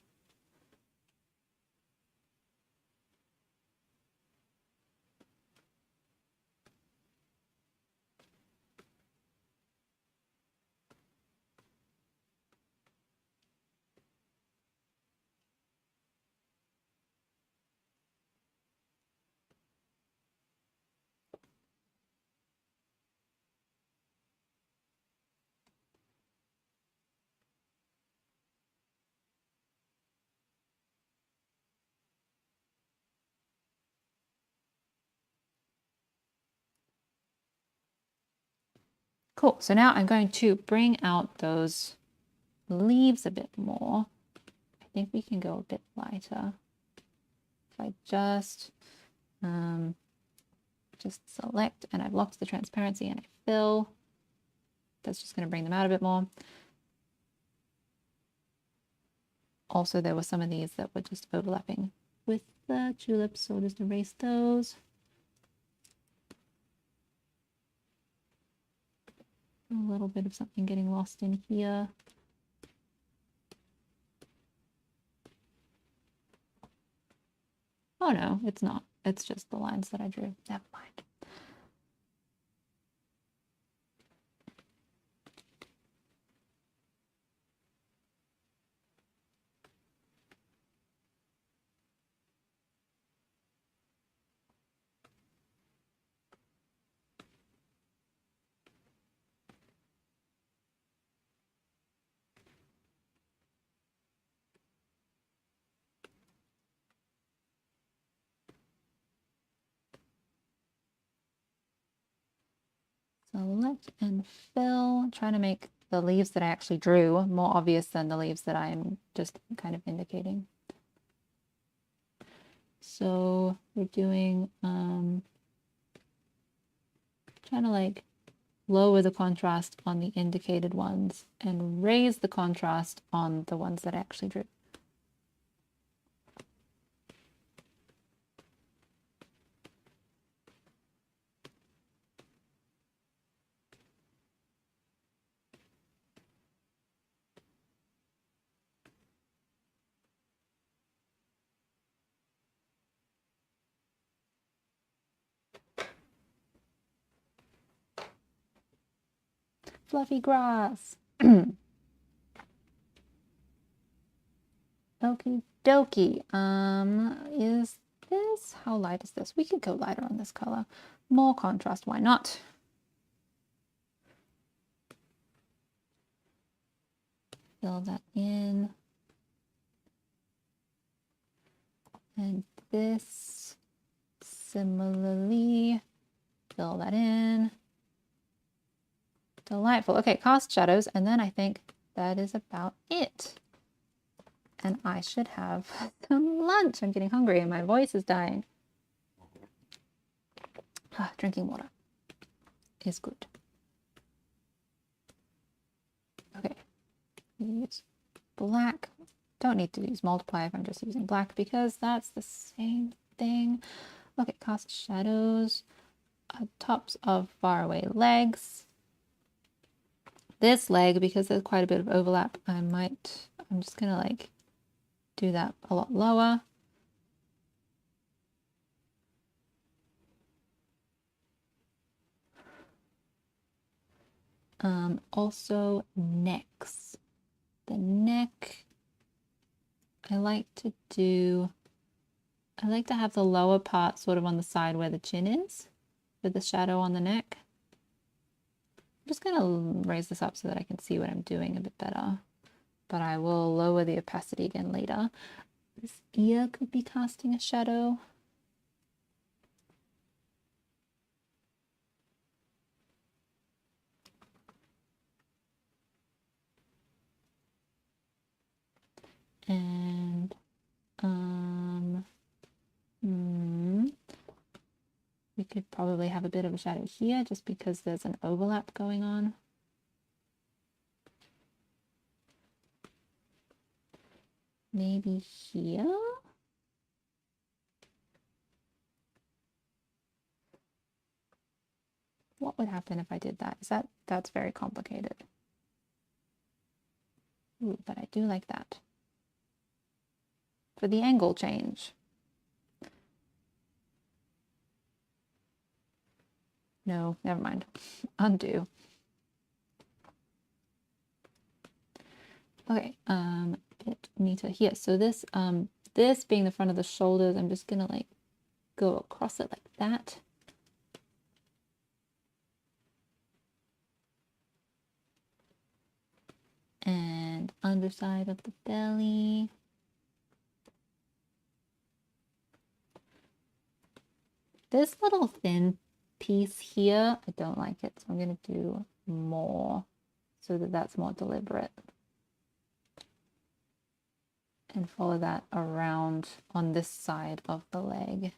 Cool, so now I'm going to bring out those leaves a bit more. I think we can go a bit lighter. If I just select, and I've locked the transparency and I fill. That's just going to bring them out a bit more. Also, there were some of these that were just overlapping with the tulips, so I'll just erase those. A little bit of something getting lost in here. Oh no, it's not. It's just the lines that I drew. Never mind. Select and fill, trying to make the leaves that I actually drew more obvious than the leaves that I'm just kind of indicating. So we're doing, trying to like lower the contrast on the indicated ones and raise the contrast on the ones that I actually drew. Fluffy grass. Okie dokie. Is this, how light is this? We could go lighter on this color. More contrast, why not? Fill that in. And this, similarly, fill that in. Delightful. Okay, cast shadows, and then I think that is about it. And I should have some lunch. I'm getting hungry and my voice is dying. Drinking water is good. Okay, use black. Don't need to use multiply if I'm just using black because that's the same thing. Okay, cast shadows, tops of faraway legs. This leg, because there's quite a bit of overlap, I'm just gonna like do that a lot lower. Also necks. The neck, I like to have the lower part sort of on the side where the chin is, with the shadow on the neck. I'm just gonna raise this up so that I can see what I'm doing a bit better, but I will lower the opacity again later. This ear could be casting a shadow. And we could probably have a bit of a shadow here just because there's an overlap going on. Maybe here? What would happen if I did that? That's very complicated. Ooh, but I do like that. For the angle change. No, never mind. Undo. Okay, bit neater here. So this this being the front of the shoulders, I'm just gonna like go across it like that. And underside of the belly. This little thin piece here, I don't like it, so I'm going to do more so that that's more deliberate. And follow that around on this side of the leg.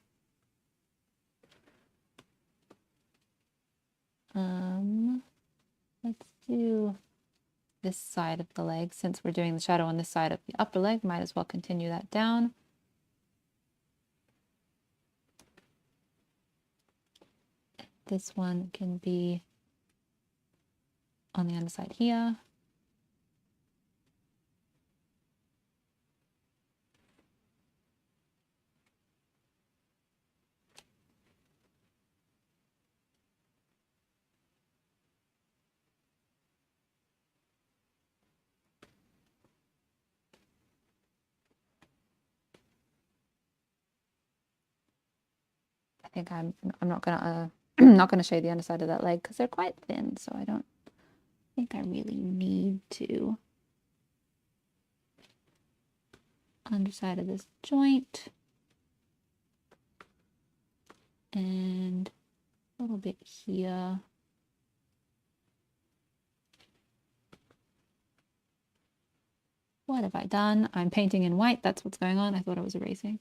Let's do this side of the leg. Since we're doing the shadow on this side of the upper leg, might as well continue that down. This one can be on the underside here. I think I'm not gonna not gonna shade the underside of that leg because they're quite thin, so I don't think I really need to. Underside of this joint and a little bit here. What have I done? I'm painting in white. That's what's going on. I thought I was erasing.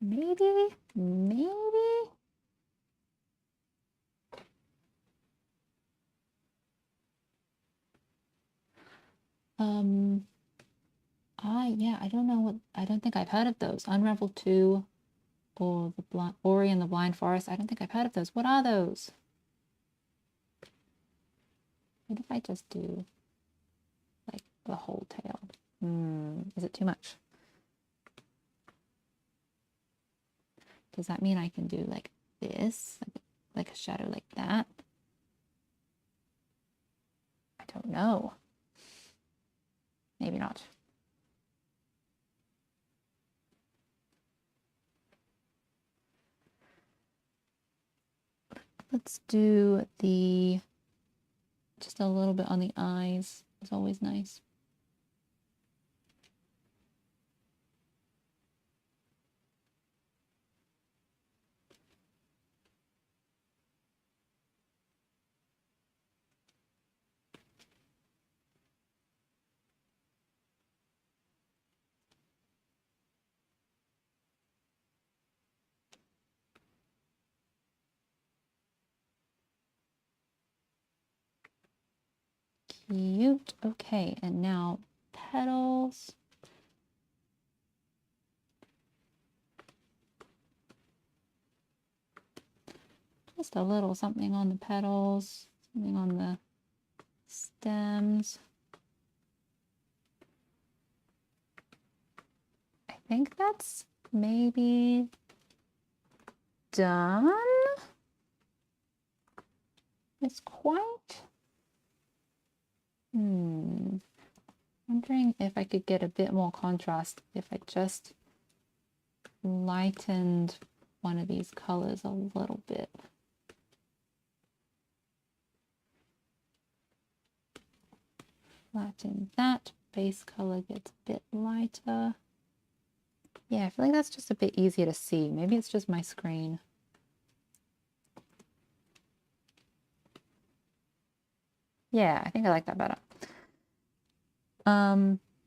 Maybe. Yeah, I don't know what, I don't think I've heard of those. Unravel 2 or the Ori and the Blind Forest. I don't think I've heard of those. What are those? What if I just do like the whole tail? Is it too much? Does that mean I can do like this? like a shadow like that. I don't know. Maybe not. Let's do the, just a little bit on the eyes. It's always nice. Cute. Okay, and now petals. Just a little something on the petals, something on the stems. I think that's maybe done. It's quite. Wondering if I could get a bit more contrast if I just lightened one of these colors a little bit. Flatten that, base color gets a bit lighter. Yeah, I feel like that's just a bit easier to see. Maybe it's just my screen. Yeah, I think I like that better.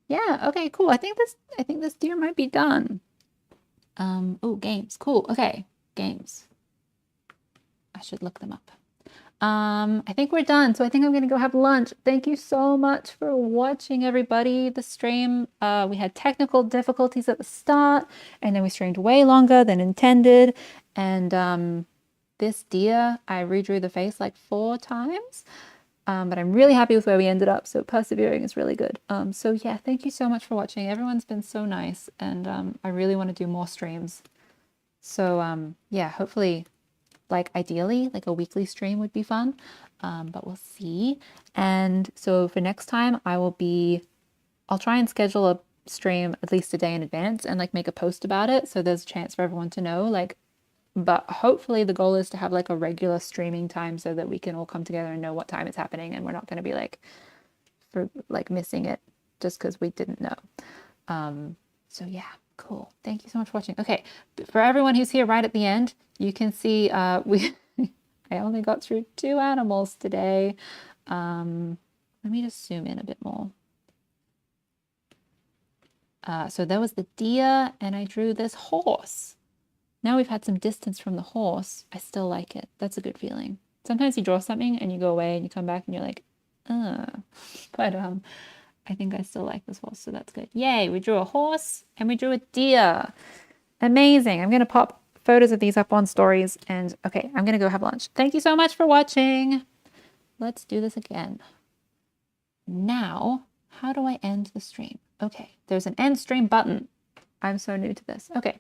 Yeah, okay, cool. I think this deer might be done. Oh, games. Cool. Okay, games. I should look them up. I think we're done. So I think I'm going to go have lunch. Thank you so much for watching, everybody. The stream, we had technical difficulties at the start, and then we streamed way longer than intended. And this deer, I redrew the face like 4 times. But I'm really happy with where we ended up. So persevering is really good. So yeah, thank you so much for watching. Everyone's been so nice, and I really want to do more streams. So yeah, hopefully, like ideally, like a weekly stream would be fun. But we'll see. And so for next time, I'll try and schedule a stream at least a day in advance and like make a post about it, so there's a chance for everyone to know. Like, but hopefully the goal is to have like a regular streaming time so that we can all come together and know what time it's happening, and we're not going to be like missing it just because we didn't know. So yeah, cool. Thank you so much for watching. Okay, for everyone who's here right at the end, you can see I only got through 2 animals today. Let me just zoom in a bit more. So there was the deer, and I drew this horse. Now we've had some distance from the horse. I still like it. That's a good feeling. Sometimes you draw something and you go away and you come back and you're like, but I think I still like this horse, so that's good. Yay, we drew a horse and we drew a deer. Amazing. I'm going to pop photos of these up on stories, and okay, I'm going to go have lunch. Thank you so much for watching. Let's do this again. Now, how do I end the stream? Okay, there's an end stream button. I'm so new to this. Okay.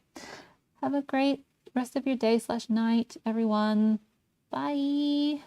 Have a great rest of your day/night, everyone. Bye.